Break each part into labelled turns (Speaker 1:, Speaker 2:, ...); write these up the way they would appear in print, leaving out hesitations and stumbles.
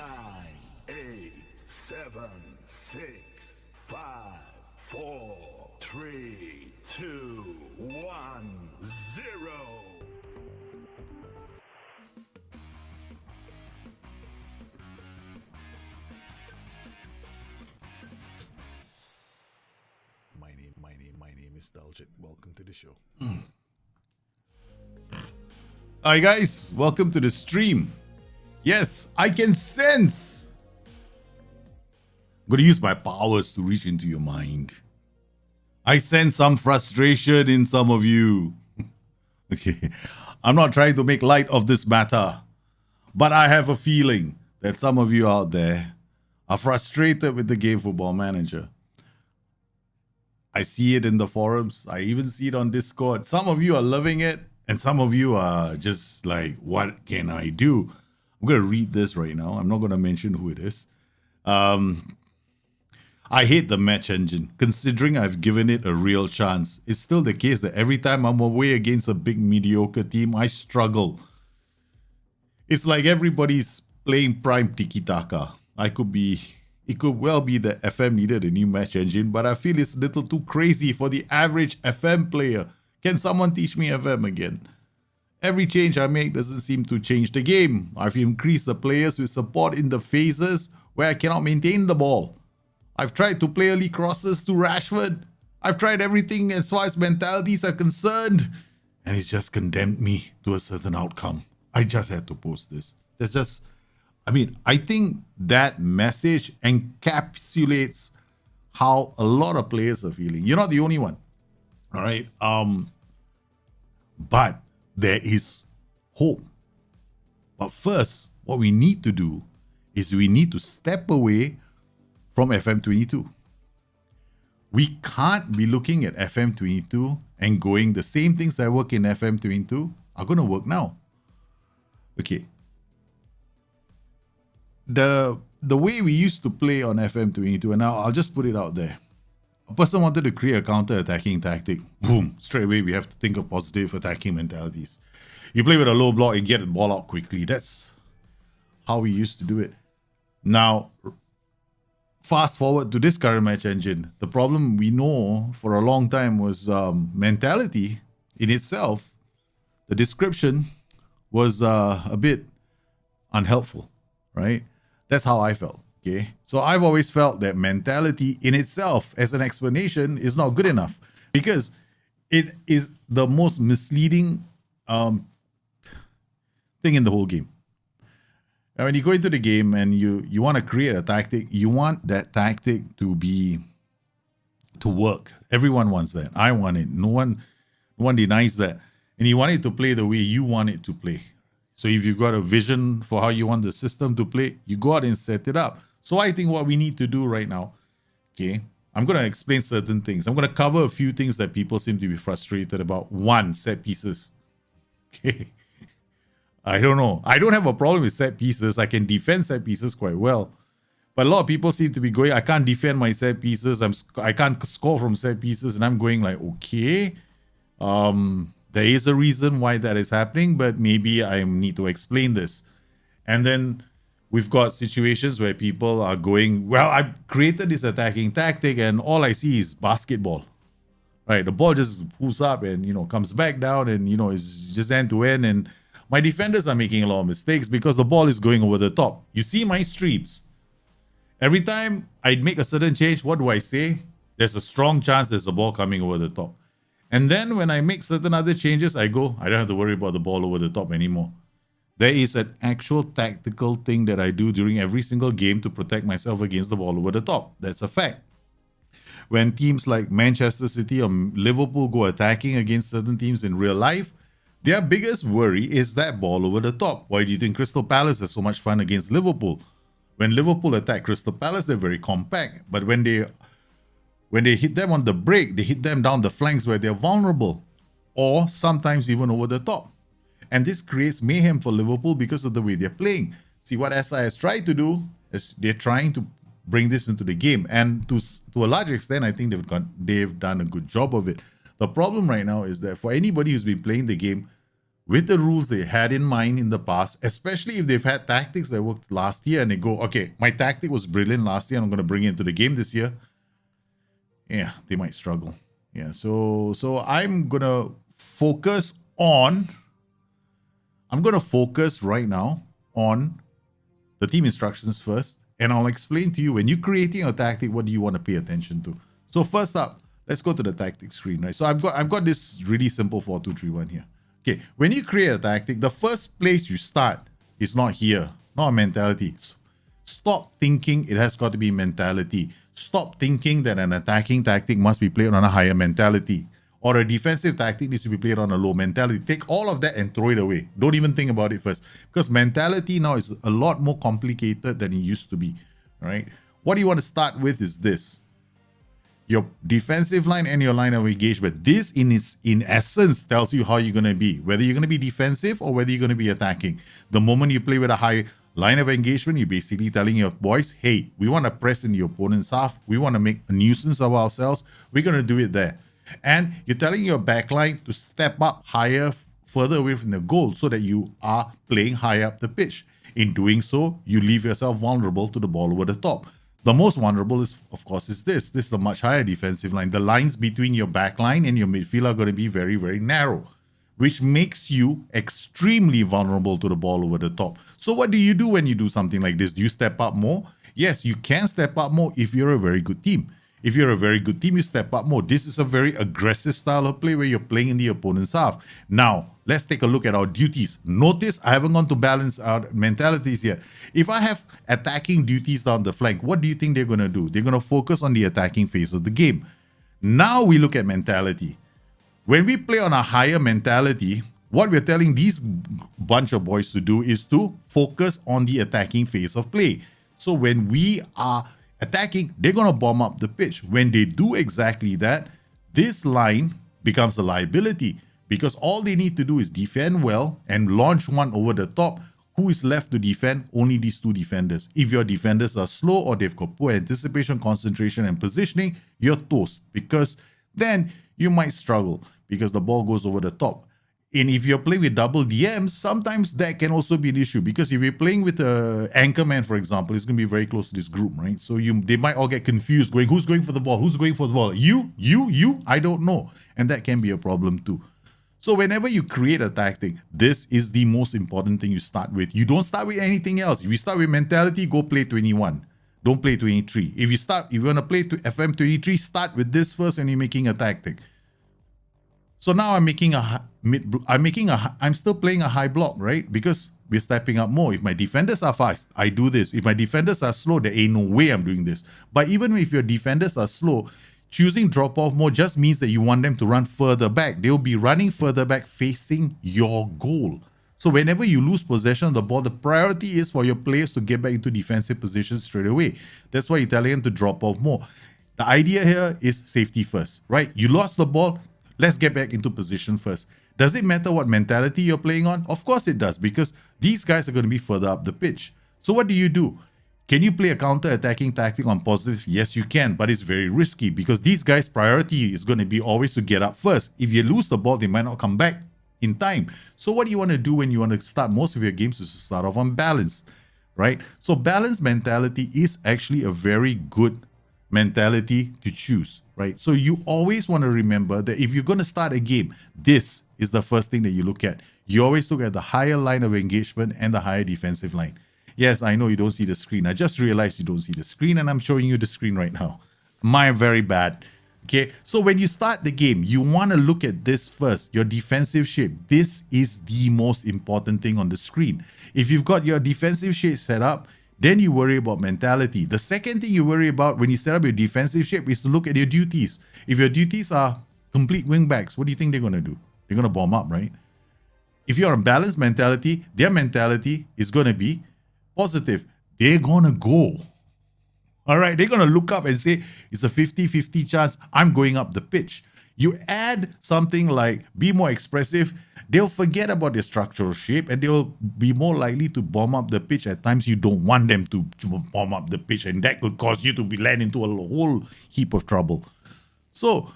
Speaker 1: nine, eight, seven, six, five, four, three, two, one, zero.
Speaker 2: My name is Daljit. Welcome to the show. Hi guys, welcome to the stream. Yes, I can sense. I'm going to use my powers to reach into your mind. I sense some frustration in some of you. Okay, I'm not trying to make light of this matter, but I have a feeling that some of you out there are frustrated with the game Football Manager. I see it in the forums. I even see it on Discord. Some of you are loving it, and some of you are just like, what can I do? I'm going to read this right now. I'm not going to mention who it is. I hate the match engine. Considering I've given it a real chance, it's still the case that every time I'm away against a big mediocre team, I struggle. It's like everybody's playing prime tiki-taka. It could well be that FM needed a new match engine, but I feel it's a little too crazy for the average FM player. Can someone teach me FM again? Every change I make doesn't seem to change the game. I've increased the players with support in the phases where I cannot maintain the ball. I've tried to play early crosses to Rashford. I've tried everything as far as mentalities are concerned, and it's just condemned me to a certain outcome. I just had to post this. I think that message encapsulates how a lot of players are feeling. You're not the only one, all right? But there is hope. But first, what we need to do is we need to step away from FM23. We can't be looking at FM22 and going, the same things that work in FM22 are going to work now. Okay. The way we used to play on FM22, and now I'll just put it out there. A person wanted to create a counter-attacking tactic. Boom. Straight away, we have to think of positive attacking mentalities. You play with a low block, you get the ball out quickly. That's how we used to do it. Now, fast forward to this current match engine. The problem we know for a long time was mentality in itself. The description was a bit unhelpful, right? That's how I felt, okay? So I've always felt that mentality in itself as an explanation is not good enough because it is the most misleading thing in the whole game. And when you go into the game and you want to create a tactic, you want that tactic to work. Everyone wants that. I want it. No one denies that. And you want it to play the way you want it to play. So if you've got a vision for how you want the system to play, you go out and set it up. So I think what we need to do right now, okay, I'm going to explain certain things. I'm going to cover a few things that people seem to be frustrated about. One, set pieces. Okay. I don't know. I don't have a problem with set pieces. I can defend set pieces quite well. But a lot of people seem to be going, I can't defend my set pieces. I can't score from set pieces. And I'm going like, okay. There is a reason why that is happening, but maybe I need to explain this. And then we've got situations where people are going, well, I've created this attacking tactic and all I see is basketball. Right? The ball just pulls up and, comes back down and, it's just end to end. And my defenders are making a lot of mistakes because the ball is going over the top. You see my streams. Every time I make a certain change, what do I say? There's a strong chance there's a ball coming over the top. And then when I make certain other changes, I don't have to worry about the ball over the top anymore. There is an actual tactical thing that I do during every single game to protect myself against the ball over the top. That's a fact. When teams like Manchester City or Liverpool go attacking against certain teams in real life, their biggest worry is that ball over the top. Why do you think Crystal Palace has so much fun against Liverpool? When Liverpool attack Crystal Palace, they're very compact. But when they hit them on the break, they hit them down the flanks where they're vulnerable, or sometimes even over the top. And this creates mayhem for Liverpool because of the way they're playing. See, what SI has tried to do is they're trying to bring this into the game. And to a large extent, I think they've done a good job of it. The problem right now is that for anybody who's been playing the game with the rules they had in mind in the past, especially if they've had tactics that worked last year and they go, okay, my tactic was brilliant last year and I'm going to bring it into the game this year. Yeah, they might struggle. Yeah, so I'm going to focus right now on the team instructions first, and I'll explain to you when you're creating a tactic, what do you want to pay attention to. So first up, let's go to the tactic screen, right? So I've got this really simple 4-2-3-1 here. Okay, when you create a tactic, the first place you start is not here, not mentality. Stop thinking it has got to be mentality. Stop thinking that an attacking tactic must be played on a higher mentality, or a defensive tactic needs to be played on a low mentality. Take all of that and throw it away. Don't even think about it first, because mentality now is a lot more complicated than it used to be, right? What you want to start with is this: your defensive line and your line of engagement. This in essence tells you how you're going to be, whether you're going to be defensive or whether you're going to be attacking. The moment you play with a high line of engagement, you're basically telling your boys, hey, we want to press in the opponent's half. We want to make a nuisance of ourselves. We're going to do it there. And you're telling your backline to step up higher, further away from the goal, so that you are playing high up the pitch. In doing so, you leave yourself vulnerable to the ball over the top. The most vulnerable is, of course, this. This is a much higher defensive line. The lines between your backline and your midfield are going to be very, very narrow, which makes you extremely vulnerable to the ball over the top. So what do you do when you do something like this? Do you step up more? Yes, you can step up more if you're a very good team. If you're a very good team, you step up more. This is a very aggressive style of play where you're playing in the opponent's half. Now, let's take a look at our duties. Notice I haven't gone to balance out mentalities yet. If I have attacking duties down the flank, what do you think they're going to do? They're going to focus on the attacking phase of the game. Now we look at mentality. When we play on a higher mentality, what we're telling these bunch of boys to do is to focus on the attacking phase of play. So when we are attacking, they're going to bomb up the pitch. When they do exactly that, this line becomes a liability, because all they need to do is defend well and launch one over the top. Who is left to defend? Only these two defenders. If your defenders are slow or they've got poor anticipation, concentration, and positioning, you're toast, because then you might struggle because the ball goes over the top. And if you're playing with double DMs, sometimes that can also be an issue, because if you're playing with an anchor man, for example, it's going to be very close to this group, right? So they might all get confused, going, who's going for the ball? Who's going for the ball? You? I don't know. And that can be a problem too. So whenever you create a tactic, this is the most important thing you start with. You don't start with anything else. If you start with mentality, go play 21. Don't play 23. If you want to play to FM23, start with this first when you're making a tactic. So now I'm still playing a high block, right? Because we're stepping up more. If my defenders are fast, I do this. If my defenders are slow, there ain't no way I'm doing this. But even if your defenders are slow, choosing drop-off mode just means that you want them to run further back. They'll be running further back facing your goal. So whenever you lose possession of the ball, the priority is for your players to get back into defensive positions straight away. That's why you're telling them to drop off more. The idea here is safety first, right? You lost the ball. Let's get back into position first. Does it matter what mentality you're playing on? Of course it does, because these guys are going to be further up the pitch. So what do? Can you play a counter-attacking tactic on positive? Yes, you can, but it's very risky, because these guys' priority is going to be always to get up first. If you lose the ball, they might not come back in time. So what do you want to do when you want to start most of your games is to start off on balance, right? So balanced mentality is actually a very good mentality to choose, right? So you always want to remember that if you're going to start a game, this is the first thing that you look at. You always look at the higher line of engagement and the higher defensive line. Yes, I know you don't see the screen. I just realized you don't see the screen, and I'm showing you the screen right now. My very bad. Okay, so when you start the game, you want to look at this first, your defensive shape. This is the most important thing on the screen. If you've got your defensive shape set up, then you worry about mentality. The second thing you worry about when you set up your defensive shape is to look at your duties. If your duties are complete wingbacks, what do you think they're going to do? They're going to bomb up, right? If you're on balanced mentality, their mentality is going to be positive. They're going to go. All right, they're going to look up and say, it's a 50-50 chance I'm going up the pitch. You add something like be more expressive, they'll forget about their structural shape and they'll be more likely to bomb up the pitch at times you don't want them to bomb up the pitch, and that could cause you to land into a whole heap of trouble. So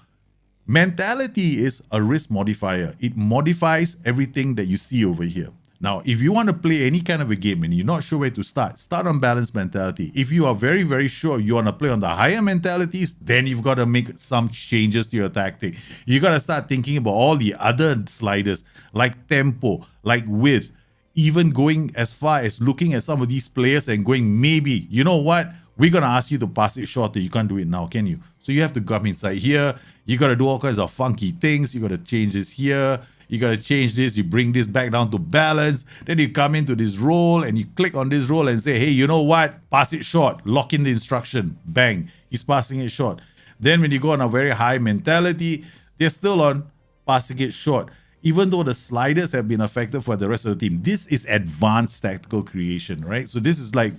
Speaker 2: Mentality is a risk modifier. It modifies everything that you see over here. Now, if you want to play any kind of a game and you're not sure where to start on balanced mentality. If you are very, very sure you want to play on the higher mentalities, then you've got to make some changes to your tactic. You got to start thinking about all the other sliders, like tempo, like width, even going as far as looking at some of these players and going, maybe, you know what? We're going to ask you to pass it shorter. You can't do it now, can you? So you have to come inside here. You got to do all kinds of funky things. You got to change this here. You got to change this. You bring this back down to balance. Then you come into this role and you click on this role and say, hey, you know what? Pass it short. Lock in the instruction. Bang. He's passing it short. Then when you go on a very high mentality, they're still on passing it short. Even though the sliders have been affected for the rest of the team. This is advanced tactical creation, right? So this is like,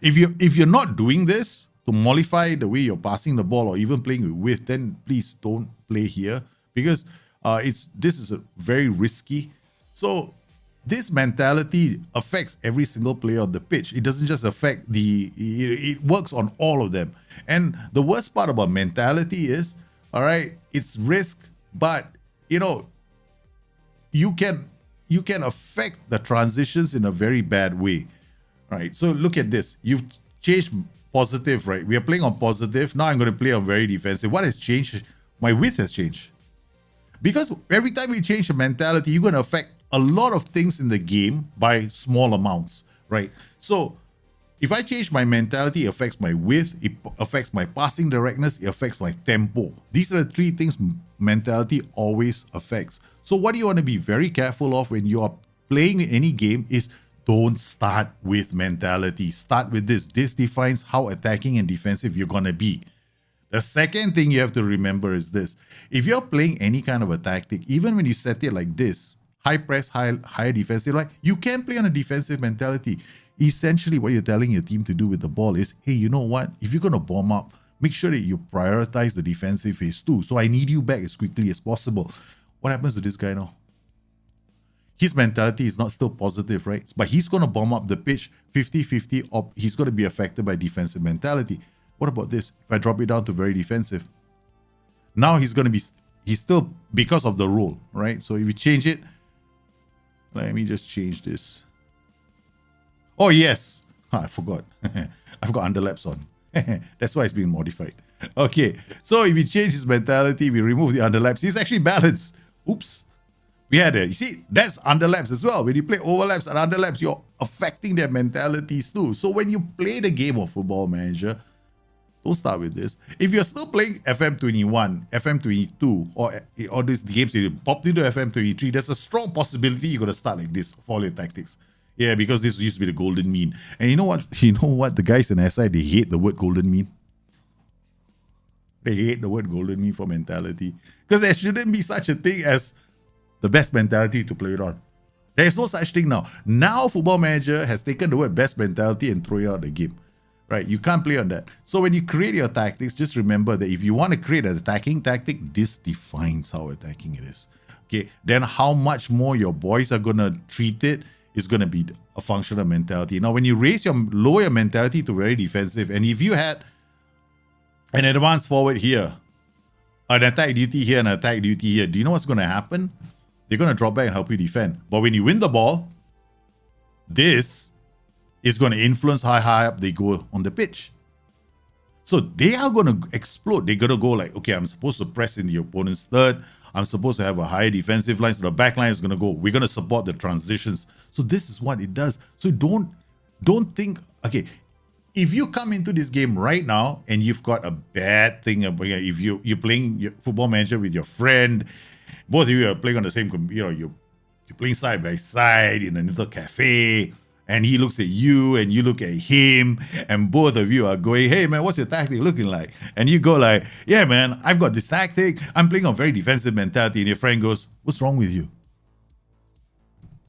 Speaker 2: if you're not doing this to mollify the way you're passing the ball or even playing with width, then please don't play here, because this is a very risky. So this mentality affects every single player on the pitch. It doesn't just affect it works on all of them. And the worst part about mentality is, all right, it's risk, but you can affect the transitions in a very bad way. Right, so look at this. You've changed positive, right? We are playing on positive. Now I'm going to play on very defensive. What has changed? My width has changed. Because every time you change the mentality, you're going to affect a lot of things in the game by small amounts, right? So if I change my mentality, it affects my width, it affects my passing directness, it affects my tempo. These are the three things mentality always affects. So what do you want to be very careful of when you are playing any game is don't start with mentality. Start with this. This defines how attacking and defensive you're going to be. The second thing you have to remember is this. If you're playing any kind of a tactic, even when you set it like this, high press, high defensive line, you can play on a defensive mentality. Essentially, what you're telling your team to do with the ball is, hey, you know what? If you're going to bomb up, make sure that you prioritize the defensive phase too. So I need you back as quickly as possible. What happens to this guy now? His mentality is not still positive, right? But he's going to bomb up the pitch 50-50, or he's going to be affected by defensive mentality. What about this? If I drop it down to very defensive, now he's still, because of the rule, right? So if you change it, let me just change this. Oh, yes. I forgot. I've got underlaps on. That's why it's being modified. Okay. So if you change his mentality, we remove the underlaps. He's actually balanced. Oops. We had it. You see, that's underlaps as well. When you play overlaps and underlaps, you're affecting their mentalities too. So when you play the game of Football Manager, don't start with this. If you're still playing FM21, FM22, or these games that you popped into FM23, there's a strong possibility you're going to start like this for all your tactics. Yeah, because this used to be the golden mean. And you know what? The guys in SI, they hate the word golden mean. They hate the word golden mean for mentality. Because there shouldn't be such a thing as the best mentality to play it on. There's no such thing now. Now Football Manager has taken the word best mentality and thrown it out of the game. Right? You can't play on that. So when you create your tactics, just remember that if you want to create an attacking tactic, this defines how attacking it is. Okay? Then how much more your boys are going to treat it is going to be a function of mentality. Now, when you lower your mentality to very defensive, and if you had an advanced forward here, an attack duty here, and an attack duty here, do you know what's going to happen? They're going to drop back and help you defend. But when you win the ball, this is going to influence how high up they go on the pitch. So they are going to explode. They're going to go like, okay, I'm supposed to press in the opponent's third. I'm supposed to have a higher defensive line. So the back line is going to go. We're going to support the transitions. So this is what it does. So don't think, okay, if you come into this game right now and you've got a bad thing, if you're playing your Football Manager with your friend, both of you are playing on the same computer, you're playing side by side in a little cafe, and he looks at you and you look at him, and both of you are going, hey man, what's your tactic looking like? And you go like, yeah man, I've got this tactic, I'm playing on very defensive mentality. And your friend goes, what's wrong with you?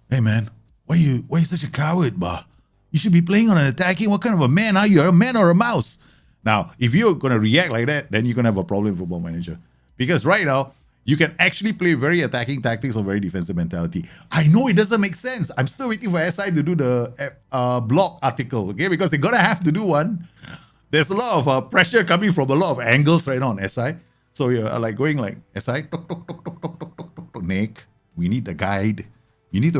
Speaker 2: Hey man, why are you such a coward, bah? You should be playing on an attacking. What kind of a man are you? Are a man or a mouse? Now, if you're going to react like that, then you're going to have a problem with Football Manager. Because right now, you can actually play very attacking tactics or very defensive mentality. I know it doesn't make sense. I'm still waiting for SI to do the blog article, okay? Because they're going to have to do one. There's a lot of pressure coming from a lot of angles right now on SI. So you're like going like, SI, tok, tok, tok, tok, tok, tok, tok, tok, tok, Nick, we need the guide. You need to,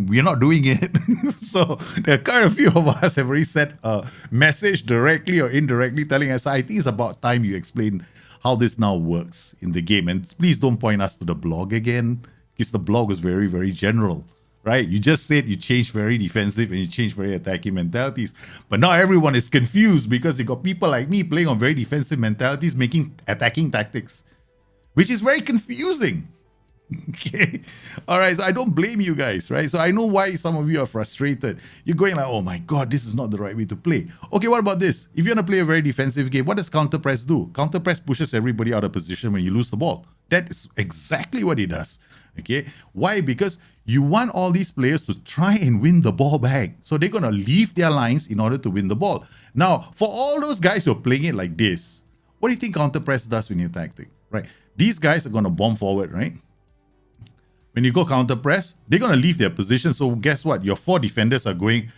Speaker 2: we're not doing it. So there are quite a few of us have already sent a message directly or indirectly telling us, I think it's about time you explain how this now works in the game. And please don't point us to the blog again, because the blog was very, very general, right? You just said you changed very defensive and you changed very attacking mentalities. But now everyone is confused because you got people like me playing on very defensive mentalities, making attacking tactics, which is very confusing. Okay. All right. So I don't blame you guys, right? So I know why some of you are frustrated. You're going like, oh my God, this is not the right way to play. Okay, what about this? If you want to play a very defensive game, what does counter press do? Counter press pushes everybody out of position when you lose the ball. That is exactly what it does. Okay. Why? Because you want all these players to try and win the ball back. So they're going to leave their lines in order to win the ball. Now, for all those guys who are playing it like this, what do you think counter press does when you're tactic, right? These guys are going to bomb forward, right? When you go counter press, they're going to leave their position. So guess what? Your 4 defenders are going,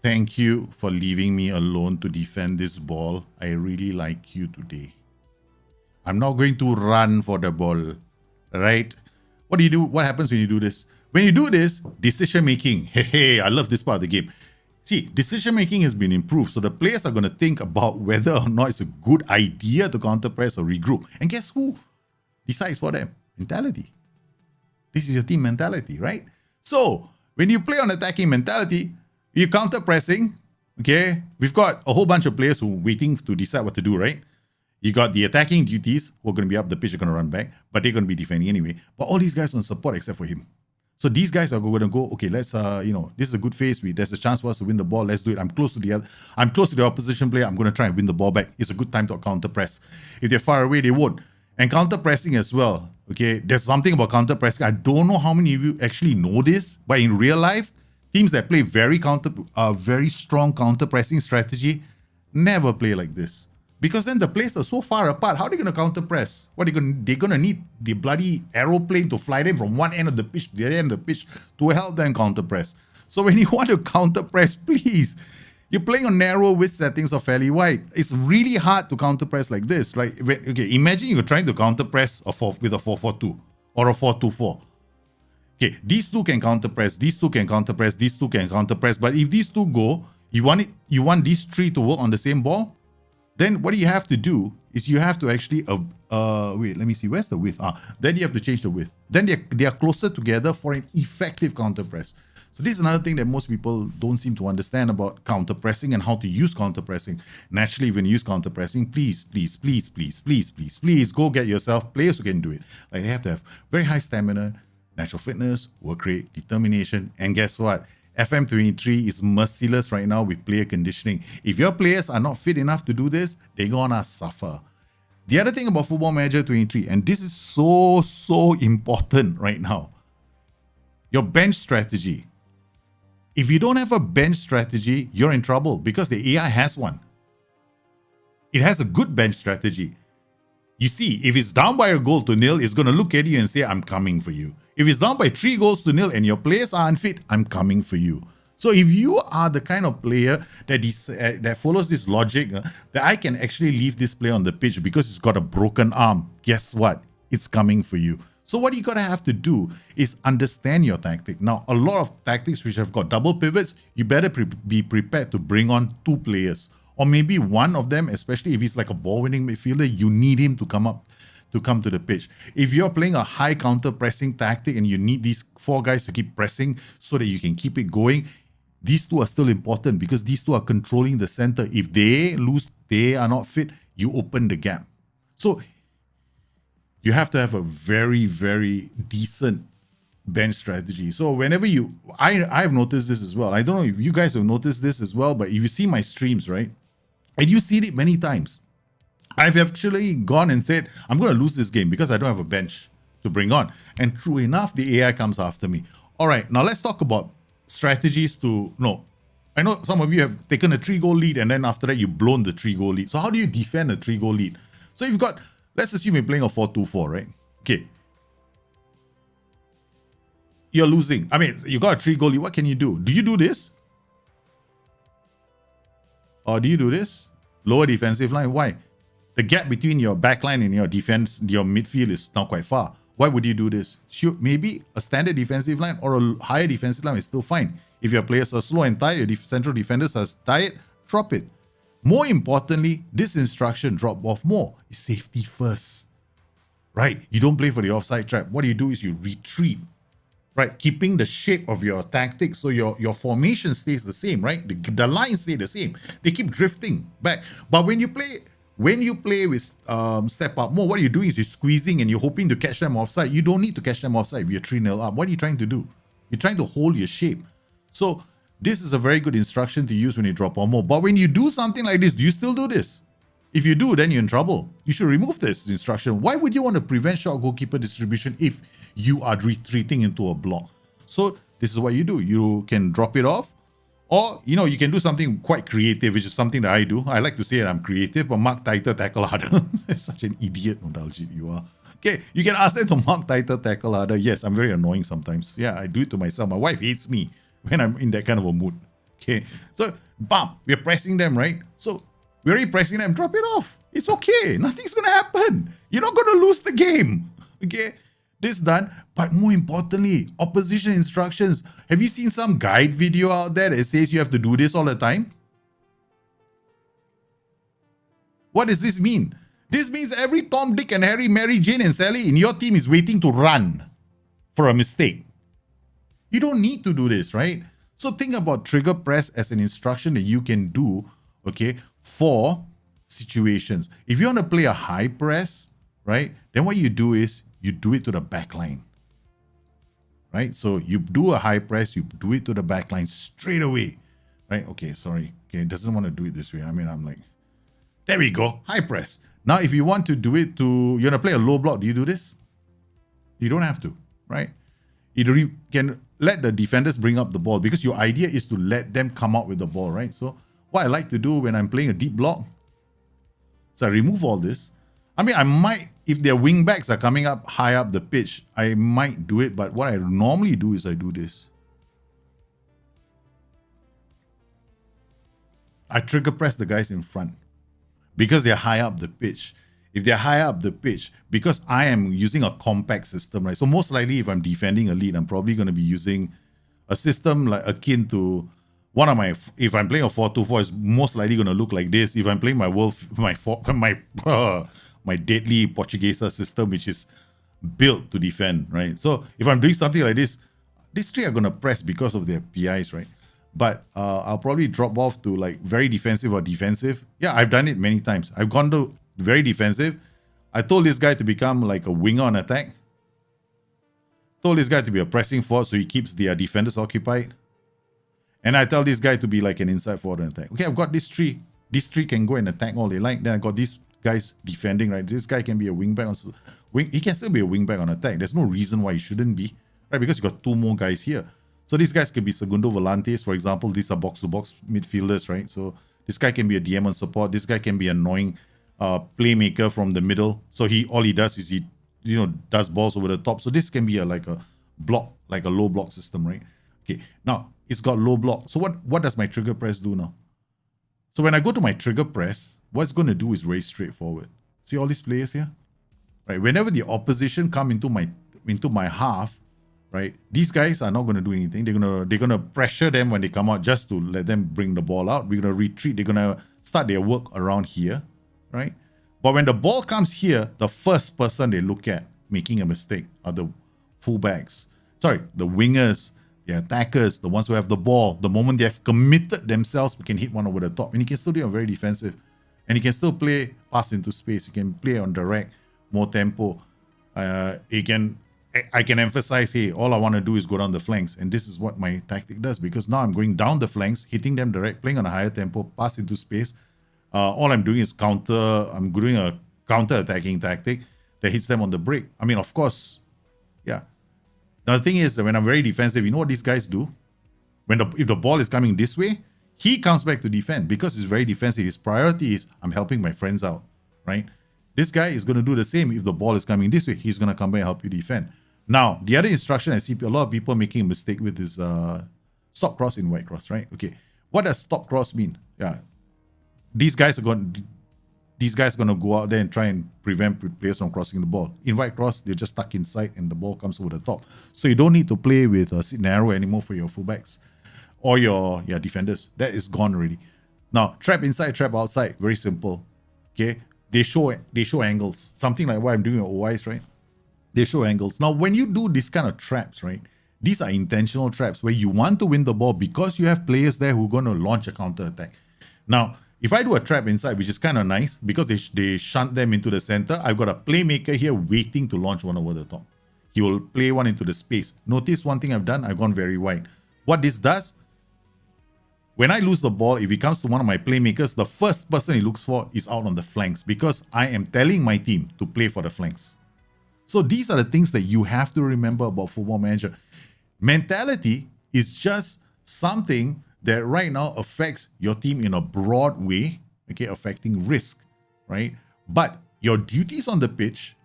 Speaker 2: thank you for leaving me alone to defend this ball. I really like you today. I'm not going to run for the ball, right? What do you do? What happens when you do this? When you do this, decision making. Hey, I love this part of the game. See, decision making has been improved. So the players are going to think about whether or not it's a good idea to counter press or regroup. And guess who decides for them? Mentality. This is your team mentality, right? So when you play on attacking mentality, you're counter pressing. Okay, we've got a whole bunch of players who are waiting to decide what to do, right? You got the attacking duties who are going to be up the pitch, are going to run back, but they're going to be defending anyway. But all these guys on support except for him. So these guys are going to go, okay, let's this is a good phase. There's a chance for us to win the ball. Let's do it. I'm close to the opposition player. I'm going to try and win the ball back. It's a good time to counter press. If they're far away, they won't. And counter pressing as well. Okay, there's something about counter pressing. I don't know how many of you actually know this, but in real life, teams that play very strong counter pressing strategy never play like this. Because then the players are so far apart. How are they going to counter press? They're going to need the bloody aeroplane to fly them from one end of the pitch to the other end of the pitch to help them counter press. So when you want to counter press, please, you're playing on narrow width settings or fairly wide. It's really hard to counter press like this. Like, okay, imagine you're trying to counter press with a 4-4-2 or a 4-2-4. Okay, these two can counter press, these two can counter press, these two can counter press. But if these two go, you want these 3 to work on the same ball. Then what you have to do is you have to actually wait, let me see, where's the width? Then you have to change the width. Then they are closer together for an effective counter press. So this is another thing that most people don't seem to understand about counter pressing and how to use counter pressing. Naturally, when you use counter pressing, please go get yourself players who can do it. Like, they have to have very high stamina, natural fitness, work rate, determination, and guess what? FM23 is merciless right now with player conditioning. If your players are not fit enough to do this, they're gonna suffer. The other thing about Football Manager 23, and this is so important right now, your bench strategy. If you don't have a bench strategy, you're in trouble because the AI has one. It has a good bench strategy. You see, if it's down by a goal to nil, it's going to look at you and say, I'm coming for you. If it's down by 3 goals to nil and your players are unfit, I'm coming for you. So if you are the kind of player that follows this logic, that I can actually leave this player on the pitch because he's got a broken arm, guess what? It's coming for you. So what you gotta have to do is understand your tactic. Now, a lot of tactics which have got double pivots, you better be prepared to bring on 2 players. Or maybe one of them, especially if he's like a ball-winning midfielder, you need him to come to the pitch. If you're playing a high counter-pressing tactic and you need these 4 guys to keep pressing so that you can keep it going, these 2 are still important because these 2 are controlling the center. If they lose, they are not fit, you open the gap. So you have to have a very, very decent bench strategy. So whenever I've noticed this as well. I don't know if you guys have noticed this as well, but if you see my streams, right? And you see it many times. I've actually gone and said, I'm going to lose this game because I don't have a bench to bring on. And true enough, the AI comes after me. All right, now let's talk about strategies I know some of you have taken a 3-goal lead and then after that you've blown the 3-goal lead. So how do you defend a 3-goal lead? So you've got, let's assume you're playing a 4-2-4, right? Okay. You're losing. I mean, you got a 3-goal lead. What can you do? Do you do this? Or do you do this? Lower defensive line. Why? The gap between your backline and your defense, your midfield is now quite far. Why would you do this? Maybe a standard defensive line or a higher defensive line is still fine. If your players are slow and tired, your central defenders are tired, drop it. More importantly, this instruction, drop off more, is safety first. Right? You don't play for the offside trap. What you do is you retreat. Right? Keeping the shape of your tactics so your formation stays the same, right? The lines stay the same. They keep drifting back. But when you play with step up more, what you're doing is you're squeezing and you're hoping to catch them offside. You don't need to catch them offside if you're 3-0 up. What are you trying to do? You're trying to hold your shape. So this is a very good instruction to use when you drop on more. But when you do something like this, do you still do this? If you do, then you're in trouble. You should remove this instruction. Why would you want to prevent short goalkeeper distribution if you are retreating into a block? So this is what you do. You can drop it off, or you can do something quite creative, which is something that I do. I like to say that I'm creative, but mark tighter, tackle harder. Such an idiot, Daljit, you are. Okay, you can ask them to mark tighter, tackle harder. Yes, I'm very annoying sometimes. Yeah, I do it to myself. My wife hates me when I'm in that kind of a mood. Okay, so bam, we're pressing them, right? So we're already pressing them, drop it off. It's okay. Nothing's going to happen. You're not going to lose the game. Okay? This done. But more importantly, opposition instructions. Have you seen some guide video out there that says you have to do this all the time? What does this mean? This means every Tom, Dick, and Harry, Mary, Jane, and Sally in your team is waiting to run for a mistake. You don't need to do this, right? So think about trigger press as an instruction that you can do, okay, for situations. If you want to play a high press, right, then what you do is you do it to the back line. Right? So you do a high press, you do it to the back line straight away. Right? Okay, sorry. Okay, it doesn't want to do it this way. I mean, I'm like, there we go, high press. Now, if you want to do it you want to play a low block, do you do this? You don't have to, right? You can let the defenders bring up the ball because your idea is to let them come out with the ball, right? So what I like to do when I'm playing a deep block, so I remove all this. I mean, I might, if their wing backs are coming up high up the pitch, I might do it. But what I normally do is I do this. I trigger press the guys in front because they're high up the pitch. If they're high up the pitch, because I am using a compact system, right? So most likely if I'm defending a lead, I'm probably going to be using a system like akin to if I'm playing a 4-2-4, it's most likely going to look like this. If I'm playing my deadly Portuguesa system, which is built to defend, right? So if I'm doing something like this, these three are going to press because of their PIs, right? But I'll probably drop off to like very defensive or defensive. Yeah, I've done it many times. I've gone to very defensive. I told this guy to become like a winger on attack. Told this guy to be a pressing forward so he keeps their defenders occupied. And I tell this guy to be like an inside forward on attack. Okay, I've got these three. These three can go and attack all they like. Then I got these guys defending, right? This guy can be a wingback on he can still be a wingback on attack. There's no reason why he shouldn't be, right? Because you got two more guys here. So these guys could be segundo volantes, for example. These are box-to-box midfielders, right? So this guy can be a DM on support. This guy can be an annoying playmaker from the middle. So all he does is he does balls over the top. So this can be like a block, like a low block system, right? Okay, now it's got low block. So what does my trigger press do now? So when I go to my trigger press, what it's going to do is very straightforward. See all these players here? Right? Whenever the opposition come into my half, right? These guys are not going to do anything. They're gonna pressure them when they come out just to let them bring the ball out. We're gonna retreat. They're gonna start their work around here, right? But when the ball comes here, the first person they look at making a mistake are the fullbacks. Sorry, the wingers, the attackers, the ones who have the ball. The moment they have committed themselves, we can hit one over the top. And you can still do it very defensive. And you can still play pass into space. You can play on direct, more tempo. I can emphasize, hey, all I want to do is go down the flanks. And this is what my tactic does, because now I'm going down the flanks, hitting them direct, playing on a higher tempo, pass into space. All I'm doing is I'm doing a counter-attacking tactic that hits them on the break. I mean, of course, yeah. Now, the thing is, when I'm very defensive, you know what these guys do? If the ball is coming this way, he comes back to defend because he's very defensive. His priority is, I'm helping my friends out, right? This guy is going to do the same. If the ball is coming this way, he's going to come back and help you defend. Now, the other instruction I see a lot of people making a mistake with is stop cross in wide cross, right? Okay, what does stop cross mean? Yeah, these guys are these guys are going to go out there and try and prevent players from crossing the ball. Invite cross, they're just stuck inside and the ball comes over the top. So you don't need to play with a sit narrow anymore for your fullbacks or your defenders. That is gone already. Now, trap inside, trap outside, very simple. Okay, they show angles. Something like what I'm doing with OIs, right? They show angles. Now, when you do this kind of traps, right? These are intentional traps where you want to win the ball because you have players there who are going to launch a counter attack. Now, if I do a trap inside, which is kind of nice because they shunt them into the center, I've got a playmaker here waiting to launch one over the top. He will play one into the space. Notice one thing I've done, I've gone very wide. What this does, when I lose the ball, if it comes to one of my playmakers, the first person he looks for is out on the flanks because I am telling my team to play for the flanks. So these are the things that you have to remember about Football Manager. Mentality is just something that right now affects your team in a broad way, okay, affecting risk, right? But your duties on the pitch,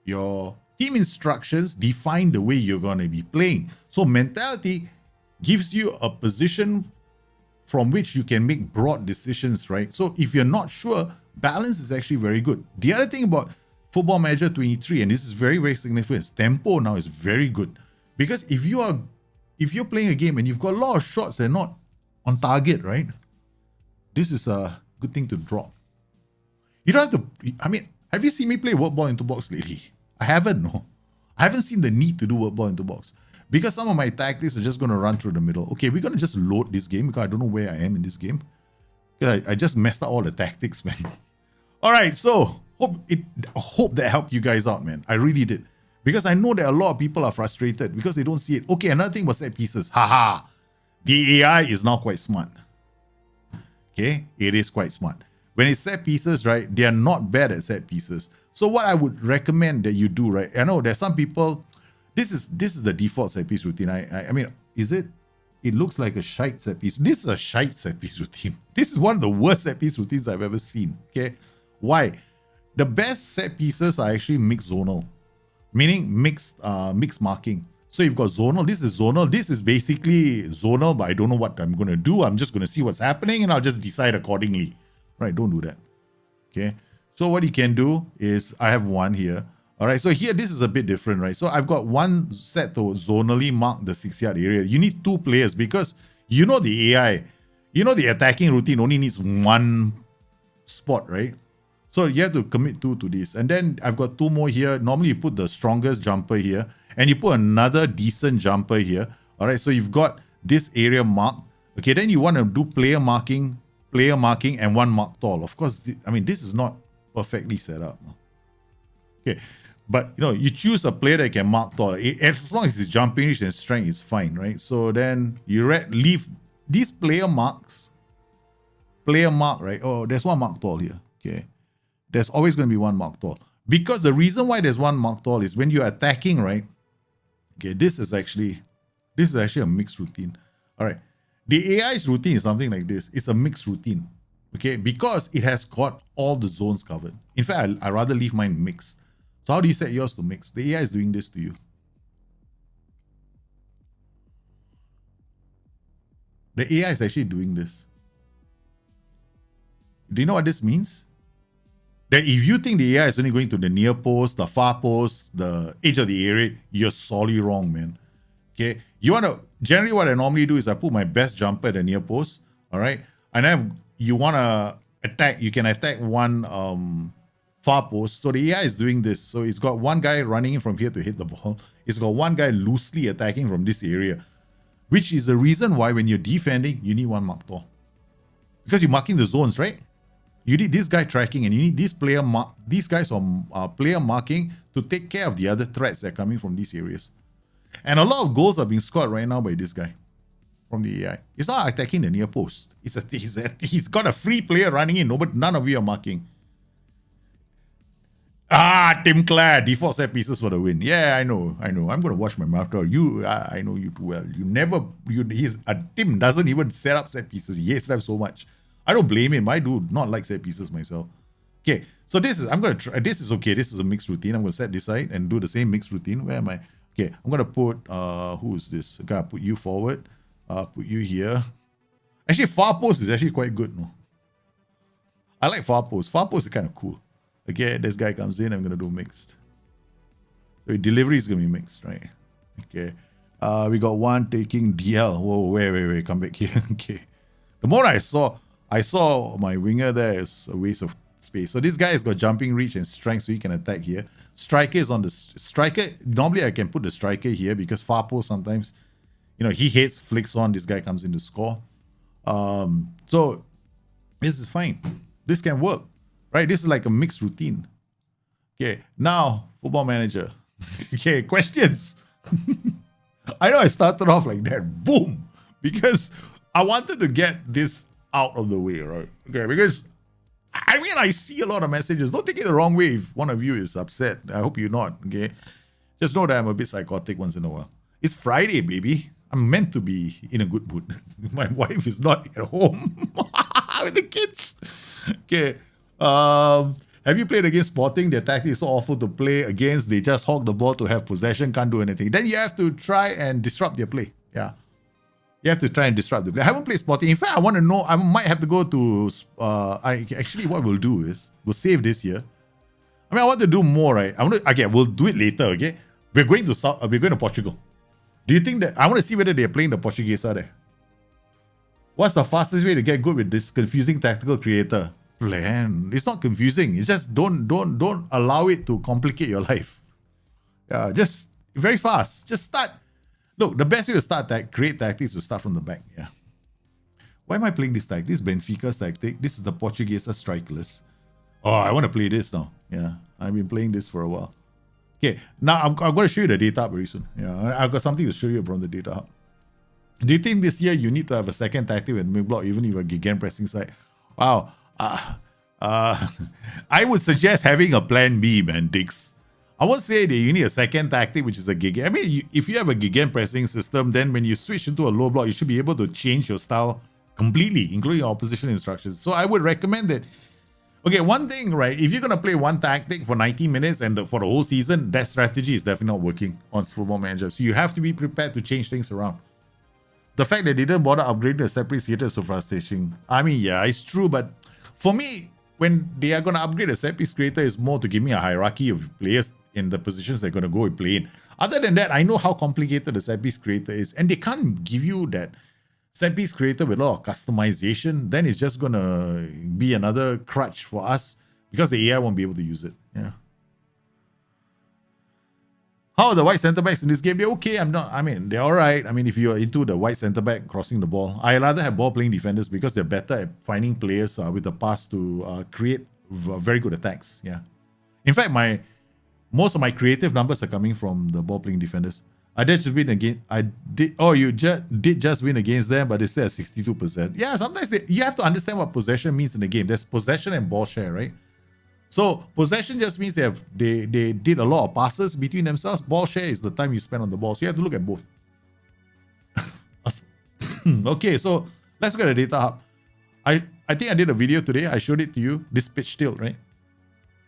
Speaker 2: your team instructions define the way you're going to be playing. So mentality gives you a position from which you can make broad decisions, right? So if you're not sure, balance is actually very good. The other thing about Football Manager 23, and this is very, very significant, tempo now is very good. Because if you're playing a game and you've got a lot of shots that are not on target, right? This is a good thing to drop. You don't have to, I mean, have you seen me play work ball into box lately? I haven't, no. I haven't seen the need to do work ball into box. Because some of my tactics are just going to run through the middle. Okay, we're going to just load this game because I don't know where I am in this game. I just messed up all the tactics, man. All right, so hope that helped you guys out, man. I really did. Because I know that a lot of people are frustrated because they don't see it. Okay, another thing was set pieces. Haha. The AI is now quite smart. Okay, it is quite smart. When it's set pieces, right, they are not bad at set pieces. So what I would recommend that you do, right, I know there's some people, this is the default set piece routine. I mean, is it? It looks like a shite set piece. This is a shite set piece routine. This is one of the worst set piece routines I've ever seen. Okay, why? The best set pieces are actually mixed zonal, meaning mixed marking. So you've got zonal, this is zonal, this is basically zonal, but I don't know what I'm going to do. I'm just going to see what's happening and I'll just decide accordingly. Right, don't do that. Okay, so what you can do is, I have one here. All right, so here, this is a bit different, right? So I've got one set to zonally mark the 6-yard area. You need 2 players because you know the AI, you know the attacking routine only needs one spot, right? So you have to commit 2 to this. And then I've got 2 more here. Normally you put the strongest jumper here and you put another decent jumper here. All right, so you've got this area marked. Okay, then you want to do player marking, and one mark tall. Of course, I mean, this is not perfectly set up. Okay, but you know, you choose a player that can mark tall. As long as his jumping reach and strength is fine, right? So then you leave these player mark, right? Oh, there's one mark tall here. Okay, there's always going to be one mark tall. Because the reason why there's one mark tall is when you're attacking, right? Okay, this is actually a mixed routine. All right. The AI's routine is something like this. It's a mixed routine. Okay, because it has got all the zones covered. In fact, I'd rather leave mine mixed. So how do you set yours to mix? The AI is doing this to you. The AI is actually doing this. Do you know what this means? That if you think the AI is only going to the near post, the far post, the edge of the area, you're sorely wrong, man. Okay, generally what I normally do is I put my best jumper at the near post, all right? And you want to attack, you can attack one far post. So the AI is doing this. So it's got one guy running in from here to hit the ball. It's got one guy loosely attacking from this area, which is the reason why when you're defending, you need one mark tall. Because you're marking the zones, right? You need this guy tracking and you need these guys on player marking to take care of the other threats that are coming from these areas. And a lot of goals are being scored right now by this guy from the AI. It's not attacking the near post. He's got a free player running in, but none of you are marking. Tim Clare, default set pieces for the win. Yeah, I know. I'm going to watch my mouth. I know you too well. Tim doesn't even set up set pieces. He hates them so much. I don't blame him. I do not like set pieces myself. Okay, so this is okay. This is a mixed routine. I'm going to set this side and do the same mixed routine. Where am I? Okay, I'm going to put, who is this? I'm going to put you forward. Put you here. Actually, far post is actually quite good, no? I like far post. Far post is kind of cool. Okay, this guy comes in, I'm going to do mixed. So delivery is going to be mixed, right? Okay. We got one taking DL. Whoa, wait, come back here. Okay. The moment I saw my winger there is a waste of space. So this guy has got jumping reach and strength, so he can attack here. Striker is on the striker. Normally I can put the striker here because far post sometimes, he hates flicks on. This guy comes in to score. So this is fine. This can work, right? This is like a mixed routine. Okay, now Football Manager. Okay, questions. I know I started off like that, boom, because I wanted to get this out of the way, right? Okay, because I see a lot of messages. Don't take it the wrong way if one of you is upset. I hope you're not, okay? Just know that I'm a bit psychotic once in a while. It's Friday, baby. I'm meant to be in a good mood. My wife is not at home with the kids. Okay. Have you played against Sporting? Their tactic is so awful to play against. They just hog the ball to have possession, can't do anything. Then you have to try and disrupt their play. Yeah. You have to try and disrupt the play. I haven't played Sporting. In fact, I want to know, I might have to go to, what we'll do is, we'll save this here. I want to do more, right? We'll do it later, okay? We're going to Portugal. Do you think that, I want to see whether they're playing the Portuguese there. What's the fastest way to get good with this confusing tactical creator? Plan. It's not confusing. It's just don't allow it to complicate your life. Yeah, just very fast. Just start. Look, the best way to start create tactics is to start from the back. Yeah. Why am I playing this tactic? This is Benfica's tactic. This is the Portuguese strike list. Oh, I want to play this now. Yeah, I've been playing this for a while. Okay, now I'm going to show you the data very soon. Yeah, I've got something to show you from the data hub. Do you think this year you need to have a second tactic with mid-block even if you're gigant pressing side? Wow. I would suggest having a plan B, man, Dix. I won't say that you need a second tactic, which is a gigant. If you have a gigant pressing system, then when you switch into a low block, you should be able to change your style completely, including your opposition instructions. So I would recommend that. Okay, one thing, right? If you're going to play one tactic for 90 minutes and for the whole season, that strategy is definitely not working on Football Manager. So you have to be prepared to change things around. The fact that they didn't bother upgrading the set piece creator is so frustrating. Yeah, it's true, but for me, when they are going to upgrade the set piece creator, it's more to give me a hierarchy of players in the positions they're going to go and play in. Other than that, I know how complicated the set piece creator is, and they can't give you that set piece creator with a lot of customization. Then it's just going to be another crutch for us because the AI won't be able to use it. Yeah. How are the white centre backs in this game? They're okay. They're all right. If you're into the white centre back crossing the ball, I rather have ball playing defenders because they're better at finding players with the pass to create very good attacks. Yeah. In fact, most of my creative numbers are coming from the ball playing defenders. I did just win against. You did just win against them, but it's still at 62%. Yeah. Sometimes you have to understand what possession means in the game. There's possession and ball share, right? So possession just means they did a lot of passes between themselves. Ball share is the time you spend on the ball. So you have to look at both. Okay, so let's look at the data hub. I think I did a video today. I showed it to you. This pitch tilt, right?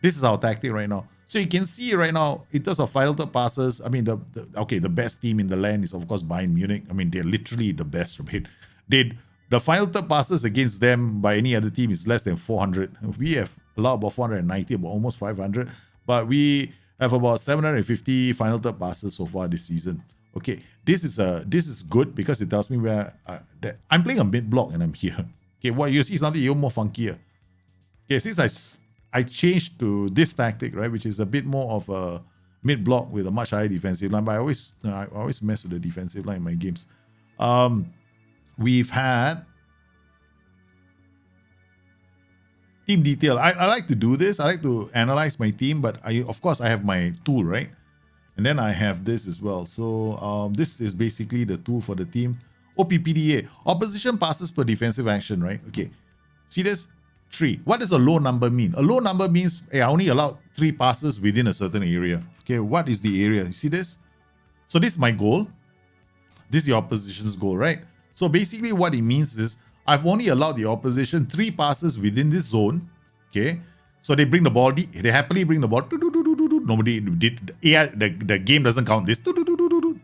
Speaker 2: This is our tactic right now. So you can see right now, in terms of final third passes, the best team in the land is of course Bayern Munich. They're literally the best, right? The final third passes against them by any other team is less than 400. We have allowed about 490, about almost 500. But we have about 750 final third passes so far this season. Okay, this is good because it tells me where that I'm playing a mid block and I'm here. Okay, what you see is something even more funkier. Okay, since I changed to this tactic, right, which is a bit more of a mid block with a much higher defensive line, but I always mess with the defensive line in my games. We've had team detail. I like to do this. I like to analyze my team, but of course I have my tool, right? And then I have this as well. So this is basically the tool for the team. OPPDA, opposition passes per defensive action, right? Okay. See this? 3. What does a low number mean? A low number means I only allowed 3 passes within a certain area. Okay, what is the area? You see this? So this is my goal. This is the opposition's goal, right? So basically what it means is I've only allowed the opposition 3 passes within this zone. Okay. So they bring the ball, they happily bring the ball. Nobody did, the game doesn't count this.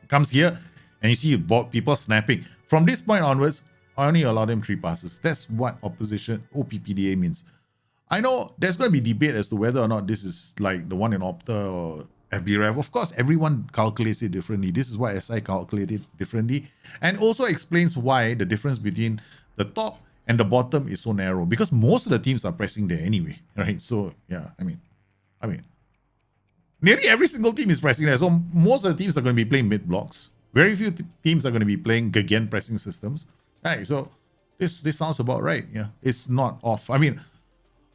Speaker 2: Comes here and you see people snapping. From this point onwards, I only allow them 3 passes. That's what opposition OPPDA means. I know there's going to be debate as to whether or not this is like the one in Opta or FBREF. Of course, everyone calculates it differently. This is why SI calculated differently, and also explains why the difference between the top and the bottom is so narrow, because most of the teams are pressing there anyway, right? So yeah, I mean, nearly every single team is pressing there. So most of the teams are going to be playing mid blocks. Very few teams are going to be playing gegen pressing systems. Right, so this sounds about right. Yeah, it's not off. I mean,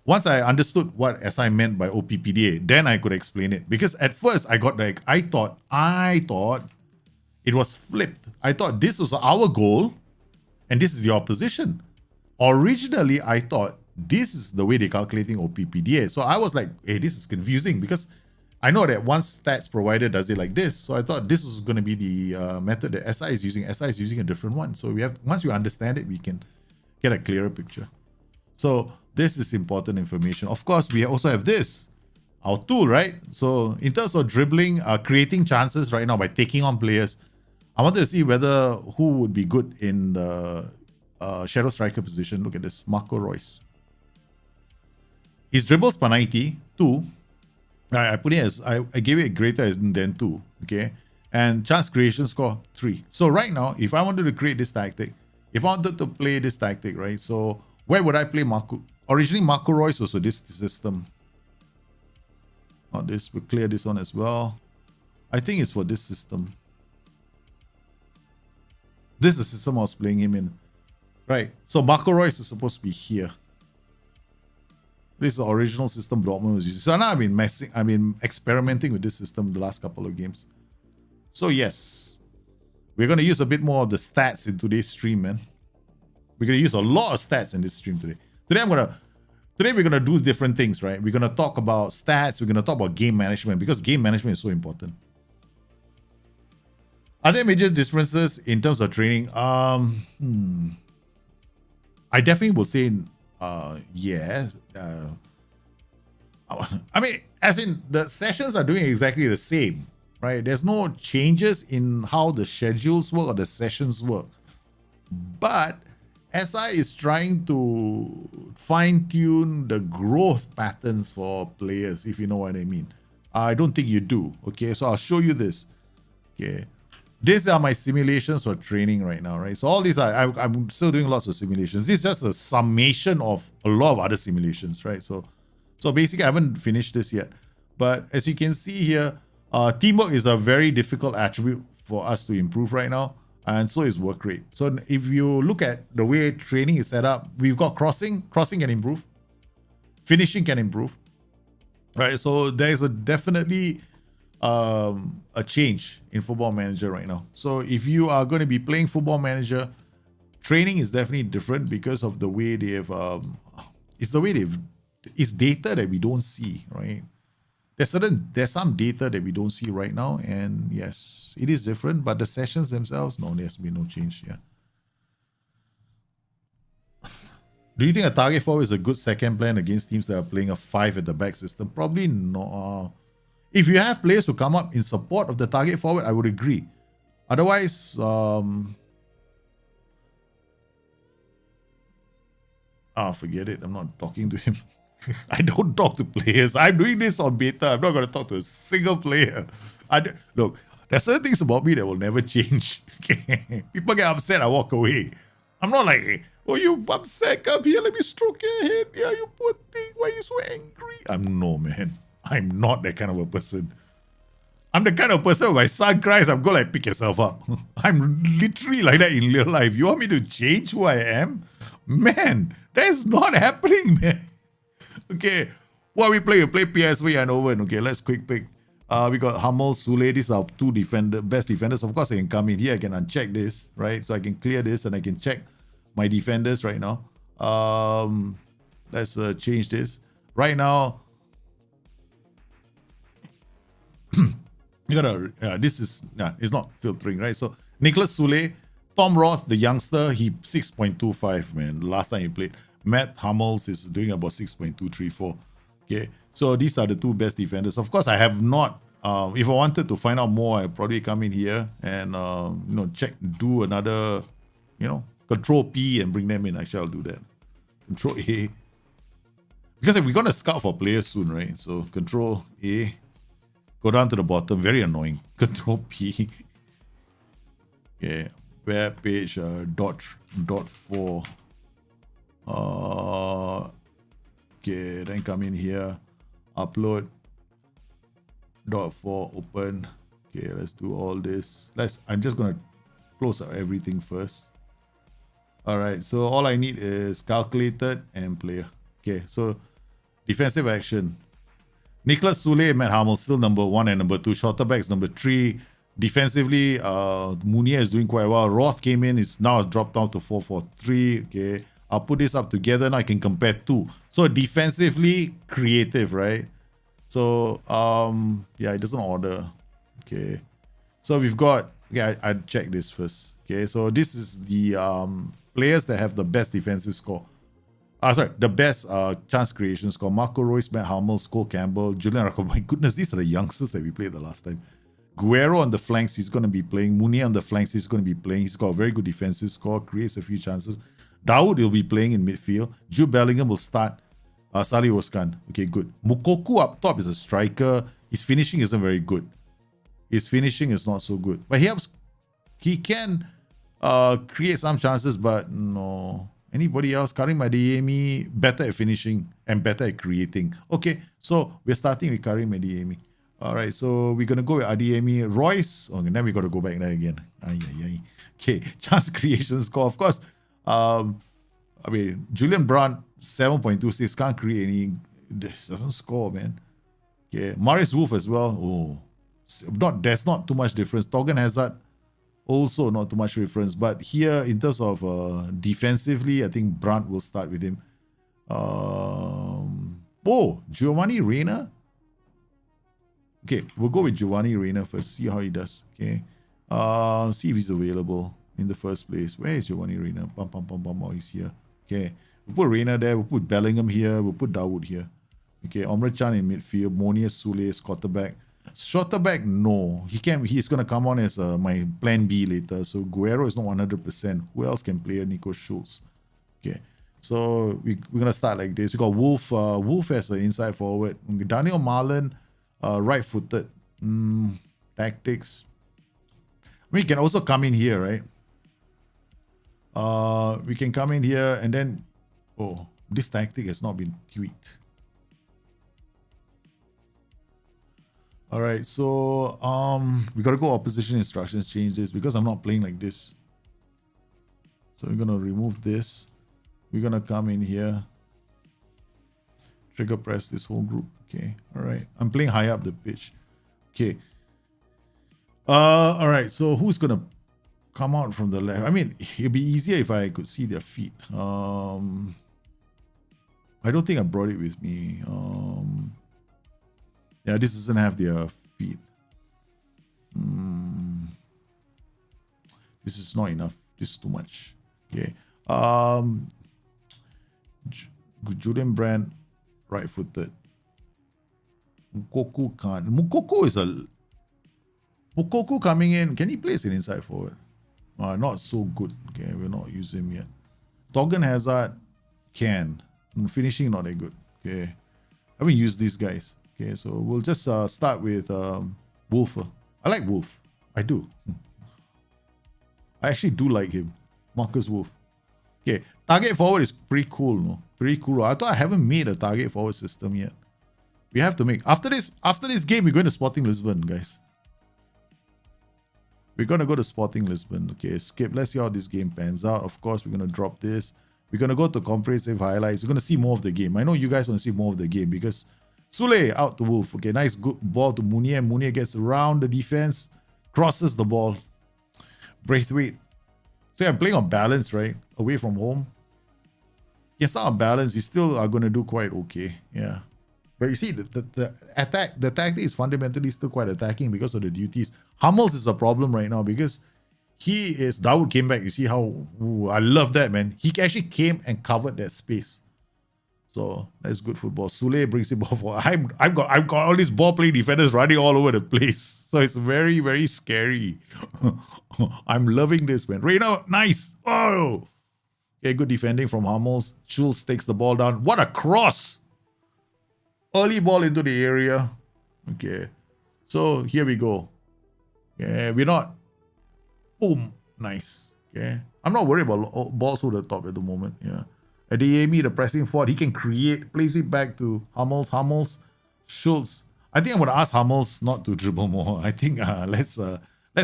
Speaker 2: once I understood what SI meant by OPPDA, then I could explain it. Because at first I thought it was flipped. I thought this was our goal and this is the opposition. Originally, I thought this is the way they're calculating OPPDA. So I was like, hey, this is confusing, because I know that one stats provider does it like this. So I thought this was going to be the method that SI is using. SI is using a different one. So once we understand it, we can get a clearer picture. So this is important information. Of course, we also have this, our tool, right? So in terms of dribbling, creating chances right now by taking on players, I wanted to see who would be good in the shadow striker position. Look at this, Marco Reus. His dribbles per 90, 2. I put it as, I gave it greater than 2, okay? And chance creation score 3. So right now, if I wanted to create this tactic, if I wanted to play this tactic, right? So where would I play Marco? Originally, Marco Reus was for this system. Not this, we'll clear this one as well. I think it's for this system. This is the system I was playing him in. Right, so Marco Reus is supposed to be here. This is the original system Dortmund was using. So now I've been experimenting with this system the last couple of games. So yes, we're going to use a bit more of the stats in today's stream, man. We're going to use a lot of stats in this stream today. Today we're going to do different things, right? We're going to talk about stats. We're going to talk about game management, because game management is so important. Are there major differences in terms of training? I definitely will say yeah. I mean, as in the sessions are doing exactly the same, right? There's no changes in how the schedules work or the sessions work. But SI is trying to fine-tune the growth patterns for players, if you know what I mean. I don't think you do. Okay, so I'll show you this. Okay. These are my simulations for training right now, right? So all these I'm still doing lots of simulations. This is just a summation of a lot of other simulations, right? So basically I haven't finished this yet. But as you can see here, teamwork is a very difficult attribute for us to improve right now. And so is work rate. So if you look at the way training is set up, we've got crossing can improve. Finishing can improve, right? So there's definitely a change in Football Manager right now. So if you are going to be playing Football Manager, training is definitely different because of the way they've it's data that we don't see, right? There's some data that we don't see right now, and yes, it is different, but the sessions themselves, no, there's been no change here. Do you think a target forward is a good second plan against teams that are playing a 5 at the back system? Probably not. If you have players who come up in support of the target forward, I would agree. Otherwise, forget it. I'm not talking to him. I don't talk to players. I'm doing this on beta. I'm not going to talk to a single player. Look, there's certain things about me that will never change. Okay? People get upset, I walk away. I'm not like, oh, you upset, come here, let me stroke your head. Yeah, you poor thing, why are you so angry? No, man. I'm not that kind of a person. I'm the kind of person when my son cries, I'm going to like pick yourself up. I'm literally like that in real life. You want me to change who I am? Man, that is not happening, man. Okay, what we play? We play PSV and over. Okay, let's quick pick. We got Hummel, Sule. These are two best defenders. Of course, I can come in here. I can uncheck this, right? So I can clear this and I can check my defenders right now. Let's change this. Right now, you gotta, it's not filtering, right? So Nicholas Sule, Tom Roth, the youngster, he 6.25, man. Last time he played. Matt Hummels is doing about 6.234. Okay, so these are the two best defenders. Of course, I have not. If I wanted to find out more, I'd probably come in here and check, do another, Control P and bring them in. Actually, I'll do that. Control A. Because we're going to scout for players soon, right? So Control A, go down to the bottom. Very annoying. Control P. Okay, web page dot 4. Okay, then come in here, upload dot 4, open. Okay, let's do all this. I'm just gonna close out everything first. All right, so all I need is calculated and player. Okay, so defensive action. Nicholas Sule, Matt Hamel still number 1 and number 2. Shorterbacks number 3. Defensively, Munier is doing quite well. Roth came in, it's now dropped down to 4-4-3. Okay, I'll put this up together now. I can compare 2. So defensively, creative, right? So yeah, it doesn't order. Okay, so we've got. Okay, I check this first. Okay, so this is the players that have the best defensive score. The best chance creation score. Marco Reus, Matt Hummels, Cole Campbell, Julian Rocco. My goodness, these are the youngsters that we played the last time. Guerrero on the flanks, he's going to be playing. Munier on the flanks, he's going to be playing. He's got a very good defensive score, creates a few chances. Dawood will be playing in midfield. Jude Bellingham will start. Salih Oskan. Okay, good. Mukoku up top is a striker. His finishing isn't very good. His finishing is not so good. But he can create some chances, but no. Anybody else? Karim Adeyemi, better at finishing and better at creating. Okay, so we're starting with Karim Adeyemi. All right, so we're going to go with Adeyemi. Royce, okay, then we got to go back there again. Okay, chance creation score. Of course, Julian Brandt, 7.26, can't create any. This doesn't score, man. Okay, Marius Wolf as well. Oh, there's not too much difference. Torgan Hazard, also not too much difference. But here, in terms of defensively, I think Brandt will start with him. Giovanni Reina. Okay, we'll go with Giovanni Reina first, see how he does. Okay, see if he's available in the first place. Where is Giovanni Reina? He's here. Okay, we'll put Reina there, we'll put Bellingham here, we'll put Dawood here. Okay, Omre Chan in midfield, Monier Sule, quarterback. Shorterback, no. He's going to come on as my plan B later. So Guerrero is not 100%. Who else can play? Nico Schultz. Okay, so we're going to start like this. We got Wolf. Wolf as an inside forward. Daniel Marlon, right-footed. Tactics. We can also come in here, right? We can come in here and then... Oh, this tactic has not been tweaked. All right, so we got to go opposition instructions, change this because I'm not playing like this. So we're going to remove this. We're going to come in here. Trigger press this whole group. Okay, all right. I'm playing high up the pitch. Okay. All right, so who's going to come out from the left? I mean, it'd be easier if I could see their feet. I don't think I brought it with me. Yeah, this doesn't have their feet. This is not enough. This is too much. Okay. Julian Brandt, right-footed. Mukoku can't. Mukoku coming in. Can he place an inside forward? Not so good. Okay, we're not using him yet. Torgan Hazard can. Finishing not that good. Okay. I haven't used these guys. Okay, so we'll just start with Wolf. I like Wolf. I do. I actually do like him. Marcus Wolf. Okay, target forward is pretty cool, no? Pretty cool. I thought I haven't made a target forward system yet. We have to make. After this game, we're going to Sporting Lisbon, guys. We're going to go to Sporting Lisbon. Okay, skip. Let's see how this game pans out. Of course, we're going to drop this. We're going to go to comprehensive highlights. We're going to see more of the game. I know you guys want to see more of the game because Sule out to Wolf. Okay, nice good ball to Munier. Munier gets around the defense, crosses the ball. Braithwaite. So I'm playing on balance, right? Away from home. Yes, not on balance. You still are going to do quite okay. Yeah. But you see, the tactic is fundamentally still quite attacking because of the duties. Hummels is a problem right now because Dawood came back. You see how, I love that, man. He actually came and covered that space. So that's good football. Sule brings the ball for. I've got all these ball playing defenders running all over the place. So it's very, very scary. I'm loving this, man. Reina, nice. Oh, okay, good defending from Hummels. Schultz takes the ball down. What a cross! Early ball into the area. Okay. So here we go. Yeah, we're not. Boom. Nice. Okay. I'm not worried about balls over the top at the moment. Yeah. At the AME, the pressing forward, he can create, place it back to Hummels, Schultz. I think I'm going to ask Hummels not to dribble more. I think let's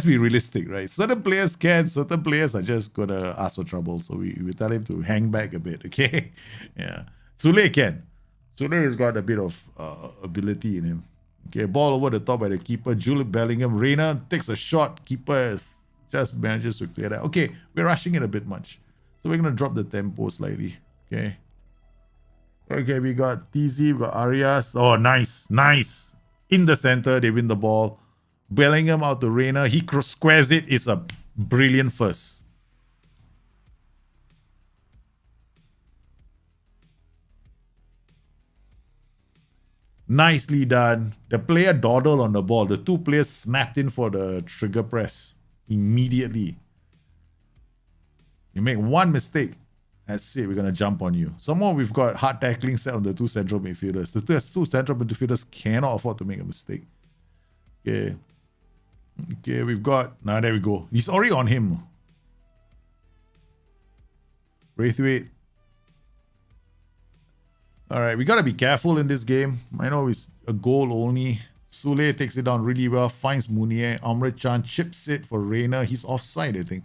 Speaker 2: be realistic, right? Certain players can, certain players are just going to ask for trouble. So we tell him to hang back a bit, okay? Yeah. Sule can. Sule has got a bit of ability in him. Okay, ball over the top by the keeper, Jude Bellingham. Reina takes a shot. Keeper just manages to clear that. Okay, we're rushing it a bit much. So we're going to drop the tempo slightly. Okay. Okay, we got TZ, we got Arias. Oh, nice. Nice. In the center, they win the ball. Bellingham out to Reina. He squares it. It's a brilliant first. Nicely done. The player dawdled on the ball. The two players snapped in for the trigger press immediately. You make one mistake, that's it. We're going to jump on you. Somehow we've got hard tackling set on the two central midfielders. The two central midfielders cannot afford to make a mistake. Okay. Okay, we've got... Now, there we go. He's already on him. Braithwaite. All right, we got to be careful in this game. I know it's a goal only. Sule takes it down really well, finds Munier. Amrit Chan chips it for Reina. He's offside, I think.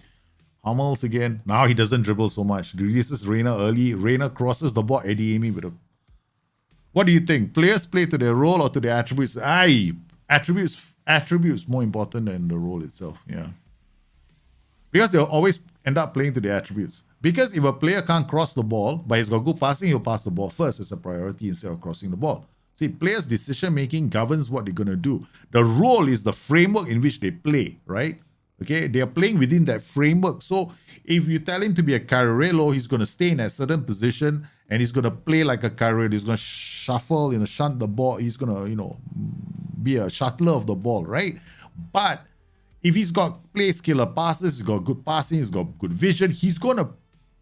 Speaker 2: Hummels again. Now he doesn't dribble so much. Releases Reina early. Reina crosses the ball. Eddie Amy with a... What do you think? Players play to their role or to their attributes? Attributes more important than the role itself. Yeah. Because they'll always end up playing to their attributes. Because if a player can't cross the ball, but he's got good passing, he'll pass the ball first as a priority instead of crossing the ball. See, players' decision-making governs what they're going to do. The role is the framework in which they play, right? Okay, they are playing within that framework. So if you tell him to be a Carrerello, he's going to stay in a certain position and he's going to play like a Carrerello. He's going to shuffle, shunt the ball. He's going to, be a shuttler of the ball, right? But if he's got play skiller passes, he's got good passing, he's got good vision, he's going to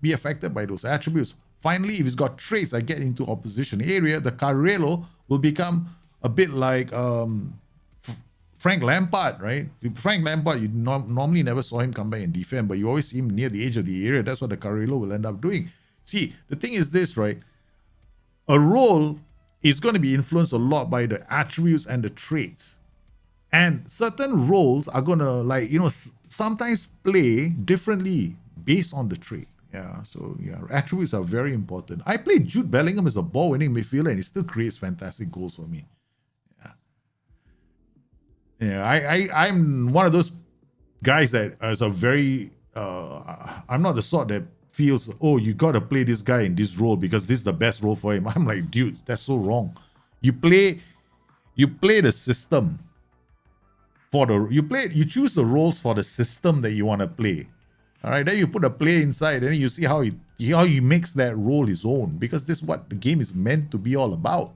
Speaker 2: be affected by those attributes. Finally, if he's got traits that get into opposition area, the Carrello will become a bit like Frank Lampard, right? Frank Lampard, you normally never saw him come back and defend, but you always see him near the edge of the area. That's what the Carrello will end up doing. See, the thing is this, right? A role is going to be influenced a lot by the attributes and the traits. And certain roles are going to, sometimes play differently based on the trait. Yeah, so attributes are very important. I played Jude Bellingham as a ball-winning midfielder and he still creates fantastic goals for me. Yeah, I'm one of those guys that is a very... I'm not the sort that feels, oh, you got to play this guy in this role because this is the best role for him. I'm like, dude, that's so wrong. You play the system for you choose the roles for the system that you want to play. All right, then you put a player inside, and then you see how he makes that role his own, because this is what the game is meant to be all about.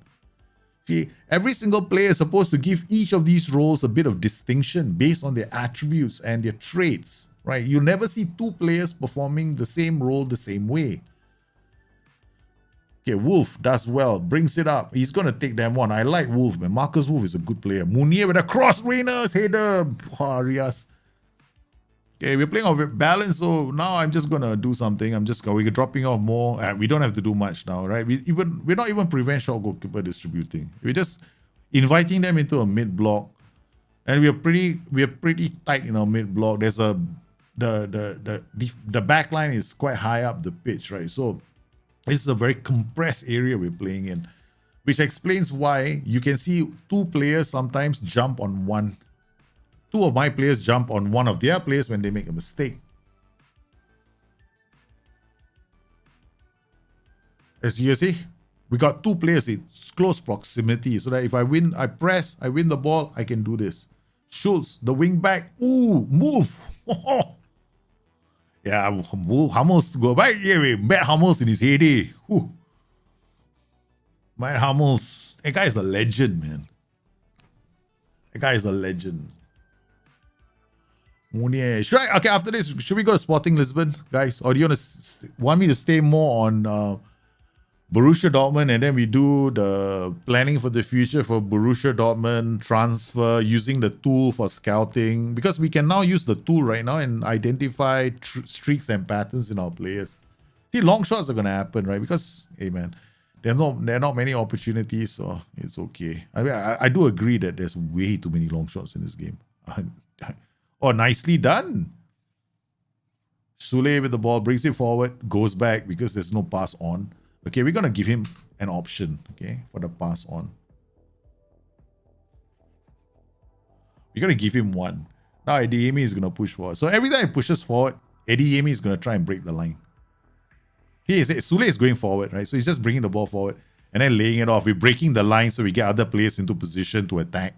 Speaker 2: See, every single player is supposed to give each of these roles a bit of distinction based on their attributes and their traits, right? You'll never see two players performing the same role the same way. Okay, Wolf does well, brings it up. He's going to take them on. I like Wolf, man. Marcus Wolf is a good player. Munier with a cross, Reina's header. Arias. Okay, we're playing off balance, so now I'm just going to do something. We're dropping off more. We don't have to do much now, right? We're not even prevent shot goalkeeper distributing. We're just inviting them into a mid-block. And we're pretty tight in our mid-block. There's the back line is quite high up the pitch, right? So it's a very compressed area we're playing in, which explains why you can see two players sometimes jump on one. Two of my players jump on one of their players when they make a mistake. As you see, we got two players in close proximity, so that if I win, I press, I win the ball, I can do this. Schultz, the wing back, ooh, move. Yeah, Hummels go back. Yeah, Matt Hummels in his heyday. Matt Hummels, that guy is a legend, man. That guy is a legend. Okay, after this, should we go to Sporting Lisbon, guys? Or do you want me to stay more on Borussia Dortmund, and then we do the planning for the future for Borussia Dortmund transfer using the tool for scouting, because we can now use the tool right now and identify streaks and patterns in our players. See, long shots are going to happen, right? Because, hey man, there are not many opportunities, so it's okay. I mean, I do agree that there's way too many long shots in this game. Oh, nicely done. Sule with the ball, brings it forward, goes back because there's no pass on. Okay, we're going to give him an option, okay, for the pass on. We're going to give him one. Now Eddie Amy is going to push forward. So every time he pushes forward, Eddie Amy is going to try and break the line. Sule is going forward, right? So he's just bringing the ball forward and then laying it off. We're breaking the line so we get other players into position to attack.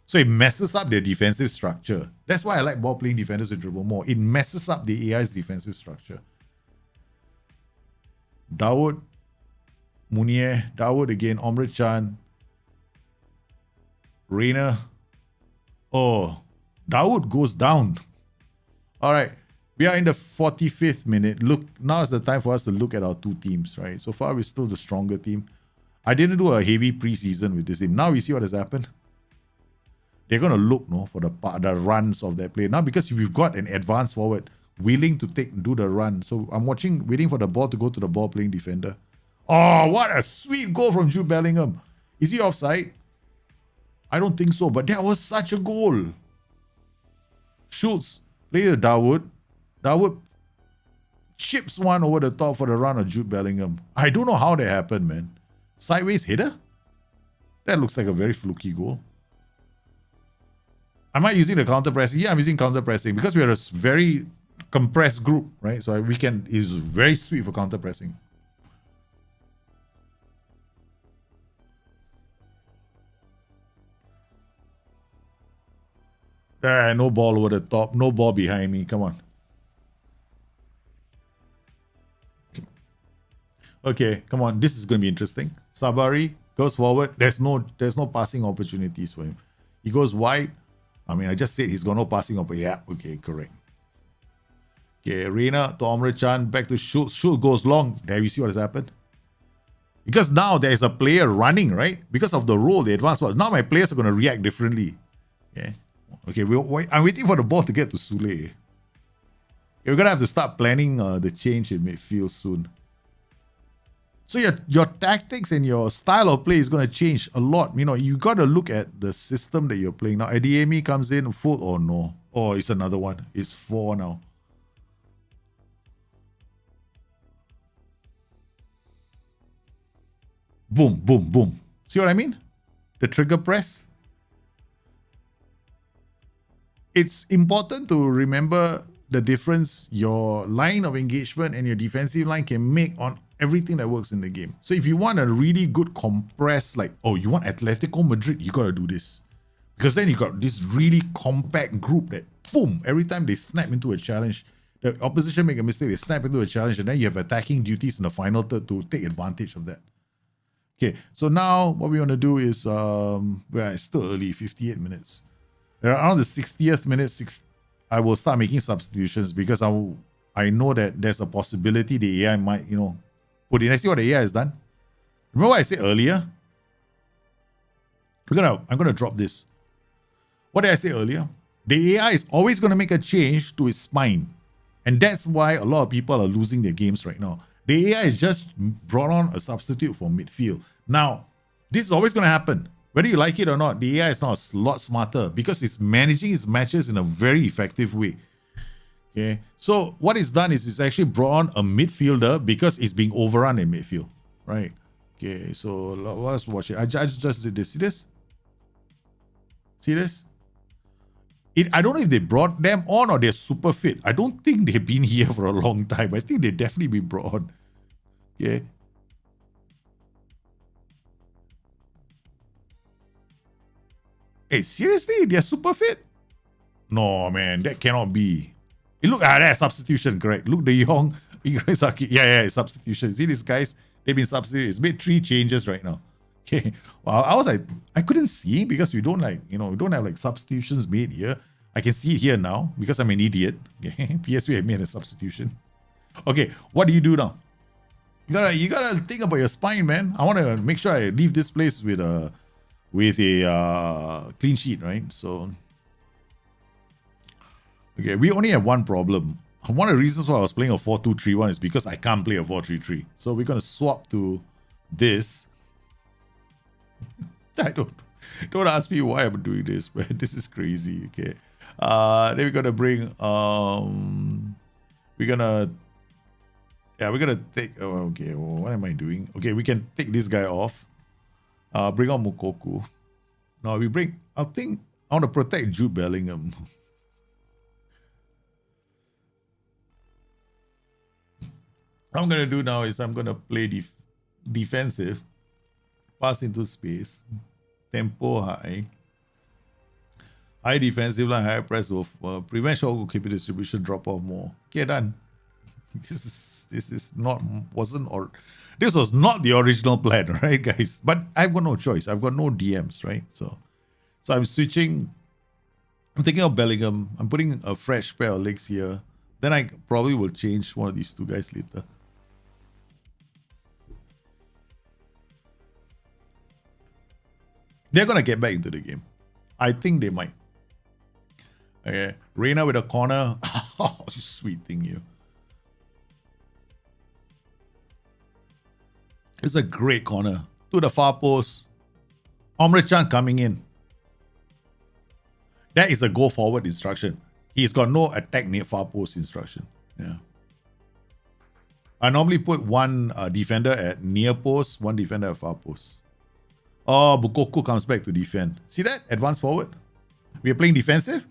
Speaker 2: So it messes up their defensive structure. That's why I like ball playing defenders with dribble more. It messes up the AI's defensive structure. Dawood, Munier, Dawood again, Omrit Chan, Reina. Oh, Dawood goes down. All right, we are in the 45th minute. Look, now is the time for us to look at our two teams, right? So far, we're still the stronger team. I didn't do a heavy preseason with this team. Now we see what has happened. They're going to look for the runs of that play. Now, because we've got an advanced forward willing to do the run. So I'm waiting for the ball to go to the ball-playing defender. Oh, what a sweet goal from Jude Bellingham. Is he offside? I don't think so, but that was such a goal. Schultz, player Dawood. Dawood chips one over the top for the run of Jude Bellingham. I don't know how that happened, man. Sideways header? That looks like a very fluky goal. Am I using the counter pressing? Yeah, I'm using counter pressing because we are a very compressed group, right? So it's very sweet for counter pressing. No ball over the top, no ball behind me. Come on. Okay, come on. This is going to be interesting. Sabari goes forward. There's no passing opportunities for him. He goes wide. I mean, I just said he's got no passing opportunity. Yeah, okay, correct. Okay, Reina to Omrit Chan, back to Schultz. Schultz goes long. There we see what has happened. Because now there is a player running, right? Because of the role, the advanced one. Now my players are going to react differently. Yeah. Okay, I'm waiting for the ball to get to Sule. We're going to have to start planning the change in midfield soon. So your tactics and your style of play is going to change a lot. You know, you got to look at the system that you're playing. Now, Adeyemi comes in full. Oh, no. Oh, it's another one. It's 4 now. Boom, boom, boom. See what I mean? The trigger press. It's important to remember the difference your line of engagement and your defensive line can make on everything that works in the game. So if you want a really good compress, like, oh, you want Atletico Madrid, you got to do this. Because then you got this really compact group that, boom, every time they snap into a challenge, the opposition make a mistake, they snap into a challenge, and then you have attacking duties in the final third to take advantage of that. Okay, so now what we want to do is, it's still early, 58 minutes. Around the 60th minute, I will start making substitutions because I know that there's a possibility the AI might, put in. I see what the AI has done. Remember what I said earlier? I'm gonna drop this. What did I say earlier? The AI is always gonna make a change to its spine. And that's why a lot of people are losing their games right now. The AI has just brought on a substitute for midfield. Now, this is always gonna happen. Whether you like it or not, the AI is now a lot smarter because it's managing its matches in a very effective way. Okay, so what it's done is it's actually brought on a midfielder because it's being overrun in midfield, right? Okay, so let's watch it. I just did this. See this? See this? I don't know if they brought them on or they're super fit. I don't think they've been here for a long time. I think they've definitely been brought on. Okay. Hey, seriously? They're super fit? No, man, that cannot be. Look, that's substitution, correct. Look, De Jong, yeah, substitution. See these guys? They've been substituted. It's made 3 changes right now. Okay. Well, I couldn't see because we don't we don't have substitutions made here. I can see it here now because I'm an idiot. Okay. PSV have made a substitution. Okay, what do you do now? You gotta think about your spine, man. I want to make sure I leave this place with a clean sheet, right? So, okay, we only have one problem. One of the reasons why I was playing a 4-2-3-1 is because I can't play a 4-3-3. So we're gonna swap to this. I don't ask me why I'm doing this, but this is crazy. Okay. Then we're gonna bring we're gonna take okay, well, what am I doing? Okay, we can take this guy off. Bring on Mukoku. No, I think I want to protect Jude Bellingham. What I'm gonna do now is I'm gonna play defensive, pass into space, tempo high defensive line, high press will prevent short goalkeeper distribution, drop off more. Okay, done. This was not the original plan, right, guys? But I've got no choice. I've got no DMs, right? So I'm switching. I'm taking out Bellingham. I'm putting a fresh pair of legs here. Then I probably will change one of these two guys later. They're gonna get back into the game. I think they might. Okay, Reina with a corner. Oh, sweet thing, you. It's a great corner to the far post. Omri Chan coming in. That is a go forward instruction. He's got no attack near far post instruction. Yeah. I normally put one defender at near post, one defender at far post. Oh, Bukoku comes back to defend. See that? Advance forward. We are playing defensive.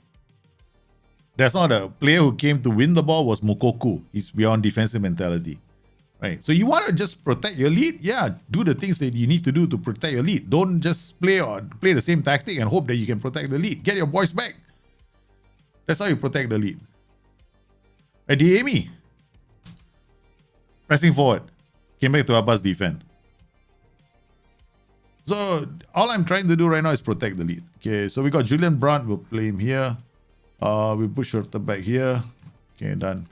Speaker 2: That's not a player who came to win the ball was Mukoku. We're on defensive mentality. Right. So you want to just protect your lead? Yeah, do the things that you need to do to protect your lead. Don't just play the same tactic and hope that you can protect the lead. Get your boys back. That's how you protect the lead. Amy. Pressing forward. Came back to Abbas defend. So all I'm trying to do right now is protect the lead. Okay, so we got Julian Brandt. We'll play him here. We push Shorter back here. Okay, done.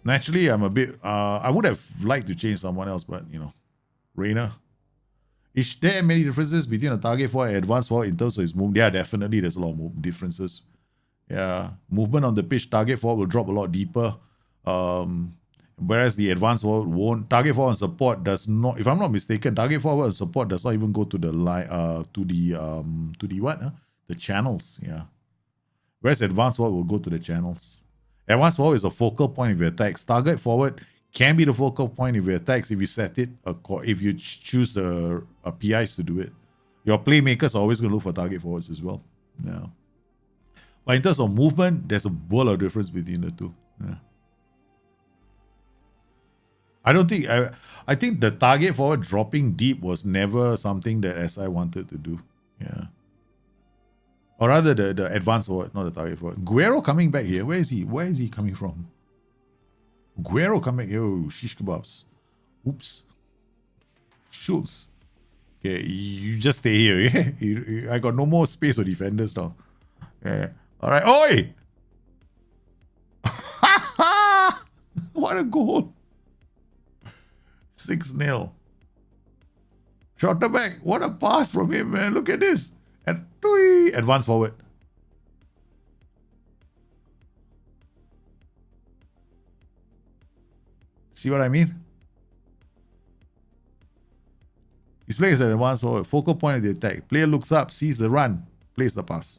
Speaker 2: Naturally, I'm a bit... I would have liked to change someone else, but, you know. Reina. Is there many differences between a target forward and advanced forward in terms of his movement? Yeah, definitely there's a lot of differences. Yeah, movement on the pitch, target forward will drop a lot deeper. Whereas the advanced forward won't. Target forward and support does not, if I'm not mistaken, target forward and support does not even go to the line, to the what? The channels, yeah. Whereas advanced forward will go to the channels. Advanced forward is a focal point of your attacks. Target forward can be the focal point of your attacks if you set it, if you choose the PIs to do it. Your playmakers are always going to look for target forwards as well. Yeah. But in terms of movement, there's a world of difference between the two. Yeah. I think the target forward dropping deep was never something that SI wanted to do. Yeah. Or rather the advanced forward, not the target forward. Guerrero coming back here. Where is he? Where is he coming from? Guerrero coming here. Oh, shish kebabs. Oops. Schultz. Okay, you just stay here. Yeah? I got no more space for defenders now. Yeah. All right. Oi! What a goal. 6-0. Shorter back. What a pass from him, man. Look at this. And advance forward. See what I mean? He's playing as an advance forward. Focal point of the attack. Player looks up, sees the run, plays the pass.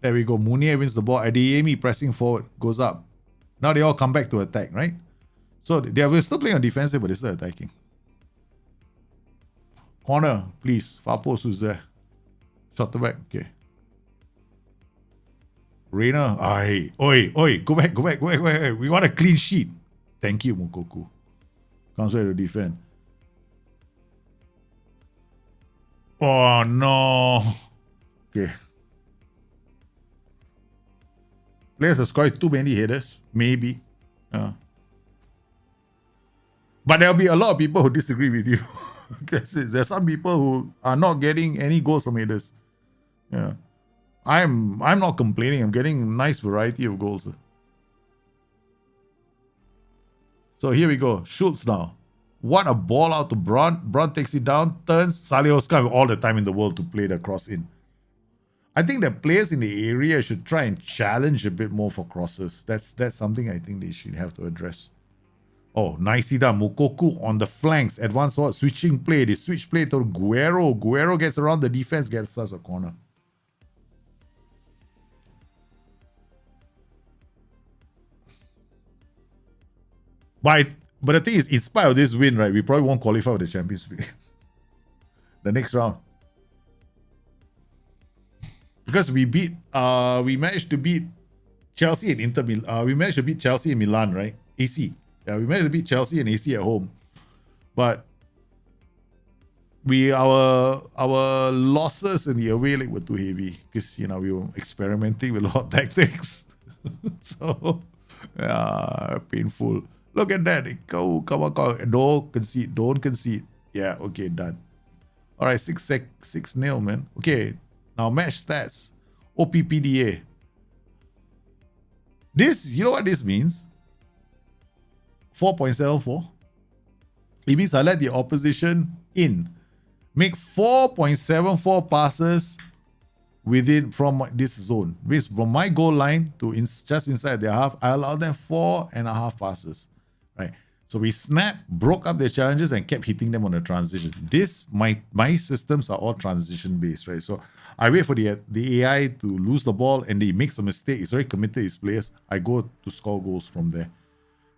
Speaker 2: There we go. Munier wins the ball. Adeyemi pressing forward. Goes up. Now they all come back to attack, right? So we're still playing on defensive, but they're still attacking. Corner, please. Far post who's there? Shorter back. Okay. Reina. Oi. Go back. We want a clean sheet. Thank you, Mukoku. Comes ready to defend. Oh, no. Okay. Players have scored too many headers. Maybe. But there'll be a lot of people who disagree with you. There's some people who are not getting any goals from headers. Yeah. I'm not complaining. I'm getting a nice variety of goals. So here we go. Schultz now. What a ball out to Braun. Braun takes it down, turns. Salih Oscar with all the time in the world to play the cross in. I think the players in the area should try and challenge a bit more for crosses. That's something I think they should have to address. Oh, nicely done. Mokoku on the flanks. Advanced forward, switching play. They switch play to Guerrero. Guerrero gets around the defense, gets us a corner. But the thing is, in spite of this win, right, we probably won't qualify for the Champions League. The next round. Because we managed to beat Chelsea and Inter Milan. We managed to beat Chelsea and Milan, right? AC. Yeah, we managed to beat Chelsea and AC at home. But our losses in the away leg were too heavy because we were experimenting with a lot of tactics. So yeah, painful. Look at that. Come on. Don't concede. Yeah, okay, done. All right, 6-0, man. Okay, now match stats. OPPDA. This, you know what this means? 4.74. It means I let the opposition in. Make 4.74 passes from this zone. Means from my goal line to just inside their half, I allowed them 4.5 passes. Right. So we broke up their challenges and kept hitting them on the transition. My systems are all transition based, right? So I wait for the AI to lose the ball and he makes a mistake. He's very committed, his players. I go to score goals from there.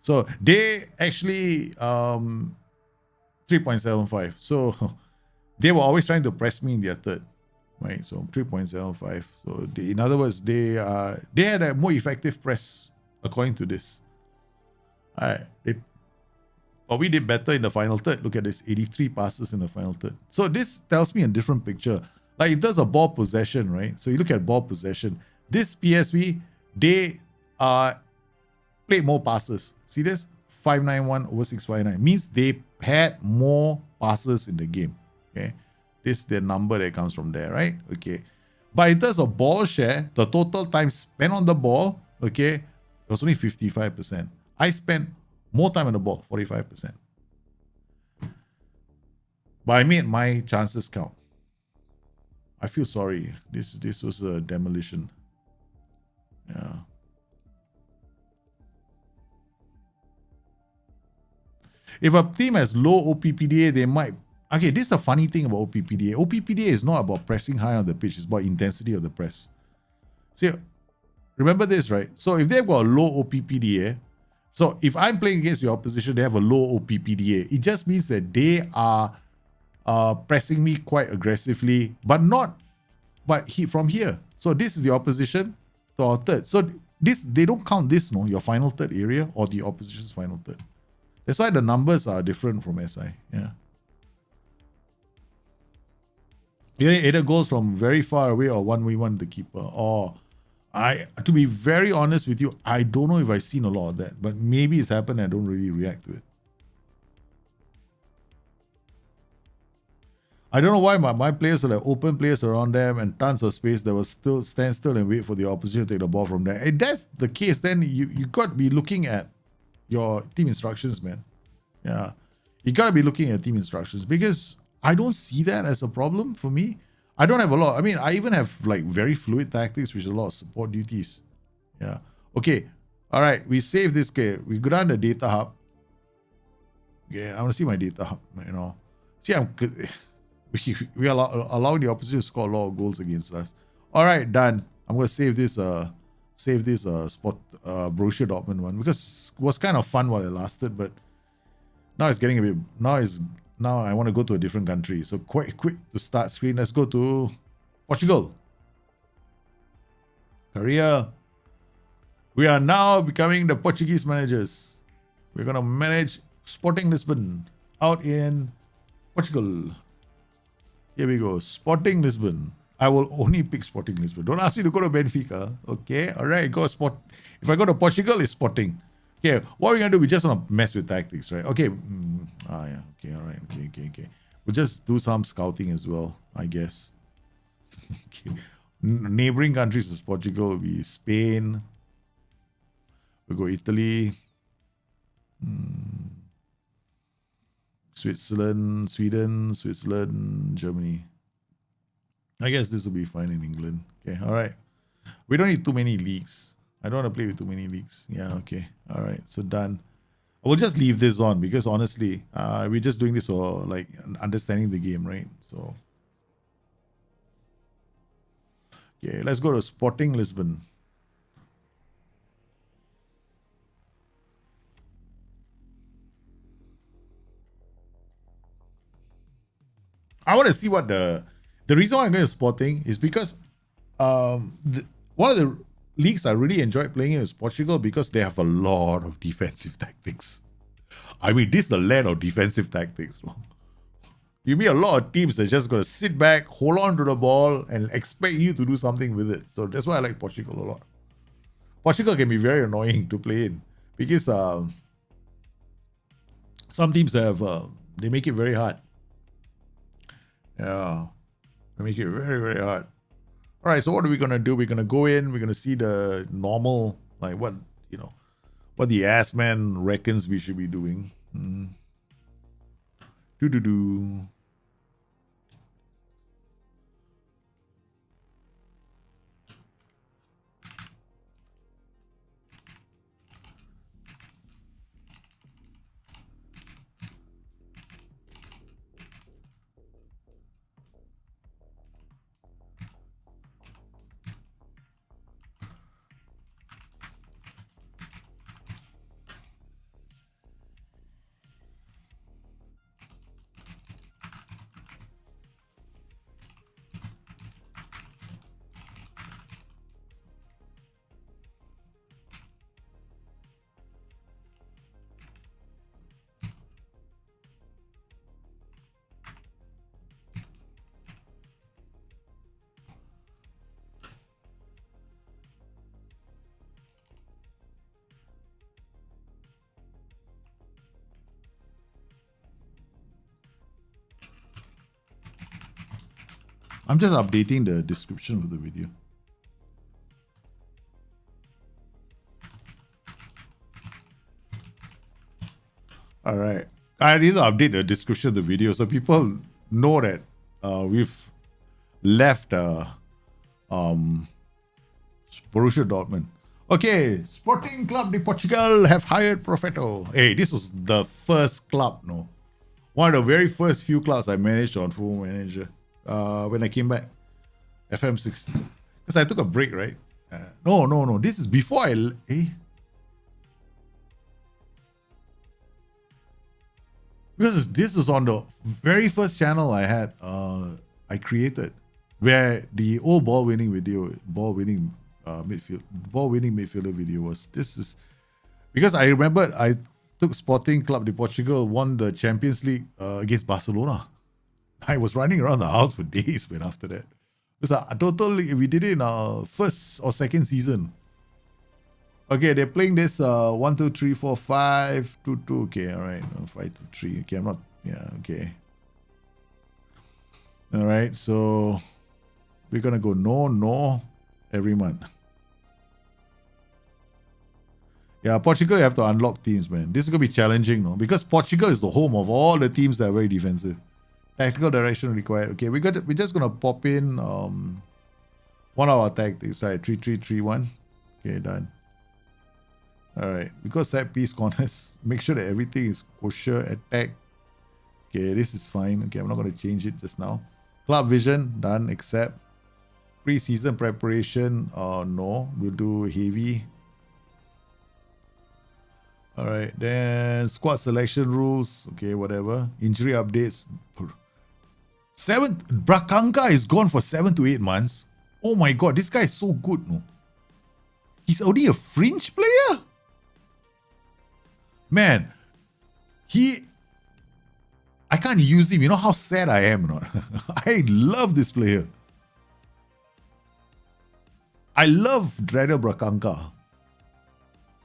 Speaker 2: So they actually 3.75. So they were always trying to press me in their third, right? So 3.75. So in other words, they had a more effective press according to this. All right. But we did better in the final third. Look at this, 83 passes in the final third. So this tells me a different picture. Like in terms of ball possession, right? So you look at ball possession. This PSV, they played more passes. See this? 591 over 659. Means they had more passes in the game. Okay. This is the number that comes from there, right? Okay. But in terms of ball share, the total time spent on the ball, okay, it was only 55%. I spent more time on the ball, 45%. But I made my chances count. I feel sorry. This was a demolition. Yeah. If a team has low OPPDA, they might... Okay, this is a funny thing about OPPDA. OPPDA is not about pressing high on the pitch. It's about intensity of the press. See, remember this, right? So if they've got a low OPPDA, so if I'm playing against the opposition, they have a low OPPDA. It just means that they are pressing me quite aggressively, from here. So this is the opposition to our third. So they don't count this, your final third area or the opposition's final third. That's why the numbers are different from SI. Yeah. Either goes from very far away or 1v1 the keeper. Or to be very honest with you, I don't know if I've seen a lot of that, but maybe it's happened and I don't really react to it. I don't know why my players will have open players around them and tons of space that will still stand still and wait for the opposition to take the ball from there. If that's the case, then you got to be looking at your team instructions, man. Yeah. You got to be looking at team instructions because I don't see that as a problem for me. I don't have a lot. I mean, I even have like very fluid tactics, which is a lot of support duties. Yeah. Okay. All right. We save this. Okay. We go down the data hub. Okay. I want to see my data hub. See, we are allowing the opposition to score a lot of goals against us. All right. Done. I'm going to save this spot Borussia Dortmund one because it was kind of fun while it lasted, but now it's getting a bit. Now I want to go to a different country. So quite quick to start screen. Let's go to Portugal. Korea. We are now becoming the Portuguese managers. We're going to manage Sporting Lisbon out in Portugal. Here we go. Sporting Lisbon. I will only pick Sporting Lisbon. Don't ask me to go to Benfica. Okay. All right. Go Sport. If I go to Portugal, it's Sporting. Okay, what we're going to do, we just want to mess with tactics, right? Okay. Yeah. Okay, all right. Okay. We'll just do some scouting as well, I guess. Okay. Neighboring countries is Portugal, will be Spain. We go Italy, Switzerland, Sweden, Switzerland, Germany. I guess this will be fine in England. Okay, all right. We don't need too many leagues. I don't want to play with too many leagues. Yeah, okay. All right, so done. We'll just leave this on because honestly, we're just doing this for like understanding the game, right? So, okay, let's go to Sporting Lisbon. I want to see what the reason why I'm going to Sporting is because one of the leagues I really enjoyed playing in is Portugal because they have a lot of defensive tactics. I mean, this is the land of defensive tactics. You meet a lot of teams that just going to sit back, hold on to the ball, and expect you to do something with it. So that's why I like Portugal a lot. Portugal can be very annoying to play in because some teams have they make it very hard. Yeah, they make it very, very hard. All right, so what are we gonna do? We're gonna go in. We're gonna see the normal, like what the ass man reckons we should be doing. Do. I'm just updating the description of the video. All right. I need to update the description of the video so people know that we've left Borussia Dortmund. Okay, Sporting Club de Portugal have hired Profeto. Hey, this was the first club, no? One of the very first few clubs I managed on Football Manager. When I came back, FM23, because I took a break, right? No. This is before because this was on the very first channel I had. I created where the old ball winning midfielder video was. This is because I remembered I took Sporting Club de Portugal won the Champions League against Barcelona. I was running around the house for days, man, after that. It was a total, we did it in our first or second season. Okay, they're playing this 1, 2, 3, 4, 5, 2, 2. Okay, all right. 5, 2, 3. Okay, I'm not, yeah, okay. All right, so we're going to go no every month. Yeah, Portugal, you have to unlock teams, man. This is going to be challenging, no? Because Portugal is the home of all the teams that are very defensive. Tactical direction required. Okay, we're just gonna pop in one of our tactics, right? 3-3-3-1. Okay, done. All right, because set piece corners, make sure that everything is kosher. Attack. Okay, this is fine. Okay, I'm not gonna change it just now. Club vision done. Accept. Pre-season preparation. No, we'll do heavy. All right, then squad selection rules. Okay, whatever. Injury updates. Brakanka is gone for 7 to 8 months. Oh my god, this guy is so good, no? He's only a fringe player? Man, I can't use him. You know how sad I am, no? I love this player. I love Dreader Brakanka.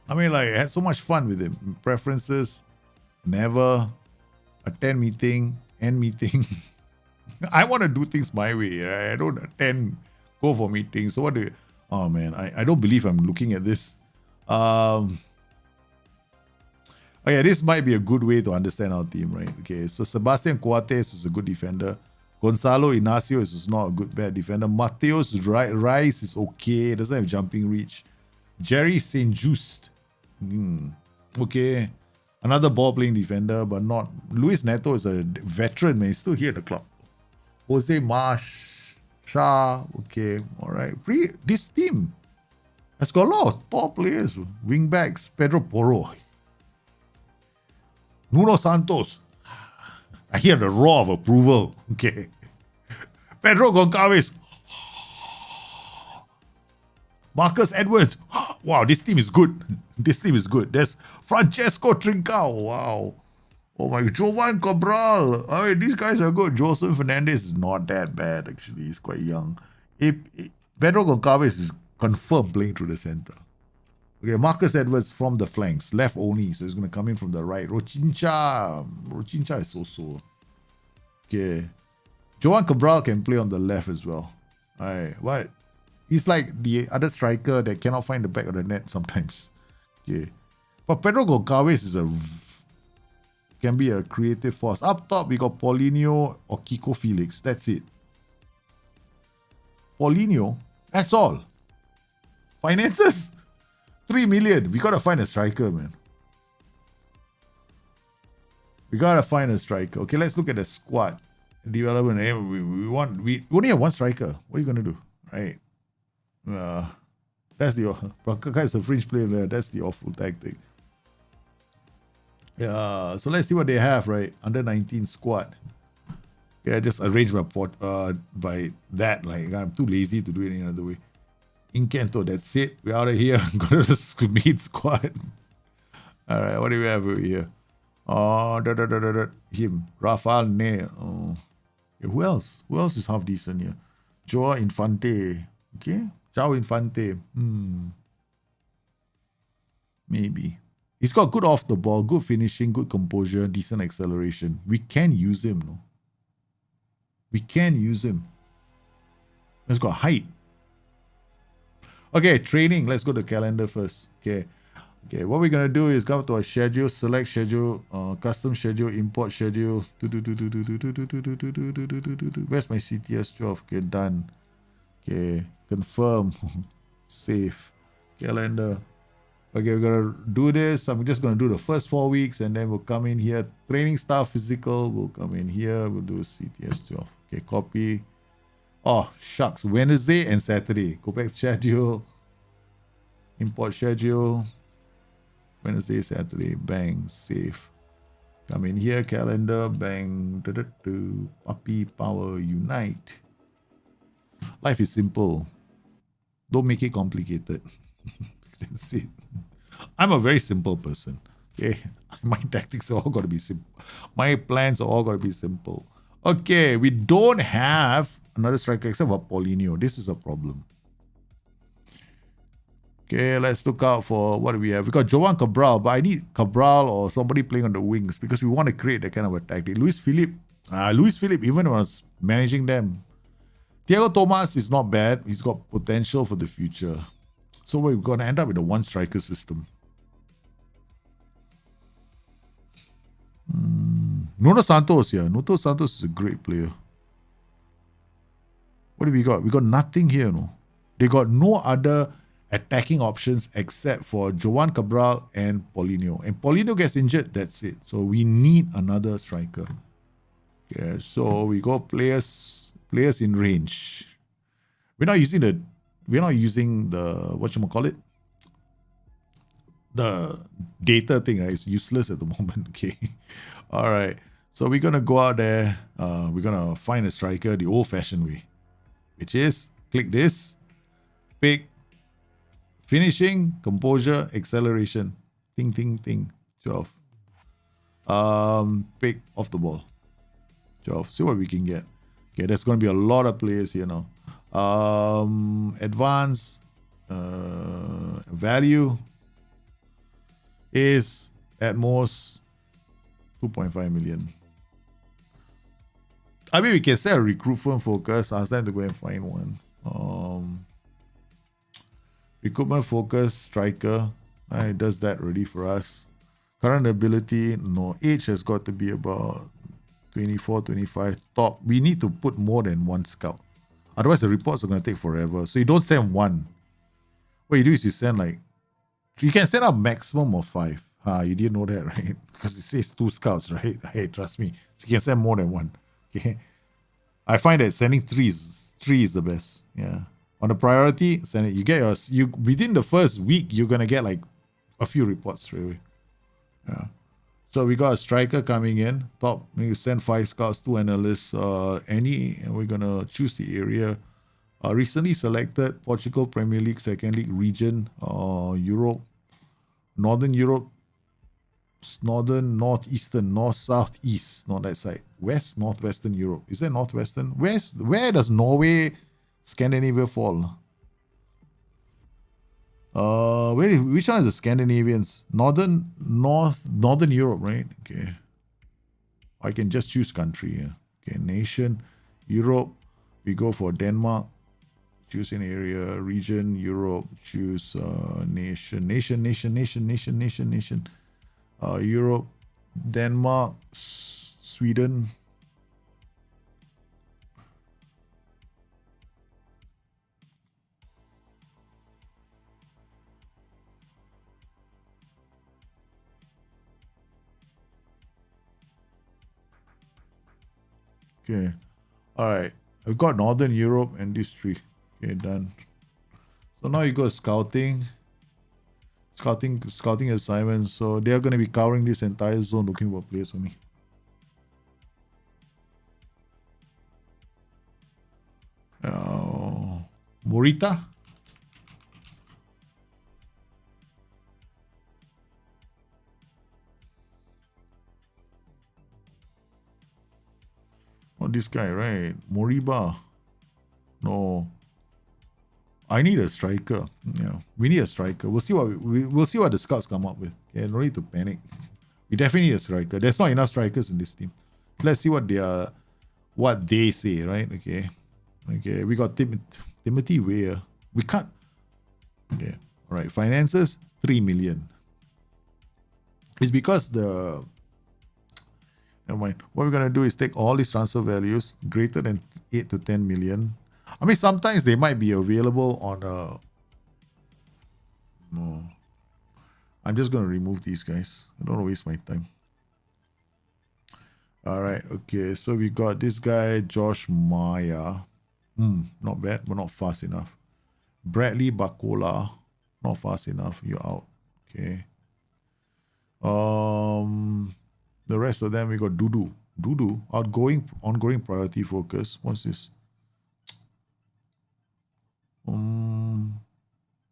Speaker 2: I mean, like, I had so much fun with him. Preferences, never, attend meeting, end meeting. I want to do things my way. Right? I don't attend Go for meetings. So what do you... Oh, man, I don't believe I'm looking at this. Oh, yeah, this might be a good way to understand our team, right? Okay, so Sebastian Coates is a good defender. Gonzalo Inacio is not a good bad defender. Mateus Rice is okay. Doesn't have jumping reach. Jerry St. Just. Okay. Another ball-playing defender, but not... Luis Neto is a veteran, man. He's still here at the club. Jose Marsh. Shah. Okay. All right. This team has got a lot of top players. Wingbacks. Pedro Porro. Nuno Santos. I hear the roar of approval. Okay. Pedro Goncalves. Marcus Edwards. Wow, this team is good. This team is good. There's Francesco Trincao. Wow. Oh my God. Jovan Cabral. I mean, these guys are good. Joseph Fernandez is not that bad, actually. He's quite young. Pedro Goncalves is confirmed playing through the center. Okay, Marcus Edwards from the flanks. Left only, so he's going to come in from the right. Rochincha is so-so. Okay. Jovan Cabral can play on the left as well. All right. What? He's like the other striker that cannot find the back of the net sometimes. Okay. But Pedro Goncalves can be a creative force. Up top, we got Paulinho or Kiko Felix. That's it. Paulinho, that's all. Finances? 3 million. We gotta find a striker, man. We gotta find a striker. Okay, let's look at the squad. Development. We only have one striker. What are you gonna do? Right. That's the Prakaka is a fringe player. That's the awful tactic. Yeah. So let's see what they have. Right, under 19 squad. Yeah, just arrange by that. Like I'm too lazy to do it any other way. Incanto, that's it. We're out of here. Go to the meet squad. All right, what do we have over here? Him, Rafael Ne. Yeah, who else? Who else is half decent here? Joao Infante. Okay, Joao Infante. Maybe. He's got good off the ball, good finishing, good composure, decent acceleration. We can use him, no? We can use him. He's got height. Okay, training. Let's go to calendar first. Okay, what we're going to do is come to our schedule, select schedule, custom schedule, import schedule. Where's my CTS 12? Okay, done. Okay, confirm. Save. Calendar. Okay, we're going to do this. I'm just going to do the first 4 weeks and then we'll come in here. Training staff, physical, we'll come in here. We'll do CTS 12. Okay, copy. Oh, shucks. Wednesday and Saturday. Go back to schedule. Import schedule. Wednesday, Saturday. Bang. Save. Come in here. Calendar. Bang. Puppy power. Unite. Life is simple. Don't make it complicated. That's it. I'm a very simple person. Okay. My tactics are all got to be simple. My plans are all got to be simple. Okay. We don't have another striker except for Paulinho. This is a problem. Okay, let's look out for what do we have. We got Jovan Cabral, but I need Cabral or somebody playing on the wings because we want to create that kind of a tactic. Luis Philippe, even when I was managing them. Thiago Thomas is not bad. He's got potential for the future. So we're going to end up with a one striker system. Nuno Santos, yeah. Nuno Santos is a great player. What do we got? We got nothing here, no? They got no other attacking options except for Jovan Cabral and Paulinho. And Paulinho gets injured, that's it. So we need another striker. Yeah, so we got players in range. We're not using the whatchamacallit? The data thing, right? It's useless at the moment. Okay. All right. So we're gonna go out there. We're gonna find a striker the old-fashioned way. Which is click this, pick finishing, composure, acceleration, ting, 12. Pick off the ball, 12. See what we can get. Okay, there's going to be a lot of players here now. Advance value is at most 2.5 million. I mean, we can set a recruitment focus. Ask them to go and find one. Recruitment focus, striker. It does that already for us. Current ability, no. Age has got to be about 24, 25. Top. We need to put more than one scout. Otherwise, the reports are going to take forever. So you don't send one. What you do is you send like, you can send a maximum of 5. You didn't know that, right? Because it says 2 scouts, right? Hey, trust me. So you can send more than one. Okay. I find that sending 3 is the best. Yeah. On the priority, send it. You get within the first week, you're gonna get like a few reports straight away. Yeah. So we got a striker coming in. Top. We send 5 scouts, 2 analysts, and we're gonna choose the area. Recently selected Portugal Premier League, Second League region, Europe, Northern Europe, Northern, Northeastern, North, South, East, not that side. West, Northwestern Europe. Is that Northwestern? West, where does Norway, Scandinavia fall? Which one is the Scandinavians? Northern Europe, right? Okay. I can just choose country here. Okay, nation, Europe. We go for Denmark. Choose an area, region, Europe. Choose nation. Europe, Denmark, Sweden. Okay. All right. We've got Northern Europe and these 3. Okay, done. So now you go scouting assignments. So they are going to be covering this entire zone looking for players for me. Morita. Oh, this guy, right? Moriba. No. I need a striker. Yeah, we need a striker. We'll see what the scouts come up with. Okay, no need to panic. We definitely need a striker. There's not enough strikers in this team. Let's see what they say, right? Okay. We got Timothy Weah. We can't. Okay. All right. Finances 3 million. It's because never mind. What we're gonna do is take all these transfer values greater than 8 to 10 million. I mean, sometimes they might be available on a... No. I'm just going to remove these guys. I don't want to waste my time. All right. Okay. So we got this guy, Josh Maya. Not bad, but not fast enough. Bradley Bacola. Not fast enough. You're out. Okay. The rest of them, we got Dudu. Ongoing priority focus. What's this?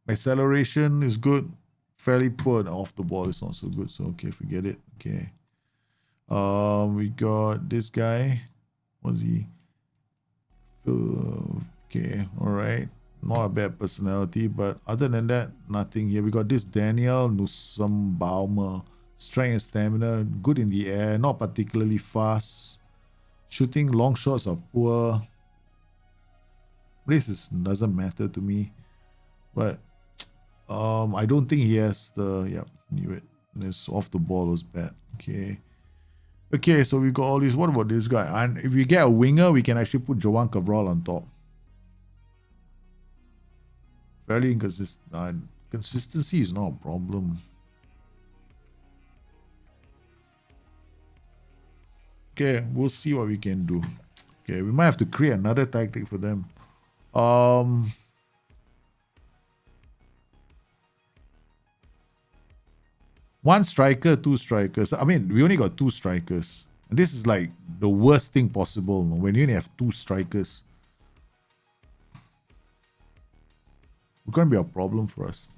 Speaker 2: Acceleration is good. Fairly poor. Off the ball is not so good. So okay, forget it. Okay. We got this guy. What's he? Okay, all right. Not a bad personality, but other than that, nothing here. We got this Daniel Nussbaum. Strength and stamina, good in the air, not particularly fast. Shooting long shots are poor. This doesn't matter to me, but I don't think he has the knew it. This off the ball was bad. Okay, so we got all these. What about this guy? And if we get a winger, we can actually put Joan Cabral on top. Fairly inconsistent. Consistency is not a problem. Okay, we'll see what we can do. Okay, we might have to create another tactic for them. One striker, 2 strikers. I mean, we only got 2 strikers. And this is like the worst thing possible when you only have 2 strikers. It's going to be a problem for us.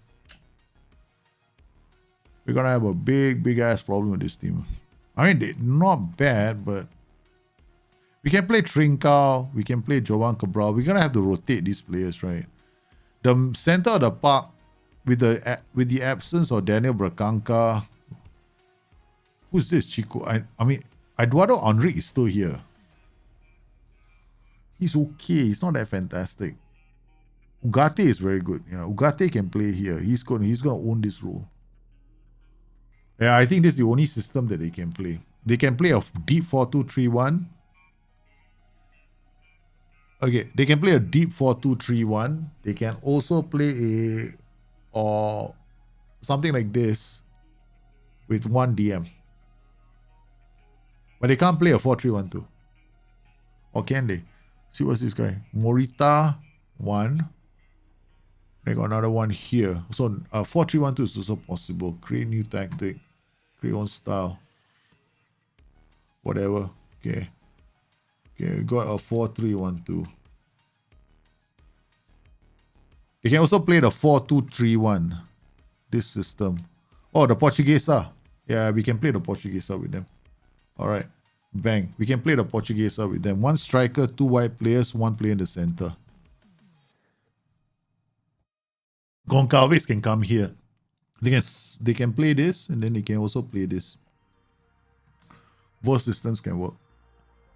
Speaker 2: We're going to have a big ass problem with this team. I mean, they're not bad, but we can play Trincao, we can play Joan Cabral. We're going to have to rotate these players, right? The center of the park, with the absence of Daniel Bracanca. Who's this Chico? I mean, Eduardo Henrique is still here. He's okay. He's not that fantastic. Ugarte is very good. Yeah, Ugarte can play here. He's gonna own this role. Yeah, I think this is the only system that they can play. They can play a deep 4-2-3-1. Okay, they can play a deep 4-2-3-1. They can also play a or something like this with one DM. But they can't play a 4-3-1-2. Or can they? See what's this guy? Morita 1. They got another one here. So 4-3-1-2 is also possible. Create new tactic. Create own style. Whatever. Okay. Okay, we got a 4-3-1-2. You can also play the 4-2-3-1. This system. Oh, the Portuguesa. Yeah, we can play the Portuguesa with them. Alright. Bang. We can play the Portuguesa with them. One striker, two wide players, one player in the center. Goncalves can come here. They can play this and then they can also play this. Both systems can work.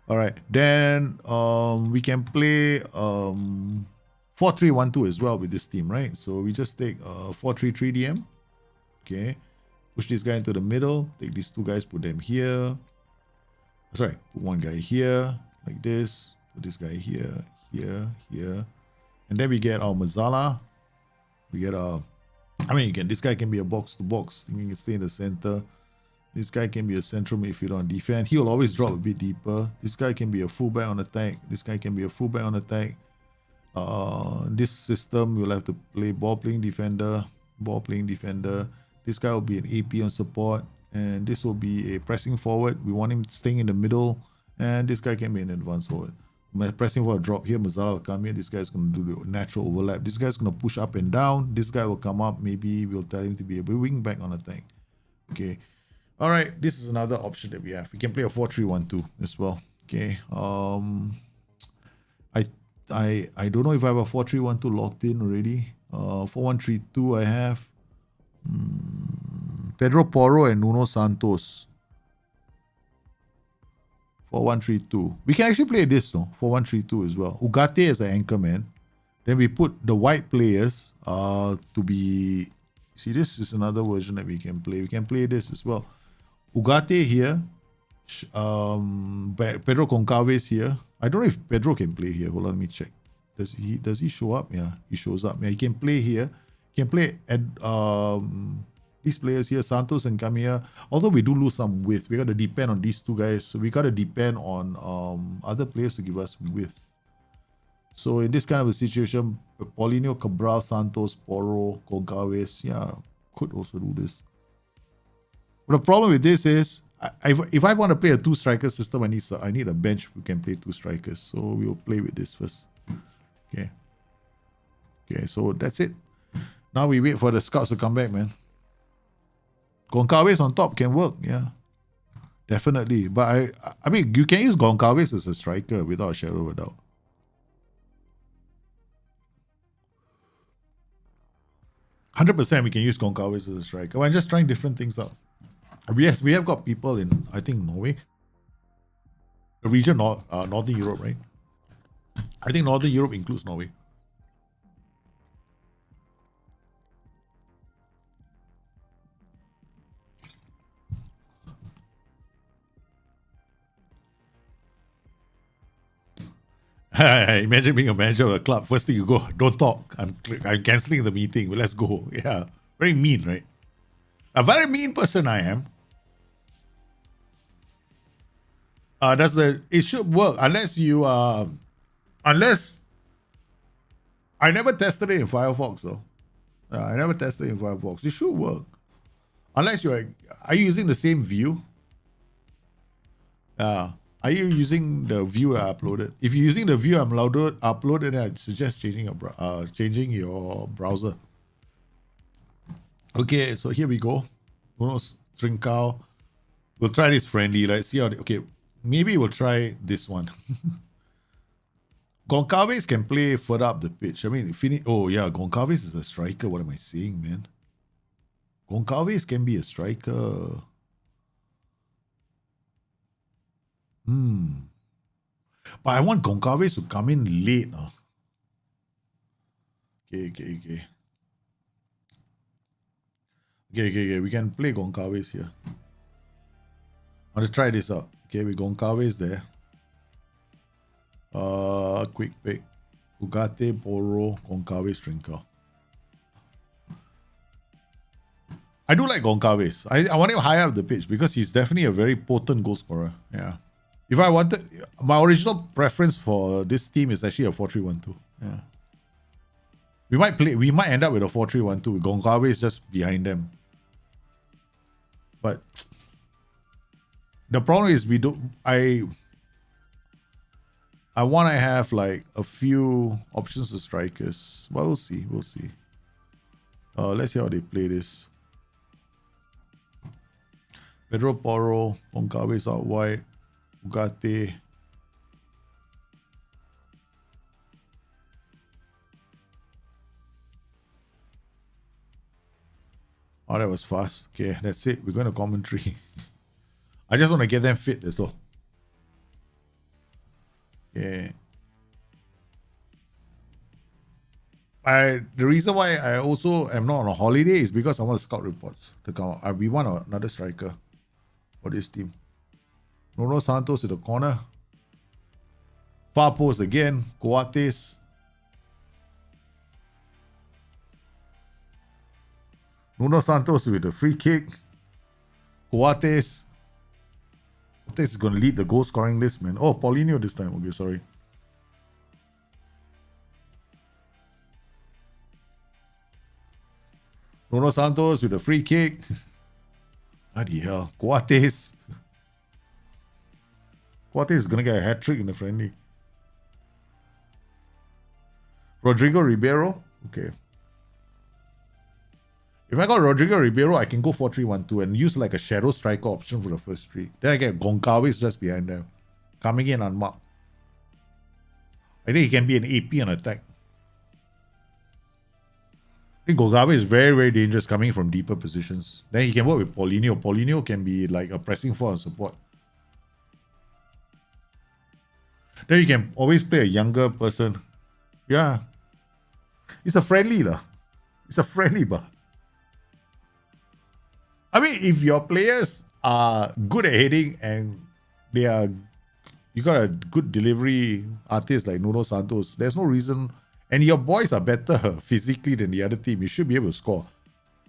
Speaker 2: Alright. Then we can play 4-3-1-2 as well with this team, right? So we just take 4-3-3-DM. Okay. Push this guy into the middle. Take these two guys, put them here. Sorry, put one guy here, like this. Put this guy here, here, here. And then we get our Mazzala. We get our... this guy can be a box-to-box. He can stay in the center. This guy can be a central midfielder on defense. He will always drop a bit deeper. This guy can be a fullback on attack. This guy can be a fullback on attack. This system, we'll have to play ball-playing defender. This guy will be an AP on support. And this will be a pressing forward. We want him staying in the middle. And this guy can be an advanced forward. Pressing forward, drop here. Mazzala will come here. This guy's going to do the natural overlap. This guy's going to push up and down. This guy will come up. Maybe we'll tell him to be a wing back on attack. Okay. All right. This is another option that we have. We can play a 4-3-1-2 as well. Okay. I don't know if I have a 4-3-1-2 locked in already. 4-1-3-2 I have. Pedro Porro and Nuno Santos. 4-1-3-2. We can actually play this, no? 4-1-3-2 as well. Ugarte is the anchor man. Then we put the white players to be... See, this is another version that we can play. We can play this as well. Ugarte here. Pedro Goncalves here. I don't know if Pedro can play here. Hold on, let me check. Does he show up? Yeah, he shows up. Yeah, he can play here. He can play at these players here, Santos and Camilla. Although we do lose some width, we got to depend on these two guys. So we got to depend on other players to give us width. So in this kind of a situation, Paulinho, Cabral, Santos, Porro, Goncalves, yeah, could also do this. But the problem with this is, if I want to play a two-striker system, I need a bench who can play two strikers. So we will play with this first. Okay. Okay, so that's it. Now we wait for the scouts to come back, man. Goncalves on top can work, yeah. Definitely. But I mean, you can use Goncalves as a striker without a shadow of a doubt. %, we can use Goncalves as a striker. I'm just trying different things out. Yes, we have got people in, I think, Norway. The region, Northern Europe, right? I think Northern Europe includes Norway. Imagine being a manager of a club. First thing you go, don't talk. I'm cancelling the meeting. Well, let's go. Yeah, very mean, right? A very mean person I am. It should work unless you unless I never tested it in Firefox though. I never tested it in Firefox. It should work. Unless are you using the same view? Are you using the view I uploaded? If you're using the view I'm uploaded, then I'd suggest changing your browser. Okay, so here we go. Unos Trincao. We'll try this friendly. Let's see how. Okay, maybe we'll try this one. Goncalves can play further up the pitch. I mean, oh yeah, Goncalves is a striker. What am I saying, man? Goncalves can be a striker. But I want Goncalves to come in late. Okay. Okay. We can play Goncalves here. I want to try this out. Okay, we Goncalves there. Quick pick. Ugarte, Poro, Goncalves, Trinker. I do like Goncalves. I want him higher up the pitch because he's definitely a very potent goal scorer. Yeah. If I wanted, my original preference for this team is actually a 4-3-1-2. Yeah. We might end up with a 4-3-1-2 with Goncalves just behind them. But the problem is I want to have like a few options of strikers. Well, we'll see. Let's see how they play this. Pedro Porro, Goncalves out wide, Ugarte. Oh, that was fast. Okay, that's it. We're going to commentary. I just want to get them fit, that's all. Yeah. The reason why I also am not on a holiday is because I want scout reports to come out. We want another striker for this team. Nuno Santos in the corner. Far post again. Coates. Nuno Santos with the free kick. Coates. Coates is going to lead the goal scoring list, man. Oh, Paulinho this time. Okay, sorry. Nuno Santos with a free kick. Bloody hell. Coates. Coates is going to get a hat-trick in the friendly. Rodrigo Ribeiro. Okay. If I got Rodrigo Ribeiro, I can go 4-3-1-2 and use like a shadow striker option for the first three. Then I get Goncalves just behind them. Coming in unmarked. I think he can be an AP on attack. I think Goncalves is very, very dangerous coming from deeper positions. Then he can work with Paulinho. Paulinho can be like a pressing forward and support. Then you can always play a younger person. Yeah. It's a friendly lah. It's a friendly bar. I mean, if your players are good at heading and you got a good delivery artist like Nuno Santos, there's no reason. And your boys are better physically than the other team. You should be able to score.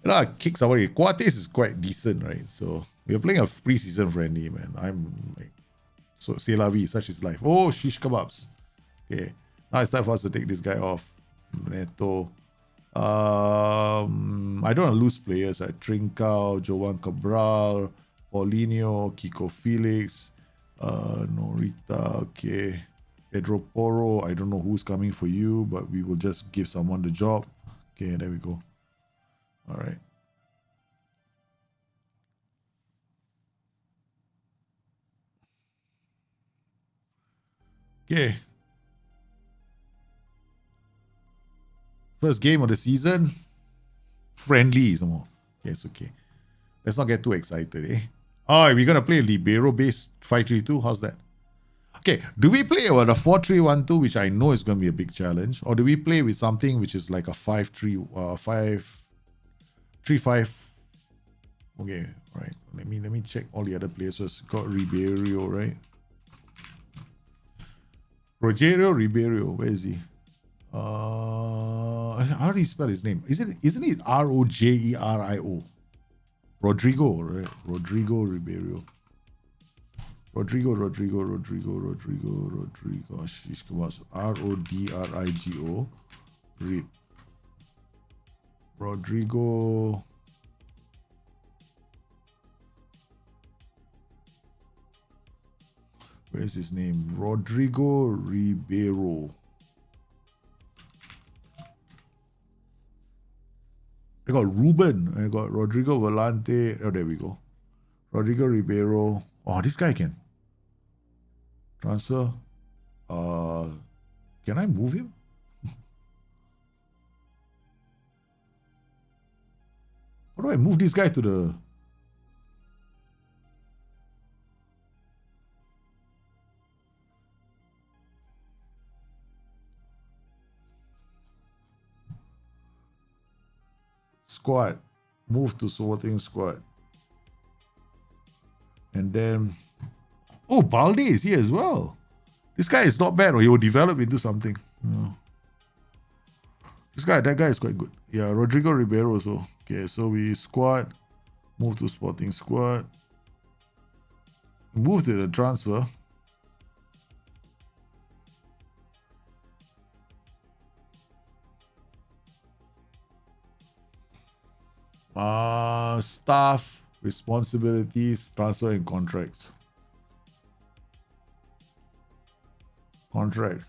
Speaker 2: You know, kick somebody. Coates is quite decent, right? So we're playing a preseason friendly, man. I'm like, so c'est la vie, such is life. Oh, shish kebabs. Okay, now it's time for us to take this guy off. Neto. I don't want to lose players like Trincao, Joan Cabral, Paulinho, Kiko Felix, Norita, okay. Pedro Porro, I don't know who's coming for you, but we will just give someone the job. Okay, there we go. All right. Okay. First game of the season. Friendly some more. Yes, okay. Let's not get too excited, eh? Oh, we're going to play Libero-based 5-3-2. How's that? Okay, do we play with a 4-3-1-2, which I know is going to be a big challenge, or do we play with something which is like a 5-3-5? Okay, all right. Let me check all the other players first. Got Ribeiro, right? Rogerio Ribeiro, where is he? How do you spell his name? Isn't it Rogerio? Rodrigo, right? Rodrigo Ribeiro. Rodrigo. Sheesh, come on. Rodrigo. Rodrigo. Where's his name? Rodrigo Ribeiro. I got Ruben. I got Rodrigo Volante. Oh, there we go. Rodrigo Ribeiro. Oh, this guy can transfer. Can I move him? How do I move this guy to the... Squad. Move to Sporting Squad. And then, oh, Balde is here as well. This guy is not bad, or he will develop into something. Yeah. That guy is quite good. Yeah, Rodrigo Ribeiro also. Okay, so we squad, move to Sporting Squad. Move to the transfer. Staff, responsibilities, transfer and contracts. Contract.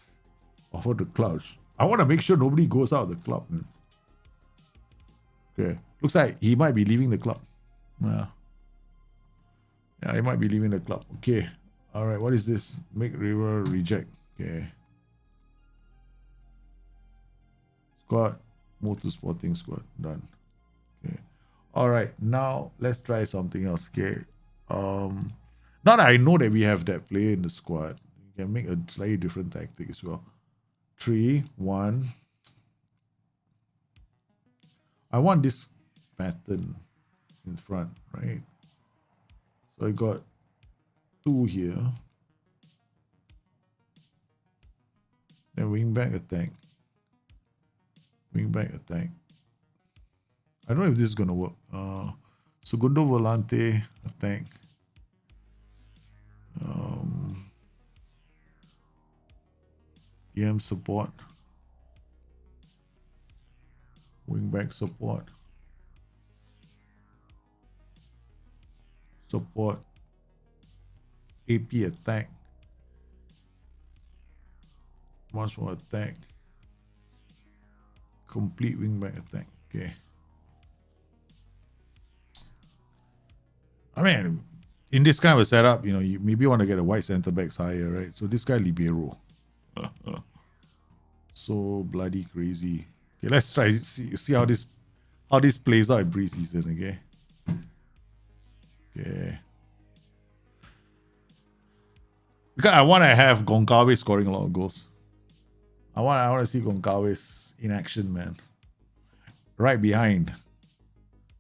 Speaker 2: Offer to club. I want to make sure nobody goes out of the club, man. Okay. Looks like he might be leaving the club. Yeah. Yeah, he might be leaving the club. Okay. All right. What is this? Make river reject. Okay. Squad. Move to Sporting Squad. Done. Okay. All right. Now let's try something else. Okay. Now that I know that we have that player in the squad, we can make a slightly different tactic as well. 3, 1. I want this pattern in front, right? So I got 2 here. Then wing back attack. Wing back attack. I don't know if this is gonna work. Segundo volante attack. EM support. Wingback support. Support. AP attack. Once more attack. Complete wingback attack. Okay. I mean, in this kind of a setup, you know, you maybe want to get a white center backs higher, right? So this guy Libero. So bloody crazy. Okay, let's try see how this plays out in preseason. Okay. Okay. Because I want to have Goncalves scoring a lot of goals. I want to see Goncalves in action, man. Right behind.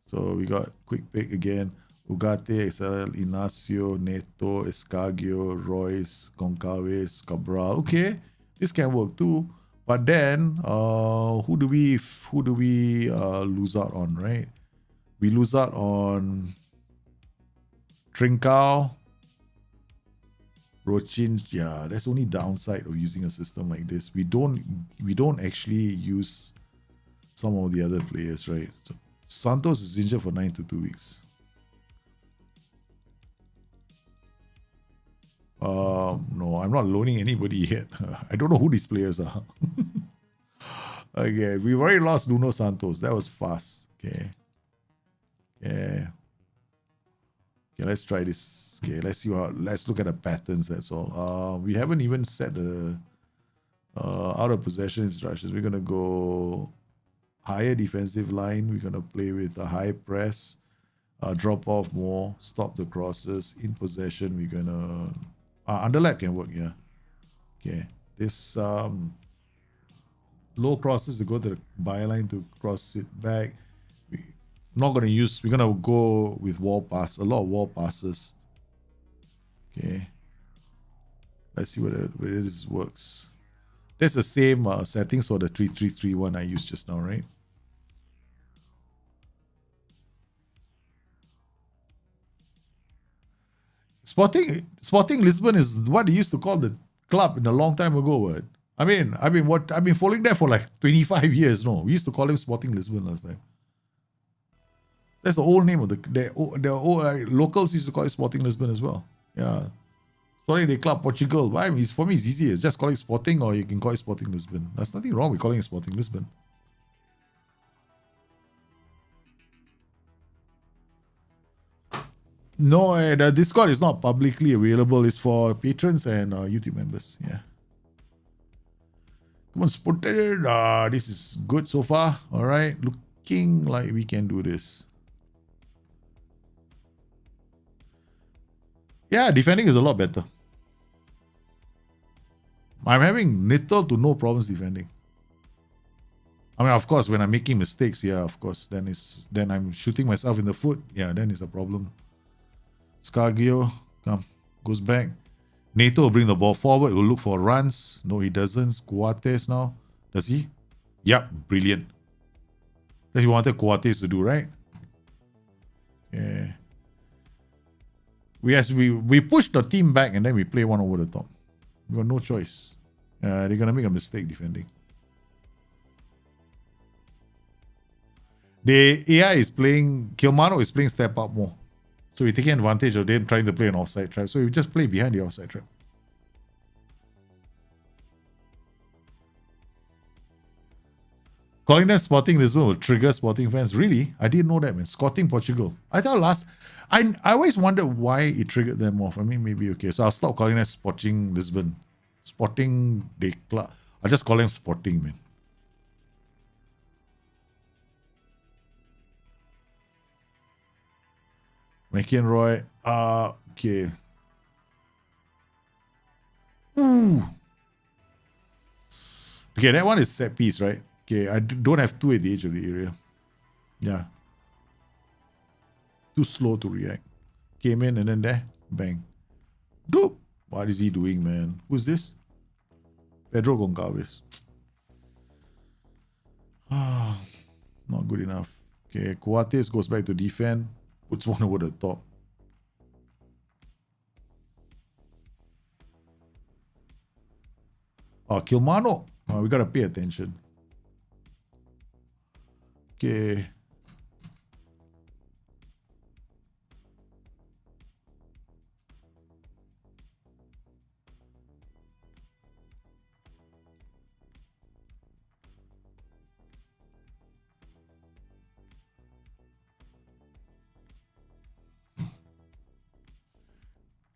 Speaker 2: So we got quick pick again. Ugarte, XL, Inacio, Neto, Escagio, Royce, Goncalves, Cabral. Okay, this can work too. But then, who do we lose out on, right? We lose out on Trincao, Rochin. Yeah, that's only downside of using a system like this. We don't actually use some of the other players, right? So Santos is injured for 9 to 2 weeks. No, I'm not loaning anybody yet. I don't know who these players are. Okay, we've already lost Nuno Santos. That was fast. Okay. Yeah. Okay, let's try this. Okay, let's look at the patterns, that's all. We haven't even set the out of possession instructions. We're gonna go higher defensive line. We're gonna play with a high press, drop off more, stop the crosses. In possession, we're gonna underlap can work, yeah. Okay. This low crosses to go to the byline to cross it back. We're gonna go with wall pass, a lot of wall passes. Okay. Let's see whether this works. That's the same settings for the 3-3-3 one I used just now, right? Sporting Lisbon is what they used to call the club in a long time ago. What? I've been following that for like 25 years. No, we used to call him Sporting Lisbon last time. That's the old name of the old locals used to call it Sporting Lisbon as well. Yeah, Sporting the club Portugal. Why? For me, it's easy. It's just calling Sporting, or you can call it Sporting Lisbon. There's nothing wrong with calling it Sporting Lisbon. No, the Discord is not publicly available. It's for patrons and YouTube members. Yeah. Come on, Spotted. This is good so far. All right. Looking like we can do this. Yeah, defending is a lot better. I'm having little to no problems defending. I mean, of course, when I'm making mistakes, yeah, of course, then I'm shooting myself in the foot. Yeah, then it's a problem. Scargio, come, goes back. Neto will bring the ball forward. Will look for runs. No, he doesn't. Coates now. Does he? Yep, brilliant. That's what you wanted Coates to do, right? Yeah. We push the team back and then we play one over the top. We got no choice. They're gonna make a mistake defending. The AI is playing. Kilmano is playing step up more. So we're taking advantage of them trying to play an offside trap. So we just play behind the offside trap. Calling them Sporting Lisbon will trigger Sporting fans. Really? I didn't know that, man. Sporting Portugal. I thought I always wondered why it triggered them off. I mean, maybe okay. So I'll stop calling them Sporting Lisbon. Sporting de Club. I'll just call them Sporting, man. McEnroy. Okay. Ooh. Okay, that one is set piece, right? Okay, I don't have two at the edge of the area. Yeah. Too slow to react. Came in and then there. Bang. Doop. What is he doing, man? Who's this? Pedro Goncalves. Not good enough. Okay, Coates goes back to defend. Puts one over the top. Kilmano. We gotta pay attention. Okay.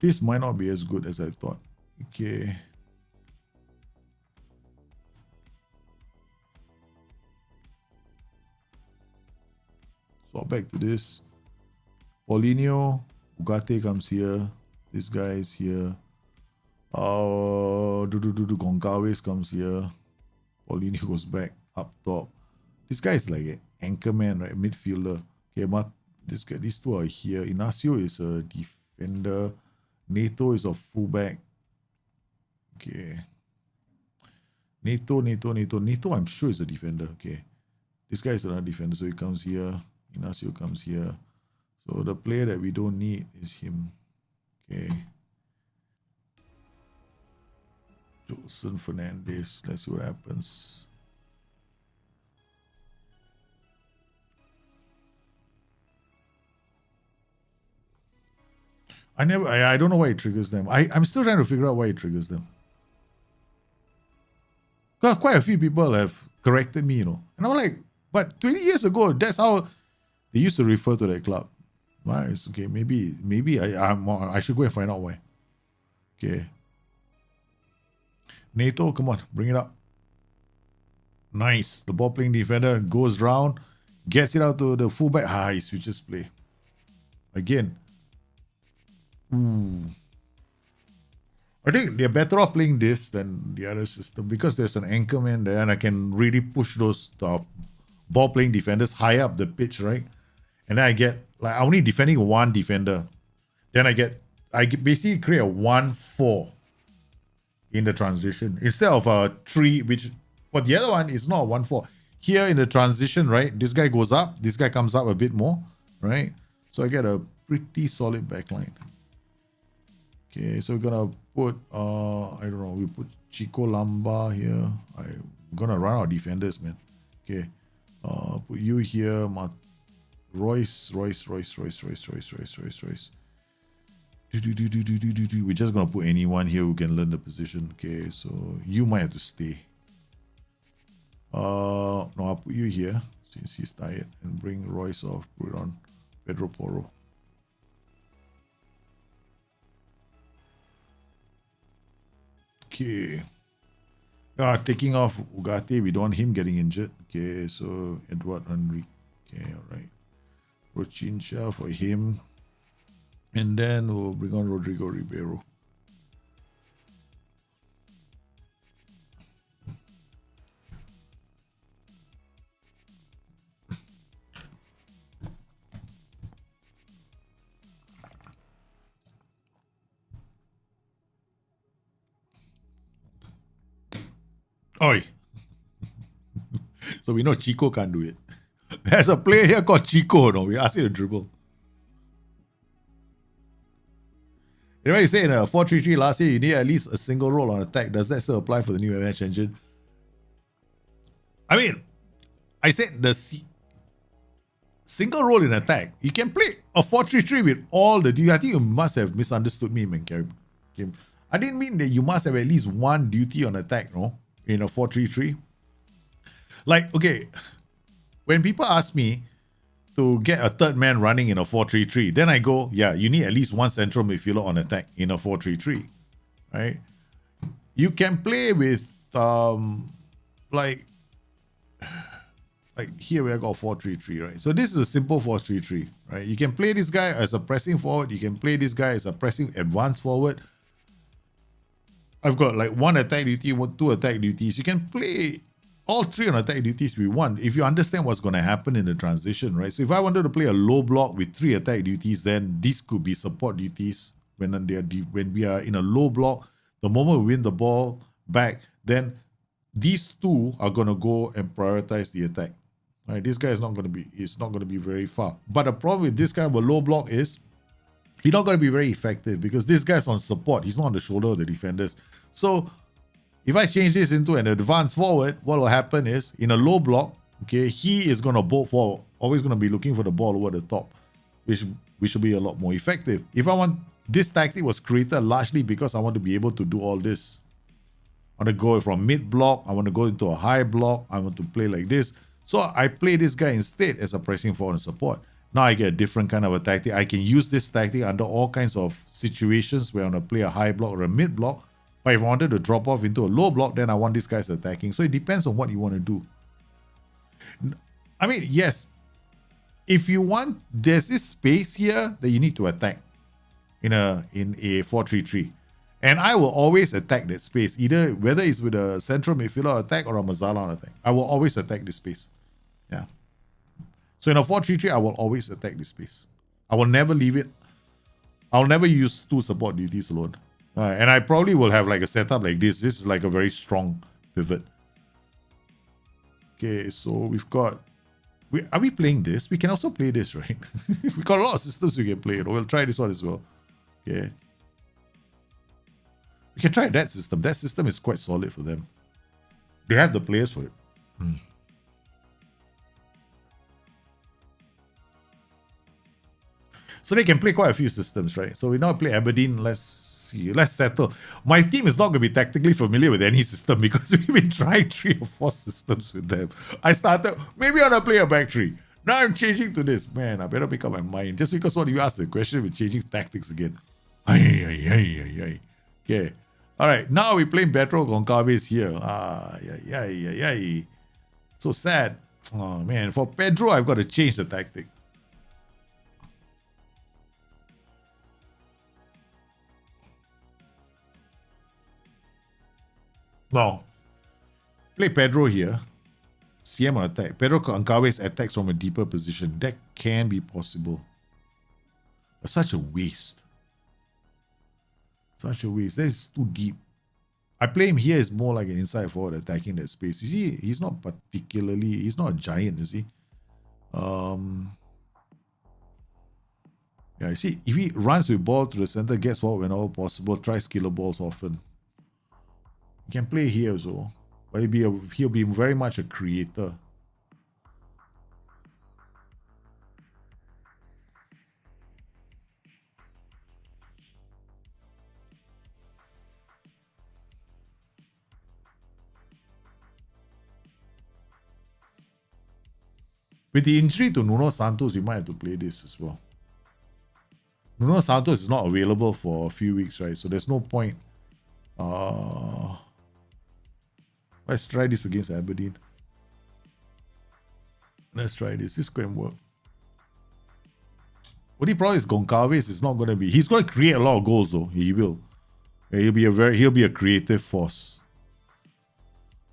Speaker 2: This might not be as good as I thought. Okay. So back to this. Paulinho, Ugarte comes here. This guy is here. Goncalves comes here. Paulinho goes back up top. This guy is like an anchorman, right? Midfielder. Okay, these two are here. Inacio is a defender. Neto is a fullback. Okay. Neto, I'm sure is a defender. Okay. This guy is another defender, so he comes here. Inacio comes here. So the player that we don't need is him. Okay. Jolson Fernandez. Let's see what happens. I don't know why it triggers them. I'm still trying to figure out why it triggers them. Because quite a few people have corrected me, And I'm like, but 20 years ago, that's how they used to refer to that club. Right? It's okay. Maybe I should go and find out why. Okay. Neto, come on, bring it up. Nice. The ball playing defender goes round, gets it out to the fullback. He switches play. Again. Ooh. I think they're better off playing this than the other system because there's an anchorman there and I can really push those ball playing defenders high up the pitch, right? And then I get like only defending one defender. Then I basically create a 1-4 in the transition instead of a 3, which for the other one is not a 1-4. Here in the transition, right? This guy goes up, this guy comes up a bit more, right? So I get a pretty solid backline. Okay, so we're gonna put I don't know, we put Chico Lamba here. I'm gonna run our defenders, man. Okay. Put you here, Royce. We're just gonna put anyone here who can learn the position. Okay, so you might have to stay. No, I'll put you here since he's tired and bring Royce off. Put it on Pedro Porro. Okay. Taking off Ugarte, we don't want him getting injured. Okay, so Edward Henry. Okay, alright. Rochincha for him. And then we'll bring on Rodrigo Ribeiro. Oi. So we know Chico can't do it. There's a player here called Chico. No, we asked him to dribble. Remember you said in a 4-3-3 last year, you need at least a single role on attack. Does that still apply for the new match engine? I mean, I said the single role in attack. You can play a 4-3-3 with all the duty. I think you must have misunderstood me, man, Kim. I didn't mean that you must have at least one duty on attack, no? In a 4-3-3. Like, okay, when people ask me to get a third man running in a 4-3-3, then I go, yeah, you need at least one central midfielder on attack in a 4-3-3, right? You can play with, like here we got 4-3-3, right? So this is a simple 4-3-3, right? You can play this guy as a pressing forward. You can play this guy as a pressing advanced forward. I've got like one attack duty, two attack duties. You can play all three on attack duties we want if you understand what's going to happen in the transition, right? So if I wanted to play a low block with 3 attack duties, then these could be support duties when we are in a low block. The moment we win the ball back, then these 2 are going to go and prioritize the attack. Right? This guy is not going to be very far. But the problem with this kind of a low block is he's not going to be very effective because this guy's on support. He's not on the shoulder of the defenders. So if I change this into an advanced forward, what will happen is in a low block, okay, he is going to bolt forward, always going to be looking for the ball over the top, which will be a lot more effective. If I want, this tactic was created largely because I want to be able to do all this. I want to go from mid block, I want to go into a high block, I want to play like this. So I play this guy instead as a pressing forward and support. Now I get a different kind of a tactic. I can use this tactic under all kinds of situations where I want to play a high block or a mid block. But if I wanted to drop off into a low block, then I want these guys attacking. So it depends on what you want to do. I mean, yes, if you want, there's this space here that you need to attack in a 4-3-3. And I will always attack that space, either whether it's with a central midfielder attack or a Mazala on attack. I will always attack this space. Yeah. So in a 4-3-3, I will always attack this space. I will never leave it. I'll never use 2 support duties alone. And I probably will have like a setup like this. This is like a very strong pivot. Okay, so we've got... Are we playing this? We can also play this, right? We got a lot of systems we can play. We'll try this one as well. Okay. We can try that system. That system is quite solid for them. They have the players for it. So they can play quite a few systems, right? So we now play Aberdeen. Let's settle. My team is not going to be tactically familiar with any system because we've been trying 3 or 4 systems with them. I started, maybe I want to play a back 3. Now I'm changing to this. Man, I better make up my mind. Just because what you asked the question, we're changing tactics again. Okay. All right. Now we're playing Pedro Goncalves here. So sad. Oh, man. For Pedro, I've got to change the tactic. Now, play Pedro here. CM on attack. Pedro Goncalves attacks from a deeper position. That can be possible. But such a waste. Such a waste. That is too deep. I play him here as more like an inside forward attacking that space. You see, he's not particularly... He's not a giant, is he? Yeah, you see, if he runs with ball to the center, gets ball whenever possible, tries killer balls often. He can play here as well. But he'll be very much a creator. With the injury to Nuno Santos, we might have to play this as well. Nuno Santos is not available for a few weeks, right? So there's no point. Let's try this against Aberdeen. Let's try this. This can work. What the problem is Goncalves is not going to be... He's going to create a lot of goals though. He will. He'll be a creative force.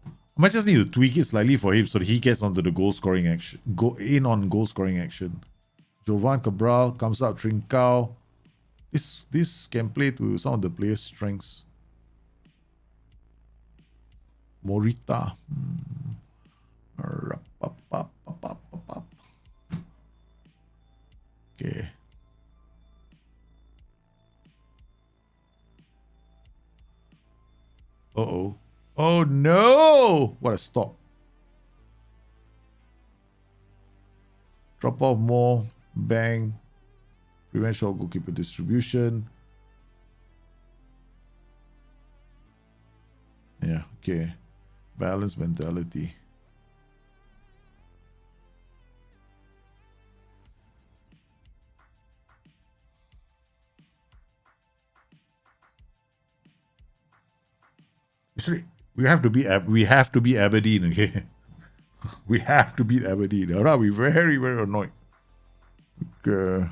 Speaker 2: I might just need to tweak it slightly for him so that he gets onto the goal scoring action. Go in on goal scoring action. Jovan Cabral comes up, Trincao. This can play to some of the players' strengths. Morita. Okay. Uh-oh. Oh no! What a stop. Drop off more. Bang. Prevent short goalkeeper distribution. Yeah, okay. Balance mentality. We have to be Aberdeen, okay? We have to beat Aberdeen. Or I'll be very, very annoyed. Okay.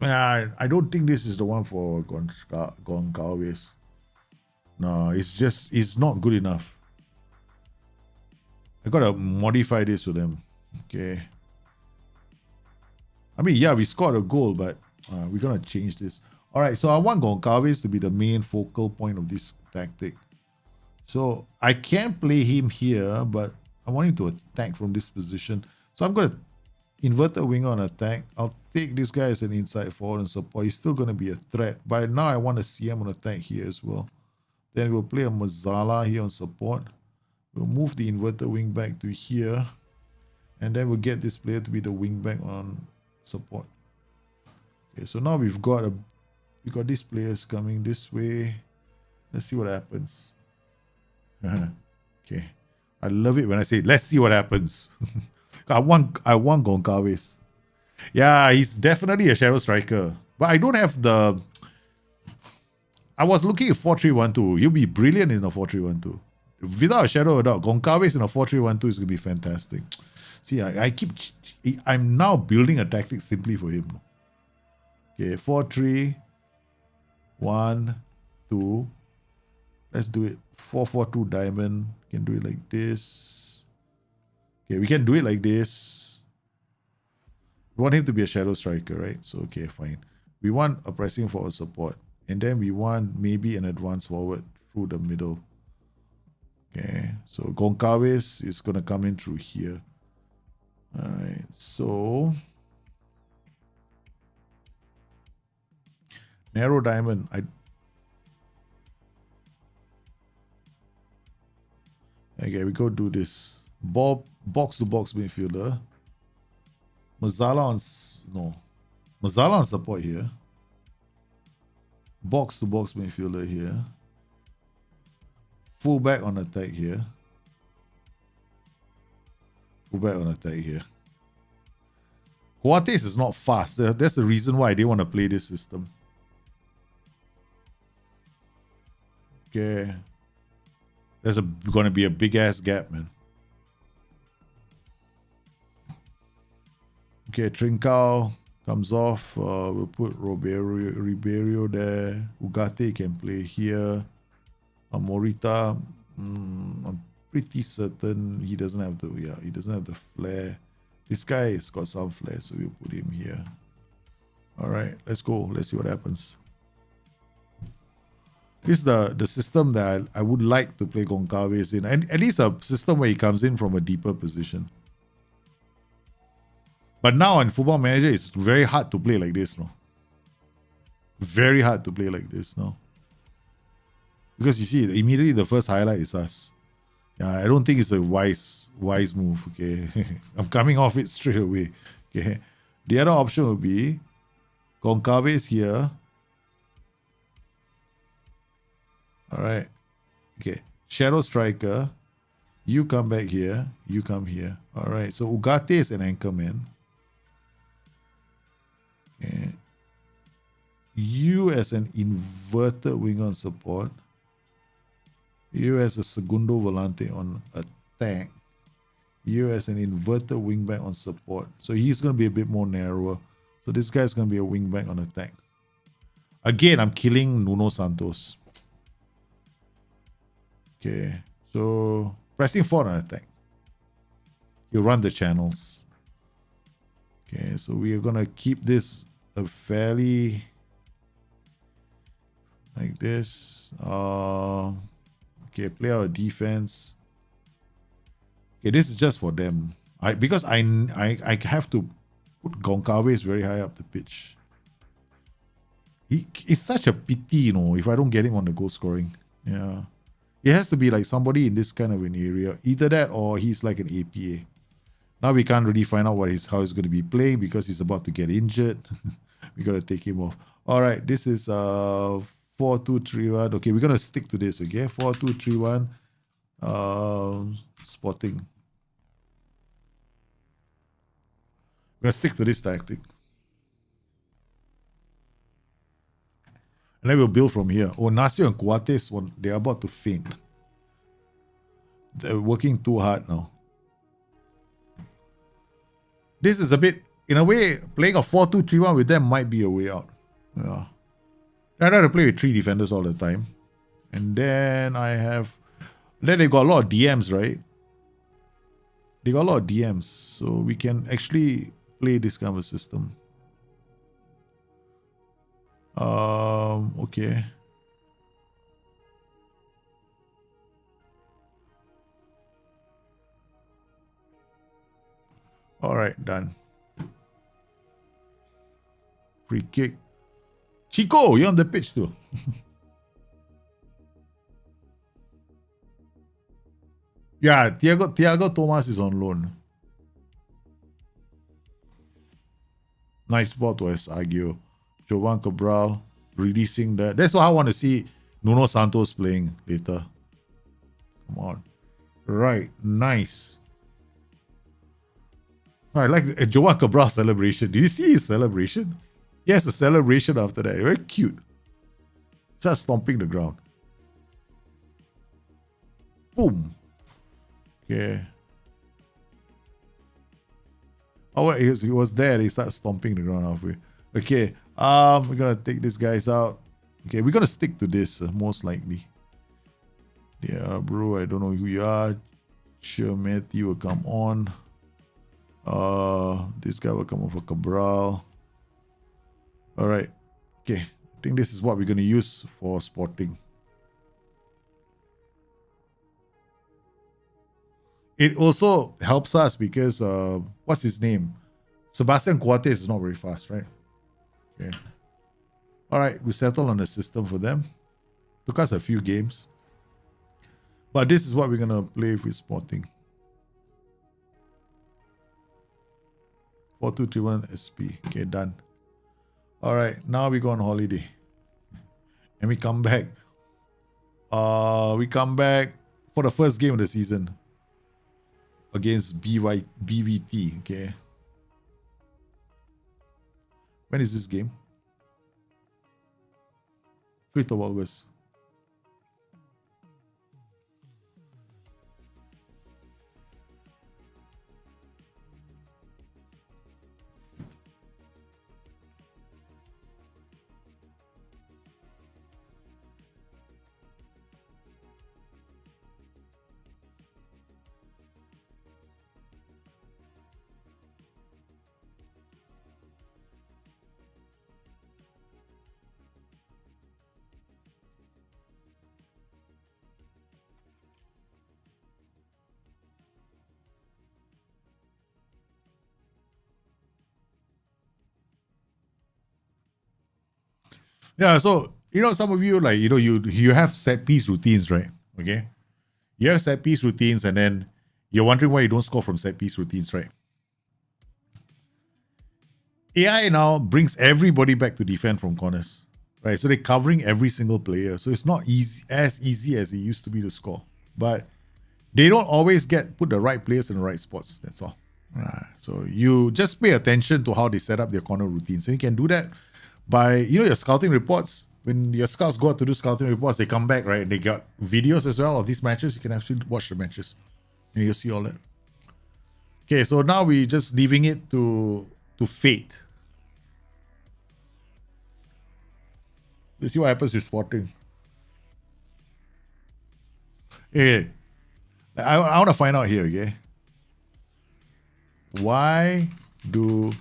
Speaker 2: I don't think this is the one for Goncalves. No, it's not good enough. I gotta modify this for them. Okay. I mean, yeah, we scored a goal, but we're gonna change this. All right, so I want Goncalves to be the main focal point of this tactic. So I can play him here, but I want him to attack from this position. So I'm gonna invert the winger on attack. I'll take this guy as an inside forward and support. He's still gonna be a threat. But now I want to see him on attack here as well. Then we'll play a Mazzala here on support. We'll move the inverted wing back to here. And then we'll get this player to be the wing back on support. Okay, so now we got these players coming this way. Let's see what happens. Okay. I love it when I say let's see what happens. I want Goncalves. Yeah, he's definitely a shadow striker. But I don't have the... I was looking at 4-3-1-2. He'll be brilliant in a 4-3-1-2. Without a shadow of a doubt, Goncalves in a 4-3-1-2 is going to be fantastic. See, I'm now building a tactic simply for him. Okay, 4-3-1-2. Let's do it. 4-4-2 diamond. Can do it like this. Okay, we can do it like this. We want him to be a shadow striker, right? So, okay, fine. We want a pressing forward support. And then we want maybe an advance forward through the middle. Okay, so Goncalves is going to come in through here. All right, so narrow diamond. Okay, we go do this. Box to box midfielder. Mazzala on support here. Box to box midfielder here. Fullback on attack here. Fullback on attack here. Coates is not fast. That's the reason why they want to play this system. Okay. There's going to be a big ass gap, man. Okay, Trincao comes off. We'll put Ribeiro there. Ugarte can play here. Morita, I'm pretty certain he doesn't have the flair. This guy has got some flair, so we'll put him here. All right, let's go. Let's see what happens. This is the system that I would like to play Goncalves in, and at least a system where he comes in from a deeper position. But now in Football Manager, it's very hard to play like this, no? Very hard to play like this, no? Because you see, immediately the first highlight is us. Yeah, I don't think it's a wise move, okay? I'm coming off it straight away, okay? The other option would be Goncalves here. All right. Okay. Shadow striker. You come back here. You come here. All right. So Ugarte is an anchor man. Okay. You as an inverted wing on support. You as a segundo volante on attack. You as an inverted wing back on support. So he's going to be a bit more narrower. So this guy's going to be a wing back on attack. Again, I'm killing Nuno Santos. Okay, so pressing forward on attack. You run the channels. Okay, so we are going to keep this a fairly like this. Okay, play our defense. Okay, this is just for them. Because I have to put Goncalves very high up the pitch. It's such a pity, you know, if I don't get him on the goal scoring. Yeah. It has to be like somebody in this kind of an area. Either that or he's like an APA. Now we can't really find out how he's going to be playing because he's about to get injured. We got to take him off. All right, this is 4-2-3-1. Okay, we're going to stick to this, okay? 4-2-3-1. Spotting. We're going to stick to this tactic. And then we'll build from here. Oh, Nasio and Coates, they're about to faint. They're working too hard now. This is a bit, in a way, playing a 4-2-3-1 with them might be a way out. Yeah. I try to play with 3 defenders all the time. And then then they got a lot of DMs, right? They got a lot of DMs. So we can actually play this kind of a system. Okay. All right, done. Free kick. Chico, you're on the pitch too. Yeah, Thiago Thomas is on loan. Nice ball to Agio. Jovan Cabral releasing that. That's what I want to see Nuno Santos playing later. Come on. Right, nice. I like Jovan Cabral celebration. Do you see his celebration? He has a celebration after that. Very cute. Just stomping the ground. Boom. Okay. Oh, he was there. He started stomping the ground halfway. Okay. We're gonna take these guys out. Okay, we're gonna stick to this most likely. Yeah, bro. I don't know who you are. Sure, Matthew will come on. This guy will come on for Cabral. All right. Okay. I think this is what we're gonna use for Sporting. It also helps us because what's his name? Sebastian Coates is not very fast, right? Okay. All right, we settled on a system for them. Took us a few games. But this is what we're gonna play with Sporting. 4-2-3-1 SP. Okay, done. All right, now we go on holiday. And we come back. We come back for the first game of the season. Against BVT, okay. When is this game? 5th of August. Yeah, so some of you you have set piece routines, right? Okay, you have set piece routines, and then you're wondering why you don't score from set piece routines, right? AI now brings everybody back to defend from corners, right? So they're covering every single player, so it's not as easy as it used to be to score. But they don't always put the right players in the right spots. That's all. So you just pay attention to how they set up their corner routines, and you can do that by your scouting reports. When your scouts go out to do scouting reports, they come back, right? And they got videos as well of these matches. You can actually watch the matches and you'll see all that. Okay, so now we're just leaving it to fate. Let's see what happens with Sporting. Okay, I want to find out here, okay? Why do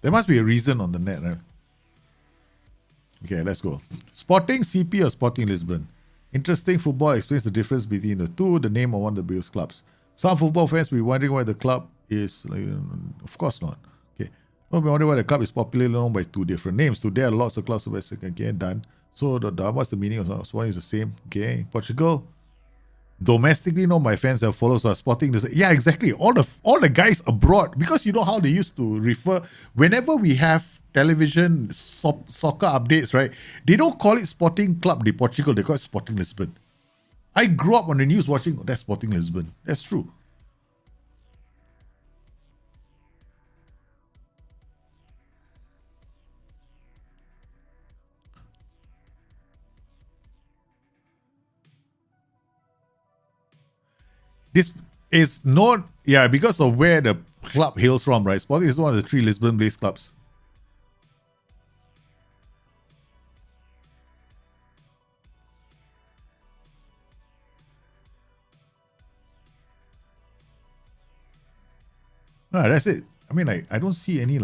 Speaker 2: There must be a reason on the net, right? Okay, let's go. Sporting CP or Sporting Lisbon? Interesting football explains the difference between the two, the name of one of the biggest clubs. Some football fans will be wondering why the club is... of course not. Okay. Well, we wonder why the club is popularly known by two different names. So there are lots of clubs of Western. Okay, done. So what's the meaning of one is the same? Okay, Portugal. Domestically, no, my fans have followers who are Sporting. Yeah, exactly. All the guys abroad, because you know how they used to refer, whenever we have television soccer updates, right? They don't call it Sporting Club de Portugal, they call it Sporting Lisbon. I grew up on the news watching, that's Sporting Lisbon. That's true. This is known, yeah, because of where the club hails from, right? Sporting is one of the 3 Lisbon-based clubs. Ah, that's it. I mean, I don't see any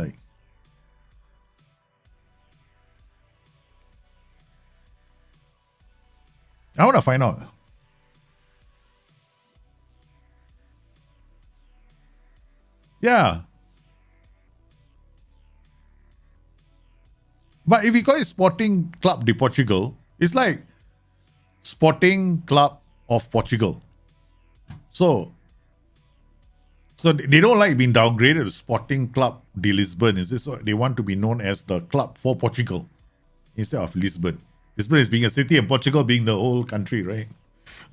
Speaker 2: I want to find out. Yeah. But if you call it Sporting Club de Portugal, it's like Sporting Club of Portugal. So they don't like being downgraded to Sporting Club de Lisbon, is it? So they want to be known as the club for Portugal instead of Lisbon. Lisbon is being a city and Portugal being the whole country, right?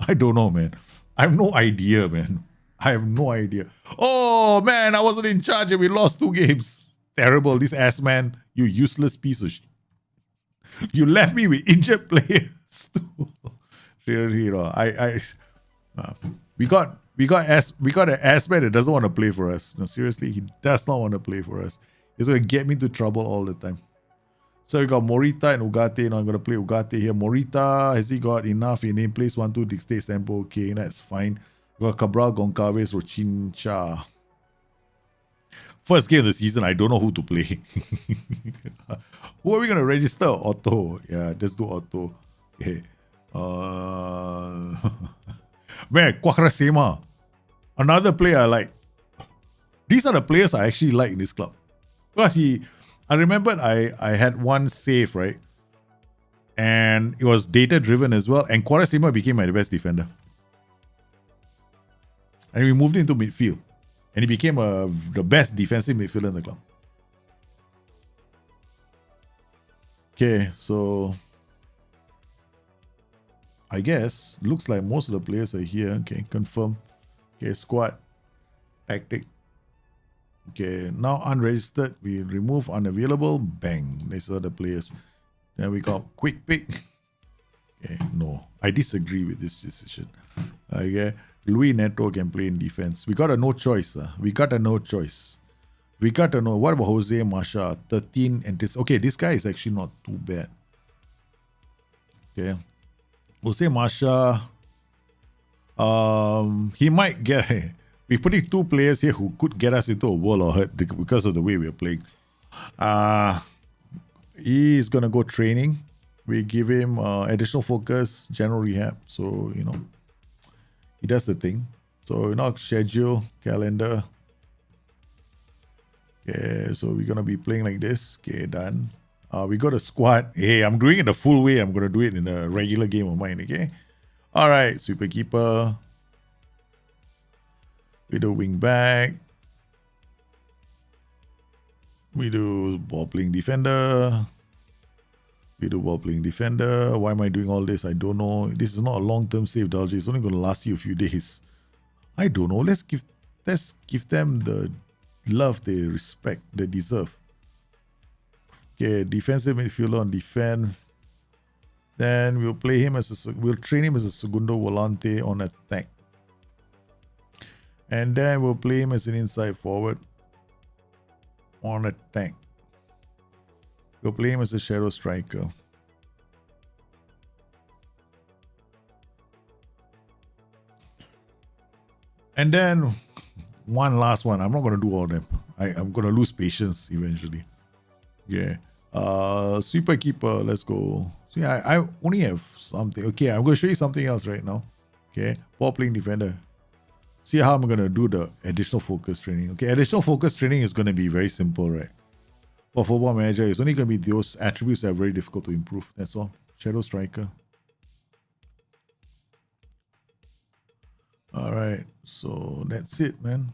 Speaker 2: I don't know, man. I have no idea, man. I have no idea. Oh, man, I wasn't in charge and we lost 2 games. Terrible. This ass man, you useless piece of shit. You left me with injured players too. Really, you know, we got an ass man that doesn't want to play for us. No, seriously, he does not want to play for us. He's going to get me into trouble all the time. So we got Morita and Ugarte. Now I'm going to play Ugarte here. Morita, has he got enough in name? Place 1-2, dictates tempo. Okay, that's fine. We got Cabral, Goncalves, Rochincha. First game of the season, I don't know who to play. Who are we going to register? Auto. Yeah, let's do Auto. Okay. Man, Quakrasema. Another player I like. These are the players I actually like in this club. Because I remembered I had one save, right? And it was data driven as well. And Quakrasema became my best defender. And we moved into midfield. And he became the best defensive midfielder in the club. Okay, so I guess looks like most of the players are here. Okay, confirm. Okay, squad, tactic. Okay, now unregistered. We remove unavailable. Bang. These are the players. Then we got quick pick. Okay, no, I disagree with this decision. Okay, Luis Neto can play in defense. We got a no choice. We got a no choice. We got to know. What about Jose Masha? 13 and this. Okay, this guy is actually not too bad. Okay. Jose Masha. He might get. We're putting 2 players here who could get us into a world of hurt because of the way we're playing. He's gonna go training. We give him additional focus, general rehab. So, you know, he does the thing. So, you know, schedule, calendar. Okay, so we're going to be playing like this. Okay, done. We got a squad. Hey, I'm doing it the full way. I'm going to do it in a regular game of mine, okay? All right, sweeper keeper. We do wing back. We do ball playing defender. We do ball playing defender. Why am I doing all this? I don't know. This is not a long-term save, Dalji. It's only going to last you a few days. I don't know. Let's give them the love they respect, they deserve. Okay, defensive midfielder on defense. Then we'll play him we'll train him as a segundo volante on attack. And then we'll play him as an inside forward on attack. We'll play him as a shadow striker. And then one last one. I'm not going to do all of them. I'm going to lose patience eventually. Yeah. Sweeper keeper, let's go. See, I only have something. Okay, I'm going to show you something else right now. Okay, ball playing defender. See how I'm going to do the additional focus training. Okay, additional focus training is going to be very simple, right? For Football Manager, it's only going to be those attributes that are very difficult to improve. That's all. Shadow Striker. All right, so that's it, man.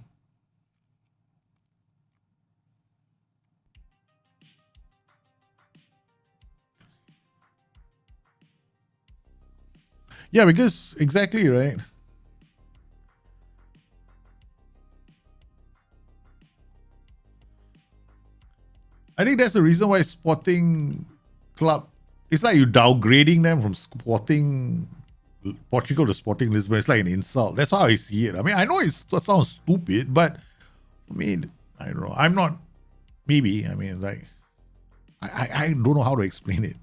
Speaker 2: Yeah, because exactly, right? I think that's the reason why Sporting Club, it's like you downgrading them from Sporting Portugal to Sporting Lisbon. It's like an insult. That's how I see it. I mean, I know that sounds stupid, but I mean, I don't know. I'm not, maybe, I mean, like, I don't know how to explain it.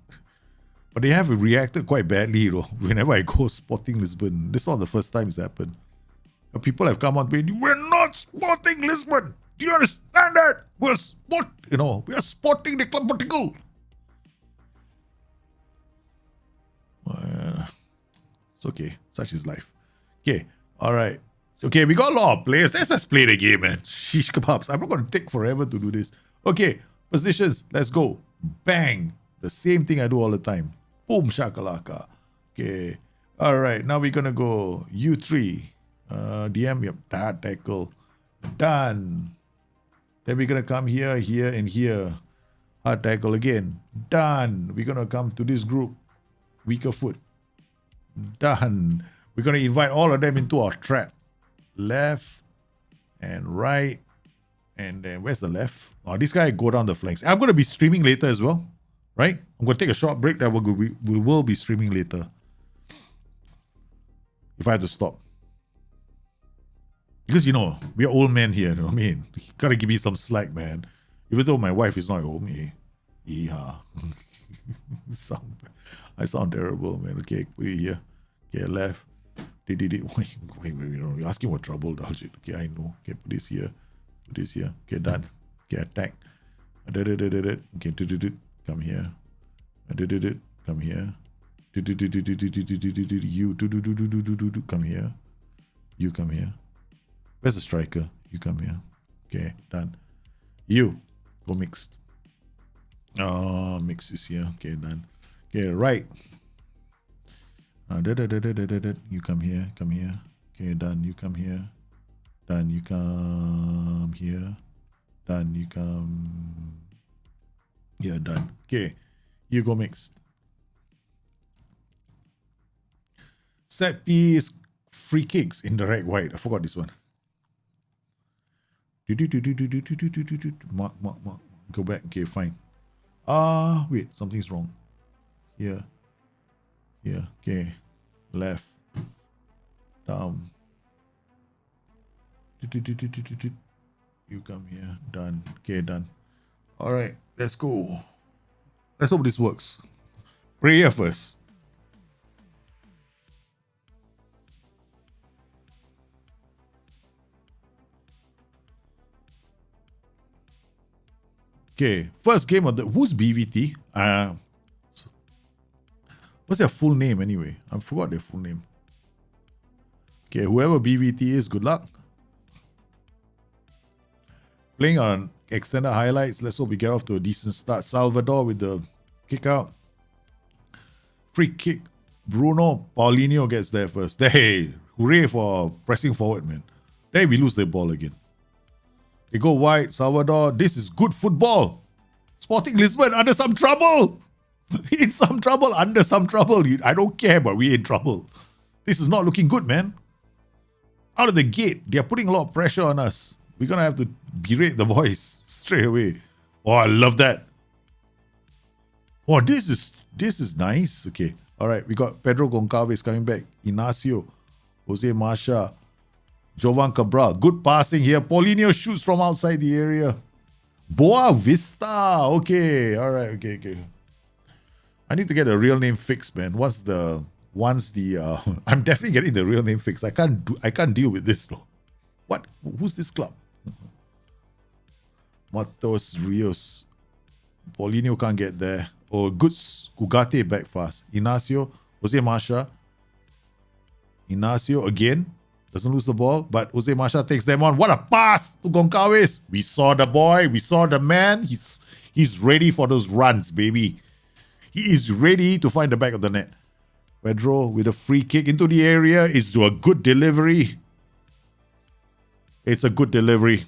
Speaker 2: But they have reacted quite badly, you know, whenever I go Sporting Lisbon. This is not the first time it's happened. People have come on to me, we're not Sporting Lisbon. Do you understand that? We're we are Sporting the Club Portugal. It's okay. Such is life. Okay. All right. Okay, we got a lot of players. Let's just play the game, man. Shish kebabs. I'm not going to take forever to do this. Okay. Positions. Let's go. Bang. The same thing I do all the time. Boom shakalaka. Okay. All right. Now we're going to go U3. DM. Yep. That tackle. Done. Then we're going to come here, here, and here. Hard tackle again. Done. We're going to come to this group. Weaker foot. Done. We're going to invite all of them into our trap. Left and right. And then where's the left? Oh, this guy go down the flanks. I'm going to be streaming later as well. Right? I'm going to take a short break. That we will be streaming later. If I have to stop. Because, you know, we're old men here. You know what I mean? You got to give me some slack, man. Even though my wife is not home. Yeah. I sound terrible, man. Okay, put it here. Okay, left. Wait, you're asking for trouble, Daljit. Okay, I know. Okay, put this here. Put this here. Okay, done. Okay, attack. Okay, come here. Come here. You come here. You come here. Where's the striker? You come here. Okay, done. You go mixed. Oh, mix is here. Okay, done. Okay, right. You come here. Come here. Okay, done. You come here. Done. You come here. Done. You come. Yeah, done. Okay, you go mixed. Set piece, free kicks, indirect wide. I forgot this one. Mark. Go back. Okay, fine. Wait, something's wrong. Here. Okay. Left. Down. You come here. Done. Okay, done. All right, let's go. Let's hope this works. Prayer first. Okay, first game of the... Who's BVT? What's their full name anyway? I forgot their full name. Okay, whoever BVT is, good luck. Playing on extended highlights. Let's hope we get off to a decent start. Salvador with the kick out. Free kick. Bruno Paulinho gets there first. Hey, hooray for pressing forward, man. Then we lose the ball again. They go wide. Salvador. This is good football. Sporting Lisbon under some trouble. In some trouble. Under some trouble. I don't care, but we're in trouble. This is not looking good, man. Out of the gate, they're putting a lot of pressure on us. We're going to have to berate the boys straight away. Oh, I love that. Oh, this is nice. Okay. All right. We got Pedro Goncalves coming back. Inacio. Jose Marcha. Jovan Cabral. Good passing here. Paulinho shoots from outside the area. Boa Vista. Okay. All right. Okay. I need to get a real name fixed, man. I'm definitely getting the real name fixed. I can't deal with this though. What? Who's this club? Matos Rios. Paulinho can't get there. Oh, good. Ugarte back fast. Inacio. Jose Marcha. Inacio again. Doesn't lose the ball, but Jose Marcha takes them on. What a pass to Goncalves. We saw the boy. We saw the man. He's ready for those runs, baby. He is ready to find the back of the net. Pedro with a free kick into the area. It's a good delivery. It's a good delivery.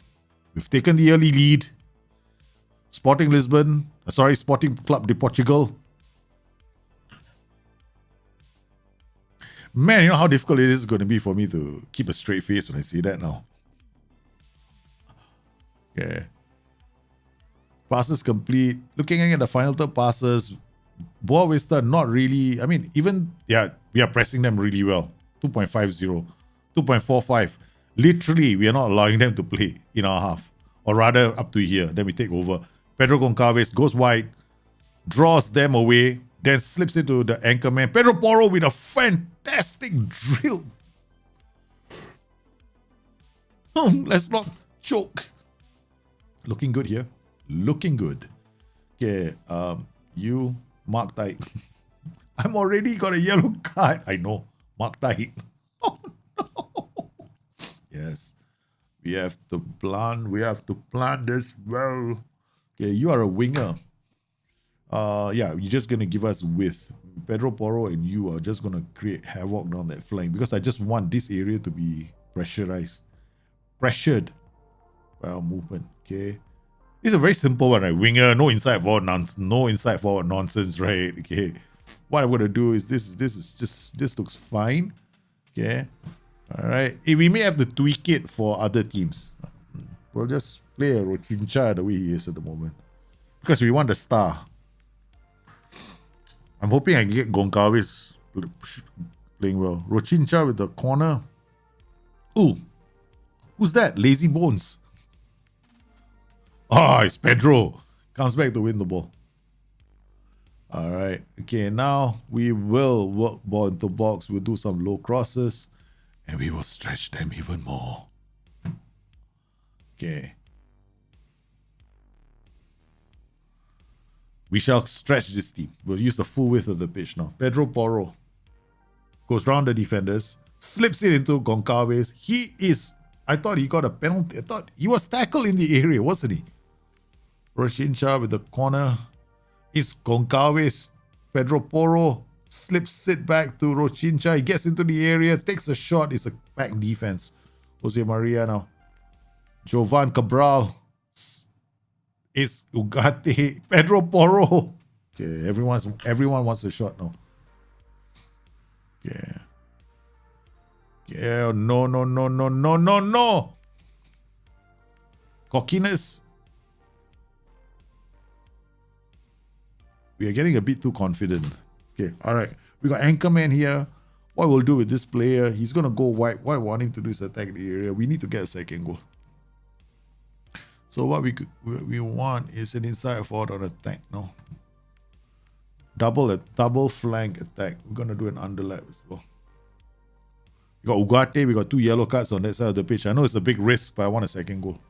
Speaker 2: We've taken the early lead. Sporting Club de Portugal. Man, you know how difficult it is going to be for me to keep a straight face when I see that now. Okay. Passes complete. Looking at the final third passes, Boa Vista not really. I mean, we are pressing them really well. 2.50, 2.45. Literally, we are not allowing them to play in our half. Or rather, up to here. Then we take over. Pedro Goncalves goes wide, draws them away, then slips into the anchor man. Pedro Porro with a fantastic drill. Let's not choke. Looking good here. Looking good. Okay, you, Mark Tight. I'm already got a yellow card. I know. Mark Tight. Oh, no. Yes. We have to plan this well. Okay, you are a winger. You're just going to give us width. Pedro Porro and you are just going to create havoc down that flank because I just want this area to be pressurized. Pressured by our movement. Okay. It's a very simple one, right? Winger, no inside forward nonsense, right? Okay. What I'm going to do is this looks fine. Okay. All right. We may have to tweak it for other teams. We'll just play a Rochincha the way he is at the moment. Because we want the star. I'm hoping I can get Goncalves playing well. Rochincha with the corner. Ooh. Who's that? Lazy Bones. It's Pedro. Comes back to win the ball. All right. Okay, now we will work ball into box. We'll do some low crosses. And we will stretch them even more. Okay. We shall stretch this team. We'll use the full width of the pitch now. Pedro Porro goes round the defenders, slips it into Goncalves. I thought he got a penalty. I thought he was tackled in the area, wasn't he? Rochincha with the corner. It's Goncalves. Pedro Porro slips it back to Rochincha. He gets into the area, takes a shot. It's a back defense. Jose Maria now. Jovan Cabral. It's Ugarte. Pedro Porro. Okay, everyone wants a shot now. Yeah. Yeah, no. Cockiness. We are getting a bit too confident. Okay, all right. We got Anchorman here. What we'll do with this player, he's going to go wide. What I want him to do is attack the area. We need to get a second goal. So what we want is an inside forward on attack. No. Double flank attack. We're going to do an underlap as well. We got Ugarte. We got 2 yellow cards on that side of the pitch. I know it's a big risk, but I want a second goal.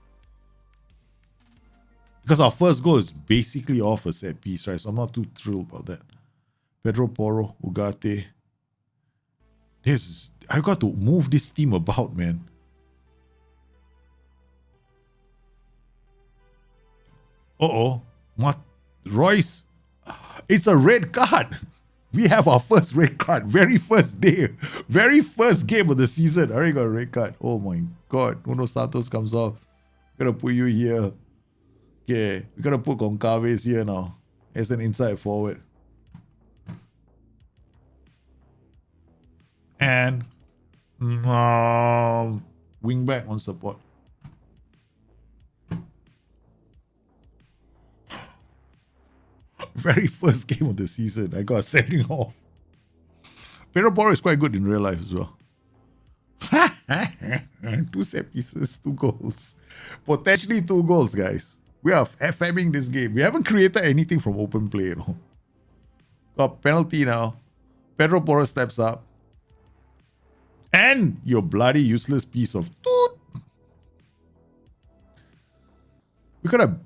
Speaker 2: Because our first goal is basically off a set piece, right? So I'm not too thrilled about that. Pedro Porro, Ugarte. I've got to move this team about, man. Royce. It's a red card. We have our first red card. Very first day. Very first game of the season. I already got a red card. Oh my God. Nuno Santos comes off. Gonna put you here. Okay. We're gonna put Goncalves here now. As an inside forward. And wing back on support. Very first game of the season, I got a sending off. Pedro Porro is quite good in real life as well. 2 set pieces, 2 goals. Potentially 2 goals, guys. We are FMing this game. We haven't created anything from open play, you know. Got penalty now. Pedro Porro steps up. And your bloody useless piece of toot. We got a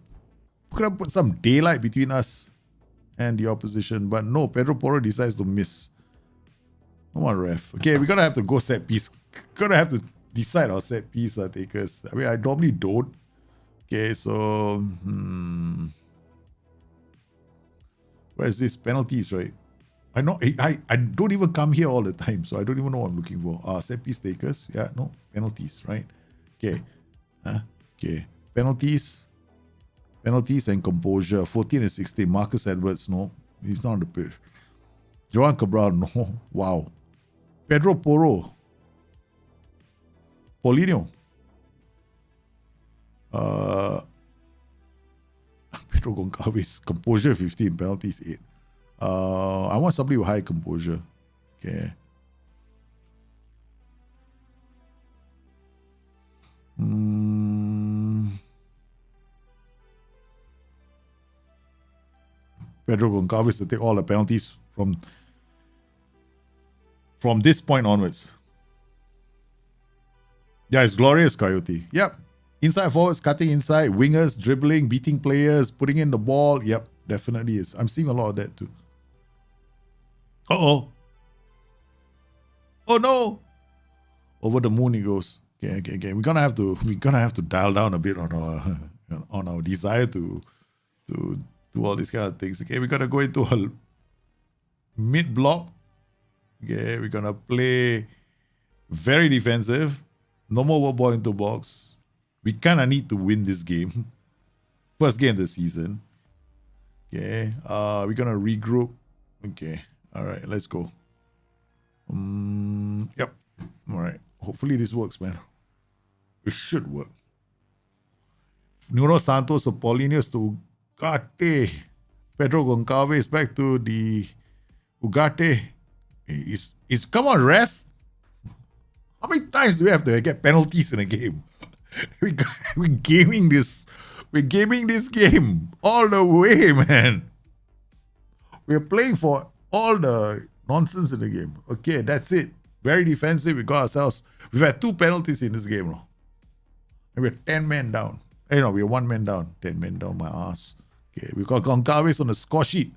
Speaker 2: could have put some daylight between us and the opposition. But no, Pedro Porro decides to miss. Come on, ref. Okay, we're going to have to go set piece. Going to have to decide our set piece takers. I mean, I normally don't. Okay, so... Where's this? Penalties, right? I don't even come here all the time, so I don't even know what I'm looking for. Set piece takers. Yeah, no. Penalties, right? Okay. Okay. Penalties and composure. 14 and 16. Marcus Edwards, no. He's not on the pitch. Joan Cabral, no. Wow. Pedro Porro. Paulinho. Pedro Goncalves. Composure 15. Penalties 8. I want somebody with high composure. Okay. Pedro Goncalves to take all the penalties from this point onwards. Yeah, it's glorious, Coyote. Yep. Inside forwards, cutting inside, wingers, dribbling, beating players, putting in the ball. Yep, definitely is. I'm seeing a lot of that too. Uh-oh. Oh no. Over the moon he goes. Okay. We're gonna have to dial down a bit on our desire to do all these kind of things. Okay, we're gonna go into a mid block. Okay, we're gonna play very defensive. No more work ball into box. We kinda need to win this game. First game of the season. Okay. We're gonna regroup. Okay. Alright, let's go. Yep. Alright. Hopefully this works, man. It should work. Nuno Santos or Paulinho to Ugarte. Pedro Goncalves back to the Ugarte. It's come on, ref. How many times do we have to get penalties in a game? We're gaming this. We're gaming this game all the way, man. We're playing for all the nonsense in the game. Okay, that's it. Very defensive. We got ourselves. We've had 2 penalties in this game, no? And we're 10 men down. We're 1 man down. 10 men down my ass. Okay, we got Goncalves on the score sheet.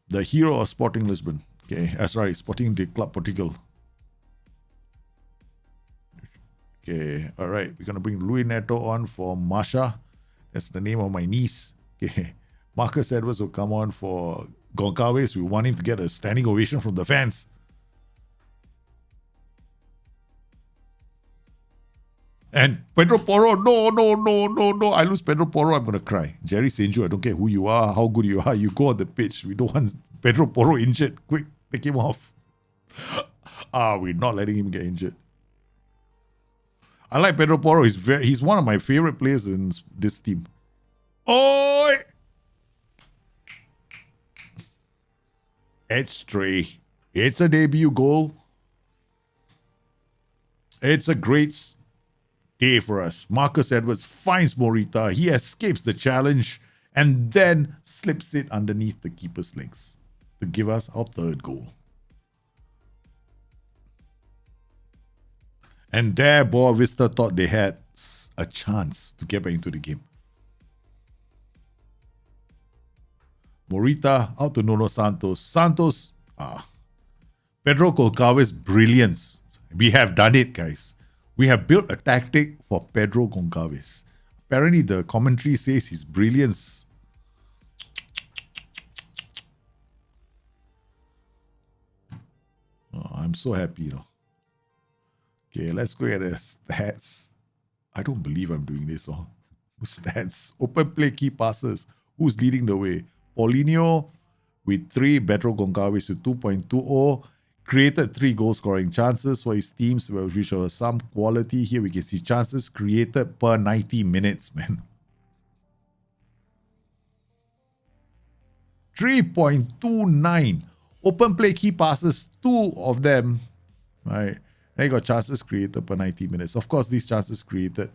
Speaker 2: The hero of Sporting Lisbon. Okay, that's right. Sporting the Club Portugal. Okay, all right. We're going to bring Luis Neto on for Masha. That's the name of my niece. Okay, Marcus Edwards will come on for Goncalves. We want him to get a standing ovation from the fans. And Pedro Porro, no. I lose Pedro Porro, I'm going to cry. Jerry Senju, I don't care who you are, how good you are. You go on the pitch. We don't want Pedro Porro injured. Quick, take him off. We're not letting him get injured. I like Pedro Porro. He's one of my favorite players in this team. Oi! It's Stray. It's a debut goal. It's a great day for us. Marcus Edwards finds Morita. He escapes the challenge and then slips it underneath the keeper's legs to give us our 3rd goal. And there, Boa Vista thought they had a chance to get back into the game. Morita out to Nuno Santos. Pedro Goncalves' brilliance. We have done it, guys. We have built a tactic for Pedro Goncalves. Apparently, the commentary says his brilliance. I'm so happy, Okay, let's go at the stats. I don't believe I'm doing this. Stats. Open play key passes. Who's leading the way? Paulinho with 3. Pedro Goncalves with 2.20. Created 3 goal scoring chances for his teams, which was some quality. Here we can see chances created per 90 minutes, man. 3.29. Open play key passes, 2 of them. Right. Then you got chances created per 90 minutes. Of course, these chances created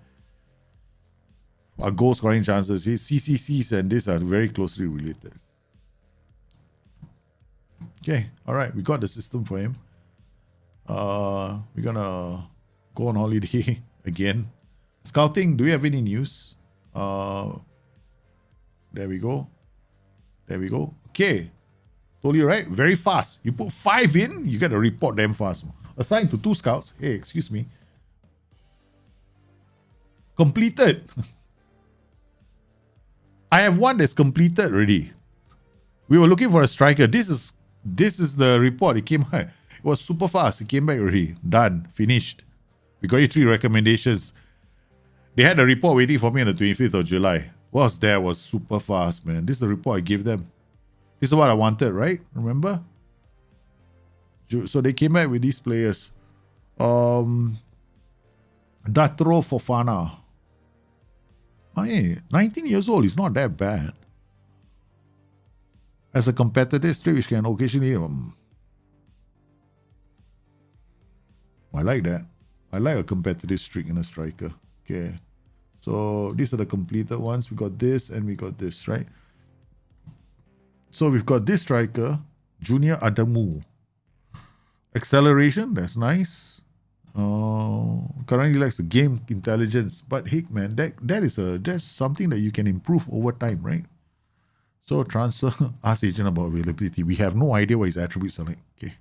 Speaker 2: are goal scoring chances. CCCs and this are very closely related. Okay, all right, we got the system for him. We're gonna go on holiday again. Scouting, do we have any news? There we go. There we go. Okay. Told you, right? Very fast. You put 5 in, you get a report damn fast. Assigned to 2 scouts. Hey, excuse me. Completed. I have one that's completed already. We were looking for a striker. This is the report. It came it was super fast. It came back already. Done. Finished. We got you 3 recommendations. They had a report waiting for me on the 25th of July. What was there was super fast, man. This is the report I gave them. This is what I wanted, right? Remember? So they came back with these players. Datro Fofana. 19 years old is not that bad. As a competitive streak, which can occasionally... I like that. I like a competitive streak in a striker. Okay. So these are the completed ones. We got this and we got this, right? So we've got this striker, Junior Adamu. Acceleration, that's nice. Currently lacks the game intelligence. But heck, man, that's something that you can improve over time, right? So transfer, ask agent about availability. We have no idea what his attributes are like. Okay.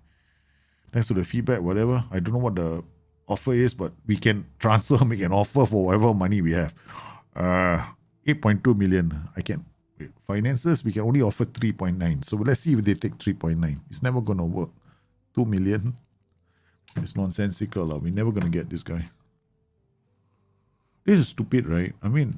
Speaker 2: Thanks to the feedback, whatever. I don't know what the offer is, but we can transfer, make an offer for whatever money we have. 8.2 million. I can wait. Finances, we can only offer 3.9. So let's see if they take 3.9. It's never gonna work. 2 million. It's nonsensical. We're never gonna get this guy. This is stupid, right? I mean,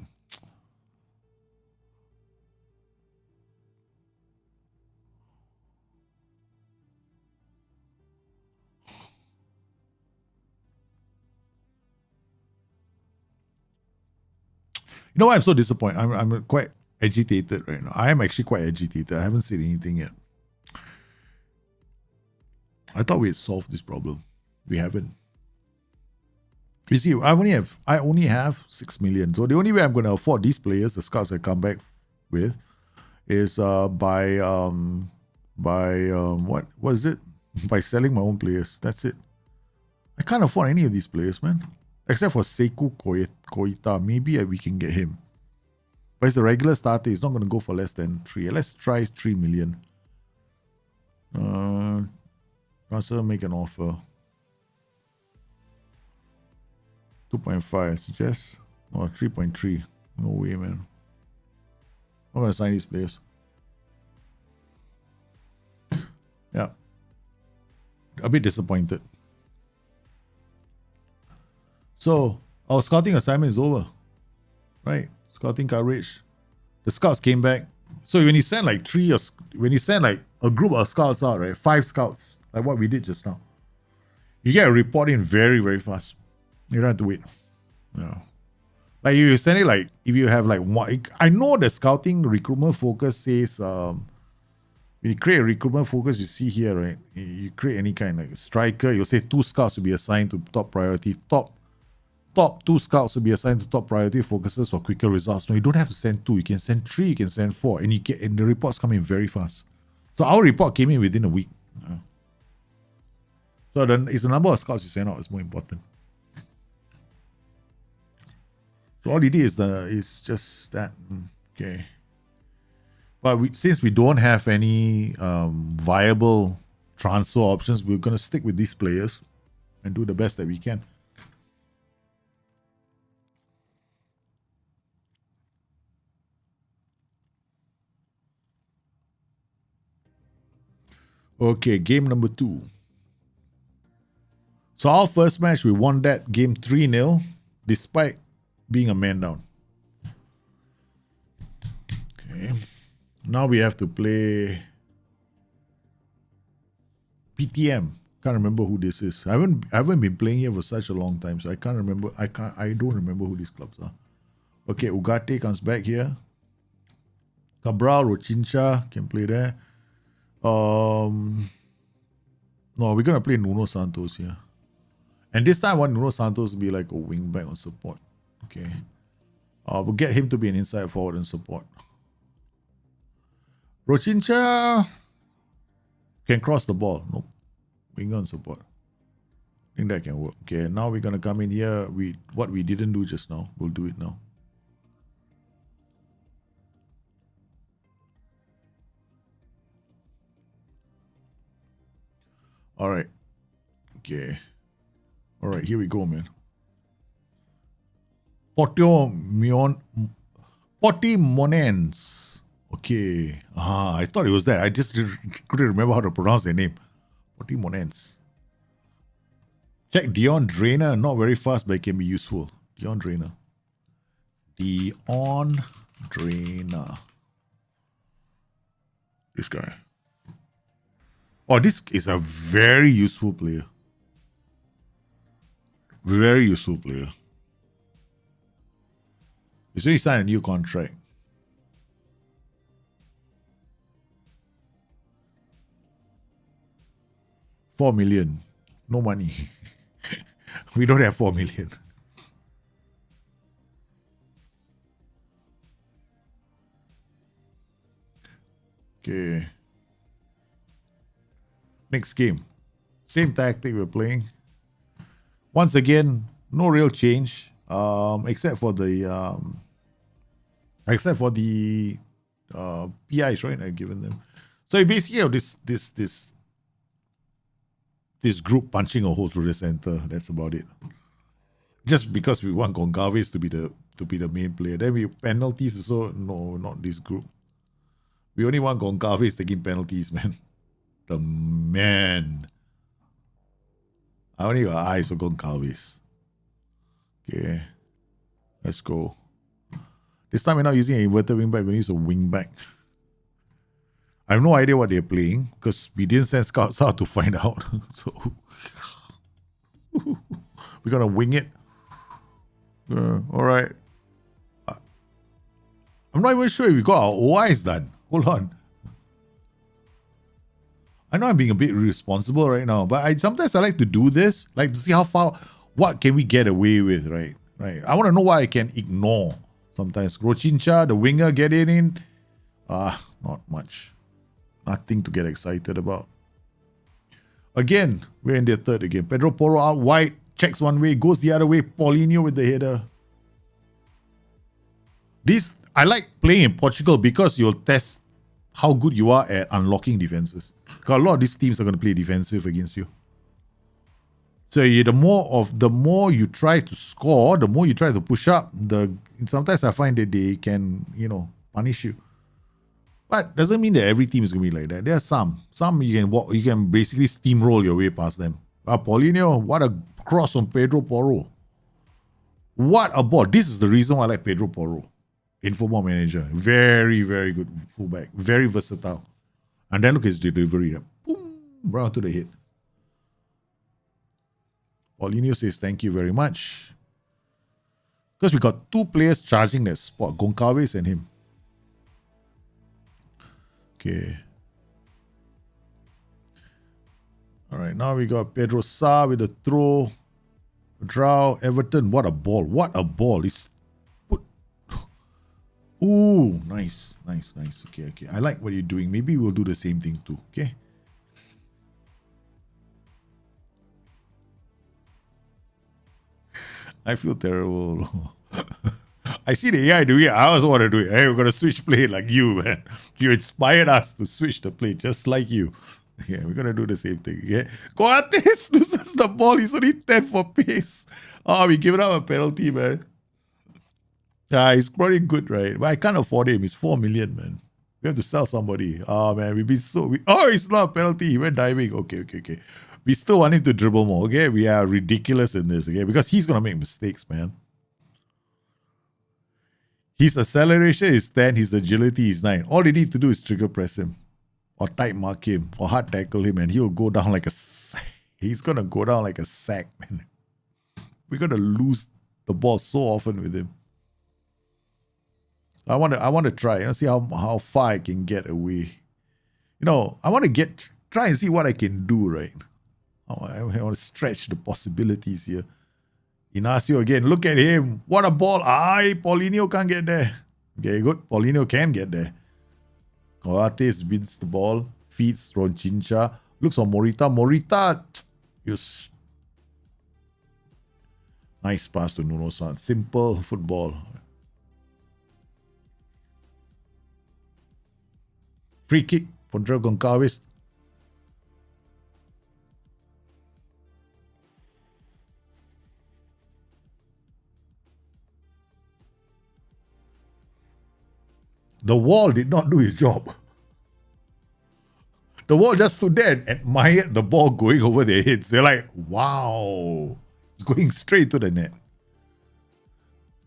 Speaker 2: you know why I'm so disappointed? I'm quite agitated right now. I am actually quite agitated. I haven't said anything yet. I thought we had solved this problem. We haven't. You see, I only have 6 million. So the only way I'm going to afford these players, the scouts I come back with, is by what is it? By selling my own players. That's it. I can't afford any of these players, man. Except for Sekou Koita. Maybe we can get him. But it's a regular starter. It's not going to go for less than 3. Let's try 3 million. Russell, make an offer. 2.5. Suggest? Oh, 3.3. No way, man. I'm going to sign these players. Yeah. A bit disappointed. So, our scouting assignment is over. Right? Scouting coverage. The scouts came back. So when you send like a group of scouts out, right? 5 scouts, like what we did just now, you get a report in very, very fast. You don't have to wait. Yeah. Like if you send it like, if you have like one, I know the scouting recruitment focus says, when you create a recruitment focus, you see here, right? You create any kind of like striker, you'll say 2 scouts will be assigned to top priority. Top 2 scouts will be assigned to top priority focuses for quicker results. No, you don't have to send 2. You can send 3, you can send 4, and the reports come in very fast. So our report came in within a week. So then it's the number of scouts you send out is more important. So all it is just that. Okay. But since we don't have any viable transfer options, we're going to stick with these players and do the best that we can. Okay, game number 2. So our first match, we won that game 3-0, despite being a man down. Okay. Now we have to play PTM. Can't remember who this is. I haven't been playing here for such a long time, so I can't remember. I don't remember who these clubs are. Okay, Ugarte comes back here. Cabral, Rochincha can play there. No, we're gonna play Nuno Santos here. And this time I want Nuno Santos to be like a wing back on support. Okay. We'll get him to be an inside forward and support. Rochincha can cross the ball. Nope. Wing on support. I think that can work. Okay, now we're gonna come in here. What we didn't do just now, we'll do it now. All right. Okay. All right, here we go, man. Portimonense. Okay. I thought it was that. I just couldn't remember how to pronounce their name. Portimonense. Check Dion Drainer. Not very fast, but it can be useful. Dion Drainer. Dion Drainer. This guy. Oh, this is a very useful player. Very useful player. He's already signed a new contract. $4 million. No money. We don't have 4 million. Okay. Next game. Same tactic we're playing. Once again, no real change. Except for the PIs, right? I've given them. So you basically have this group punching a hole through the center. That's about it. Just because we want Goncalves to be the main player. Then we penalties so no, not this group. We only want Goncalves taking penalties, man. The man. I only got eyes for Goncalves. Okay. Let's go. This time we're not using an inverted wing back, we're using a wing back. I have no idea what they're playing because we didn't send scouts out to find out. So we're gonna wing it. All right. I'm not even sure if we got our OIs done. Hold on. I know I'm being a bit irresponsible right now, but sometimes I like to do this, like to see how far, what can we get away with, right? Right. I want to know what I can ignore. Sometimes Rochincha, the winger, get it in. Not much. Nothing to get excited about. Again, we're in their third again. Pedro Porro out wide, checks one way, goes the other way. Paulinho with the header. This I like playing in Portugal because you'll test how good you are at unlocking defenses. Because a lot of these teams are going to play defensive against you. So the more you try to score, the more you try to push up. Sometimes I find that they can, punish you. But doesn't mean that every team is going to be like that. There are some you can basically steamroll your way past them. Paulinho, what a cross on Pedro Porro. What a ball. This is the reason why I like Pedro Porro in Football Manager. Very, very good fullback. Very versatile. And then look at his delivery. Boom, right to the head. Paulinho says thank you very much. Because we got two players charging that spot. Goncalves and him. Okay. Alright, now we got Pedro Sa with a throw. Draw, Everton. What a ball. What a ball. It's put. Ooh, nice. Nice. Okay. I like what you're doing. Maybe we'll do the same thing too. Okay. I feel terrible. I see the AI doing it. I also want to do it. Hey, we're going to switch play like you, man. You inspired us to switch the play just like you. Yeah, we're going to do the same thing. Yeah. Coates loses the ball. He's only 10 for pace. Oh, we giving up a penalty, man. Yeah, he's probably good, right? But I can't afford him. He's 4 million, man. We have to sell somebody. Oh, man, it's not a penalty. He went diving. Okay. We still want him to dribble more, okay? We are ridiculous in this, okay? Because he's going to make mistakes, man. His acceleration is 10, his agility is 9. All they need to do is trigger press him or tight mark him or hard tackle him and he'll go down like a sack. He's going to go down like a sack, man. We're going to lose the ball so often with him. I want to try, see how far I can get away. I want to try and see what I can do, right? I want to stretch the possibilities here. Inacio again. Look at him. What a ball. Paulinho can't get there. Okay, good. Paulinho can get there. Coates wins the ball. Feeds Ronchincha. Looks on Morita. Morita. Nice pass to Nuno San. Simple football. Free kick for Goncalves. The wall did not do its job. The wall just stood there and admired the ball going over their heads. They're like, wow, it's going straight to the net.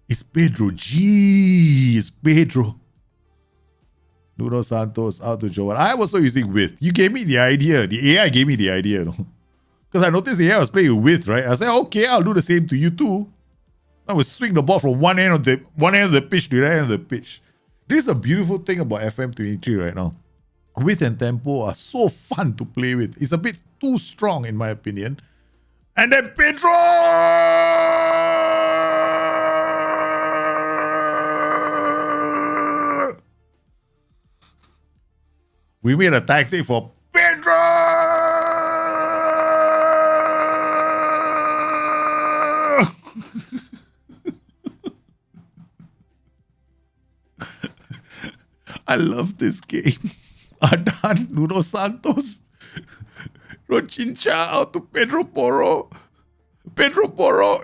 Speaker 2: It's Pedro. Gee, it's Pedro. Nuno Santos out to Joel. I was also using width. You gave me the idea. The AI gave me the idea, you know. Because I noticed the AI was playing with width, right? I said, okay, I'll do the same to you too. I will swing the ball from one end of the pitch to the other end of the pitch. This is a beautiful thing about FM23 right now. Width and tempo are so fun to play with. It's a bit too strong in my opinion. And then Pedro! We made a tactic for Pedro! I love this game. Adan, Nuno Santos, Rochincha out to Pedro Porro. Pedro Porro,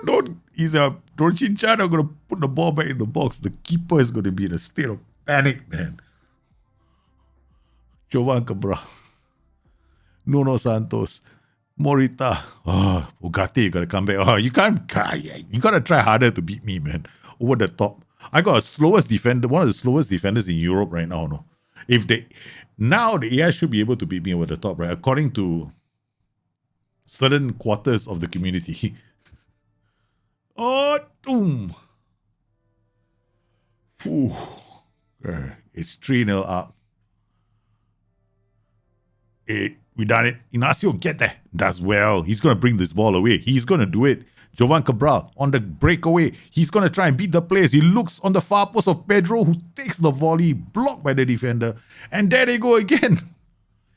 Speaker 2: don't. He's a Rochincha not going to put the ball back in the box. The keeper is going to be in a state of panic, man. Jovan Cabral, Nuno Santos, Morita. Oh, Bugatti, you got to come back. Oh, you got to try harder to beat me, man. Over the top. I got a slowest defender, one of the slowest defenders in Europe right now, no? Now the AI should be able to beat me over the top, right? According to certain quarters of the community. Oh, boom. It's 3-0 up. We done it. Inacio, get there. Does well. He's going to bring this ball away. He's going to do it. Jovan Cabral on the breakaway. He's going to try and beat the players. He looks on the far post of Pedro, who takes the volley, blocked by the defender. And there they go again.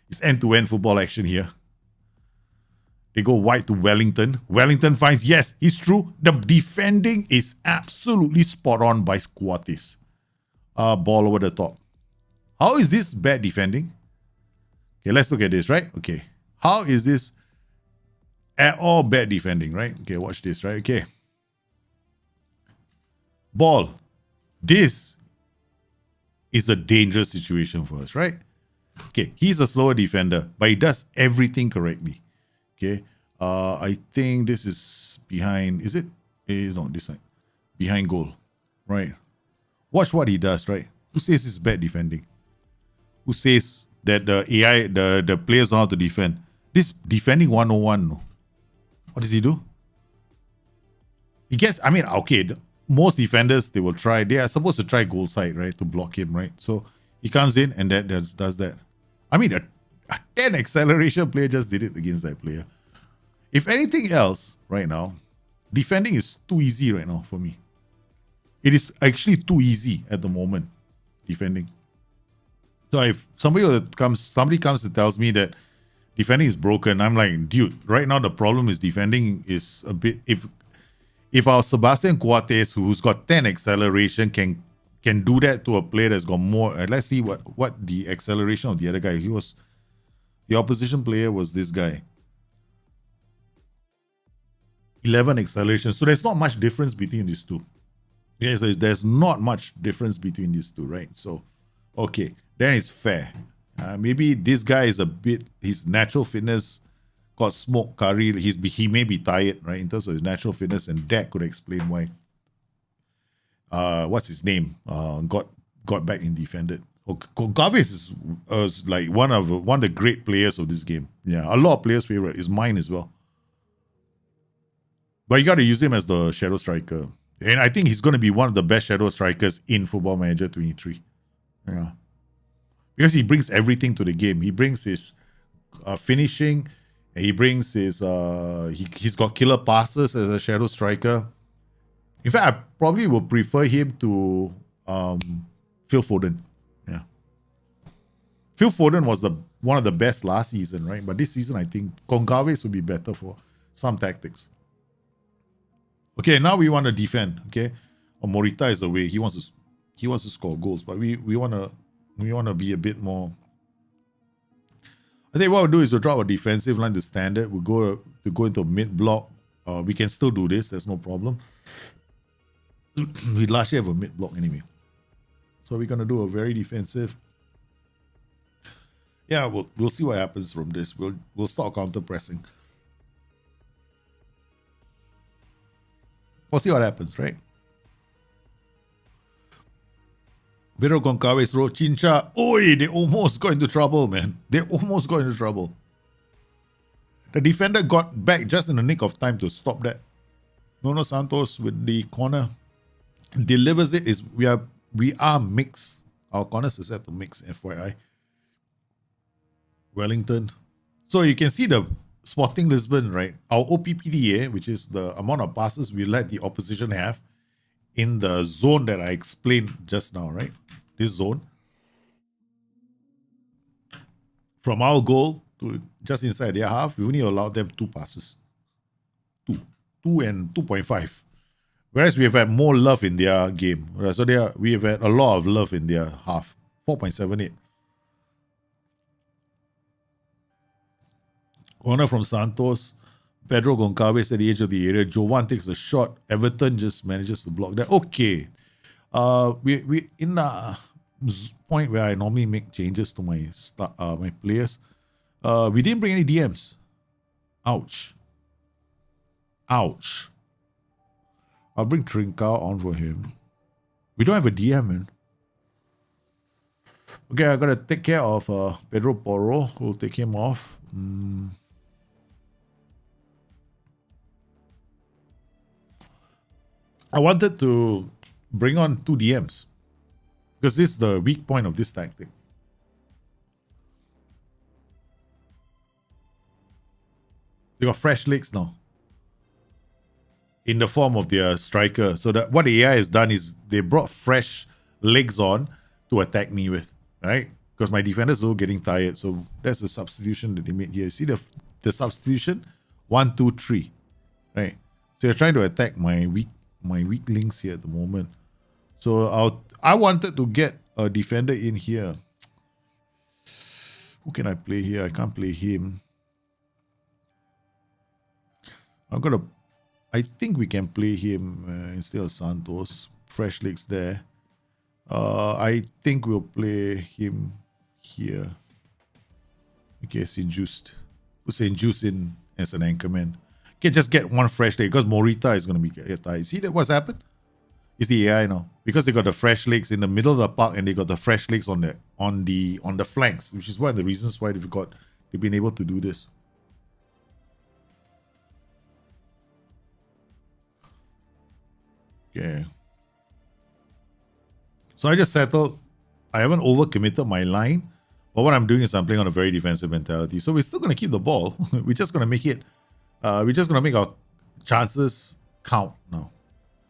Speaker 2: It's end-to-end football action here. They go wide to Wellington. Wellington finds, yes, it's true. The defending is absolutely spot on by Squatties. Ball over the top. How is this bad defending? Okay, let's look at this, right? Okay. How is this at all bad defending, right? Okay, watch this, right? Okay. Ball. This is a dangerous situation for us, right? Okay, he's a slower defender, but he does everything correctly. Okay. I think this is behind, is it? It's not this side. Behind goal. Right. Watch what he does, right? Who says it's bad defending? Who says that the AI, the players know how to defend? This defending 101, no? What does he do? He gets, I mean, okay, most defenders, they are supposed to try goal side, right? To block him, right? So he comes in and that does that. I mean, a 10 acceleration player just did it against that player. If anything else, right now, defending is too easy right now for me. It is actually too easy at the moment, defending. So if somebody comes and tells me that defending is broken, I'm like, dude, right now the problem is defending is a bit. If our Sebastian Coates, who's got 10 acceleration, can do that to a player that's got more. Let's see what the acceleration of the other guy. The opposition player was this guy. 11 acceleration. So there's not much difference between these two. Yeah, so there's not much difference between these two, right? So, okay, then it's fair. Maybe this guy is his natural fitness got smoke curry. He may be tired, right, in terms of his natural fitness, and that could explain why. What's his name? Got back and defended. Gavis is like one of the great players of this game. Yeah, a lot of players' favorite is mine as well. But you got to use him as the shadow striker. And I think he's going to be one of the best shadow strikers in Football Manager 23. Yeah. Because he brings everything to the game. He brings his finishing. He brings his... he's got killer passes as a shadow striker. In fact, I probably would prefer him to Phil Foden. Yeah. Phil Foden was one of the best last season, right? But this season, I think Gonçalves would be better for some tactics. Okay, now we want to defend. Okay, Morita is away. He wants to score goals, but we want to be a bit more. I think what we'll do is we'll drop a defensive line to standard. We'll go into mid block. We can still do this. There's no problem. We largely have a mid block anyway. So we're gonna do a very defensive. Yeah, we'll see what happens from this. We'll start counter pressing. We'll see what happens, right? Pedro Goncalves wrote Chincha. Oi, they almost got into trouble, man. They almost got into trouble. The defender got back just in the nick of time to stop that. Nuno Santos with the corner delivers it. We are mixed. Our corners are set to mix, FYI. Wellington. So you can see the Sporting Lisbon, right? Our OPPDA, which is the amount of passes we let the opposition have in the zone that I explained just now, right? This zone. From our goal to just inside their half, we only allowed them 2 passes. 2 and 2.5. Whereas we have had more love in their game. Right? So we have had a lot of love in their half. 4.78. Corner from Santos. Pedro Goncalves at the edge of the area. Jovan takes a shot. Everton just manages to block that. Okay. We in the point where I normally make changes to my my players. We didn't bring any DMs. Ouch. Ouch. I'll bring Trincao on for him. We don't have a DM, man. Okay, I gotta take care of Pedro Porro. We'll take him off. I wanted to bring on 2 DMs because this is the weak point of this tactic. They got fresh legs now in the form of their striker. So that what the AI has done is they brought fresh legs on to attack me with, right? Because my defenders are getting tired. So that's the substitution that they made here. See the substitution? 1, 2, 3, right? So they're trying to attack my weak links here at the moment. So I wanted to get a defender in here. Who can I play here? I can't play him. I think we can play him instead of Santos. Fresh legs there. I think we'll play him here. Okay, Saint-Just. Put Saint-Just in as an anchorman. Okay, just get 1 fresh leg because Morita is going to be tired. See that what's happened? It's the AI now because they got the fresh legs in the middle of the park and they got the fresh legs on the flanks, which is one of the reasons why they've been able to do this. Okay. So I just settled. I haven't overcommitted my line, but what I'm doing is I'm playing on a very defensive mentality. So we're still going to keep the ball. We're just going to make it. We're just going to make our chances count now.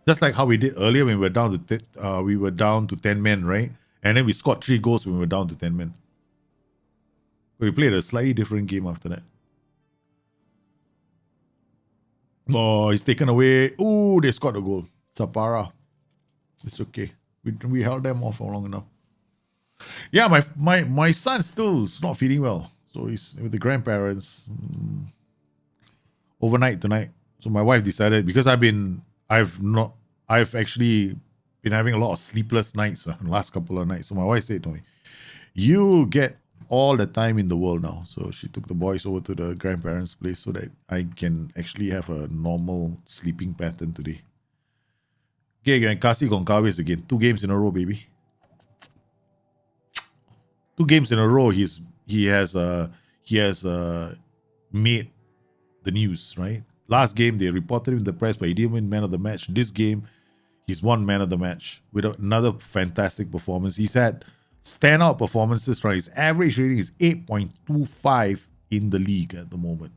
Speaker 2: Just like how we did earlier when we were down to 10 men, right? And then we scored 3 goals when we were down to 10 men. We played a slightly different game after that. Oh, he's taken away. Ooh, they scored a goal. Sapara. It's okay. We held them off for long enough. Yeah, my son still is not feeling well. So he's with the grandparents overnight tonight. So my wife decided, because I've actually been having a lot of sleepless nights the last couple of nights. So my wife said to me, you get all the time in the world now. So she took the boys over to the grandparents' place so that I can actually have a normal sleeping pattern today. Okay, and Kasi Goncalves again. 2 games in a row, baby. 2 games in a row. He has made the news, right? Last game they reported him in the press, but he didn't win man of the match. This game, he's won man of the match with another fantastic performance. He's had standout performances, right? His average rating is 8.25 in the league at the moment.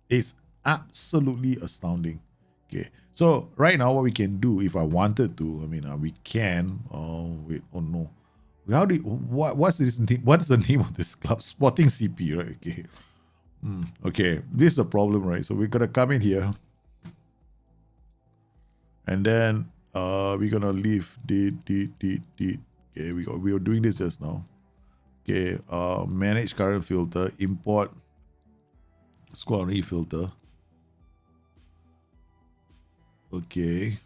Speaker 2: It's absolutely astounding. Okay, so right now what we can do, if I wanted to, we can. Oh wait, oh no. What's this name? What is the name of this club? Sporting CP, right? Okay. Okay, this is a problem, right? So we're gonna come in here, and then we're gonna leave Okay, we were doing this just now. Okay, manage current filter, import squad refilter. Okay.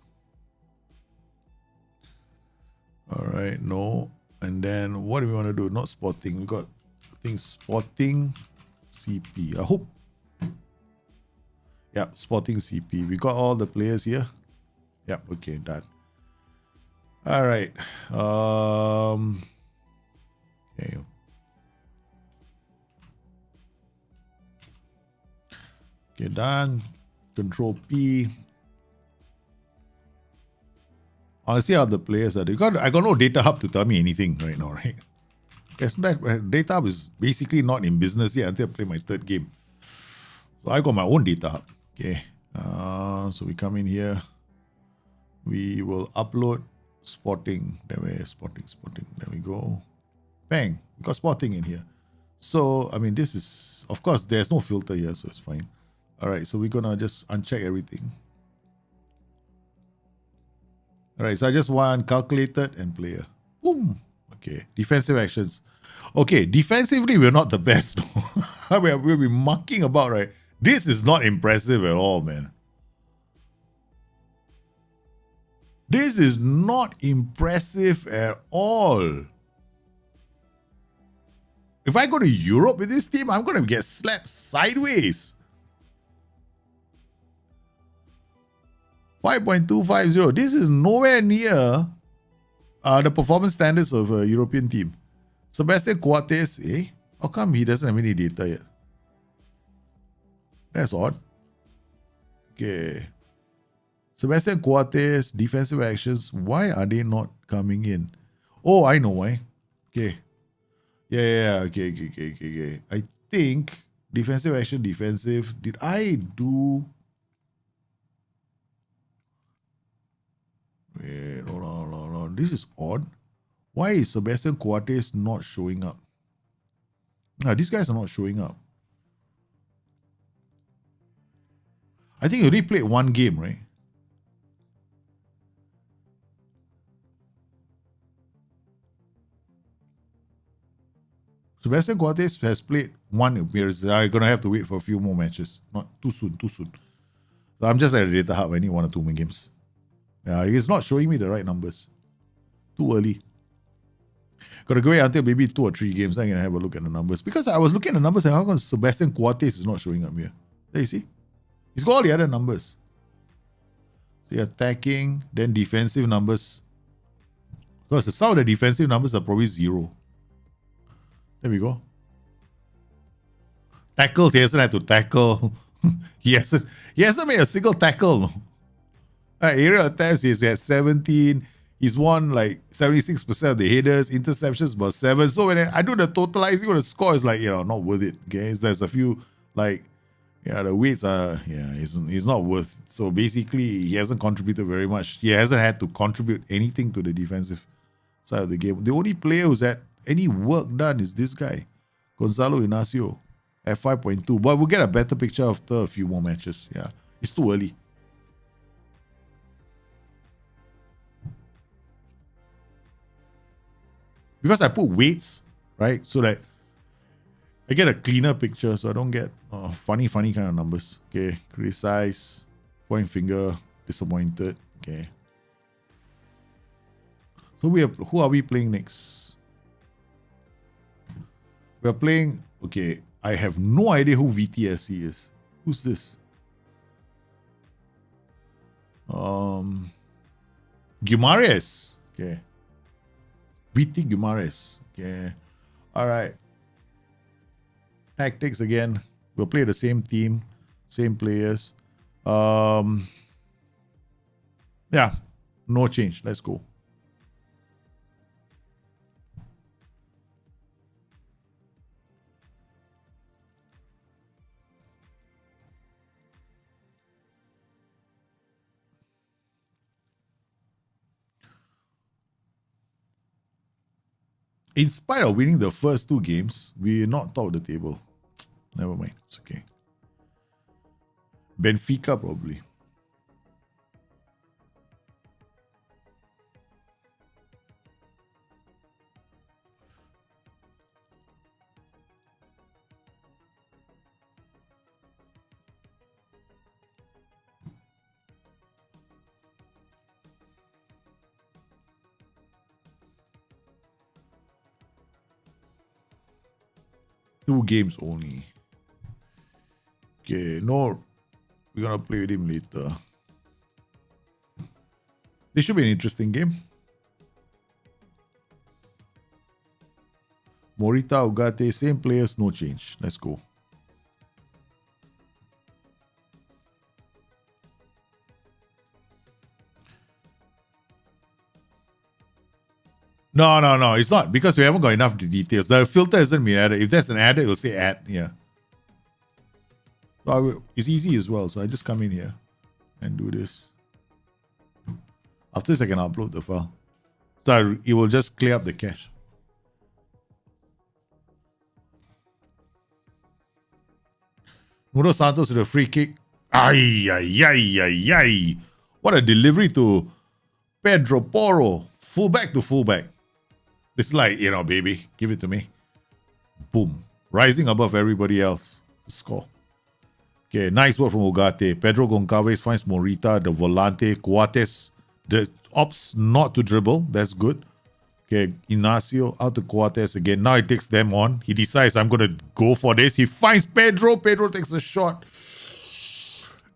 Speaker 2: All right, no. And then what do we want to do? Not sporting. We got, I think, sporting CP. I hope. Yeah, sporting CP. We got all the players here. Yeah, okay, done. All right. Okay. Okay, done. Control P. Honestly, how the players are. I got no data hub to tell me anything right now, right? Guess that data hub is basically not in business yet until I play my third game. So I got my own data hub. Okay. So we come in here. We will upload sporting. There we sporting. There we go. Bang. We got sporting in here. So I mean, this is, of course, there's no filter here, so it's fine. All right. So we're gonna just uncheck everything. All right, so I just want calculated and player. Boom. Okay, defensive actions. Okay, defensively, we're not the best. I mean, we'll be mucking about, right? This is not impressive at all, man. This is not impressive at all. If I go to Europe with this team, I'm going to get slapped sideways. 5.250. This is nowhere near the performance standards of a European team. Sebastian Coates, how come he doesn't have any data yet? That's odd. Okay. Sebastian Coates, defensive actions. Why are they not coming in? Oh, I know why. Okay. Yeah. Okay. I think defensive action, defensive. Did I do... Wait, hold on. This is odd. Why is Sebastian Coates not showing up? These guys are not showing up. I think he already played one game, right? Sebastian Coates has played one appearance. I'm going to have to wait for a few more matches. Not too soon. So I'm just at the data hub. I need 1 or 2 more games. It's not showing me the right numbers. Too early. Got to go wait until maybe 2 or 3 games. I'm going to have a look at the numbers. Because I was looking at the numbers and how come Sebastian Coates is not showing up here? There you see? He's got all the other numbers. So attacking, then defensive numbers. Because some of the defensive numbers are probably 0. There we go. Tackles, he hasn't had to tackle. he hasn't made a single tackle. Aerial attacks, he's at 17. He's won like 76% of the headers. Interceptions about 7. So when I do the totalizing of the score, it's like, not worth it. Okay, there's a few like, the weights are, he's not worth it. So basically, he hasn't contributed very much. He hasn't had to contribute anything to the defensive side of the game. The only player who's had any work done is this guy, Gonzalo Inacio, at 5.2. But we'll get a better picture after a few more matches. Yeah, it's too early. Because I put weights, right? So that I get a cleaner picture so I don't get funny kind of numbers. Okay, criticize, point finger, disappointed. Okay. So who are we playing next? We're playing, okay, I have no idea who VTSC is. Who's this? Guimarães. Okay. VT Guimarães. Okay. All right. Tactics again. We'll play the same team, same players. Yeah, no change. Let's go. In spite of winning the first 2 games, we're not top of the table. Never mind. It's okay. Benfica, probably. 2 games only. Okay, no, we're gonna play with him later. This should be an interesting game. Morita, Ugarte, same players, no change. Let's go. No, it's not because we haven't got enough details. The filter isn't been added. If there's an adder, it'll say add here. So it's easy as well. So I just come in here and do this. After this, I can upload the file. So it will just clear up the cache. Nuno Santos with a free kick. Ay. What a delivery to Pedro Porro. Fullback to fullback. It's like, baby, give it to me. Boom. Rising above everybody else. Score. Okay, nice work from Ugarte. Pedro Goncalves finds Morita, the volante. Coates, the opts not to dribble. That's good. Okay, Ignacio out to Coates again. Now he takes them on. He decides, I'm going to go for this. He finds Pedro. Pedro takes a shot.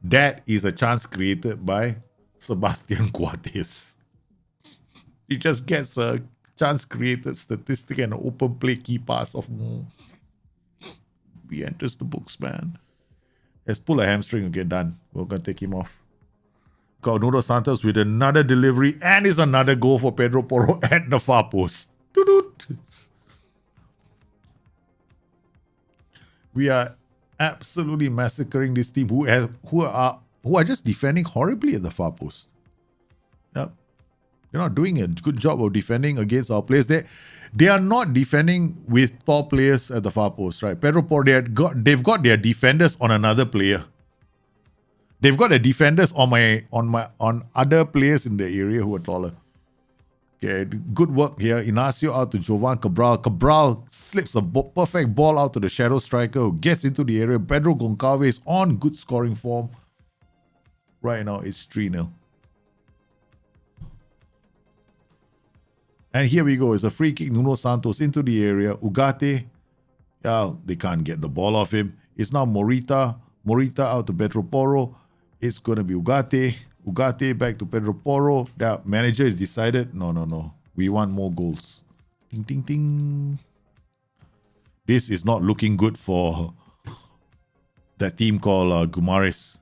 Speaker 2: That is a chance created by Sebastian Coates. He just gets a chance created statistic and an open play key pass of he enters the books, man. Let's pull a hamstring and get done. We're gonna take him off. Got Nuno Santos with another delivery and is another goal for Pedro Porro at the far post. We are absolutely massacring this team who are just defending horribly at the far post. Yep. They're not doing a good job of defending against our players. They are not defending with top players at the far post, right? Pedro Porro, they've got their defenders on another player. They've got their defenders on other players in the area who are taller. Okay, good work here. Ignacio out to Jovan Cabral. Cabral slips a perfect ball out to the shadow striker who gets into the area. Pedro Goncalves on good scoring form. Right now it's 3-0. And here we go. It's a free kick. Nuno Santos into the area. Ugarte. They can't get the ball off him. It's now Morita. Morita out to Pedro Porro. It's going to be Ugarte. Ugarte back to Pedro Porro. The manager has decided, no. We want more goals. Ting, ting, ting. This is not looking good for that team called Gumares.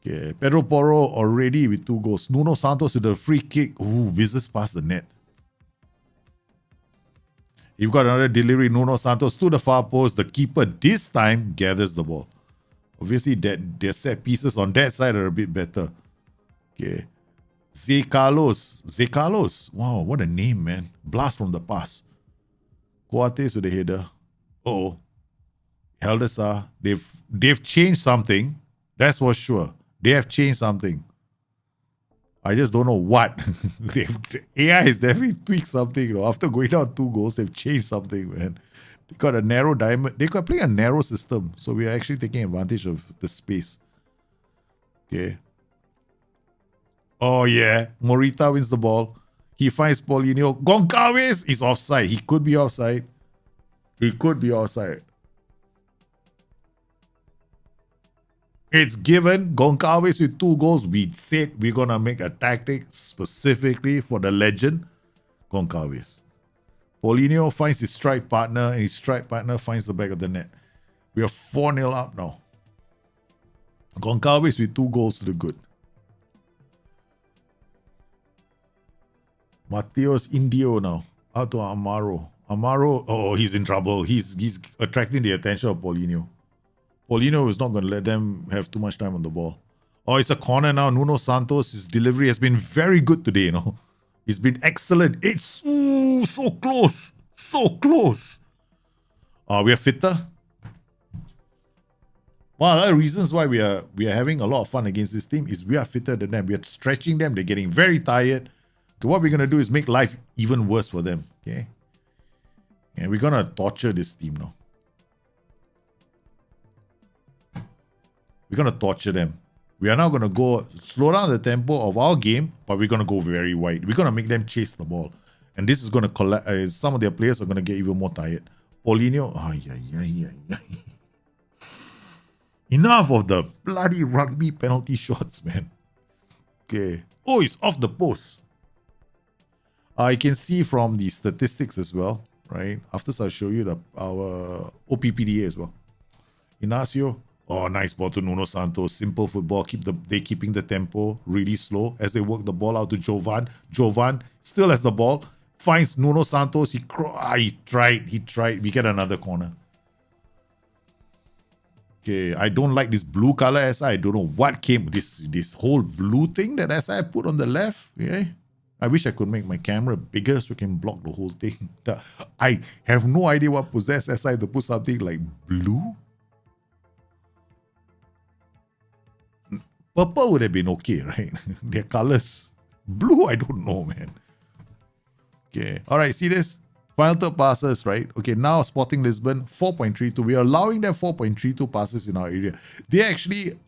Speaker 2: Okay, Pedro Porro already with 2 goals. Nuno Santos with a free kick. Ooh, whizzes past the net. You've got another delivery. Nuno Santos to the far post. The keeper this time gathers the ball. Obviously, their set pieces on that side are a bit better. Okay. Zé Carlos. Wow, what a name, man. Blast from the past. Coates with the header. Oh. Haldesar. They've changed something. That's for sure. They have changed something. I just don't know what. AI has definitely tweaked something. After going down 2 goals, they've changed something, man. They got a narrow diamond. They got playing a narrow system. So we are actually taking advantage of the space. Okay. Oh, yeah. Morita wins the ball. He finds Paulinho. Goncalves is offside. He could be offside. It's given. Goncalves with 2 goals. We said we're going to make a tactic specifically for the legend, Goncalves. Paulinho finds his strike partner, and his strike partner finds the back of the net. We are 4-0 up now. Goncalves with 2 goals to the good. Mateos Indio now. Out to Amaro. Amaro, he's in trouble. He's attracting the attention of Paulinho. Paulinho is not going to let them have too much time on the ball. Oh, it's a corner now. Nuno Santos, his delivery has been very good today, It's been excellent. It's so close. So close. We are fitter. One of the reasons why we are having a lot of fun against this team is we are fitter than them. We are stretching them. They're getting very tired. Okay, what we're going to do is make life even worse for them. Okay? And we're going to torture this team now. We're going to torture them. We are now going to slow down the tempo of our game, but we're going to go very wide. We're going to make them chase the ball. And this is going to collapse. Some of their players are going to get even more tired. Paulinho, enough of the bloody rugby penalty shots, man. Okay. Oh, it's off the post. I can see from the statistics as well, right? After I'll show you our OPPDA as well. Inacio, oh, nice ball to Nuno Santos. Simple football. They keeping the tempo really slow as they work the ball out to Jovan. Jovan still has the ball. Finds Nuno Santos. He tried. We get another corner. Okay, I don't like this blue color SI. I don't know what came. This whole blue thing that SI put on the left. Okay. I wish I could make my camera bigger so I can block the whole thing. I have no idea what possessed SI to put something like blue. Purple would have been okay, right? Their colors. Blue, I don't know, man. Okay. All right, see this? Final third passes, right? Okay, now Sporting Lisbon, 4.32. We are allowing them 4.32 passes in our area. They actually,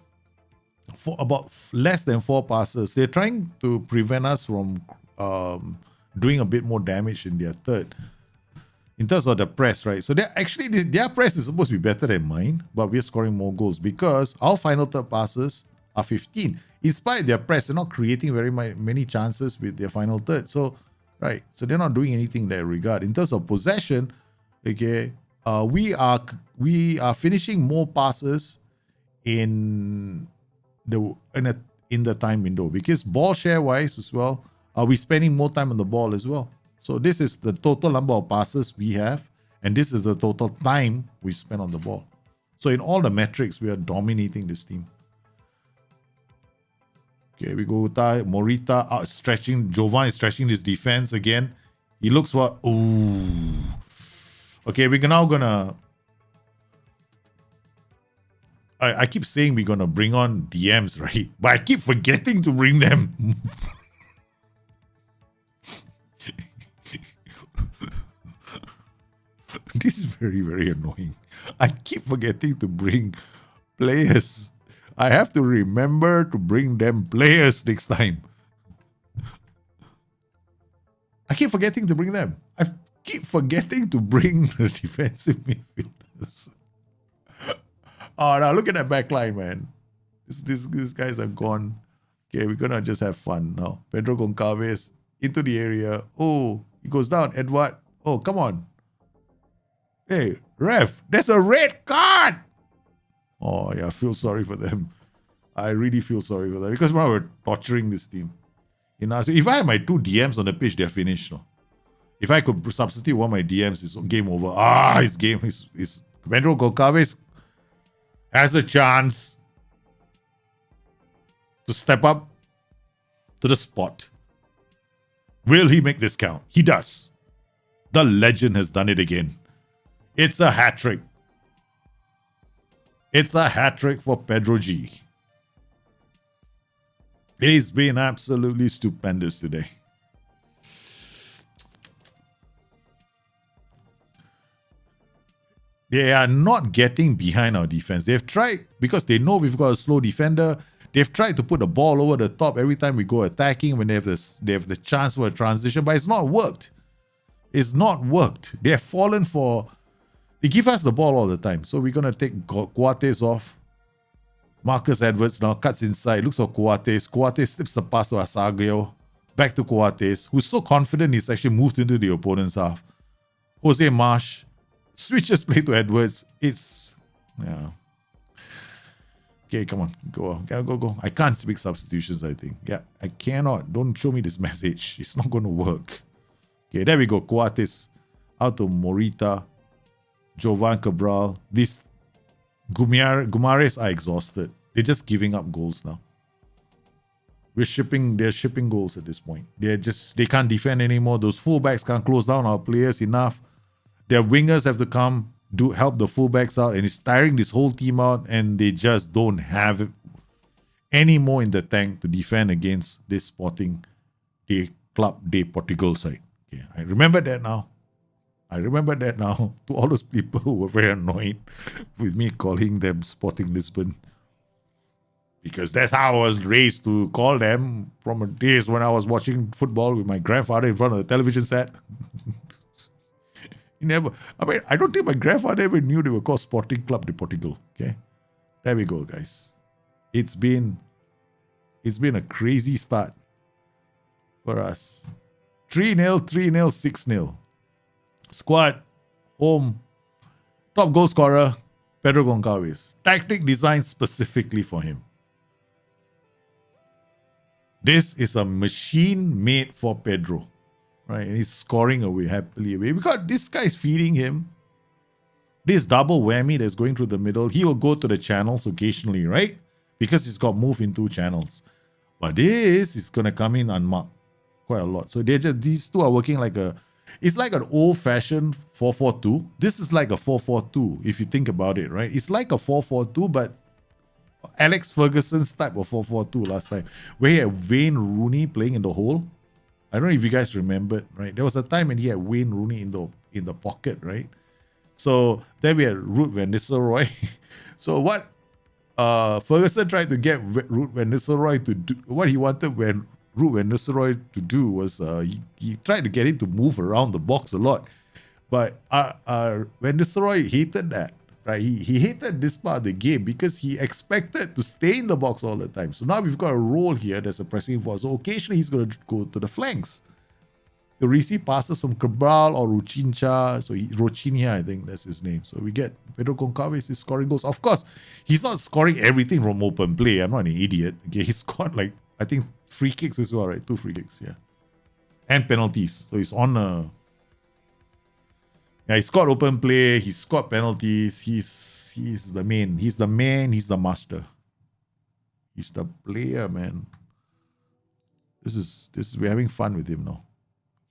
Speaker 2: for about less than 4 passes, they're trying to prevent us from doing a bit more damage in their third. In terms of the press, right? So they're actually, their press is supposed to be better than mine, but we're scoring more goals because our final third passes are 15. In spite of their press, they're not creating very many chances with their final third. So, right, so they're not doing anything in that regard. In terms of possession, okay, we are finishing more passes in the time window because ball share wise as well, we're spending more time on the ball as well. So this is the total number of passes we have, and this is the total time we spend on the ball. So in all the metrics, we are dominating this team. Okay, we go Morita out stretching. Jovan is stretching his defense again. He looks for. Ooh. Okay, we're now gonna. I keep saying we're gonna bring on DMs, right? But I keep forgetting to bring them. This is very, very annoying. I keep forgetting to bring players. I have to remember to bring them players next time. I keep forgetting to bring them. I keep forgetting to bring the defensive midfielders. Oh, now look at that back line, man. These guys are gone. Okay, we're going to just have fun now. Pedro Goncalves into the area. Oh, he goes down. Edward. Oh, come on. Hey, ref, there's a red card. Oh, yeah, I feel sorry for them. I really feel sorry for them because now we're torturing this team. If I had my 2 DMs on the pitch, they're finished. No? If I could substitute one of my DMs, it's game over. It's game. It's Pedro Goncalves has a chance to step up to the spot. Will he make this count? He does. The legend has done it again. It's a hat-trick. It's a hat-trick for Pedro G. He's been absolutely stupendous today. They are not getting behind our defense. They've tried, because they know we've got a slow defender, they've tried to put the ball over the top every time we go attacking when they have the chance for a transition, but it's not worked. It's not worked. They have fallen for... They give us the ball all the time. So we're going to take Coates off. Marcus Edwards now cuts inside. Looks for Coates. Coates slips the pass to Asagio. Back to Coates, who's so confident he's actually moved into the opponent's half. Jose Marsh switches play to Edwards. It's... Yeah. Okay, come on. Go. I can't speak substitutions, I think. Yeah, I cannot. Don't show me this message. It's not going to work. Okay, there we go. Coates out to Morita. Jovan Cabral. These Gumares are exhausted. They're just giving up goals now. They're shipping goals at this point. They can't defend anymore. Those fullbacks can't close down our players enough. Their wingers have to come help the fullbacks out, and it's tiring this whole team out, and they just don't have any more in the tank to defend against this Sporting Club de Portugal side. Okay, I remember that now. To all those people who were very annoyed with me calling them Sporting Lisbon. because that's how I was raised to call them from the days when I was watching football with my grandfather in front of the television set. I don't think my grandfather ever knew they were called Sporting Club de Portugal. Okay, there we go, guys. It's been a crazy start for us. 3-0, 3-0, 6-0. Squad, home, top goal scorer, Pedro Goncalves. Tactic designed specifically for him. This is a machine made for Pedro. Right? And he's scoring away, happily away. Because this guy is feeding him. This double whammy that's going through the middle, he will go to the channels occasionally, right? Because he's got move in 2 channels. But this is going to come in unmarked quite a lot. So these two are working it's like an old-fashioned 4-4-2. This is like a 4-4-2, if you think about it, right? It's like a 4-4-2, but Alex Ferguson's type of 4-4-2 last time, where he had Wayne Rooney playing in the hole. I don't know if you guys remembered, right? There was a time when he had Wayne Rooney in the pocket, right? So then we had Ruud van Nistelrooy. So what Ferguson tried to get Ruud van Nistelrooy to do, what he wanted when Ruud van Nistelrooy to do was he tried to get him to move around the box a lot. But Van Nistelrooy hated that, right? He hated this part of the game because he expected to stay in the box all the time. So now we've got a role here that's a pressing force. So occasionally he's going to go to the flanks to receive passes from Cabral or Ruchincha. So Rochinia, I think that's his name. So we get Pedro Goncalves is scoring goals. Of course, he's not scoring everything from open play. I'm not an idiot. Okay, he scored I think 3 kicks as well, right? 2 free kicks, yeah. And penalties. So he's on he scored open play, he scored penalties, he's the main. He's the man, he's the master. He's the player, man. We're having fun with him now.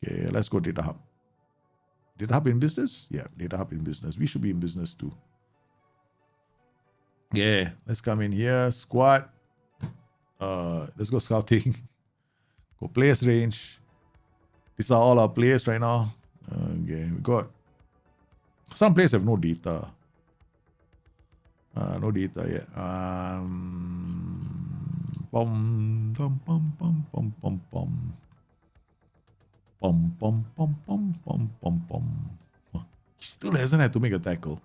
Speaker 2: Okay, let's go Data Hub. Data Hub in business? Yeah, Data Hub in business. We should be in business too. Yeah, let's come in here. Squad. Let's go scouting. Go players range. These are all our players right now. Okay, we got some players have no data. No data yet. Pom pom pom pom pom pom pom. Pom pom pom pom pom pom pom. He still hasn't had to make a tackle.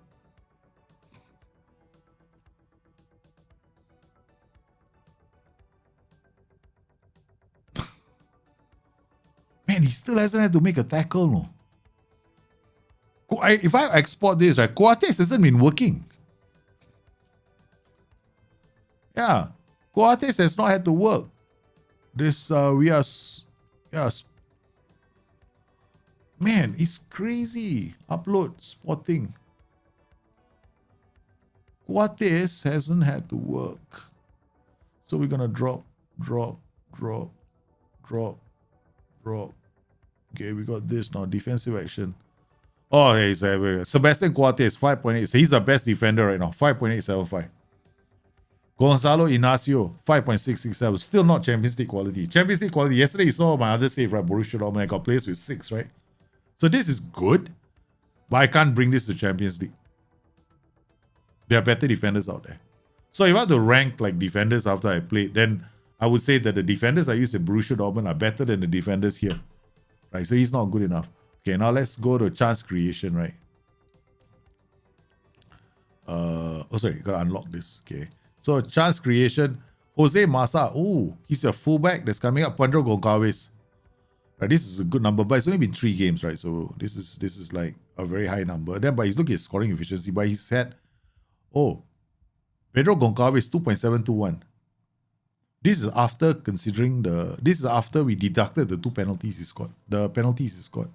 Speaker 2: Man, he still hasn't had to make a tackle, no. If I export this, right, Coates hasn't been working. Yeah, Coates has not had to work. This, man, it's crazy. Upload, spotting. Coates hasn't had to work. So we're going to drop. Okay, we got this now. Defensive action. Oh, he's Sebastian Coates, 5.8. So he's the best defender right now. 5.875. Gonzalo Inacio, 5.667. Still not Champions League quality. Champions League quality. Yesterday you saw my other save, right? Borussia Dortmund. I got placed with 6, right? So this is good, but I can't bring this to Champions League. There are better defenders out there. So if I have to rank like defenders after I played, then I would say that the defenders I use in Borussia Dortmund are better than the defenders here. Right? So he's not good enough. Okay, now let's go to chance creation, right? Sorry, gotta unlock this. Okay. So chance creation, Jose Massa. Oh, he's a fullback that's coming up. Pedro Goncalves. Right, this is a good number, but it's only been 3 games, right? So this is like a very high number. Then, but he's looking at scoring efficiency. But he said, Pedro Goncalves 2.721. This is after considering this is after we deducted the 2 penalties he scored. The penalties he scored.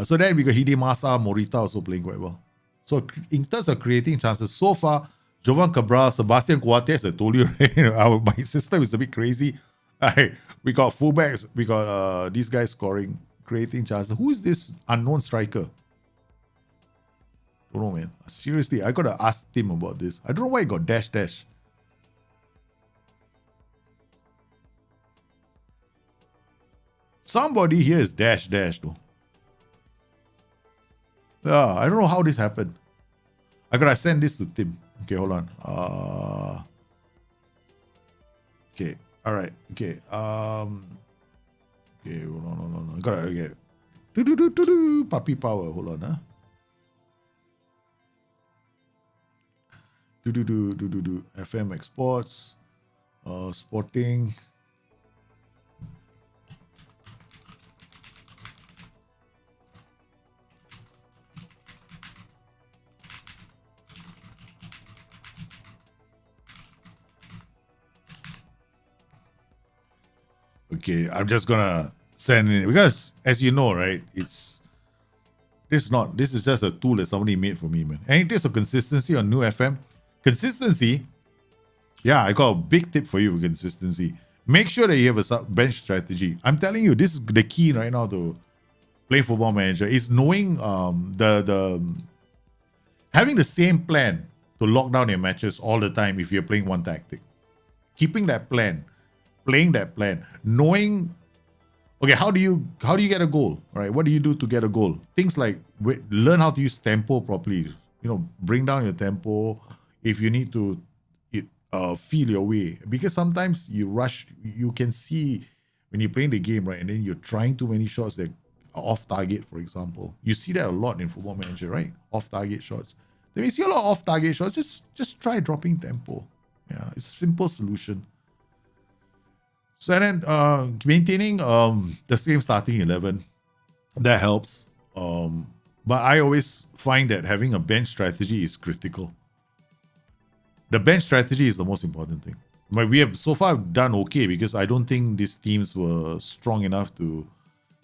Speaker 2: So then we got Hide Massa, Morita also playing quite well. So in terms of creating chances, so far, Jovan Cabral, Sebastian Coates, I told you, right? My system is a bit crazy. We got fullbacks, we got these guys scoring, creating chances. Who is this unknown striker? Don't know, man. Seriously, I gotta ask Tim about this. I don't know why he got dash. Somebody here is dash though. Yeah, I don't know how this happened. I gotta send this to Tim. Okay, hold on. Okay. All right. Okay. Okay. No. Got it. Okay. Do. Puppy power. Hold on. Do. FM exports. Sporting. Okay, I'm just gonna send it because, as you know, right, this is just a tool that somebody made for me, man. And it takes a consistency on new FM. Consistency, yeah, I got a big tip for you for consistency. Make sure that you have a bench strategy. I'm telling you, this is the key right now to play Football Manager is knowing the having the same plan to lock down your matches all the time if you're playing one tactic. Keeping that plan. Playing that plan, knowing, okay, how do you get a goal, right? What do you do to get a goal? Things like learn how to use tempo properly. Bring down your tempo if you need to feel your way, because sometimes you rush. You can see when you're playing the game, right, and then you're trying too many shots that are off target. For example, you see that a lot in Football Manager, right? Off target shots. Then you see a lot of off target shots. Just try dropping tempo. Yeah, it's a simple solution. So then maintaining the same starting 11, that helps. But I always find that having a bench strategy is critical. The bench strategy is the most important thing. But we have so far done okay because I don't think these teams were strong enough to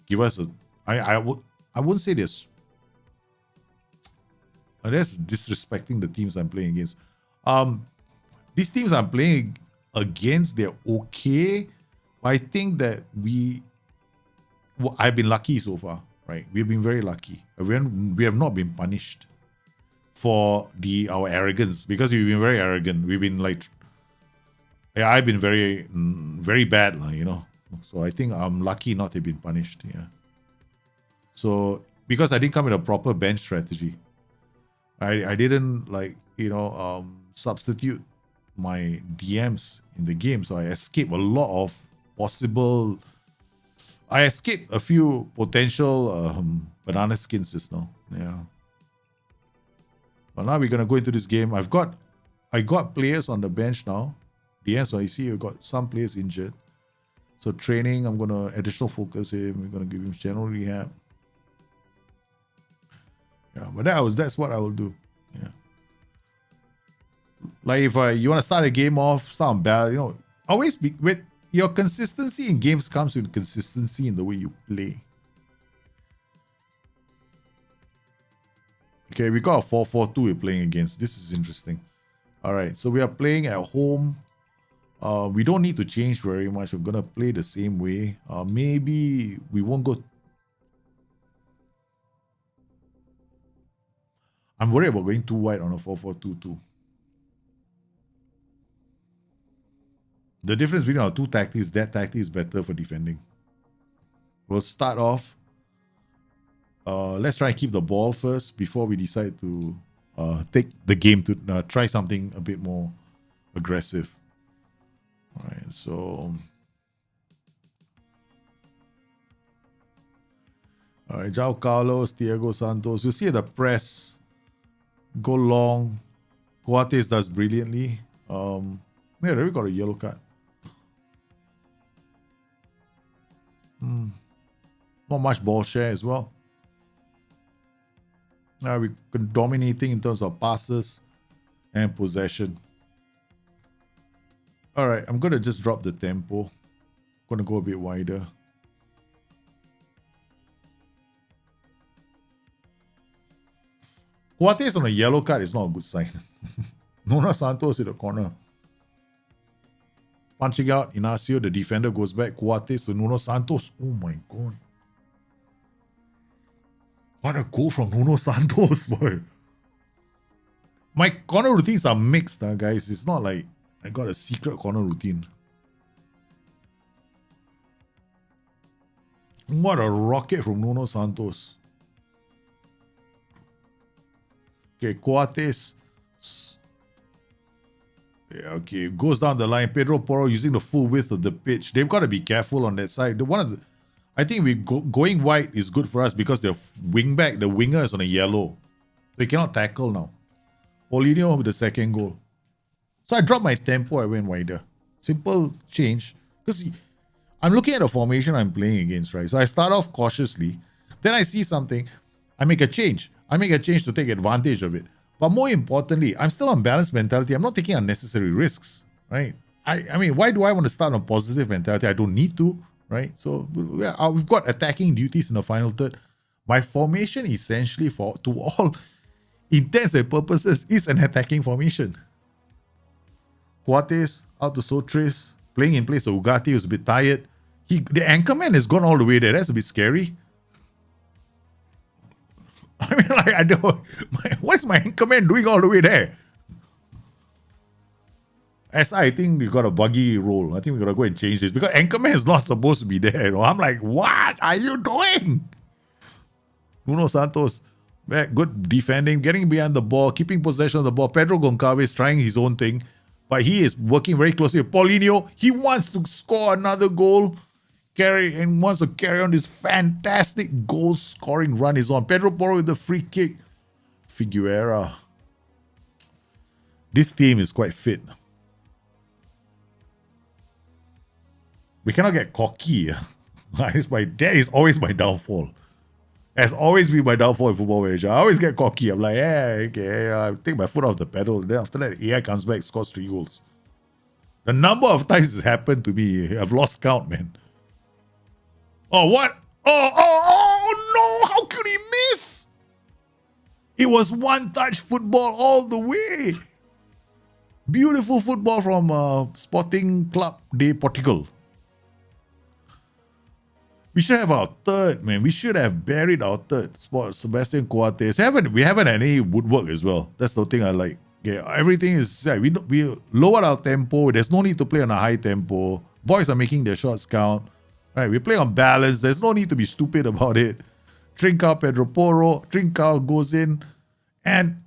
Speaker 2: give us I wouldn't say this. That's disrespecting the teams I'm playing against. These teams I'm playing against, they're okay. I think that I've been lucky so far, right? We've been very lucky. We have not been punished for our arrogance because we've been very arrogant. We've been I've been very, very bad, So I think I'm lucky not to have been punished. Yeah. So because I didn't come with a proper bench strategy, I didn't substitute my DMs in the game, so I escaped a lot of I escaped a few potential banana skins just now. Yeah. But now we're gonna go into this game. I got players on the bench now. So I see you got some players injured. So training, I'm gonna additional focus him. We're gonna give him general rehab. Yeah, but that's what I will do. Yeah. Like if you want to start a game off, sound bad, always be with your consistency in games comes with consistency in the way you play. Okay, we got a 4-4-2 we're playing against. This is interesting. All right, so we are playing at home. We don't need to change very much. We're going to play the same way. Maybe we won't go. I'm worried about going too wide on a 4-4-2-2. The difference between our two tactics, that tactic is better for defending. We'll start off. Let's try and keep the ball first before we decide to take the game to try something a bit more aggressive. All right, so. All right, João Carlos, Thiago Santos. You see the press go long. Coates does brilliantly. Yeah, we got a yellow card. Not much ball share as well. We're dominating in terms of passes and possession. All right, I'm going to just drop the tempo. Going to go a bit wider. Coates on a yellow card is not a good sign. Nuno Santos in the corner. Punching out, Inacio, the defender goes back. Coates to Nuno Santos. Oh my God. What a goal from Nuno Santos, boy. My corner routines are mixed, guys. It's not like I got a secret corner routine. What a rocket from Nuno Santos. Okay, Coates. Yeah, okay, goes down the line. Pedro Porro using the full width of the pitch. They've got to be careful on that side. I think going wide is good for us because the winger is on a yellow. They cannot tackle now. Paulinho with the second goal. So I dropped my tempo, I went wider. Simple change. Because I'm looking at the formation I'm playing against, right? So I start off cautiously. Then I see something. I make a change. I make a change to take advantage of it. But more importantly, I'm still on balanced mentality. I'm not taking unnecessary risks, right? I mean, why do I want to start on positive mentality? I don't need to, right? So we've got attacking duties in the final third. My formation essentially, to all intents and purposes, is an attacking formation. Coates out to Sotris, playing in place of Ugarte, who's a bit tired. The anchorman has gone all the way there. That's a bit scary. I mean, like, I don't. What is my anchorman doing all the way there? I think we got a buggy role. I think we gotta go and change this because anchorman is not supposed to be there. You know? I'm like, what are you doing? Nuno Santos, good defending, getting behind the ball, keeping possession of the ball. Pedro Goncalves trying his own thing, but he is working very closely with Paulinho. He wants to score another goal. Wants to carry on this fantastic goal scoring run is on. Pedro Porro with the free kick. Figueira. This team is quite fit. We cannot get cocky. That is always my downfall. Has always been my downfall in Football Manager. I always get cocky. I'm like, yeah, okay, I take my foot off the pedal. Then after that, AI comes back, scores 3 goals. The number of times it's happened to me, I've lost count, man. Oh, what? Oh, no! How could he miss? It was one-touch football all the way. Beautiful football from Sporting Club de Portugal. We should have our third, man. We should have buried our third spot, Sebastian Coates. We haven't had any woodwork as well. That's the thing I like. Okay, everything is... We lowered our tempo. There's no need to play on a high tempo. Boys are making their shots count. Right, we play on balance. There's no need to be stupid about it. Trincao, Pedro Porro. Trincao goes in. And,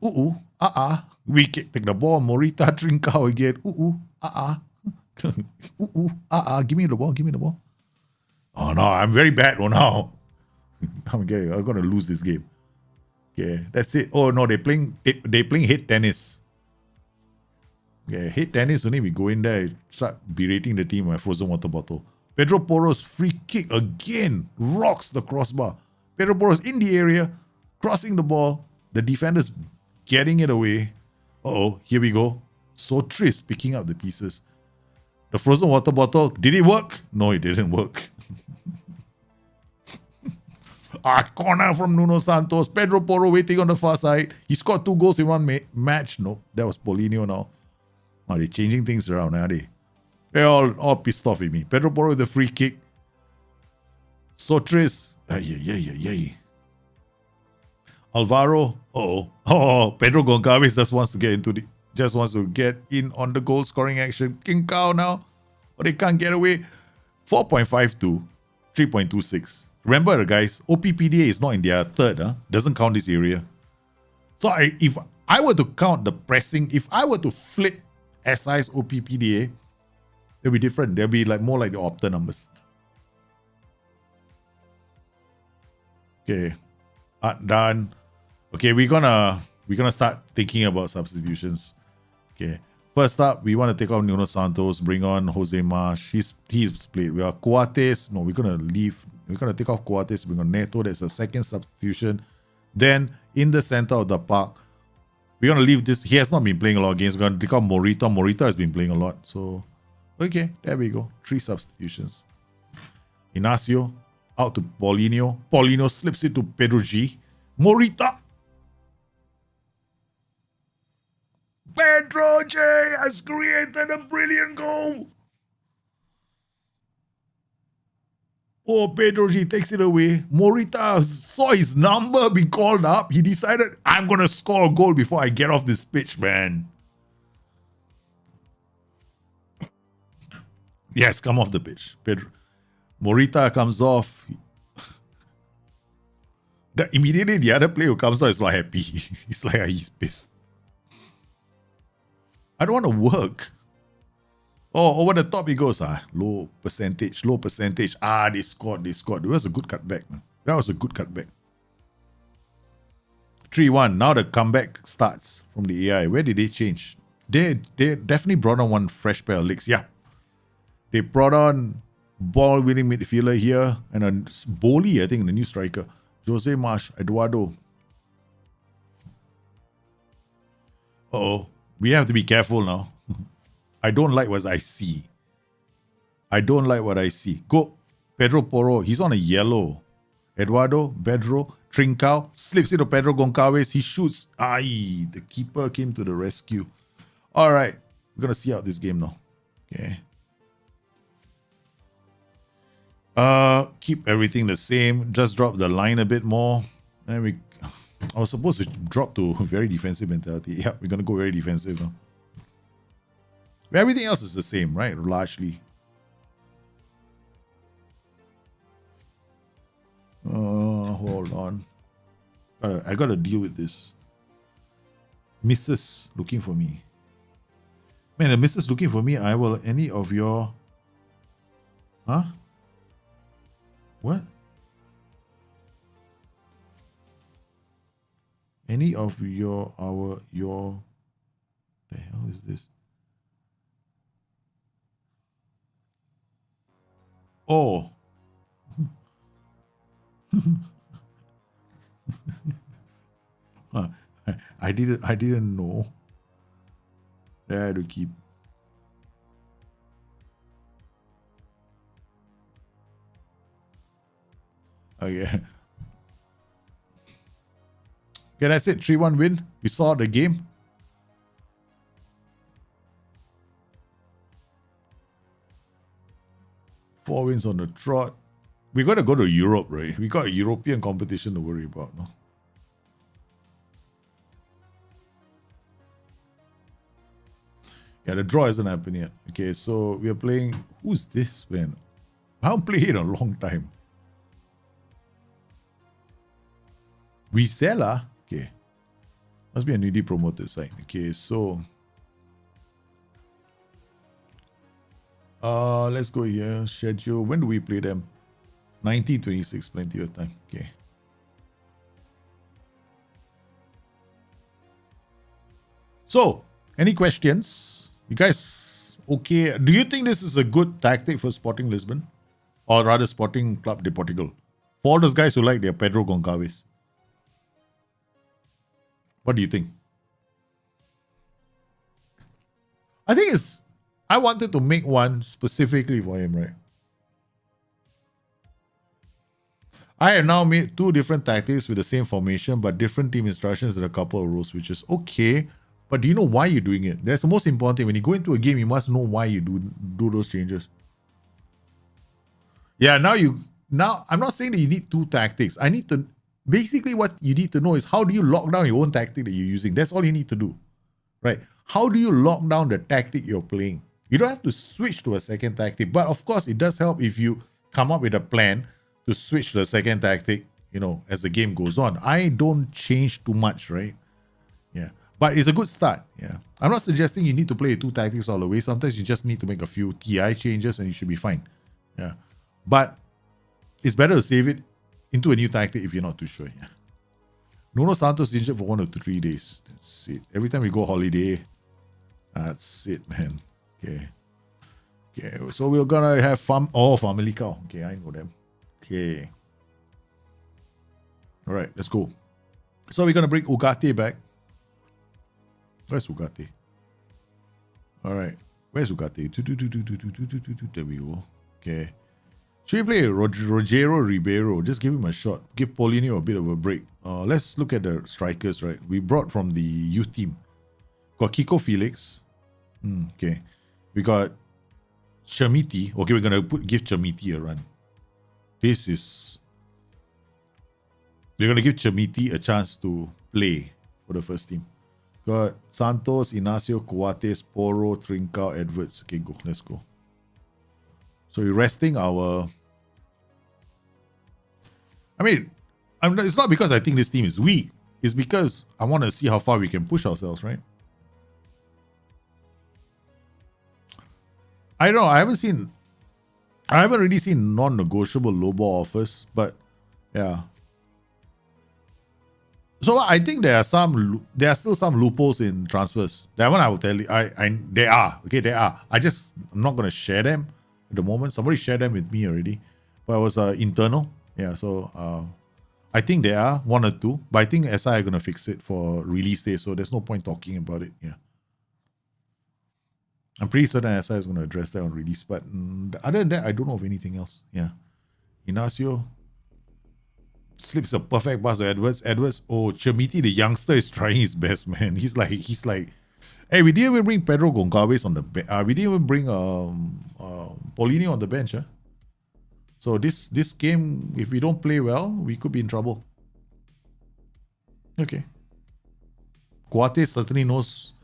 Speaker 2: we take the ball. Morita, Trincao again. Give me the ball. Oh, no, I'm very bad now. I'm going to lose this game. Okay, that's it. Oh, no, they're playing head tennis. Okay, head tennis only we go in there, start berating the team with a frozen water bottle. Pedro Porro's free kick again rocks the crossbar. Pedro Porro's in the area, crossing the ball. The defender's getting it away. Here we go. Sotris picking up the pieces. The frozen water bottle, did it work? No, it didn't work. Corner from Nuno Santos. Pedro Porro waiting on the far side. He scored 2 goals in one match. No, that was Paulinho now. They're changing things around, are they? They're all pissed off with me. Pedro Porro with the free kick. Sotris. Alvaro. Pedro Goncalves just wants to get in on the goal scoring action. King Kao now. But they can't get away. 4.52. 3.26. Remember, guys, OPPDA is not in their third. Doesn't count this area. So if I were to count the pressing, if I were to flip SI's OPPDA, it'll be different. They'll be more like the Opta numbers. Okay. Done. Okay, we're gonna start thinking about substitutions. Okay. First up, we want to take off Nuno Santos, bring on Jose Marsh. He's played. We are Coates. No, we're gonna leave. We're gonna take off Coates, bring on Neto. That's a second substitution. Then in the center of the park, we're gonna leave this. He has not been playing a lot of games. We're gonna take off Morita. Morita has been playing a lot. So okay, there we go. 3 substitutions. Inacio out to Paulinho. Paulinho slips it to Pedro G. Morita. Pedro J has created a brilliant goal. Pedro G takes it away. Morita saw his number be called up. He decided, I'm going to score a goal before I get off this pitch, man. Yes, come off the pitch. Morita comes off. Immediately, the other player who comes off is not happy. He's like, he's pissed. I don't want to work. Oh, over the top he goes. Low percentage. They scored. It was a good cutback, man. That was a good cutback. 3-1. Now the comeback starts from the AI. Where did they change? They definitely brought on one fresh pair of legs. Yeah. They brought on ball-winning midfielder here and a Boli, I think, the new striker. Jose Marsh, Eduardo. Uh-oh. We have to be careful now. I don't like what I see. Go. Pedro Porro. He's on a yellow. Eduardo, Pedro, Trincao, slips into Pedro Goncalves. He shoots. Aye, the keeper came to the rescue. All right. We're going to see out this game now. Okay. Keep everything the same. Just drop the line a bit more. And I was supposed to drop to very defensive mentality. Yeah, we're going to go very defensive now. Everything else is the same, right? Largely. Hold on. I got to deal with this. Mrs. looking for me. Man, the Mrs. looking for me. I will any of your... Huh? What? Any of your... The hell is this? Oh. I didn't know. I had to keep. Okay. Okay, that's it. 3-1 win. We saw the game. Four wins on the trot. We got to go to Europe, right? We got a European competition to worry about, no? Yeah, the draw hasn't happened yet. Okay, so we are playing... Who's this, man? I haven't played in a long time. Reseller? Okay. Must be a newly promoted site. Okay, so... let's go here. Schedule. When do we play them? 1926. Plenty of time. Okay. So, any questions? You guys okay? Do you think this is a good tactic for Sporting Lisbon? Or rather Sporting Club de Portugal? For all those guys who like their Pedro Goncalves. What do you think? I think it's... I wanted to make one specifically for him, right? I have now made two different tactics with the same formation, but different team instructions and a couple of rule switches. Okay, but do you know why you're doing it? That's the most important thing. When you go into a game, you must know why you do those changes. Yeah, now I'm not saying that you need two tactics. I need to... Basically, what you need to know is how do you lock down your own tactic that you're using? That's all you need to do, right? How do you lock down the tactic you're playing? You don't have to switch to a second tactic, but of course, it does help if you come up with a plan to switch to the second tactic, you know, as the game goes on. I don't change too much, right? Yeah, but it's a good start. Yeah, I'm not suggesting you need to play two tactics all the way. Sometimes you just need to make a few TI changes and you should be fine. Yeah, but it's better to save it into a new tactic if you're not too sure. Yeah. Nuno Santos injured for 1 or 3 days. That's it. Every time we go holiday, that's it, man. Okay. Okay. So we're gonna have family cow. Okay, I know them. Okay. All right, let's go. So we're gonna bring Ugarte back. Where's Ugarte? All right. Where's Ugarte? There we go. Okay. Should we play Rogero Ribeiro? Just give him a shot. Give Paulinho a bit of a break. Let's look at the strikers, right? We brought from the youth team. Got Kiko Felix. Okay. We got Chamiti. Okay, we're going to give Chamiti a run. We're going to give Chamiti a chance to play for the first team. Got Santos, Inacio, Coates, Porro, Trincao, Edwards. Okay, go. Let's go. So we're resting our... I mean, it's not because I think this team is weak. It's because I want to see how far we can push ourselves, right? I don't know. I haven't really seen non-negotiable low ball offers, but yeah. So I think there are still some loopholes in transfers. That one I will tell you. There are. I'm not gonna share them at the moment. Somebody shared them with me already, but it was internal. Yeah. So I think there are one or two, but I think SI are gonna fix it for release day. So there's no point talking about it. Yeah. I'm pretty certain SI is gonna address that on release, but other than that, I don't know of anything else. Yeah. Inacio slips a perfect pass to Edwards. Chermiti, the youngster, is trying his best, man. He's like, hey, we didn't even bring Pedro Goncalves on the bench. We didn't even bring Paulinho on the bench. Huh? So this game, if we don't play well, we could be in trouble. Okay. Coates certainly knows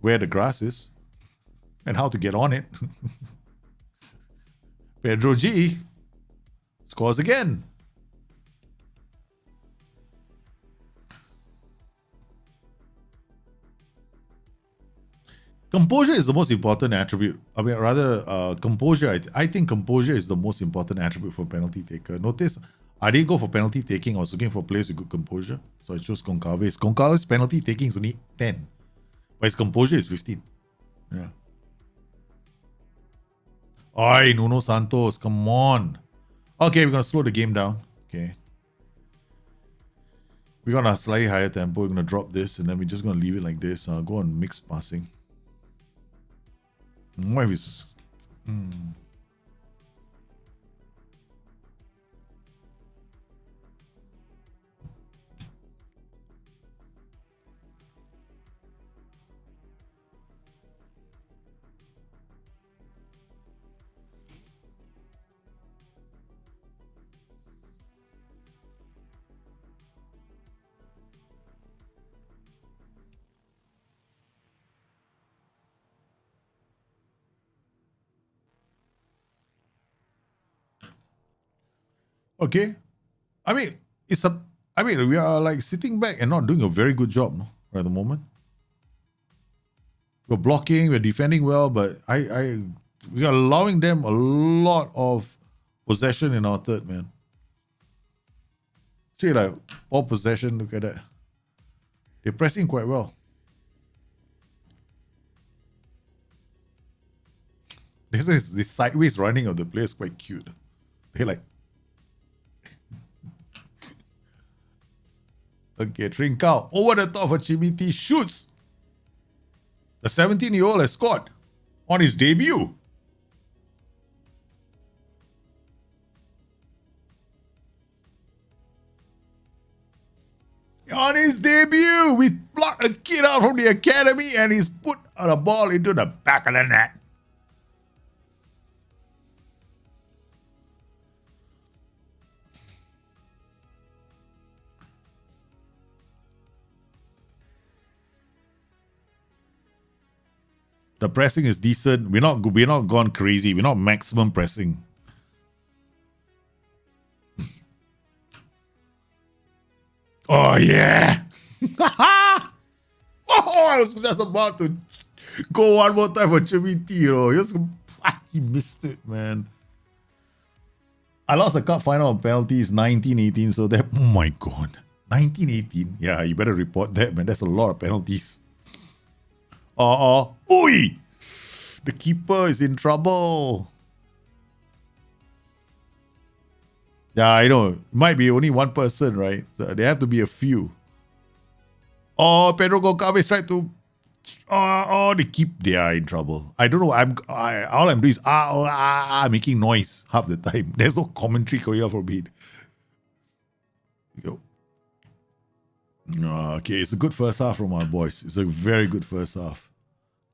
Speaker 2: where the grass is and how to get on it. Pedro G scores again. Composure is the most important attribute. I mean, rather, composure. I think composure is the most important attribute for penalty taker. Notice, I didn't go for penalty taking. I was looking for players with good composure. So I chose Goncalves. Goncalves' penalty taking is only 10. But his composure is 15. Yeah. Oi, Nuno Santos, come on. Okay, we're going to slow the game down. Okay. We're going to slightly higher tempo. We're going to drop this, and then we're just going to leave it like this. Go on mixed passing. What if it's... Okay. We are like sitting back and not doing a very good job at the moment. We're blocking, we're defending well, but we are allowing them a lot of possession in our third, man. See, like, all possession, look at that. They're pressing quite well. This sideways running of the player is quite cute. They're like, okay, Trincao over the top of Chimiti shoots. The 17-year-old has scored on his debut. On his debut, we blocked a kid out from the academy and he's put a ball into the back of the net. The pressing is decent. We're not gone crazy. We're not maximum pressing. Oh yeah! Oh, I was just about to go one more time for Chiviti, He missed it, man. I lost the cup final on penalties 19-18, so that, oh my god. 19-18? Yeah, you better report that, man. That's a lot of penalties. Oi! The keeper is in trouble. Yeah, I know. It might be only one person, right? So there have to be a few. Oh, Pedro Goncalves tried to... they are in trouble. I don't know. All I'm doing is making noise half the time. There's no commentary coming out from me. Go. Okay, it's a good first half from our boys. It's a very good first half.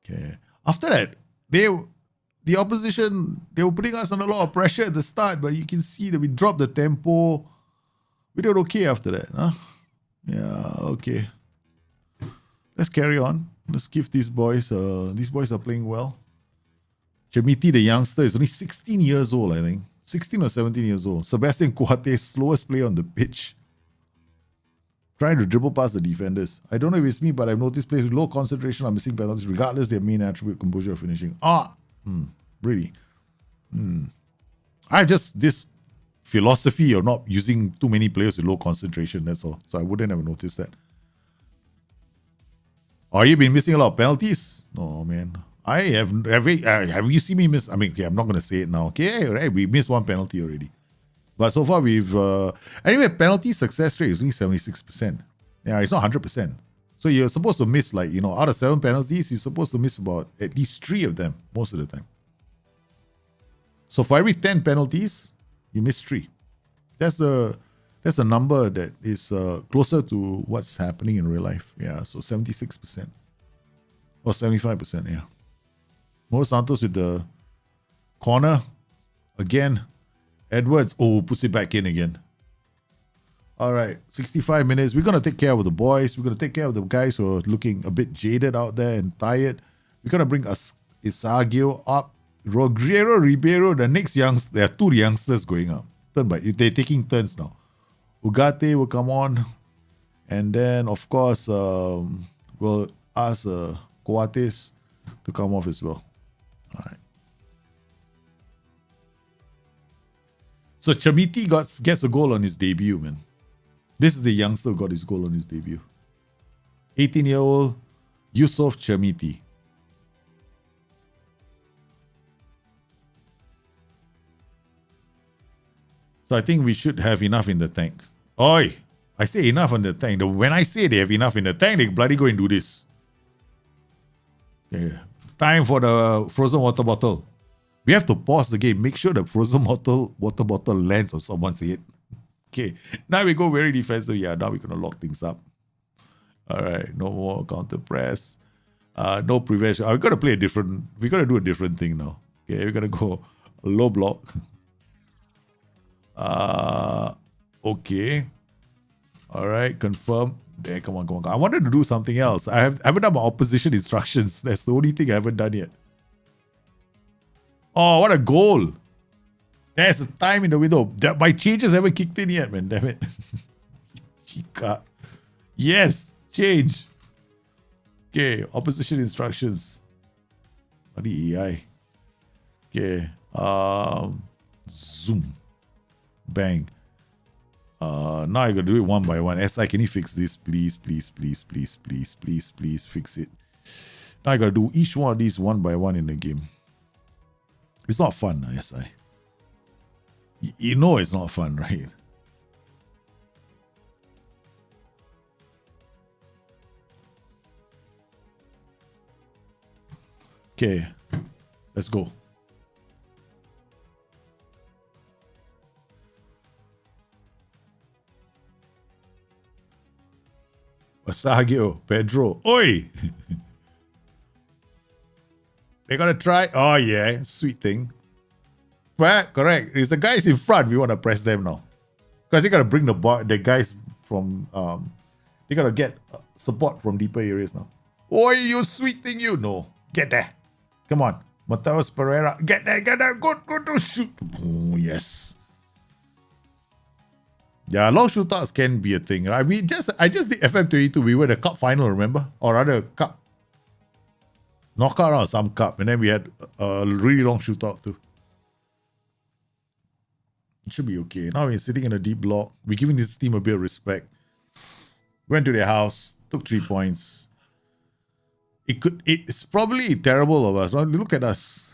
Speaker 2: Okay. After that, the opposition, they were putting us under a lot of pressure at the start, but you can see that we dropped the tempo. We did okay after that. Huh? Yeah, okay. Let's carry on. Let's give these boys are playing well. Chemiti, the youngster, is only 16 years old, I think. 16 or 17 years old. Sebastian Coates, slowest player on the pitch. Trying to dribble past the defenders. I don't know if it's me, but I've noticed players with low concentration are missing penalties, regardless their main attribute, composure, or finishing. Really. I just this philosophy of not using too many players with low concentration. That's all. So I wouldn't have noticed that. Oh, you been missing a lot of penalties? No, man. I have you seen me miss? I mean, okay, I'm not gonna say it now. Okay, right? We missed one penalty already, but so far we've anyway. Penalty success rate is only 76%. Yeah, it's not 100%. So you're supposed to miss out of 7 penalties, you're supposed to miss about at least 3 of them most of the time. So for every 10 penalties, you miss 3. That's a number that is closer to what's happening in real life. Yeah, so 76% or 75%. Yeah. Mo Santos with the corner again. Edwards puts it back in again. All right, 65 minutes. We're gonna take care of the boys. We're gonna take care of the guys who are looking a bit jaded out there and tired. We're gonna bring Isagio up. Rogero Ribeiro, the next youngster. There are 2 youngsters going up. They're taking turns now. Ugarte will come on. And then, of course, we'll ask Coates to come off as well. All right. So Chamiti gets a goal on his debut, man. This is the youngster who got his goal on his debut. 18-year-old Yusuf Chamiti. So I think we should have enough in the tank. Oi! I say enough in the tank. When I say they have enough in the tank, they bloody go and do this. Okay. Time for the frozen water bottle. We have to pause the game. Make sure the frozen water bottle lands on someone's head. Okay. Now we go very defensive. Yeah, now we're going to lock things up. All right. No more counter press. No prevention. We're going to do a different thing now. Okay. We're going to go low block. Okay. All right, confirm. There, come on. I wanted to do something else. I haven't done my opposition instructions. That's the only thing I haven't done yet. Oh, what a goal. There's a time in the window. My changes haven't kicked in yet, man. Damn it. Chica. Yes, change. Okay, opposition instructions. What the AI? Okay. Zoom. Bang. Now I gotta do it one by one. SI, can you fix this? Please fix it. Now I gotta do each one of these one by one in the game. It's not fun, SI. You know it's not fun, right? Okay, let's go. Asagio, Pedro. Oi! They're gonna try. Oh yeah, sweet thing. Right, correct. It's the guys in front. We want to press them now. Because they gotta bring the guys from they gotta get support from deeper areas now. Oi, you sweet thing, you. No. Get there. Come on. Mateus Pereira. Get there. Go to shoot. Oh yes. Yeah, long shootouts can be a thing. I just did FM23. We were the cup final, remember? Or rather, cup knockout or some cup, and then we had a really long shootout too. It should be okay. Now we're sitting in a deep block. We're giving this team a bit of respect. Went to their house, took 3 points. It's probably terrible of us. Now look at us.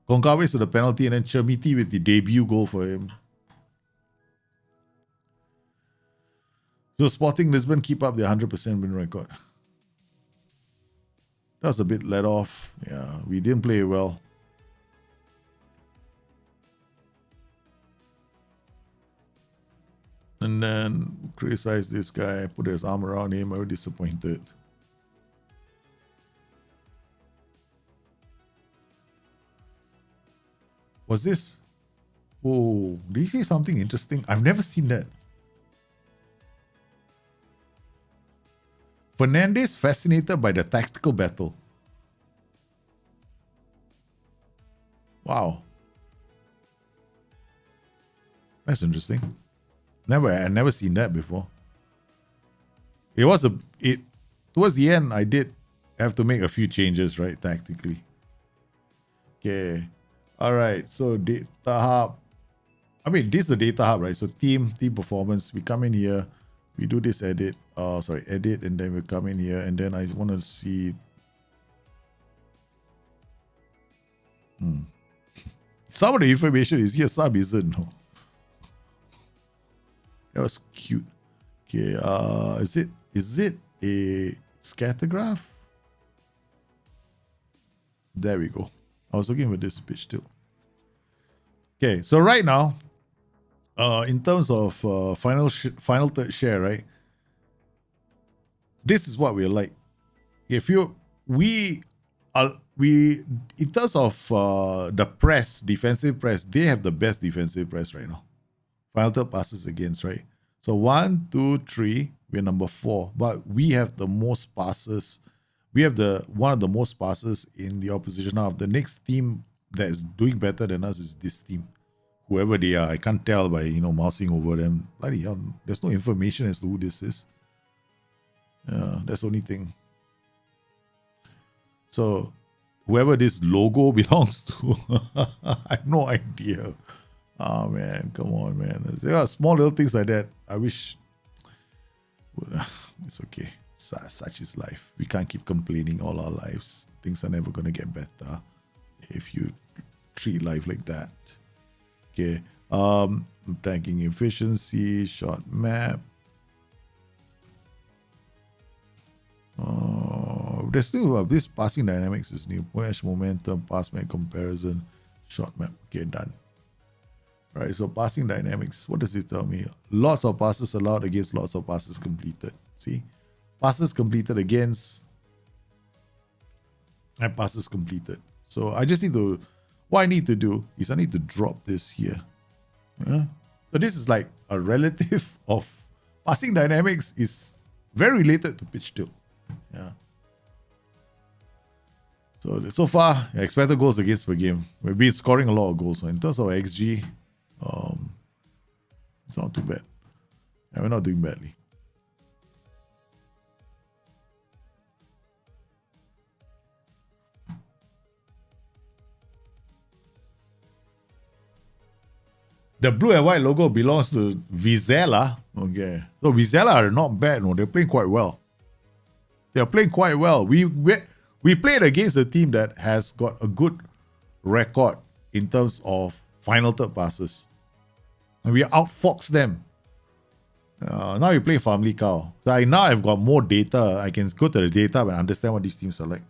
Speaker 2: Goncalves with the penalty, and then Chamiti with the debut goal for him. So Sporting Lisbon keep up their 100% win record. That was a bit let off. Yeah, we didn't play well. And then criticize this guy, put his arm around him. I was disappointed. Was this? Oh, did you see something interesting? I've never seen that. Fernandes fascinated by the tactical battle. Wow. That's interesting. I've never seen that before. Towards the end, I did have to make a few changes, right, tactically. Okay. All right. So data hub. I mean, this is the data hub, right? So team performance. We come in here. We do this edit. Edit, and then we come in here, and then I want to see. Some of the information is here, some isn't. No. That was cute. Okay. Is it a scatter graph? There we go. I was looking for this pitch still. Okay, so right now, in terms of final third share, right? This is what we're like. In terms of the press, defensive press, they have the best defensive press right now. Final third passes against, right? So 1, 2, 3, we're number 4, but we have the most passes. We have one of the most passes in the opposition half. The next team that is doing better than us is this team. Whoever they are, I can't tell by mousing over them. Bloody hell, there's no information as to who this is. That's the only thing. So whoever this logo belongs to, I have no idea. Oh man, come on, man. There are small little things like that. I wish. It's okay. Such is life. We can't keep complaining all our lives. Things are never gonna get better if you treat life like that. Okay. Tanking efficiency, short map. There's new. This passing dynamics is new. Push momentum, pass map comparison, short map. Okay, done. Right. So passing dynamics. What does it tell me? Lots of passes allowed against lots of passes completed. See, passes completed against and passes completed. So I just need to. What I need to do is I need to drop this here. So this is like a relative of passing dynamics is very related to pitch tilt. Yeah. So far, expected goals against per game. We've been scoring a lot of goals. So in terms of XG, it's not too bad. Yeah, we're not doing badly. The blue and white logo belongs to Vizela. Okay. So Vizela are not bad. No, they're playing quite well. They're playing quite well. We played against a team that has got a good record in terms of final third passes. And we outfoxed them. Now we play Family Cow. So now I've got more data. I can go to the data and understand what these teams are like.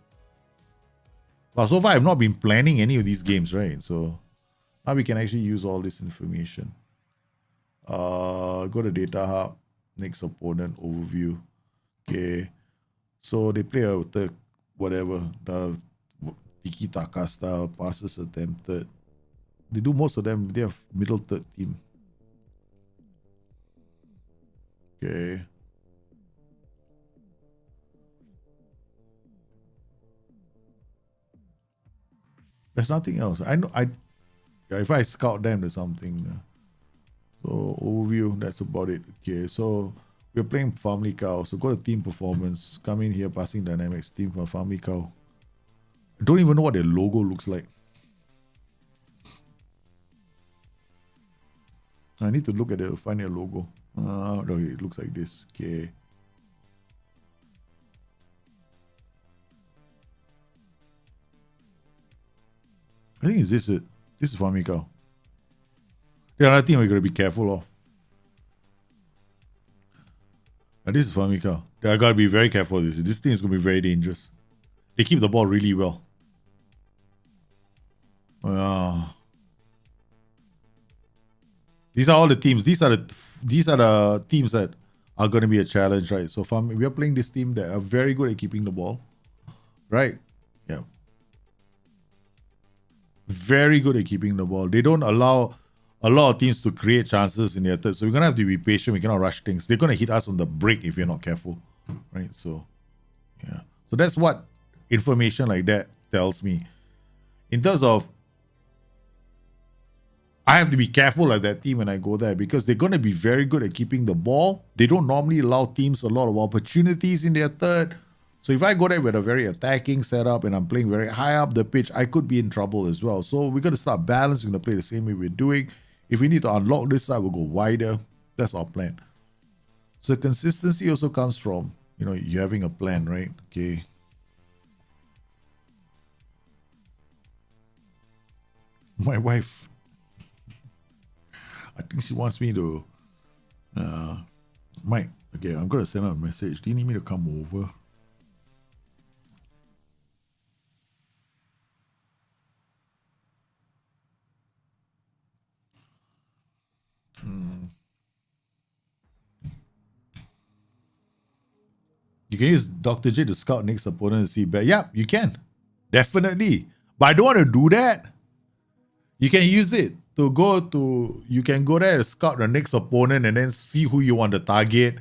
Speaker 2: But so far, I've not been planning any of these games, right? So now we can actually use all this information. Go to Data Hub. Next opponent overview. Okay. So they play the tiki-taka style, passes attempted. They do most of them. They have middle third team. Okay. There's nothing else. I know. If I scout them, there's something. So overview. That's about it. Okay. So we're playing Family Cow. So go to team performance. Come in here, passing dynamics. Team for Family Cow. I don't even know what their logo looks like. I need to look at it to find their logo. No, it looks like this. Okay. I think it's this. This is Family Cow. Yeah, another thing we're going to be careful of. And this is Family Cow. I got to be very careful of this. This thing is going to be very dangerous. They keep the ball really well. These are all the teams. These are the teams that are going to be a challenge, right? So we are playing this team that are very good at keeping the ball, right? Yeah. Very good at keeping the ball. They don't allow a lot of teams to create chances in their third. So we're going to have to be patient. We cannot rush things. They're going to hit us on the break if you're not careful, right? So, yeah. So that's what information like that tells me. In terms of, I have to be careful of that team when I go there because they're going to be very good at keeping the ball. They don't normally allow teams a lot of opportunities in their third. So if I go there with a very attacking setup and I'm playing very high up the pitch, I could be in trouble as well. So we're going to start balanced. We're going to play the same way we're doing. If we need to unlock this side, we'll go wider. That's our plan. So consistency also comes from, you having a plan, right? Okay. My wife, I think she wants me to, Mike, okay, I'm going to send her a message. Do you need me to come over? You can use Dr. J to scout next opponent and see bet. Yeah, you can. Definitely. But I don't want to do that. You can use it you can go there and scout the next opponent and then see who you want to target,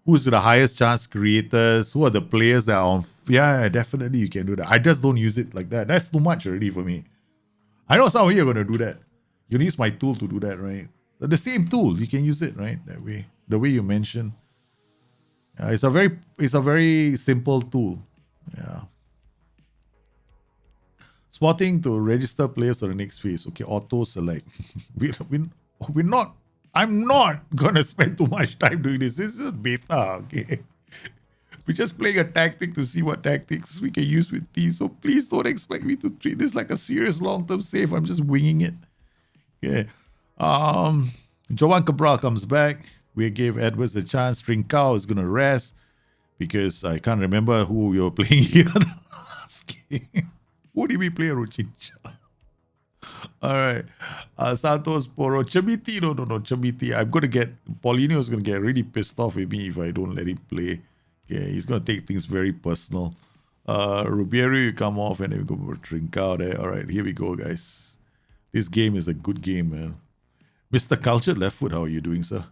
Speaker 2: who's the highest chance creators, who are the players that are on. Yeah, definitely you can do that. I just don't use it like that. That's too much already for me. I know some of you are going to do that. You can use my tool to do that, right? But the same tool, you can use it, right? That way, the way you mentioned. It's a very simple tool. Yeah. Spotting to register players for the next phase. Okay, auto select. I'm not gonna spend too much time doing this. This is a beta, okay? We're just playing a tactic to see what tactics we can use with teams. So please don't expect me to treat this like a serious long-term save. I'm just winging it. Okay. Jovan Cabral comes back. We gave Edwards a chance. Trincao is gonna rest because I can't remember who we were playing here last game. Who did we play, Rochincha? All right. Santos Poro. Chamiti. No. Chamiti. Paulinho is going to get really pissed off with me if I don't let him play. Okay. He's going to take things very personal. Rubieri will come off and then we go for Trincao there. All right. Here we go, guys. This game is a good game, man. Mr. Cultured Left Foot, how are you doing, sir?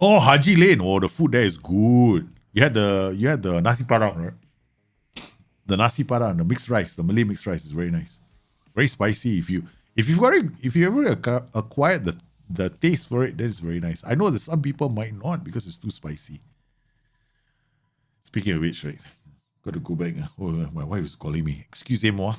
Speaker 2: Oh, Haji Lane. Oh, the food there is good. You had the nasi padang, right? The nasi padang, the mixed rice, the Malay mixed rice is very nice, very spicy. If you ever acquired the taste for it, that is very nice. I know that some people might not because it's too spicy. Speaking of which, right, got to go back. Oh, my wife is calling me. Excusez-moi.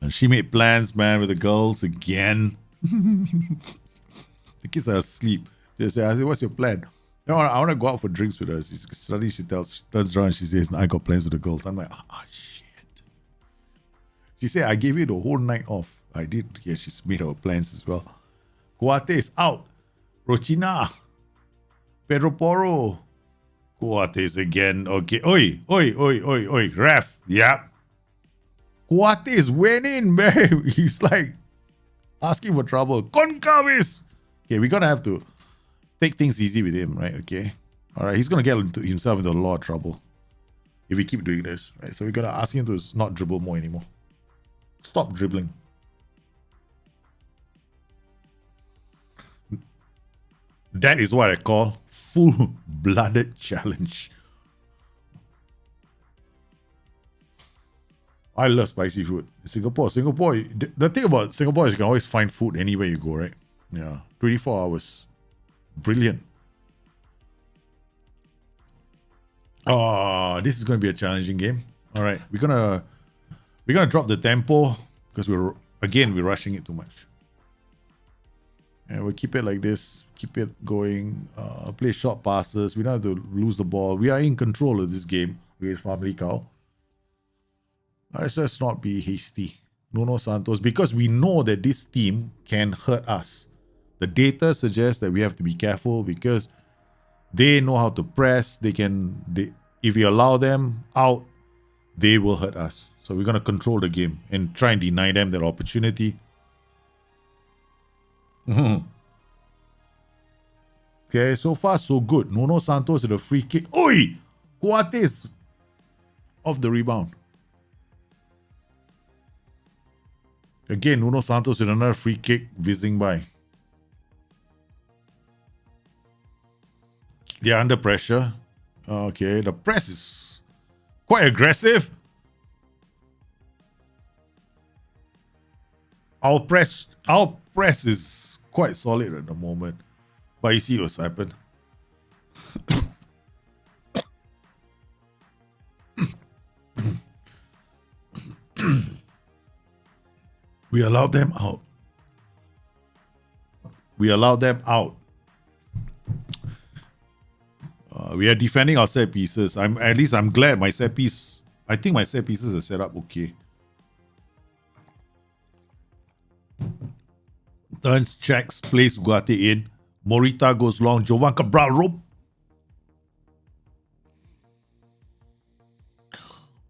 Speaker 2: And she made plans, man, with the girls again. The kids are asleep. She said, I said, what's your plan? No, I want to go out for drinks with her. Suddenly she turns around and she says, I got plans with the girls. I'm like, shit. She said, I gave you the whole night off. I did. Yeah, she's made her plans as well. Kuate is out. Rochina. Pedro Porro. Coates again. Okay. Oi, oi, oi, oi, oi. Ref. Yeah. Coates went in, man. He's like asking for trouble. Concavis. Okay, we're gonna have to take things easy with him, right? Okay. All right. He's gonna get himself into a lot of trouble if we keep doing this, right? So we gotta ask him to not dribble more anymore. Stop dribbling. That is what I call full-blooded challenge. I love spicy food. Singapore, the thing about Singapore is you can always find food anywhere you go, right? Yeah, 24 hours. Brilliant. Oh, this is going to be a challenging game. All right, we're gonna drop the tempo because we're rushing it too much. And we'll keep it like this. Keep it going. Play short passes. We don't have to lose the ball. We are in control of this game with Famalicão. Let's not be hasty. Nuno Santos, because we know that this team can hurt us. The data suggests that we have to be careful because they know how to press. If we allow them out, they will hurt us. So we're going to control the game and try and deny them that opportunity. Okay, so far so good. Nuno Santos with a free kick. Oi! Coates off the rebound. Again, Nuno Santos with another free kick whizzing by. They're under pressure. Okay, the press is quite aggressive. Our press is quite solid at the moment. But you see what's happened. We allowed them out. We are defending our set pieces. I'm glad my set piece. I think my set pieces are set up okay. Turns, checks, plays Ugarte in. Morita goes long. Jovan Cabral rope.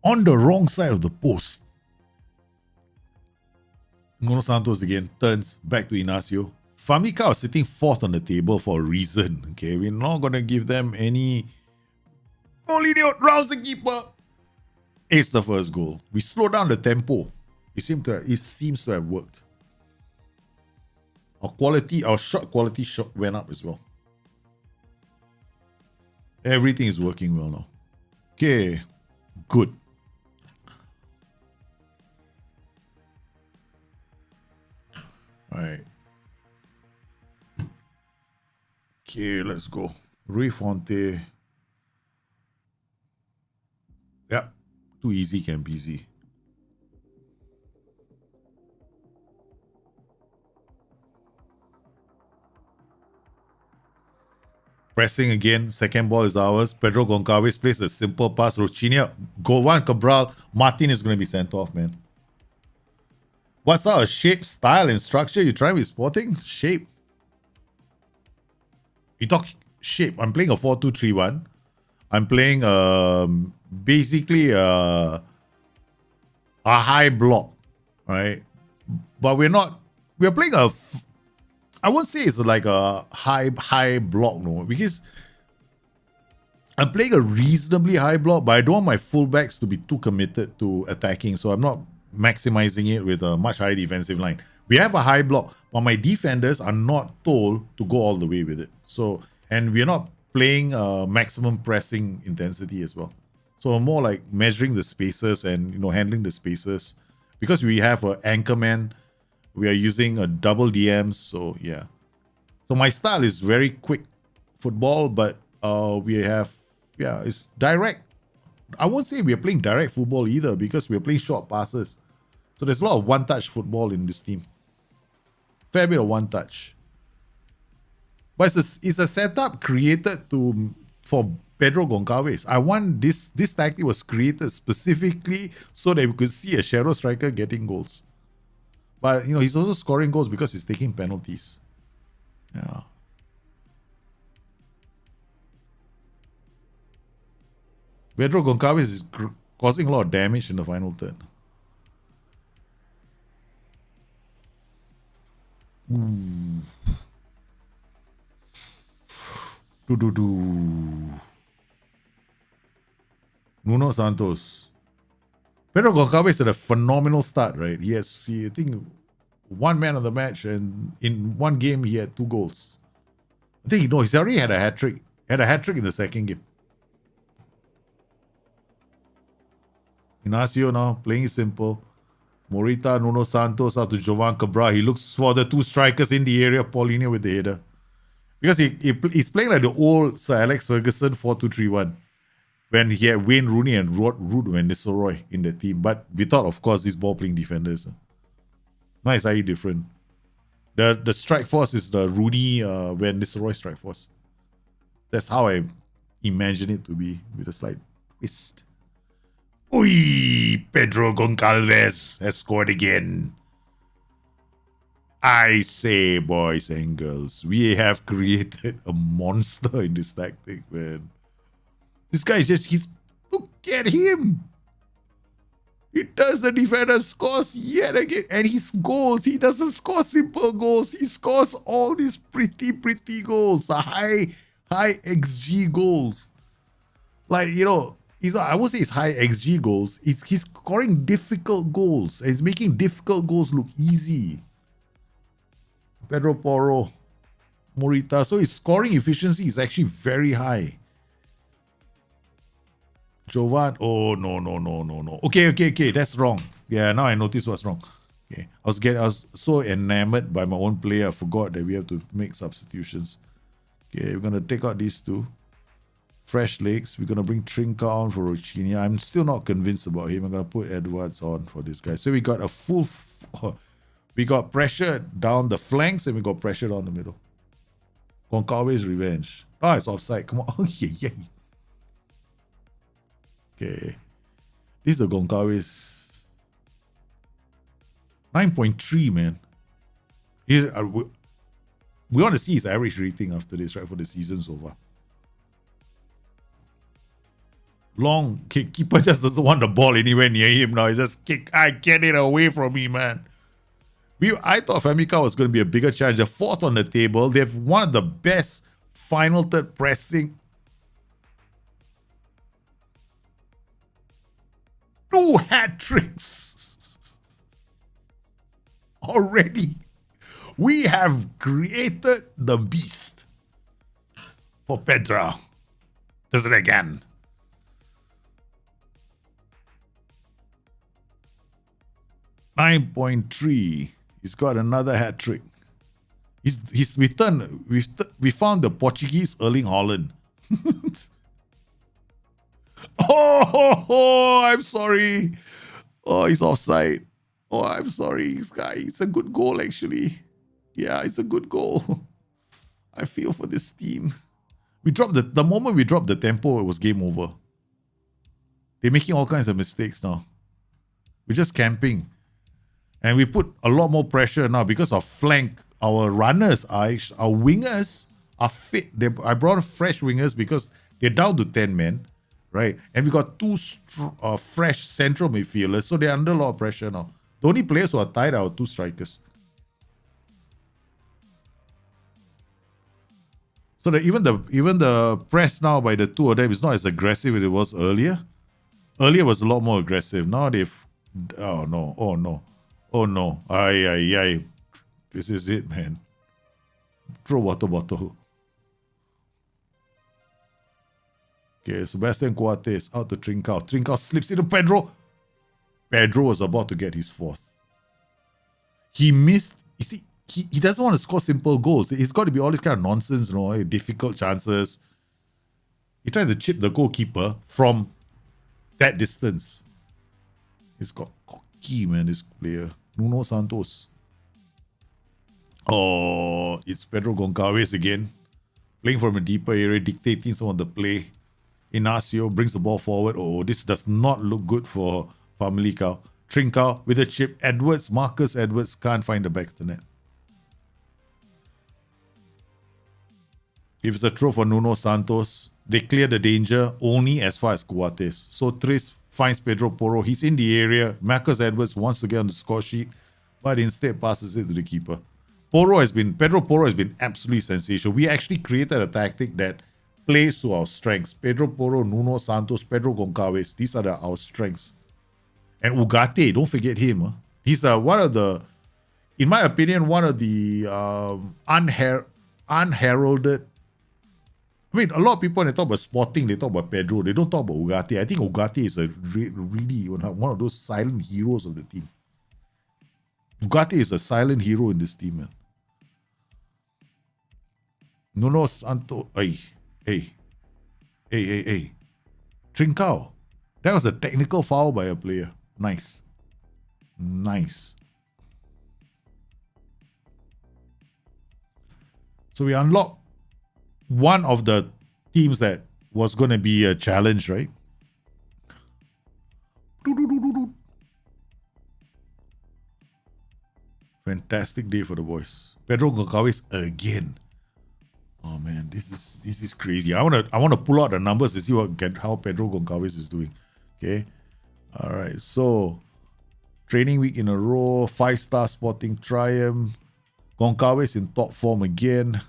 Speaker 2: On the wrong side of the post. Nuno Santos again turns back to Inacio. Famalicão is sitting fourth on the table for a reason. Okay, we're not going to give them any. Paulinho rounds the keeper. It's the first goal. We slow down the tempo. It seems to have worked. Our shot quality went up as well. Everything is working well now. Okay, good. All right. Okay, let's go. Rui Fonte. Yep. Too easy can be easy. Pressing again. Second ball is ours. Pedro Goncalves plays a simple pass. Rochinia. Govan Cabral. Martin is going to be sent off, man. What's our shape, style, and structure? You trying with Sporting? Shape. You talk shape. I'm playing a 4-2-3-1. I'm playing basically a high block, right? But we're playing I won't say it's like a high block, no, because I'm playing a reasonably high block, but I don't want my fullbacks to be too committed to attacking, so I'm not maximizing it with a much higher defensive line. We have a high block, but my defenders are not told to go all the way with it. So, and we're not playing maximum pressing intensity as well. So more like measuring the spaces and handling the spaces. Because we have an anchor man, we are using a double DMs. So yeah. So my style is very quick football, but it's direct. I won't say we're playing direct football either because we're playing short passes. So there's a lot of one-touch football in this team. Fair bit of one-touch. But it's a setup created for Pedro Goncalves. I want this tactic was created specifically so that we could see a shadow striker getting goals. But he's also scoring goals because he's taking penalties. Yeah. Pedro Goncalves is causing a lot of damage in the final third. Ooh. Nuno Santos. Pedro Goncalves had a phenomenal start, right? I think, one man of the match, and in one game he had 2 goals. I think he's already had a hat trick. Had a hat trick in the second game. Inacio now playing simple. Morita, Nuno Santos out to Jovan Cabral. He looks for the 2 strikers in the area. Paulinho with the header. Because he's playing like the old Sir Alex Ferguson 4-2-3-1. When he had Wayne Rooney and Ruud van Nistelrooy in the team. But we thought, of course, these ball-playing defenders. Now it's slightly different. The strike force is the Rooney Van Nistelrooy strike force. That's how I imagine it to be, with a slight twist. Oi, Pedro Goncalves has scored again. I say, boys and girls, we have created a monster in this tactic, man. This guy look at him. He does the defender scores yet again. And he scores. He doesn't score simple goals. He scores all these pretty goals. The high XG goals. Like, I would say it's high XG goals. He's scoring difficult goals. He's making difficult goals look easy. Pedro Porro, Morita. So his scoring efficiency is actually very high. Jovan. Oh, no. Okay. That's wrong. Yeah, now I noticed what's wrong. Okay. I was so enamored by my own player, I forgot that we have to make substitutions. Okay, we're going to take out these 2. Fresh legs. We're going to bring Trinca on for Rochini. I'm still not convinced about him. I'm going to put Edwards on for this guy. So we got we got pressure down the flanks and we got pressure down the middle. Goncalves revenge. Oh, it's offside. Come on. Oh, yeah. Okay. This is the Goncalves. 9.3, man. We want to see his average rating after this, right? For the season so far. Long kick. Keeper just doesn't want the ball anywhere near him now. He just kick. I get it away from me, man. I thought Famicao was going to be a bigger challenge. They're 4th on the table. They have one of the best final third pressing. 2 hat tricks already. We have created the beast for Pedro. Does it again. .3. He's got another hat trick. He's returned. We found the Portuguese Erling Haaland. Oh, I'm sorry. Oh, he's offside. Oh, I'm sorry. It's a good goal, actually. Yeah, it's a good goal. I feel for this team. We dropped the moment we dropped the tempo, it was game over. They're making all kinds of mistakes now. We're just camping. And we put a lot more pressure now because of flank. Our runners, our wingers are fit. I brought fresh wingers because they're down to 10 men, right? And we got 2 fresh central midfielders, so they're under a lot of pressure now. The only players who are tied are 2 strikers. So that even the press now by the 2 of them is not as aggressive as it was earlier. Earlier was a lot more aggressive. Now oh no. Ay. This is it, man. Throw water bottle. Okay, Sebastian Coates out to Trincao. Trincao slips into Pedro. Pedro was about to get his 4th. He missed. You see, he doesn't want to score simple goals. It's got to be all this kind of nonsense, difficult chances. He tried to chip the goalkeeper from that distance. He's got cocky, man, this player. Nuno Santos. Oh, it's Pedro Goncalves again. Playing from a deeper area, dictating some of the play. Inacio brings the ball forward. Oh, this does not look good for Famalicão. Trincao with a chip. Marcus Edwards can't find the back of the net. If it's a throw for Nuno Santos, they clear the danger only as far as Coates. So Tris finds Pedro Porro. He's in the area. Marcus Edwards wants to get on the score sheet, but instead passes it to the keeper. Pedro Porro has been absolutely sensational. We actually created a tactic that plays to our strengths. Pedro Porro, Nuno Santos, Pedro Goncalves. These are our strengths. And Ugarte, don't forget him. He's one of the, in my opinion, one of the unheralded. I mean, a lot of people, when they talk about Sporting, they talk about Pedro. They don't talk about Ugarte. I think Ugarte is a really one of those silent heroes of the team. Ugarte is a silent hero in this team, man. Nuno Santo. Hey. Trincao. That was a technical foul by a player. Nice. So we unlock one of the teams that was going to be a challenge, right? Fantastic day for the boys. Pedro Goncalves again. Oh man, this is crazy. I want to pull out the numbers to see how Pedro Goncalves is doing. Okay. All right. So training week in a row, 5-star Sporting triumph. Goncalves in top form again.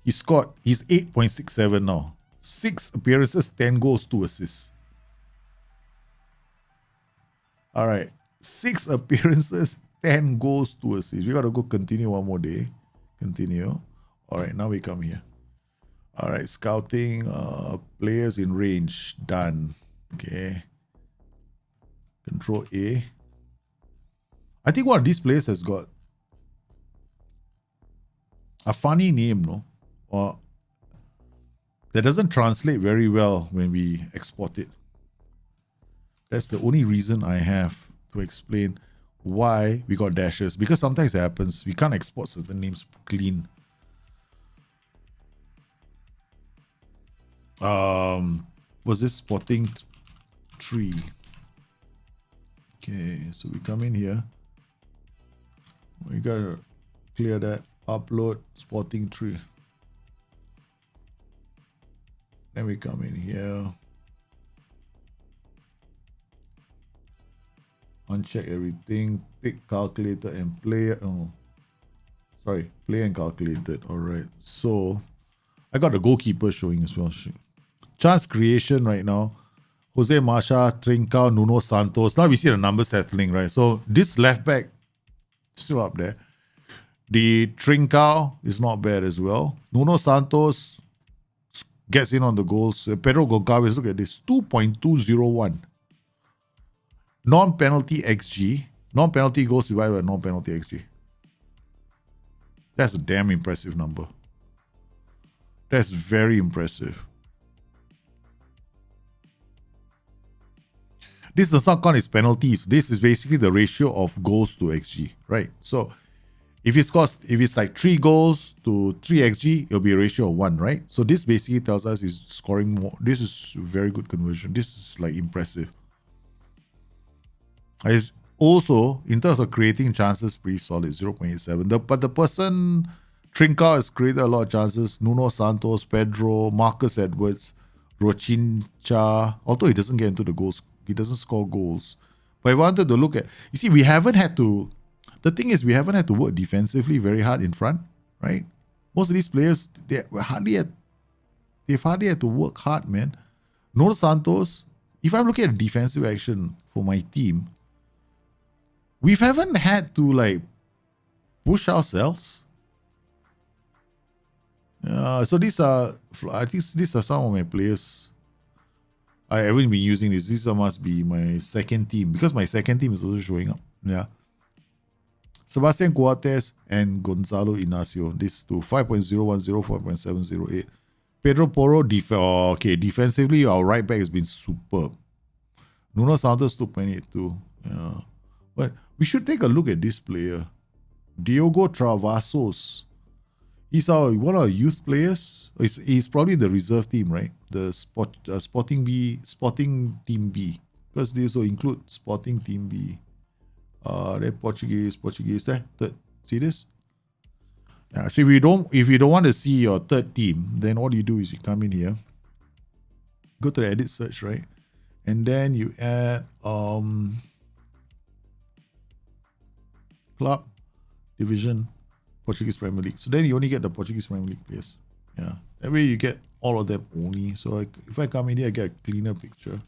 Speaker 2: He's 8.67 now. 6 appearances, 10 goals, 2 assists. All right. 6 appearances, 10 goals, 2 assists. We got to go continue one more day. Continue. All right, now we come here. All right, scouting, players in range, done. Okay. Control A. I think one of these players has got a funny name, no? Or that doesn't translate very well when we export it. That's the only reason I have to explain why we got dashes. Because sometimes it happens. We can't export certain names clean. Was this Sporting 3? Okay, so we come in here. We gotta clear that. Upload Sporting 3. Then we come in here. Uncheck everything. Pick calculator and player. Play and calculated. All right. So I got the goalkeeper showing as well. Chance creation right now. Jose Marcha, Trincao, Nuno Santos. Now we see the numbers settling, right? So this left back still up there. The Trincao is not bad as well. Nuno Santos gets in on the goals. Pedro Goncalves, look at this, 2.201. Non-penalty XG. Non-penalty goals divided by non-penalty XG. That's a damn impressive number. That's very impressive. This does not count his penalties. This is basically the ratio of goals to XG, right? So if it's like 3 goals to 3 XG, it'll be a ratio of 1, right? So this basically tells us he's scoring more. This is very good conversion. This is like impressive. It's also, in terms of creating chances, pretty solid, 0.87. But the person, Trincao, has created a lot of chances. Nuno Santos, Pedro, Marcus Edwards, Rochincha, although he doesn't get into the goals, he doesn't score goals. But I wanted to look at, you see, we haven't had to work defensively very hard in front, right? Most of these players, they've hardly had to work hard, man. Nuno Santos, if I'm looking at defensive action for my team, we haven't had to like push ourselves. So I think these are some of my players. I haven't been using this. These must be my second team because my second team is also showing up. Yeah. Sebastian Coates and Gonzalo Inacio. These two, 5.010, 5.708. Pedro Porro, defensively, our right back has been superb. Nuno Santos, 2.82. Yeah. But we should take a look at this player. Diogo Travassos. He's one of our youth players. He's probably the reserve team, right? The Sporting Team B. Because they also include Sporting Team B. They're Portuguese there. Third. See this? Yeah, so if you don't want to see your third team, then what you do is you come in here. Go to the edit search, right? And then you add club, division, Portuguese Premier League. So then you only get the Portuguese Premier League players. Yeah. That way you get all of them only. So if I come in here, I get a cleaner picture.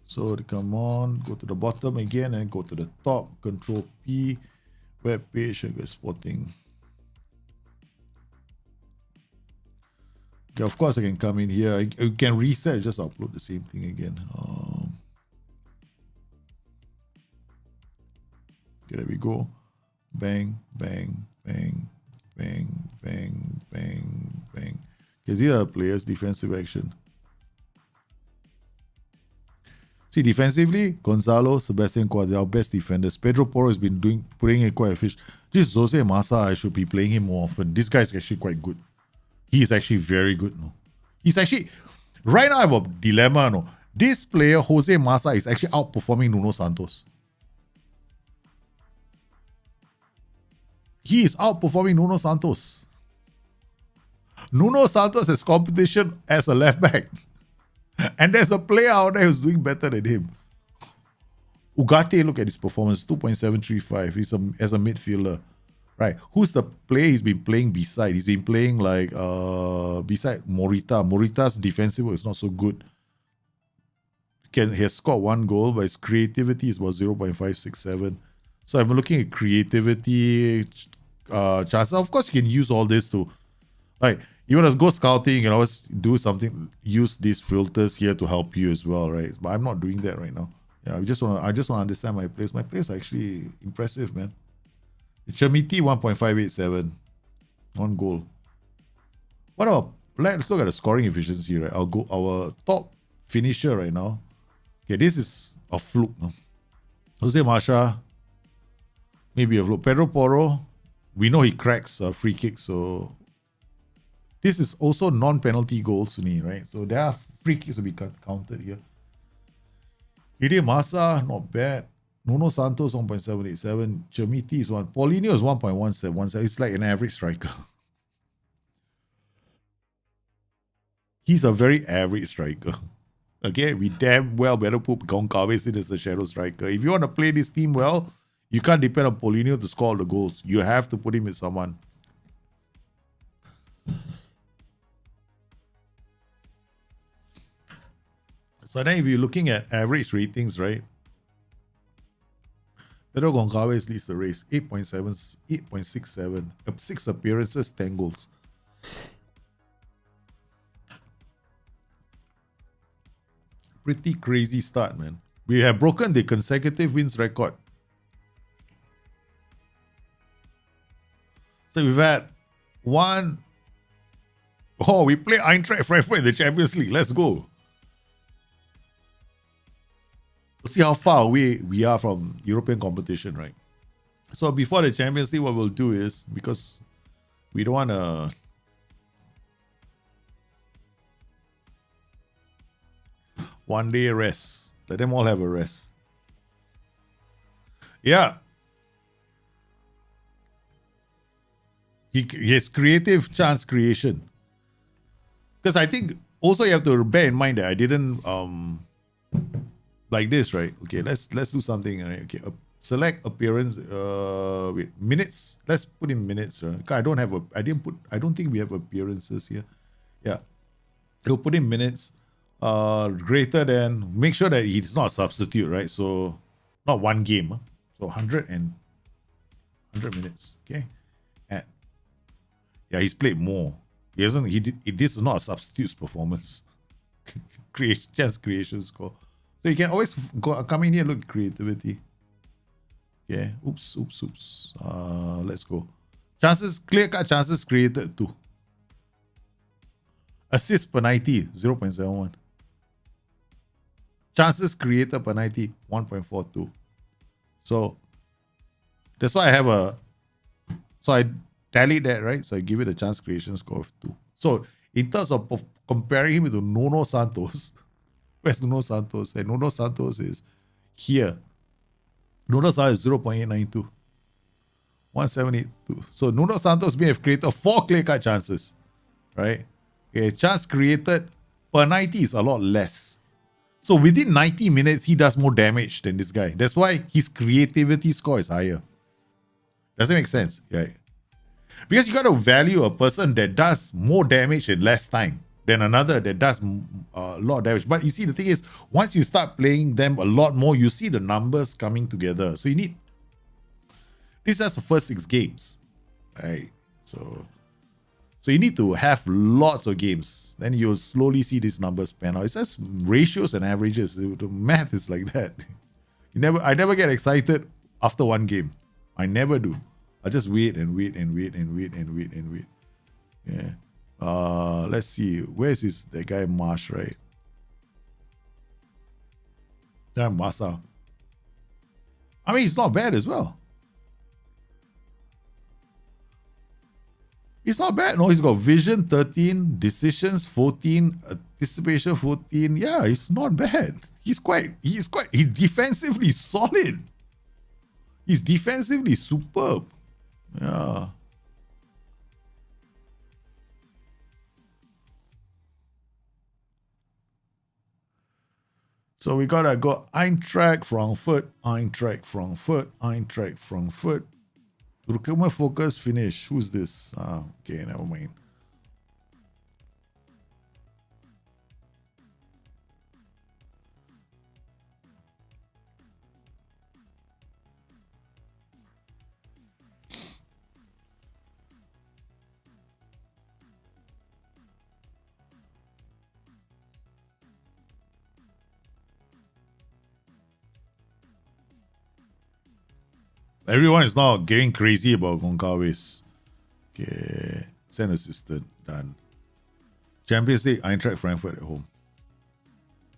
Speaker 2: So to come on, go to the bottom again and go to the top, Control P, web page, and go sporting. Okay, of course I can come in here. You can reset, just upload the same thing again. Okay, there we go. Bang, bang, bang, bang, bang, bang, bang. Okay, these are players, defensive action. See, defensively, Gonzalo, Sebastian Quadri, our best defenders. Pedro Porro has been putting in quite a fish. This Jose Massa, I should be playing him more often. This guy is actually quite good. He is actually very good. No, he's actually right now I have a dilemma. No, this player Jose Massa is actually outperforming Nuno Santos. He is outperforming Nuno Santos. Nuno Santos has competition as a left back, and there's a player out there who's doing better than him. Ugarte, look at his performance, 2.735. He's as a midfielder. Right, who's the player he's been playing beside? He's been playing like beside Morita. Morita's defensive work is not so good. He has scored 1 goal, but his creativity is about 0.567. So I'm looking at creativity, chances. Of course, you can use all this to, like, you want to go scouting, you can always do something, use these filters here to help you as well, right? But I'm not doing that right now. Yeah, I just want to understand my players. My players are actually impressive, man. Chamiti 1.587, 1 goal. What about, let's look at the scoring efficiency, right? Our top finisher right now. Okay, this is a fluke. No? Jose Marsha, maybe a fluke. Pedro Porro, we know he cracks free kicks, so this is also non-penalty goals to me, right? So there are free kicks to be counted here. Hideo Massa, not bad. Nuno Santos 1.787, Chamiti is 1, Paulinho is 1.171. It's like an average striker. He's a very average striker. Okay, we damn well better put Goncalves in as a shadow striker. If you want to play this team well, you can't depend on Paulinho to score all the goals. You have to put him with someone. So then if you're looking at average ratings, right? Pedro Goncalves leads the race, 8.67, 6 appearances, 10 goals. Pretty crazy start, man. We have broken the consecutive wins record. So we've had one. Oh, we play Eintracht Frankfurt in the Champions League. Let's go. See how far away we are from European competition, right? So before the Champions League, what we'll do is, because we don't want to one day rest, let them all have a rest. Yeah, he has creative chance creation, because I think also you have to bear in mind that I didn't like this, right? Okay, let's do something. Right? Okay, select appearance. Wait, minutes. Let's put in minutes. Right? I don't think we have appearances here. Yeah, we'll put in minutes. Greater than. Make sure that it's not a substitute, right? So not one game. Huh? So 100 minutes. Okay, yeah, he's played more. He hasn't. This is not a substitute's performance. Chance creation score. So you can always come in here and look at creativity. Yeah. Oops. Let's go. Chances, clear cut chances created 2. Assist per 90, 0.71. Chances created per 90, 1.42. So that's why I have so I tallied that, right? So I give it a chance creation score of 2. So in terms of comparing him to Nuno Santos, where's Nuno Santos? And Nuno Santos is here. Nuno Santos is 0.892. 178.2. So Nuno Santos may have created 4 clear-cut chances. Right? Okay, chance created per 90 is a lot less. So within 90 minutes, he does more damage than this guy. That's why his creativity score is higher. Does it make sense? Right? Because you got to value a person that does more damage in less time than another that does a lot of damage. But you see, the thing is, once you start playing them a lot more, you see the numbers coming together. So you need... This is the first 6 games. Right? So you need to have lots of games. Then you'll slowly see these numbers pan out. It's just ratios and averages. The math is like that. I never get excited after one game. I never do. I just wait and wait and wait and wait and wait and wait. Yeah. Let's see. Where's that guy Marsh, right? Yeah, Massa. I mean, he's not bad as well. It's not bad. No, he's got vision 13, decisions 14, anticipation 14. Yeah, it's not bad. He's defensively solid. He's defensively superb. Yeah. So we gotta go Eintracht Frankfurt. Recruitment focus finish. Who's this? Okay, never mind. Everyone is now getting crazy about Goncalves. Okay, send assistant, done. Champions League, Eintracht Frankfurt at home.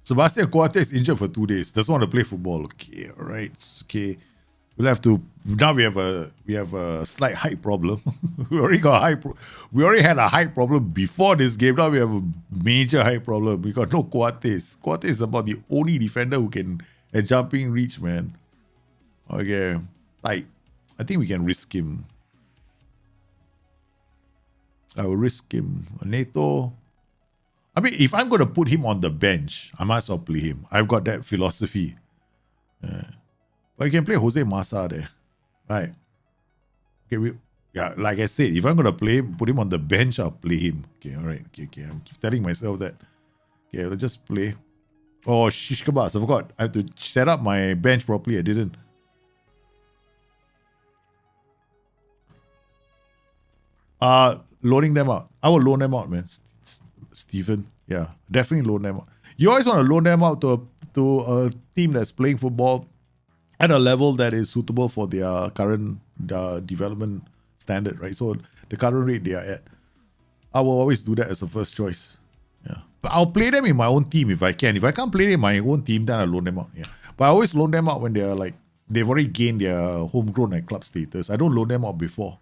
Speaker 2: Sebastian Coates is injured for 2 days. Doesn't want to play football. Okay, all right. Okay, we'll have to. Now we have a slight height problem. we already had a height problem before this game. Now we have a major height problem. We got no Coates. Coates is about the only defender who can at jumping reach, man. Okay. I think we can risk him. I will risk him. Neto. I mean, if I'm going to put him on the bench, I might as well play him. I've got that philosophy. But you can play Jose Massa there. Right. Okay, like I said, if I'm going to play him, put him on the bench, I'll play him. Okay, all right. Okay. I'm telling myself that. Okay, I'll just play. Oh, shish kebabs. I forgot. I have to set up my bench properly. I didn't. Loaning them out. I will loan them out, man. Stephen. Yeah, definitely loan them out. You always want to loan them out to a team that's playing football at a level that is suitable for their current development standard, right? So the current rate they are at. I will always do that as a first choice. Yeah. But I'll play them in my own team if I can. If I can't play them in my own team, then I'll loan them out. Yeah. But I always loan them out when they're like, they've already gained their homegrown and club status. I don't loan them out before.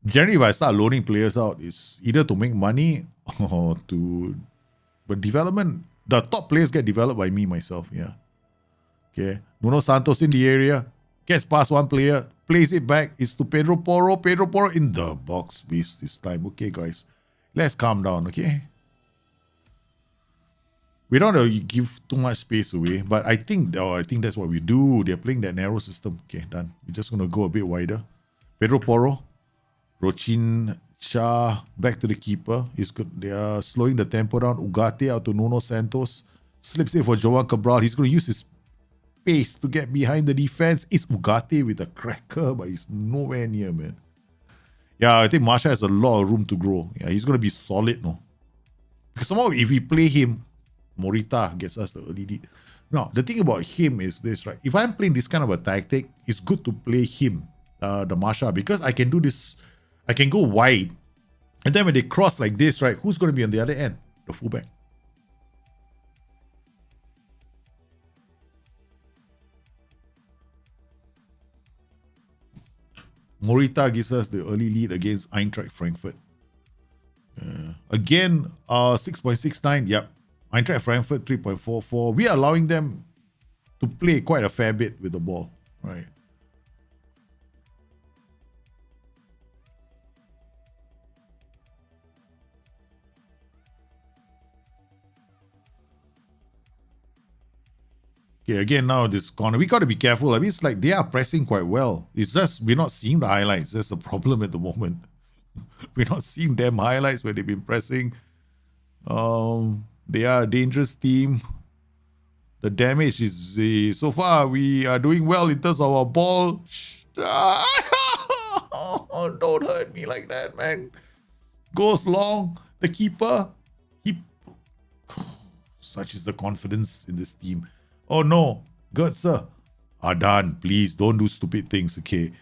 Speaker 2: Generally, if I start loaning players out, it's either to make money or to... But development, the top players get developed by me, myself, yeah. Okay. Nuno Santos in the area, gets past one player, plays it back, it's to Pedro Porro. Pedro Porro in the box base this time. Okay, guys. Let's calm down, okay? We don't want to give too much space away, but I think that's what we do. They're playing that narrow system. Okay, done. We're just going to go a bit wider. Pedro Porro. Rochin Shah back to the keeper. He's good. They are slowing the tempo down. Ugarte out to Nuno Santos. Slips it for João Cabral. He's going to use his pace to get behind the defense. It's Ugarte with a cracker, but he's nowhere near, man. Yeah, I think Marsha has a lot of room to grow. Yeah, he's going to be solid, no? Because somehow if we play him, Morita gets us the early lead. Now, the thing about him is this, right? If I'm playing this kind of a tactic, it's good to play him, the Marsha, because I can do this. I can go wide. And then when they cross like this, right, who's going to be on the other end? The fullback. Morita gives us the early lead against Eintracht Frankfurt. Again, 6.69. Yep. Eintracht Frankfurt 3.44. We are allowing them to play quite a fair bit with the ball, right? Okay, again, now this corner, we got to be careful. I mean, it's like they are pressing quite well. It's just we're not seeing the highlights. That's the problem at the moment. We're not seeing them highlights where they've been pressing. They are a dangerous team. The damage is so far we are doing well in terms of our ball. Don't hurt me like that, man. Goes long. The keeper. Such is the confidence in this team. Oh no, Götze. Adan, please don't do stupid things. Okay.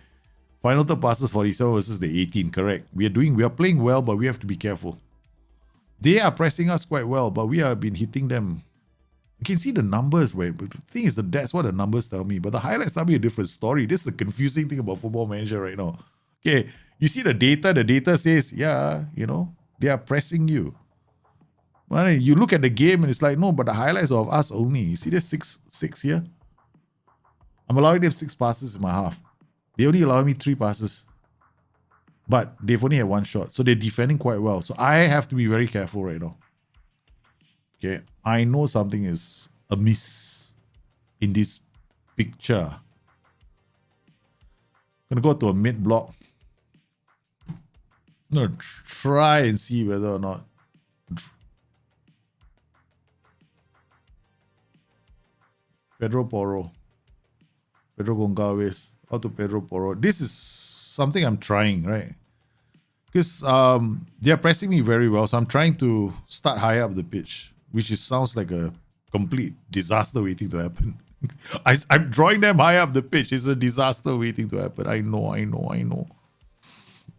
Speaker 2: Final third passes 47 versus the 18. Correct. We are playing well, but we have to be careful. They are pressing us quite well, but we have been hitting them. You can see the numbers, but the thing is that that's what the numbers tell me. But the highlights tell me a different story. This is the confusing thing about Football Manager right now. Okay, you see the data. The data says, yeah, they are pressing you. Well, you look at the game and it's like, no, but the highlights are of us only. You see this 6 here? I'm allowing them 6 passes in my half. They only allow me 3 passes. But they've only had 1 shot. So they're defending quite well. So I have to be very careful right now. Okay, I know something is amiss in this picture. I'm going to go to a mid block. I'm going to try and see whether or not. Pedro Goncalves. Out to Pedro Porro. This is something I'm trying, right? Because they're pressing me very well. So I'm trying to start higher up the pitch, which sounds like a complete disaster waiting to happen. I'm drawing them high up the pitch. It's a disaster waiting to happen. I know.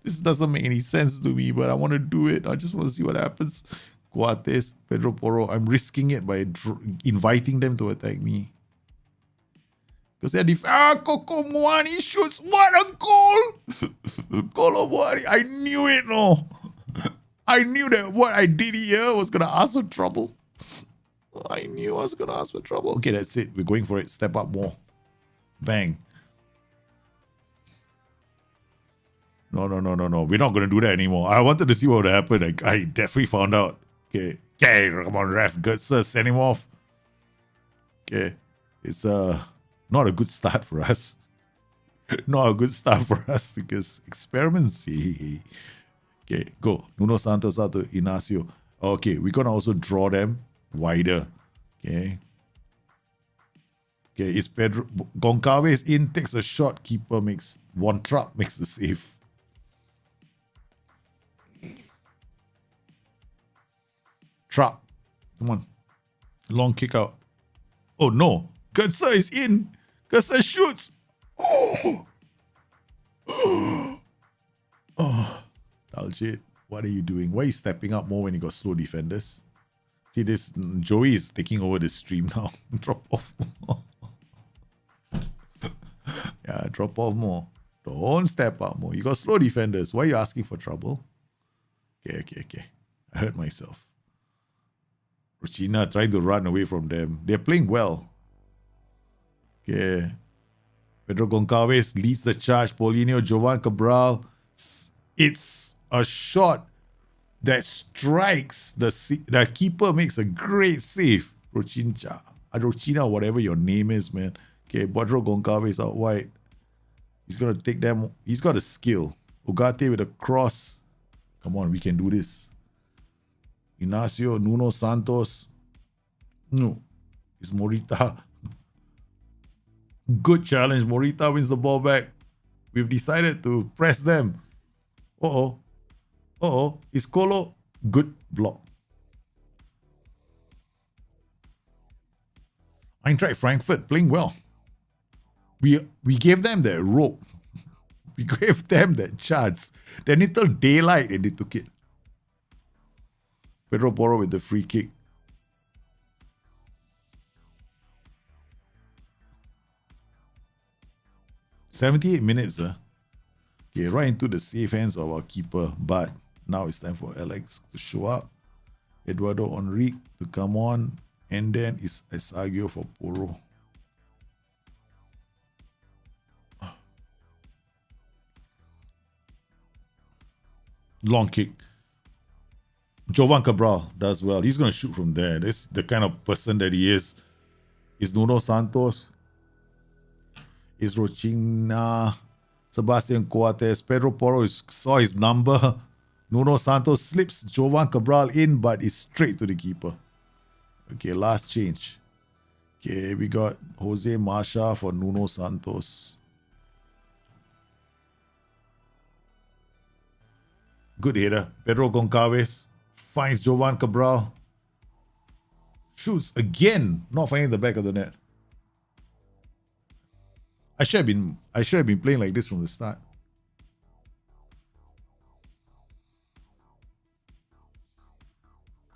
Speaker 2: This doesn't make any sense to me, but I want to do it. I just want to see what happens. Coates, Pedro Porro. I'm risking it by inviting them to attack me. Because they're Coco Moani shoots. What a goal! Colo Moani. I knew it, no. I knew that what I did here was going to ask for trouble. I knew I was going to ask for trouble. Okay, that's it. We're going for it. Step up more. Bang. No. We're not going to do that anymore. I wanted to see what would happen. I definitely found out. Okay, come on, ref. Götze, send him off. Okay, it's not a good start for us. Not a good start for us because experiments. Okay, go. Nuno Santos out to Inacio. Okay, we're going to also draw them wider. Okay, it's Pedro Goncalves in, takes a shot. Keeper makes one trap, makes the save. Trap. Come on. Long kick out. Oh no. Götze is in. Götze shoots. Oh. Daljit, what are you doing? Why are you stepping up more when you got slow defenders? See this, Joey is taking over the stream now. Drop off more. Yeah, drop off more. Don't step up more. You got slow defenders. Why are you asking for trouble? Okay. I hurt myself. Rochina trying to run away from them. They're playing well. Okay. Pedro Goncalves leads the charge. Paulinho, Jovan Cabral. It's a shot that strikes the keeper, makes a great save. Rochina, whatever your name is, man. Okay, Pedro Goncalves out wide. He's going to take them. He's got a skill. Ugarte with a cross. Come on, we can do this. Inacio, Nuno Santos. No, it's Morita. Good challenge. Morita wins the ball back. We've decided to press them. It's Colo. Good block. Eintracht Frankfurt playing well. We gave them that rope. We gave them that chance. That little daylight and they took it. Pedro Porro with the free kick. "78 minutes, Okay, right into the safe hands of our keeper. But now it's time for Alex to show up. Eduardo Enrique to come on. And then it's Esagio for Porro. Long kick. Jovan Cabral does well. He's going to shoot from there. This is the kind of person that he is. Is Nuno Santos. Is Rochina. Sebastian Coates. Pedro Porro saw his number. Nuno Santos slips Jovan Cabral in, but is straight to the keeper. Okay, last change. Okay, we got Jose Marcha for Nuno Santos. Good header. Pedro Goncalves finds Jovan Cabral. Shoots again, not finding the back of the net. I should have been playing like this from the start.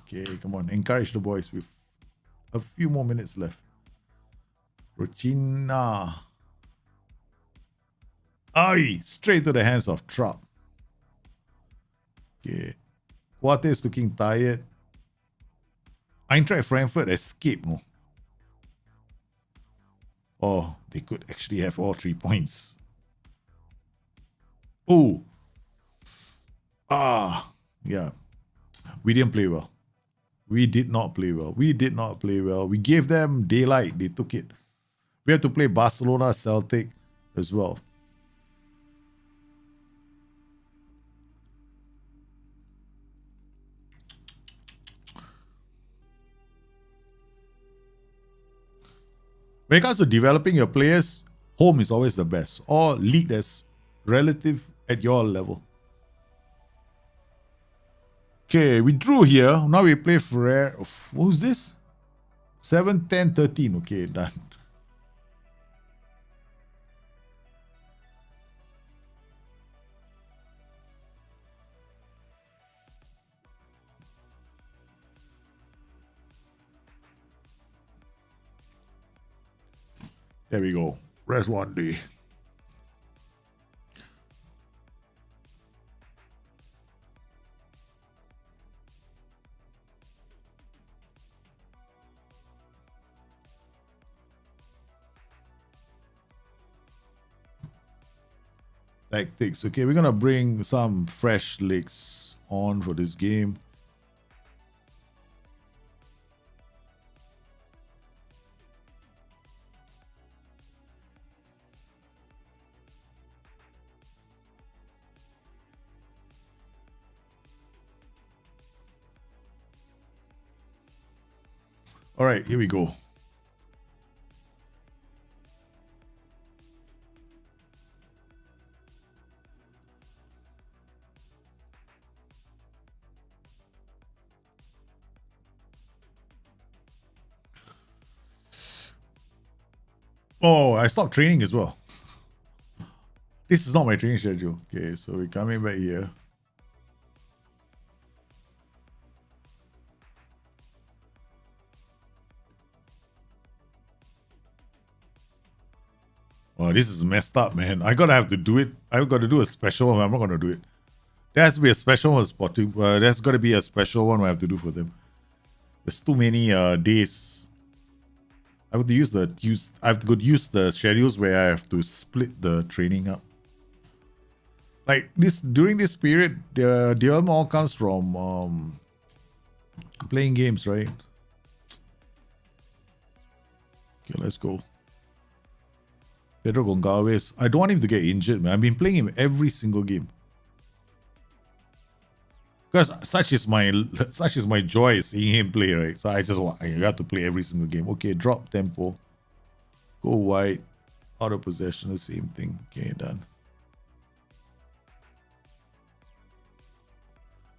Speaker 2: Okay, come on, encourage the boys with a few more minutes left. Rochina. Aye, straight to the hands of Trapp. Okay, Coates looking tired. Eintracht Frankfurt escaped. No? Oh, they could actually have all 3 points. Oh. Yeah. We didn't play well. We did not play well. We gave them daylight. They took it. We have to play Barcelona, Celtic as well. When it comes to developing your players, home is always the best. Or league that's relative at your level. Okay, we drew here. Now we play Ferrer. Who's this? 7, 10, 13. Okay, done. There we go. Rest one day. Tactics. Okay, we're going to bring some fresh legs on for this game. All right, here we go. Oh, I stopped training as well. This is not my training schedule. Okay, so we're coming back here. Oh, this is messed up, man. I gotta have to do it. I've got to do a special one. I'm not gonna do it. There has to be a special one. There's got to be a special one I have to do for them. There's too many days. I have to use the schedules where I have to split the training up. Like this during this period, the development all comes from playing games, right? Okay, let's go. Pedro Goncalves. I don't want him to get injured, man. I've been playing him every single game. Because such is my joy seeing him play, right? So I got to play every single game. Okay, drop tempo. Go wide. Out of possession, the same thing. Okay, done.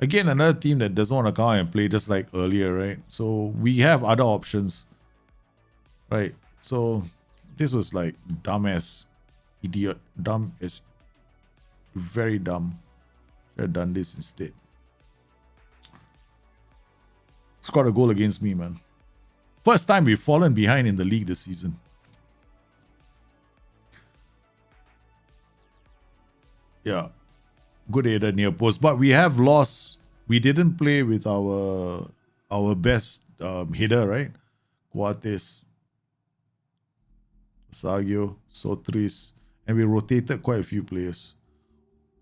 Speaker 2: Again, another team that doesn't want to come out and play just like earlier, right? So we have other options. Right. So this was like dumb as idiot. Dumb as very dumb. Should have done this instead. Scored a goal against me, man. First time we've fallen behind in the league this season. Yeah. Good header near post. But we have lost. We didn't play with our best header, right? Coates, Sagio, Sotris. And we rotated quite a few players.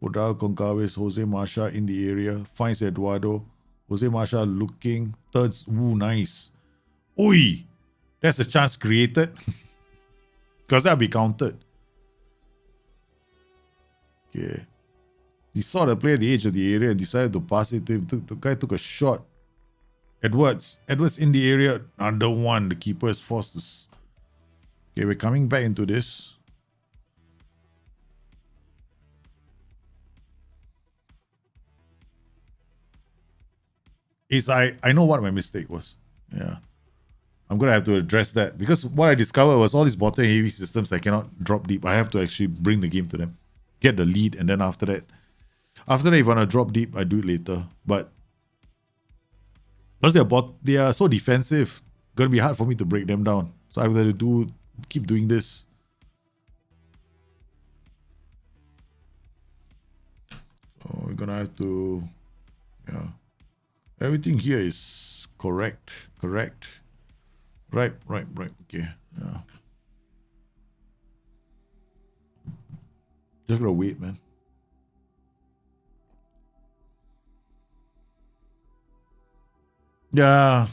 Speaker 2: Podal, Goncalves, Jose Marcha in the area. Finds Eduardo. Jose Marcha looking. Thirds. Ooh, nice. Oi! That's a chance created. Because that'll be counted. Okay. He saw the player at the edge of the area and decided to pass it to him. The guy took a shot. Edwards in the area. Another one. The keeper is forced to... Okay, we're coming back into this. I know what my mistake was. Yeah. I'm going to have to address that. Because what I discovered was all these bottom heavy systems, I cannot drop deep. I have to actually bring the game to them. Get the lead, and then after that, if I want to drop deep, I do it later. But because they are so defensive, going to be hard for me to break them down. So I've got to keep doing this. So we're going to have to, yeah. Everything here is correct. Right. Okay. Yeah. Just gotta wait, man. Yeah,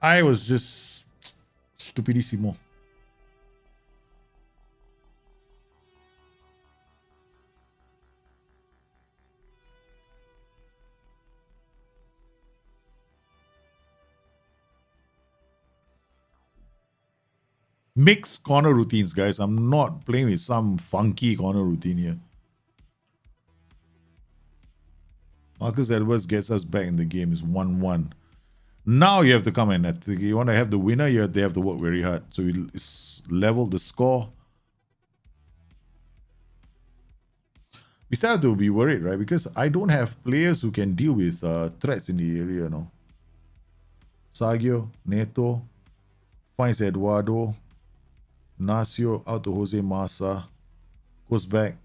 Speaker 2: I was just stupidissimo. Mixed corner routines, guys. I'm not playing with some funky corner routine here. Marcus Edwards gets us back in the game. It's 1-1. Now you have to come in. You want to have the winner, they have to work very hard. So it's level the score. We still have to be worried, right? Because I don't have players who can deal with threats in the area, no? Sagio, Neto, finds Eduardo. Nacio out to Jose Massa. Goes back.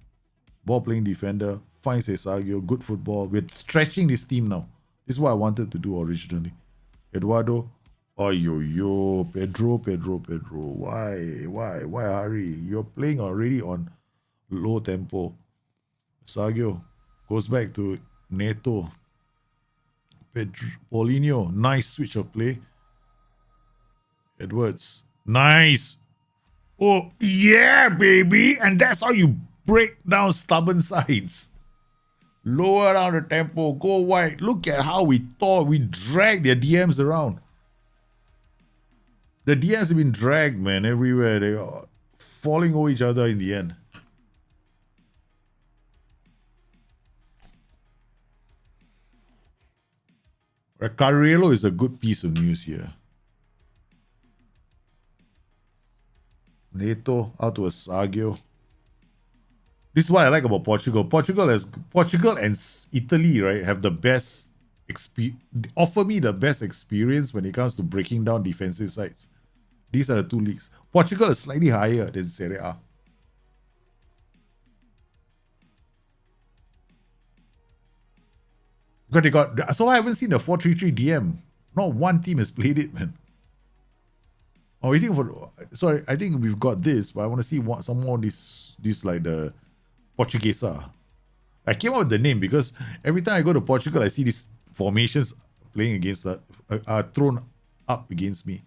Speaker 2: Ball playing defender. Finds Sagio. Good football. We're stretching this team now. This is what I wanted to do originally. Eduardo. Yo. Pedro. Why hurry? You're playing already on low tempo. Sagio goes back to Neto. Pedro. Paulinho. Nice switch of play. Edwards. Nice. Oh, yeah, baby. And that's how you break down stubborn sides. Lower down the tempo. Go wide. Look at how we drag their DMs around. The DMs have been dragged, man, everywhere. They are falling over each other in the end. Carrillo is a good piece of news here. Neto out to a Sagio. This is what I like about Portugal. Portugal and Italy, right, have the best offer me the best experience when it comes to breaking down defensive sides. These are the two leagues. Portugal is slightly higher than Serie A. So I haven't seen the 4-3-3 DM. Not one team has played it, man. Oh, I think we've got this, but I want to see some more this like the Portuguesa. I came up with the name because every time I go to Portugal, I see these formations playing against that are thrown up against me.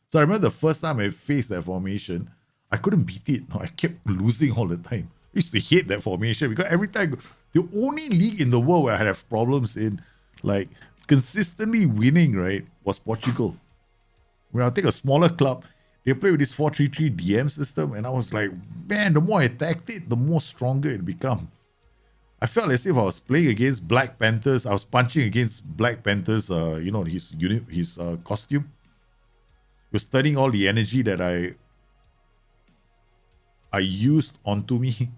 Speaker 2: So I remember the first time I faced that formation, I couldn't beat it. No, I kept losing all the time. I used to hate that formation because every time the only league in the world where I have problems in like consistently winning, right, was Portugal. When I take a smaller club, they play with this 4-3-3 DM system, and I was like, man, the more I attacked it, the more stronger it became. I felt as if I was playing against Black Panthers. I was punching against Black Panthers, his costume. It was turning all the energy that I used onto me.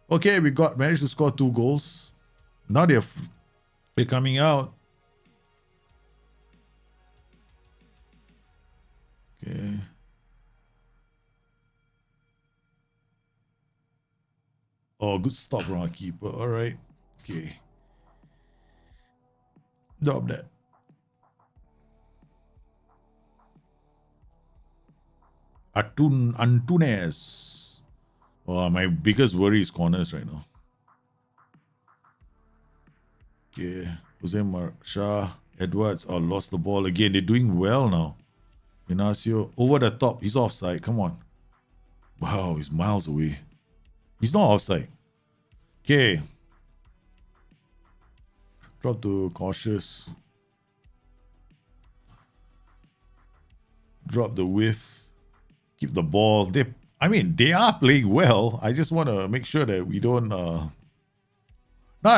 Speaker 2: Okay, we managed to score 2 goals. Now they're coming out. Okay. Oh, good stop from our keeper. All right. Okay. Drop that. Antunes. Oh, my biggest worry is corners right now. Okay. Jose Marcha, Edwards. Oh, lost the ball again. They're doing well now. Inacio, over the top. He's offside. Come on. Wow, he's miles away. He's not offside. Okay. Drop to cautious. Drop the width. Keep the ball. They are playing well. I just want to make sure that we don't. Now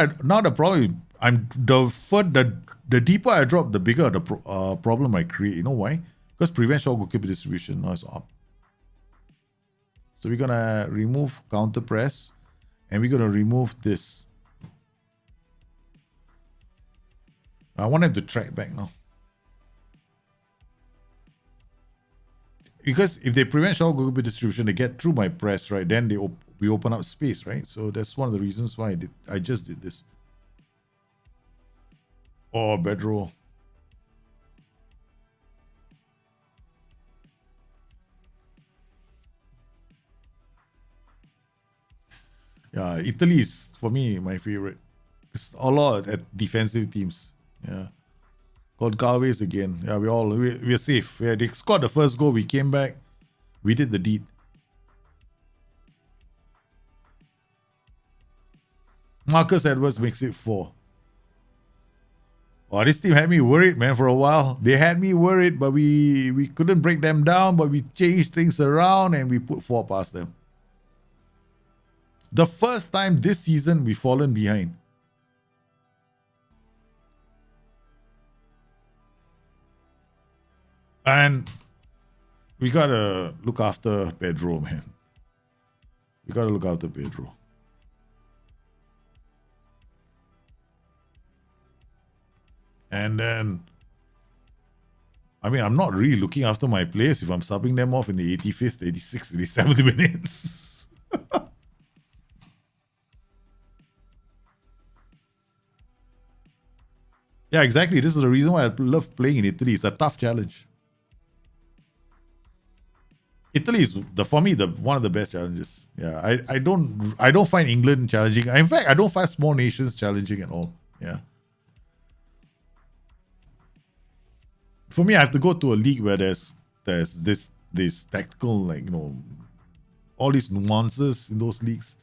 Speaker 2: the problem. The deeper I drop, the bigger the problem I create. You know why? Because prevent short goalkeeper distribution. Now it's up. So we're gonna remove counter press, and we're gonna remove this. I want him to track back now. Because if they prevent short goalkeeper distribution, they get through my press, right? Then we open up space, right? So that's one of the reasons why I just did this. Oh, bedroll. Yeah, Italy is, for me, my favorite. It's a lot at defensive teams. Yeah. Got Galways again. Yeah, we're safe. Yeah, they scored the first goal. We came back. We did the deed. Marcus Edwards makes it 4. Oh, this team had me worried, man, for a while. They had me worried, but we couldn't break them down, but we changed things around and we put 4 past them. The first time this season we've fallen behind. And we gotta look after Pedro, man. We gotta look after Pedro. And then, I'm not really looking after my players if I'm subbing them off in the 85th, 86th, 87th minutes. Yeah, exactly. This is the reason why I love playing in Italy. It's a tough challenge. Italy is for me one of the best challenges. Yeah, I don't find England challenging. In fact, I don't find small nations challenging at all. Yeah. For me, I have to go to a league where there's this tactical, like, all these nuances in those leagues.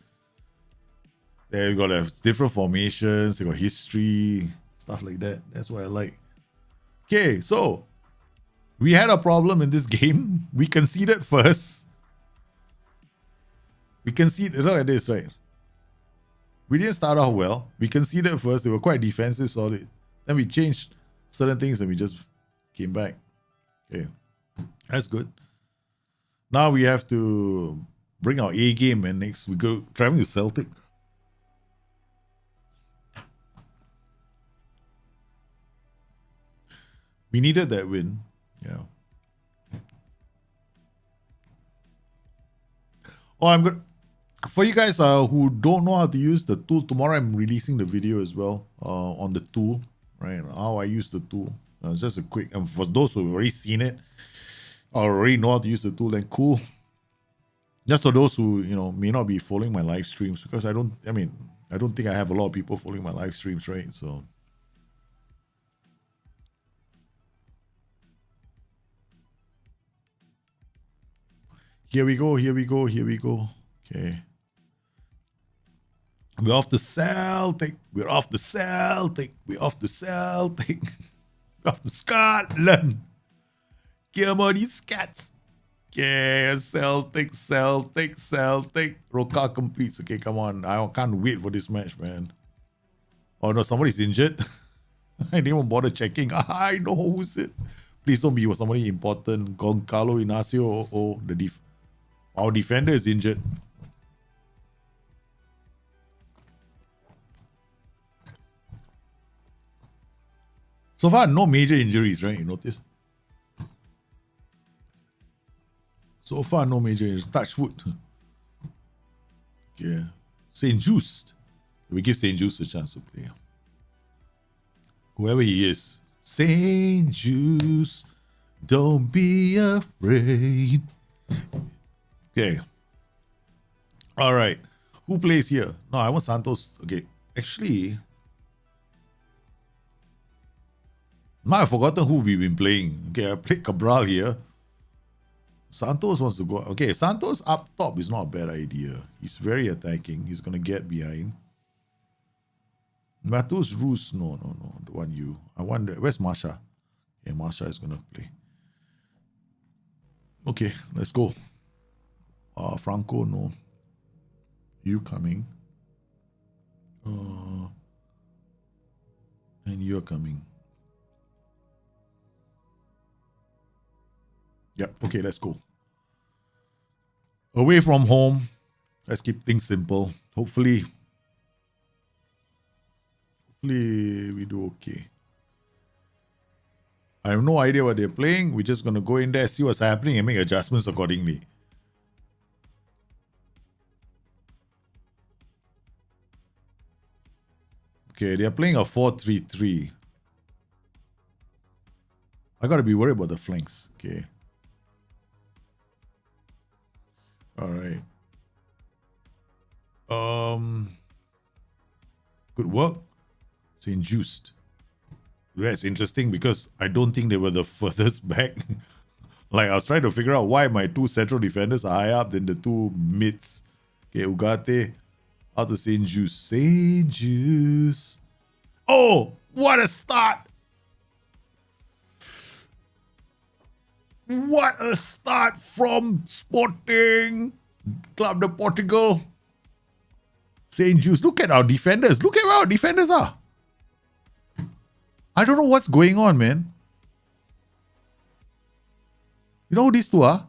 Speaker 2: They got different formations, they got history, stuff like that. That's what I like. Okay, so we had a problem in this game. We conceded first. Look at this, right? We didn't start off well. We conceded first. They were quite defensive, solid. Then we changed certain things and we just came back. Okay, that's good. Now we have to bring our A game, and next we go traveling to Celtic. We needed that win. Yeah. Oh, I'm good. For you guys who don't know how to use the tool, tomorrow I'm releasing the video as well on the tool, right? How I use the tool. It's just a quick, and for those who have already seen it or already know how to use the tool, then cool. Just for those who may not be following my live streams, because I don't think I have a lot of people following my live streams, right? So here we go. Okay. We're off to Celtic. We're off to Scotland. Come on, these cats. Okay, Celtic. Roca completes. Okay, come on. I can't wait for this match, man. Oh no, somebody's injured. I didn't even bother checking. I know who's it. Please don't be somebody important. Goncalo Inacio. Our defender is injured. So far, no major injuries, right? You notice? So far, no major injuries. Touch wood. Okay. St. Just. We give St. Just a chance to play. Whoever he is. St. Just, don't be afraid. Okay. All right. Who plays here? No, I want Santos. Okay. Actually, now I've forgotten who we've been playing. Okay, I played Cabral here. Santos wants to go. Okay, Santos up top is not a bad idea. He's very attacking. He's going to get behind. Matus Roos. No. The one you. I wonder. Where's Masha? Yeah, Masha is going to play. Okay, let's go. Franco, no. You coming. And you're coming. Yep, okay, let's go. Away from home. Let's keep things simple. Hopefully we do okay. I have no idea what they're playing. We're just going to go in there, see what's happening, and make adjustments accordingly. Okay, they're playing a 4-3-3. I got to be worried about the flanks. Okay. All right. Good work. St. Just. That's interesting because I don't think they were the furthest back. Like, I was trying to figure out why my two central defenders are higher up than the two mids. Okay, Ugarte out to St. Just. St. Just. Oh, what a start! What a start from Sporting Club de Portugal. St. Just. Look at our defenders. Look at where our defenders are. I don't know what's going on, man. You know who these two are?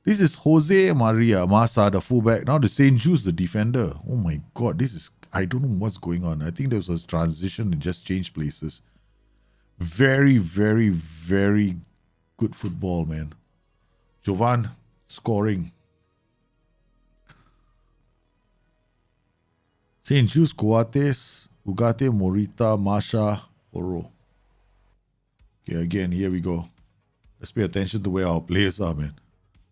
Speaker 2: This is Jose Maria Massa, the fullback. Now the St. Just, the defender. Oh my God, this is... I don't know what's going on. I think there was a transition and just changed places. Very, very, very good football, man. Jovan scoring. St. Just, Coates, Ugarte, Morita, Masha, Oro. Okay, again, here we go. Let's pay attention to where our players are, man.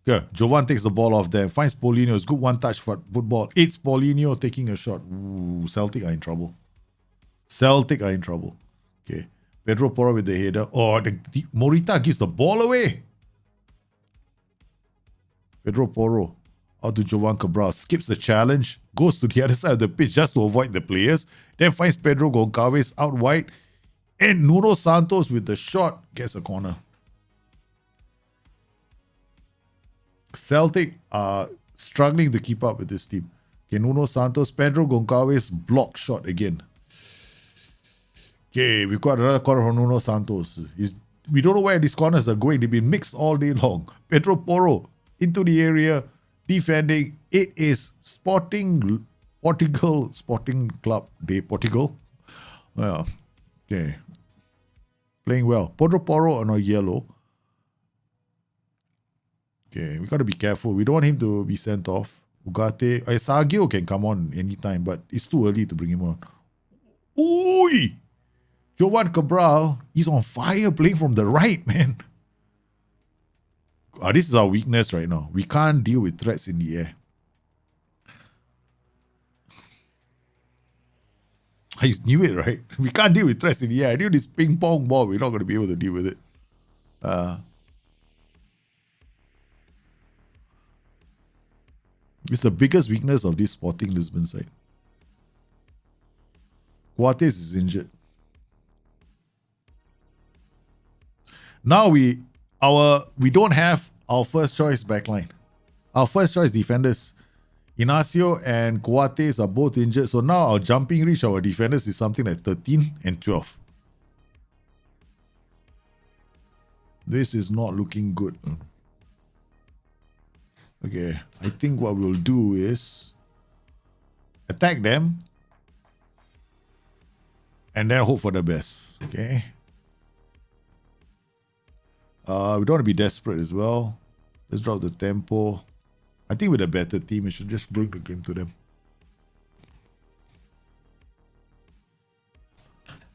Speaker 2: Okay, Jovan takes the ball off there. Finds Paulinho. It's good one-touch for football. It's Paulinho taking a shot. Ooh, Celtic are in trouble. Celtic are in trouble. Okay. Pedro Porro with the header. Oh, Morita gives the ball away. Pedro Porro out to Jovan Cabral. Skips the challenge. Goes to the other side of the pitch just to avoid the players. Then finds Pedro Goncalves out wide. And Nuno Santos with the shot gets a corner. Celtic are struggling to keep up with this team. Okay, Nuno Santos, Pedro Goncalves, block shot again. Okay, we've got another corner from Nuno Santos. We don't know where these corners are going. They've been mixed all day long. Pedro Porro into the area, defending. It is Sporting Club de Portugal. Well, okay. Playing well. Pedro Porro on a yellow. Okay, we got to be careful. We don't want him to be sent off. Ugarte, Sagio can come on anytime, but it's too early to bring him on. Ooh! Jovan Cabral is on fire playing from the right, man. This is our weakness right now. We can't deal with threats in the air. I knew it, right? We can't deal with threats in the air. I knew this ping pong ball, we're not going to be able to deal with it. It's the biggest weakness of this Sporting Lisbon side. Coates is injured. Now we don't have our first choice backline. Our first choice defenders, Inacio and Coates, are both injured. So now our jumping reach, our defenders, is something like 13 and 12. This is not looking good. Okay, I think what we'll do is attack them and then hope for the best. Okay. We don't want to be desperate as well. Let's drop the tempo. I think with a better team, we should just bring the game to them.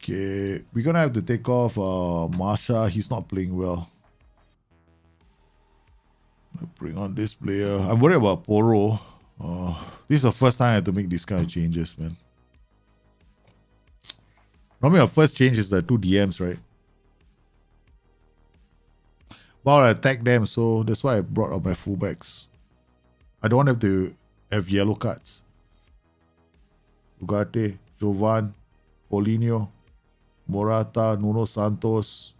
Speaker 2: Okay, we're going to have to take off Masha. He's not playing well. Bring on this player. I'm worried about Porro. This is the first time I had to make these kind of changes, man. Normally our first change is the two DMs, right? Well, I attack them, so that's why I brought up my fullbacks. I don't want them to have yellow cards. Ugarte, Jovan, Paulinho, Morata, Nuno Santos.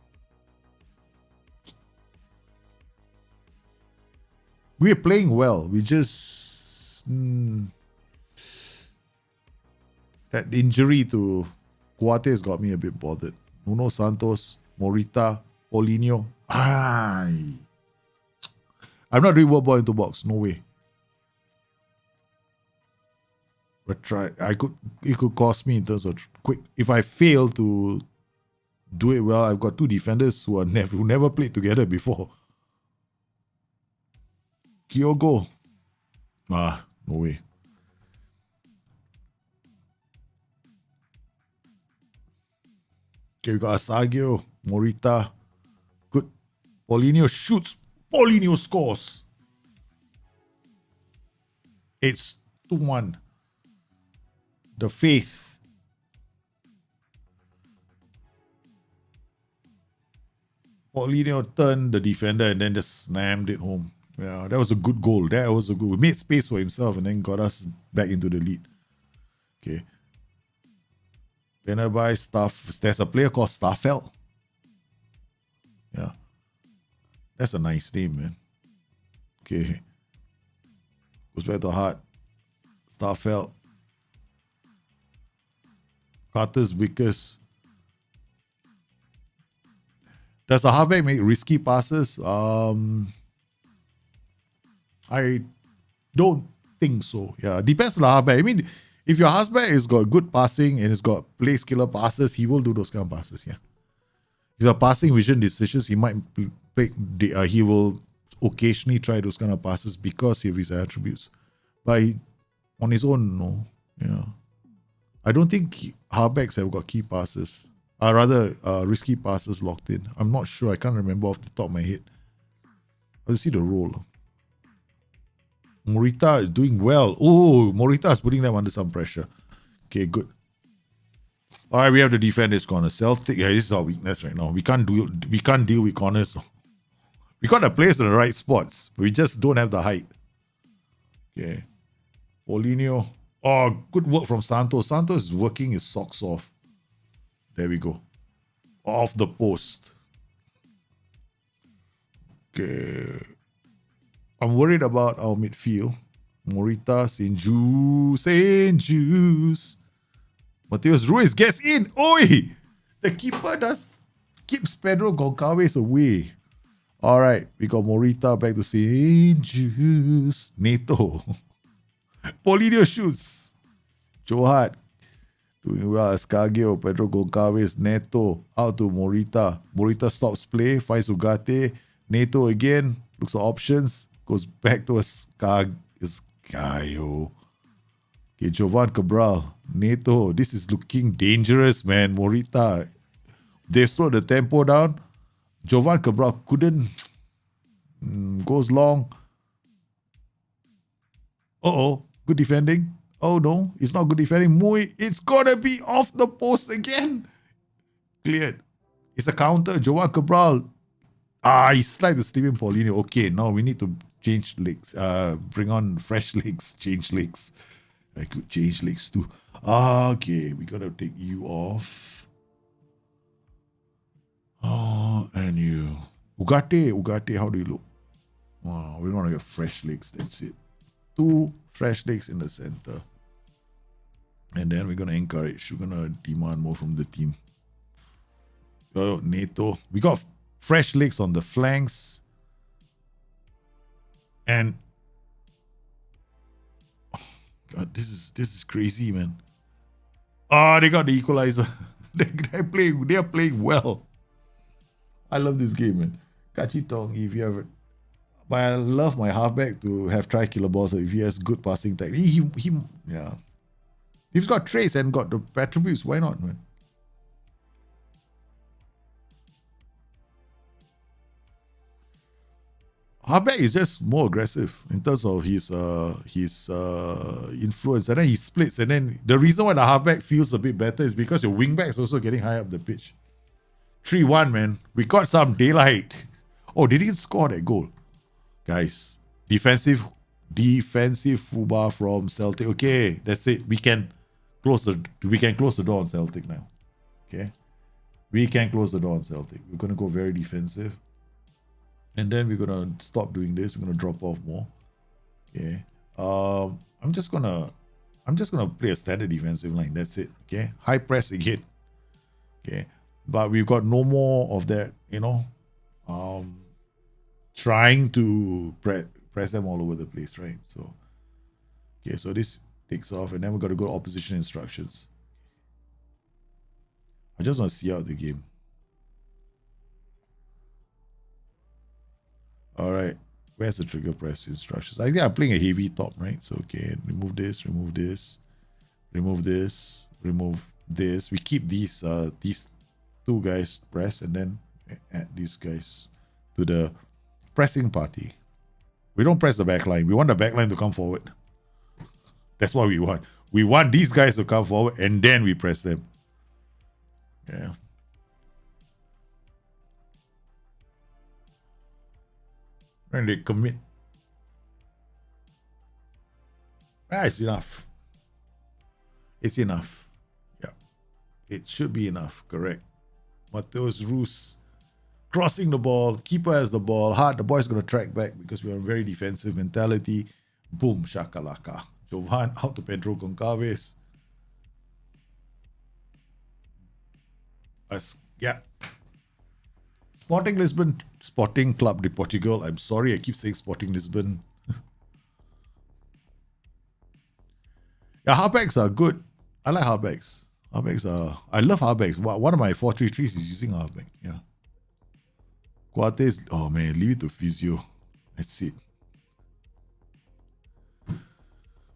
Speaker 2: We're playing well. We just... that injury to Coates got me a bit bothered. Nuno Santos, Morita, Paulinho. I'm not doing world ball into box. No way. But try. It could cost me in terms of quick. If I fail to do it well, I've got two defenders who never played together before. Kyogo. No way. Okay, we got Asagio, Morita. Good. Paulinho shoots. Paulinho scores. It's 2-1. The faith. Paulinho turned the defender and then just slammed it home. Yeah, that was a good goal. We made space for himself and then got us back into the lead. Okay. Benabai, there's a player called Staffel. Yeah. That's a nice name, man. Okay. Goes back to Hart. Staffel. Carter's Vickers. Does a halfback make risky passes? I don't think so. Yeah, depends on the halfback. I mean, if your halfback has got good passing and has got place killer passes, he will do those kind of passes. Yeah, he's a passing vision decisions. He might play. He will occasionally try those kind of passes because of his attributes. But on his own, no. Yeah, I don't think halfbacks have got key passes. Rather, risky passes locked in. I'm not sure. I can't remember off the top of my head. I'll see the role. Morita is doing well. Oh, Morita is putting them under some pressure. Okay, good. All right, we have to defend this corner. Celtic, yeah, this is our weakness right now. We can't deal with corners. We got the players in the right spots. We just don't have the height. Okay. Paulinho. Oh, good work from Santos. Santos is working his socks off. There we go. Off the post. Okay. I'm worried about our midfield. Morita, St. Juice. Mateus Ruiz gets in. Oi! The keeper keeps Pedro Goncalves away. All right. We got Morita back to St. Juice. Neto. Paulinho shoots. Joe Hart. Doing well. Escagio, Pedro Goncalves, Neto. Out to Morita. Morita stops play. Finds Ugarte. Neto again. Looks for options. Goes back to Escagio. Okay, Jovan Cabral. Neto. This is looking dangerous, man. Morita. They slowed the tempo down. Jovan Cabral couldn't. Goes long. Uh-oh. Good defending. Oh, no. It's not good defending. Mui. It's going to be off the post again. Cleared. It's a counter. Jovan Cabral. He slid to Steven Paulinho. Okay, now we need to change legs. Bring on fresh legs. Change legs. I could change legs too. Okay, we got to take you off. Oh, and you. Ugarte, how do you look? Wow, we're going to get fresh legs. That's it. 2 fresh legs in the center. And then we're going to encourage. We're going to demand more from the team. Oh, Neto. We got fresh legs on the flanks. And God, this is crazy, man. They got the equalizer. They are playing well. I love this game, man. Kachitong, if you have it. But I love my halfback to have tri-killer balls. So if he has good passing technique, yeah. If he's got traits and got the attributes, why not, man? Halfback is just more aggressive in terms of his influence, and then he splits. And then the reason why the halfback feels a bit better is because your wingback is also getting high up the pitch. 3-1, man. We got some daylight. Oh, they didn't score that goal. Guys, defensive fuba from Celtic. Okay, that's it. We can close the door on Celtic now. Okay. We can close the door on Celtic. We're gonna go very defensive. And then we're gonna stop doing this. We're gonna drop off more. Okay. I'm just gonna play a standard defensive line. That's it. Okay. High press again. Okay. But we've got no more of that, trying to press them all over the place, right? So, okay, so this takes off, and then we've got to go to opposition instructions. I just want to see out the game. All right, where's the trigger press instructions? I think I'm playing a heavy top, right? So, okay, remove this, remove this, remove this, remove this. We keep these two guys press, and then add these guys to the pressing party. We don't press the back line. We want the back line to come forward. That's what we want. We want these guys to come forward, and then we press them. Yeah. And they commit. It's enough. It's enough. Yeah. It should be enough. Correct. Mateus Roos crossing the ball. Keeper has the ball. Hard. The boy's going to track back because we're on very defensive mentality. Boom. Shakalaka. Jovan out to Pedro Goncalves. Yeah. Sporting Lisbon, Sporting Club de Portugal. I'm sorry, I keep saying Sporting Lisbon. Yeah, halfbacks are good. I like halfbacks. I love halfbacks. One of my 4-3-3s is using halfback. Yeah. Coates, oh man, leave it to physio. That's it.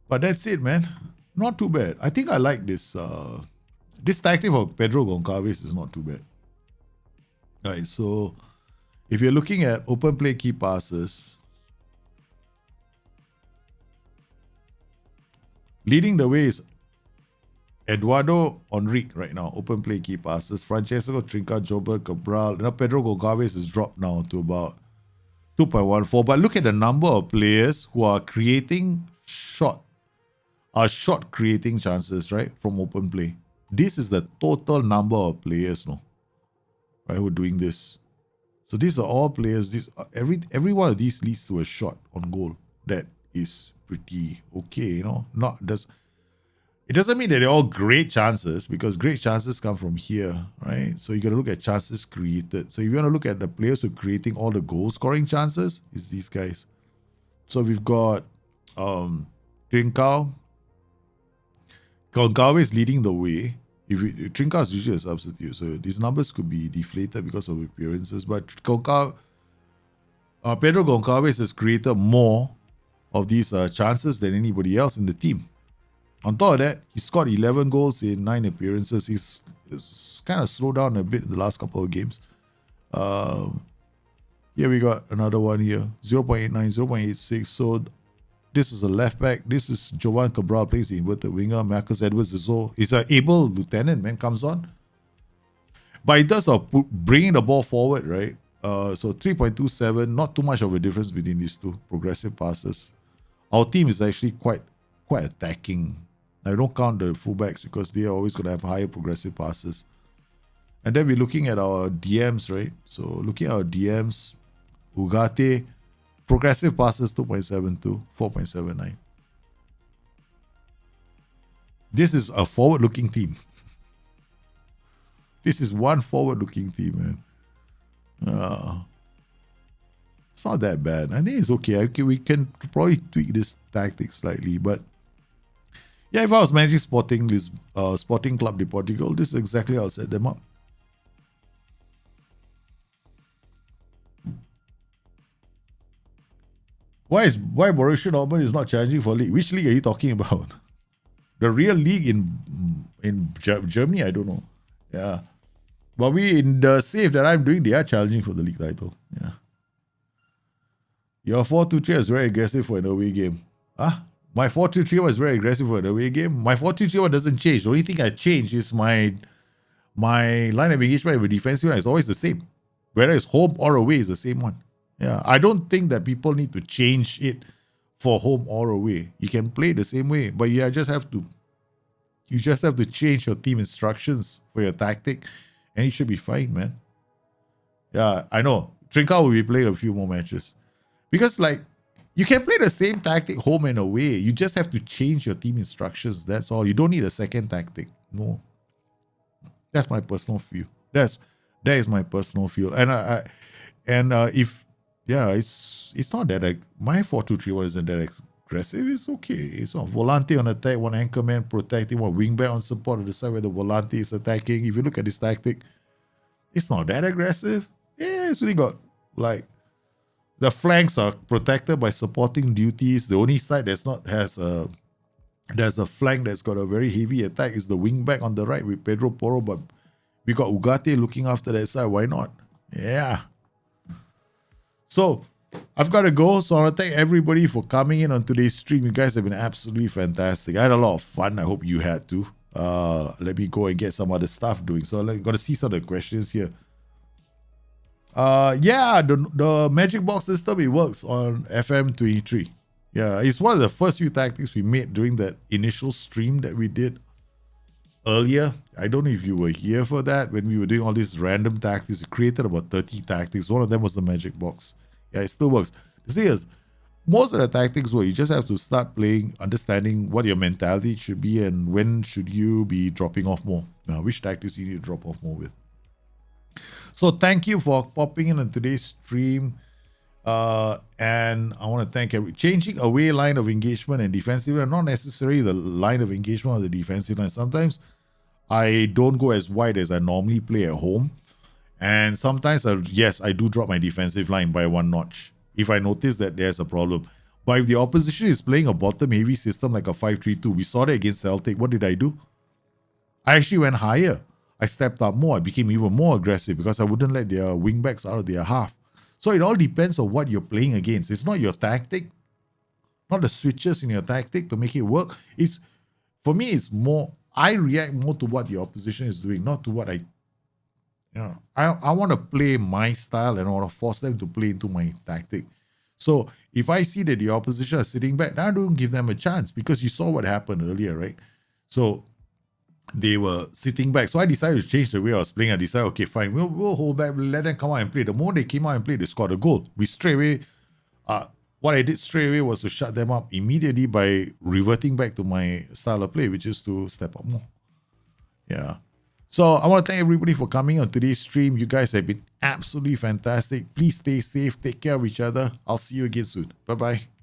Speaker 2: But that's it, man. Not too bad. I think I like this. This tactic for Pedro Goncalves is not too bad. All right, so if you're looking at open play key passes, leading the way is Eduardo Enrique right now. Open play key passes. Francesco Trinca, Jober, Cabral. Now Pedro Goncalves is dropped now to about 2.14. But look at the number of players who are creating shot creating chances, right, from open play. This is the total number of players, no, right, who are doing this. So these are all players. Every one of these leads to a shot on goal. That is pretty okay, It doesn't mean that they're all great chances, because great chances come from here, right? So you got to look at chances created. So if you want to look at the players who are creating all the goal scoring chances, it's these guys. So we've got Trincao. Goncalves leading the way. Trincao is usually a substitute, so these numbers could be deflated because of appearances. But Pedro Goncalves has created more of these chances than anybody else in the team. On top of that, he scored 11 goals in 9 appearances. He's kind of slowed down a bit in the last couple of games. Here we got another one here, 0.89, 0.86. So this is a left back. This is Jovan Cabral, plays the inverted winger. Marcus Edwards is an able lieutenant, man, comes on. But in terms of bringing the ball forward, right? So 3.27, not too much of a difference between these two progressive passes. Our team is actually quite attacking. I don't count the fullbacks because they are always going to have higher progressive passes. And then we're looking at our DMs, right? So looking at our DMs, Ugarte, progressive passes 2.72, 4.79. This is a forward-looking team. This is one forward-looking team, man. It's not that bad. I think it's okay. We can probably tweak this tactic slightly, but yeah, if I was managing Sporting Club de Portugal, this is exactly how I'll set them up. Why Borussia Dortmund is not challenging for league? Which league are you talking about? The real league in Germany? I don't know. Yeah. But in the save that I'm doing, they are challenging for the league title. Yeah. Your 4-2-3 is very aggressive for an away game. My 4-3-3 was very aggressive for an away game. My 4-3-3 doesn't change. The only thing I change is my line of engagement with defensive line is always the same. Whether it's home or away, is the same one. Yeah, I don't think that people need to change it for home or away. You can play the same way, but you just have to change your team instructions for your tactic, and it should be fine, man. Yeah, I know. Trinka will be playing a few more matches. Because, like, you can play the same tactic home and away. You just have to change your team instructions. That's all. You don't need a second tactic. No. That's my personal view. That is my personal view. And it's not that my 4-2-3-1 isn't that aggressive. It's okay. It's not volante on attack, one anchorman protecting, one wingback on support on the side where the volante is attacking. If you look at this tactic, it's not that aggressive. Yeah, it's really got like the flanks are protected by supporting duties. The only side there's a flank that's got a very heavy attack is the wing back on the right with Pedro Porro, but we got Ugarte looking after that side. Why not? Yeah. So I've got to go. So I want to thank everybody for coming in on today's stream. You guys have been absolutely fantastic. I had a lot of fun. I hope you had too. Let me go and get some other stuff doing. So I got to see some of the questions here. The Magic Box system, it works on FM23. Yeah, it's one of the first few tactics we made during that initial stream that we did earlier. I don't know if you were here for that when we were doing all these random tactics. We created about 30 tactics. One of them was the Magic Box. Yeah, it still works. The thing is, most of the tactics where you just have to start playing, understanding what your mentality should be and when should you be dropping off more. Now, which tactics you need to drop off more with. So thank you for popping in on today's stream. And I want to thank changing away line of engagement and defensive line, not necessarily the line of engagement or the defensive line. Sometimes I don't go as wide as I normally play at home. And sometimes, I do drop my defensive line by one notch if I notice that there's a problem. But if the opposition is playing a bottom heavy system like a 5-3-2, we saw that against Celtic. What did I do? I actually went higher. I stepped up more. I became even more aggressive because I wouldn't let their wingbacks out of their half. So it all depends on what you're playing against. It's not your tactic, not the switches in your tactic to make it work. For me, it's more, I react more to what the opposition is doing, not to what I want to play my style and I want to force them to play into my tactic. So if I see that the opposition is sitting back, I don't give them a chance because you saw what happened earlier, right? So they were sitting back. So I decided to change the way I was playing. I decided, okay, fine, we'll hold back, we'll let them come out and play. The moment they came out and played, they scored a goal. We straight away, what I did straight away was to shut them up immediately by reverting back to my style of play, which is to step up more. Yeah. So I want to thank everybody for coming on today's stream. You guys have been absolutely fantastic. Please stay safe. Take care of each other. I'll see you again soon. Bye-bye.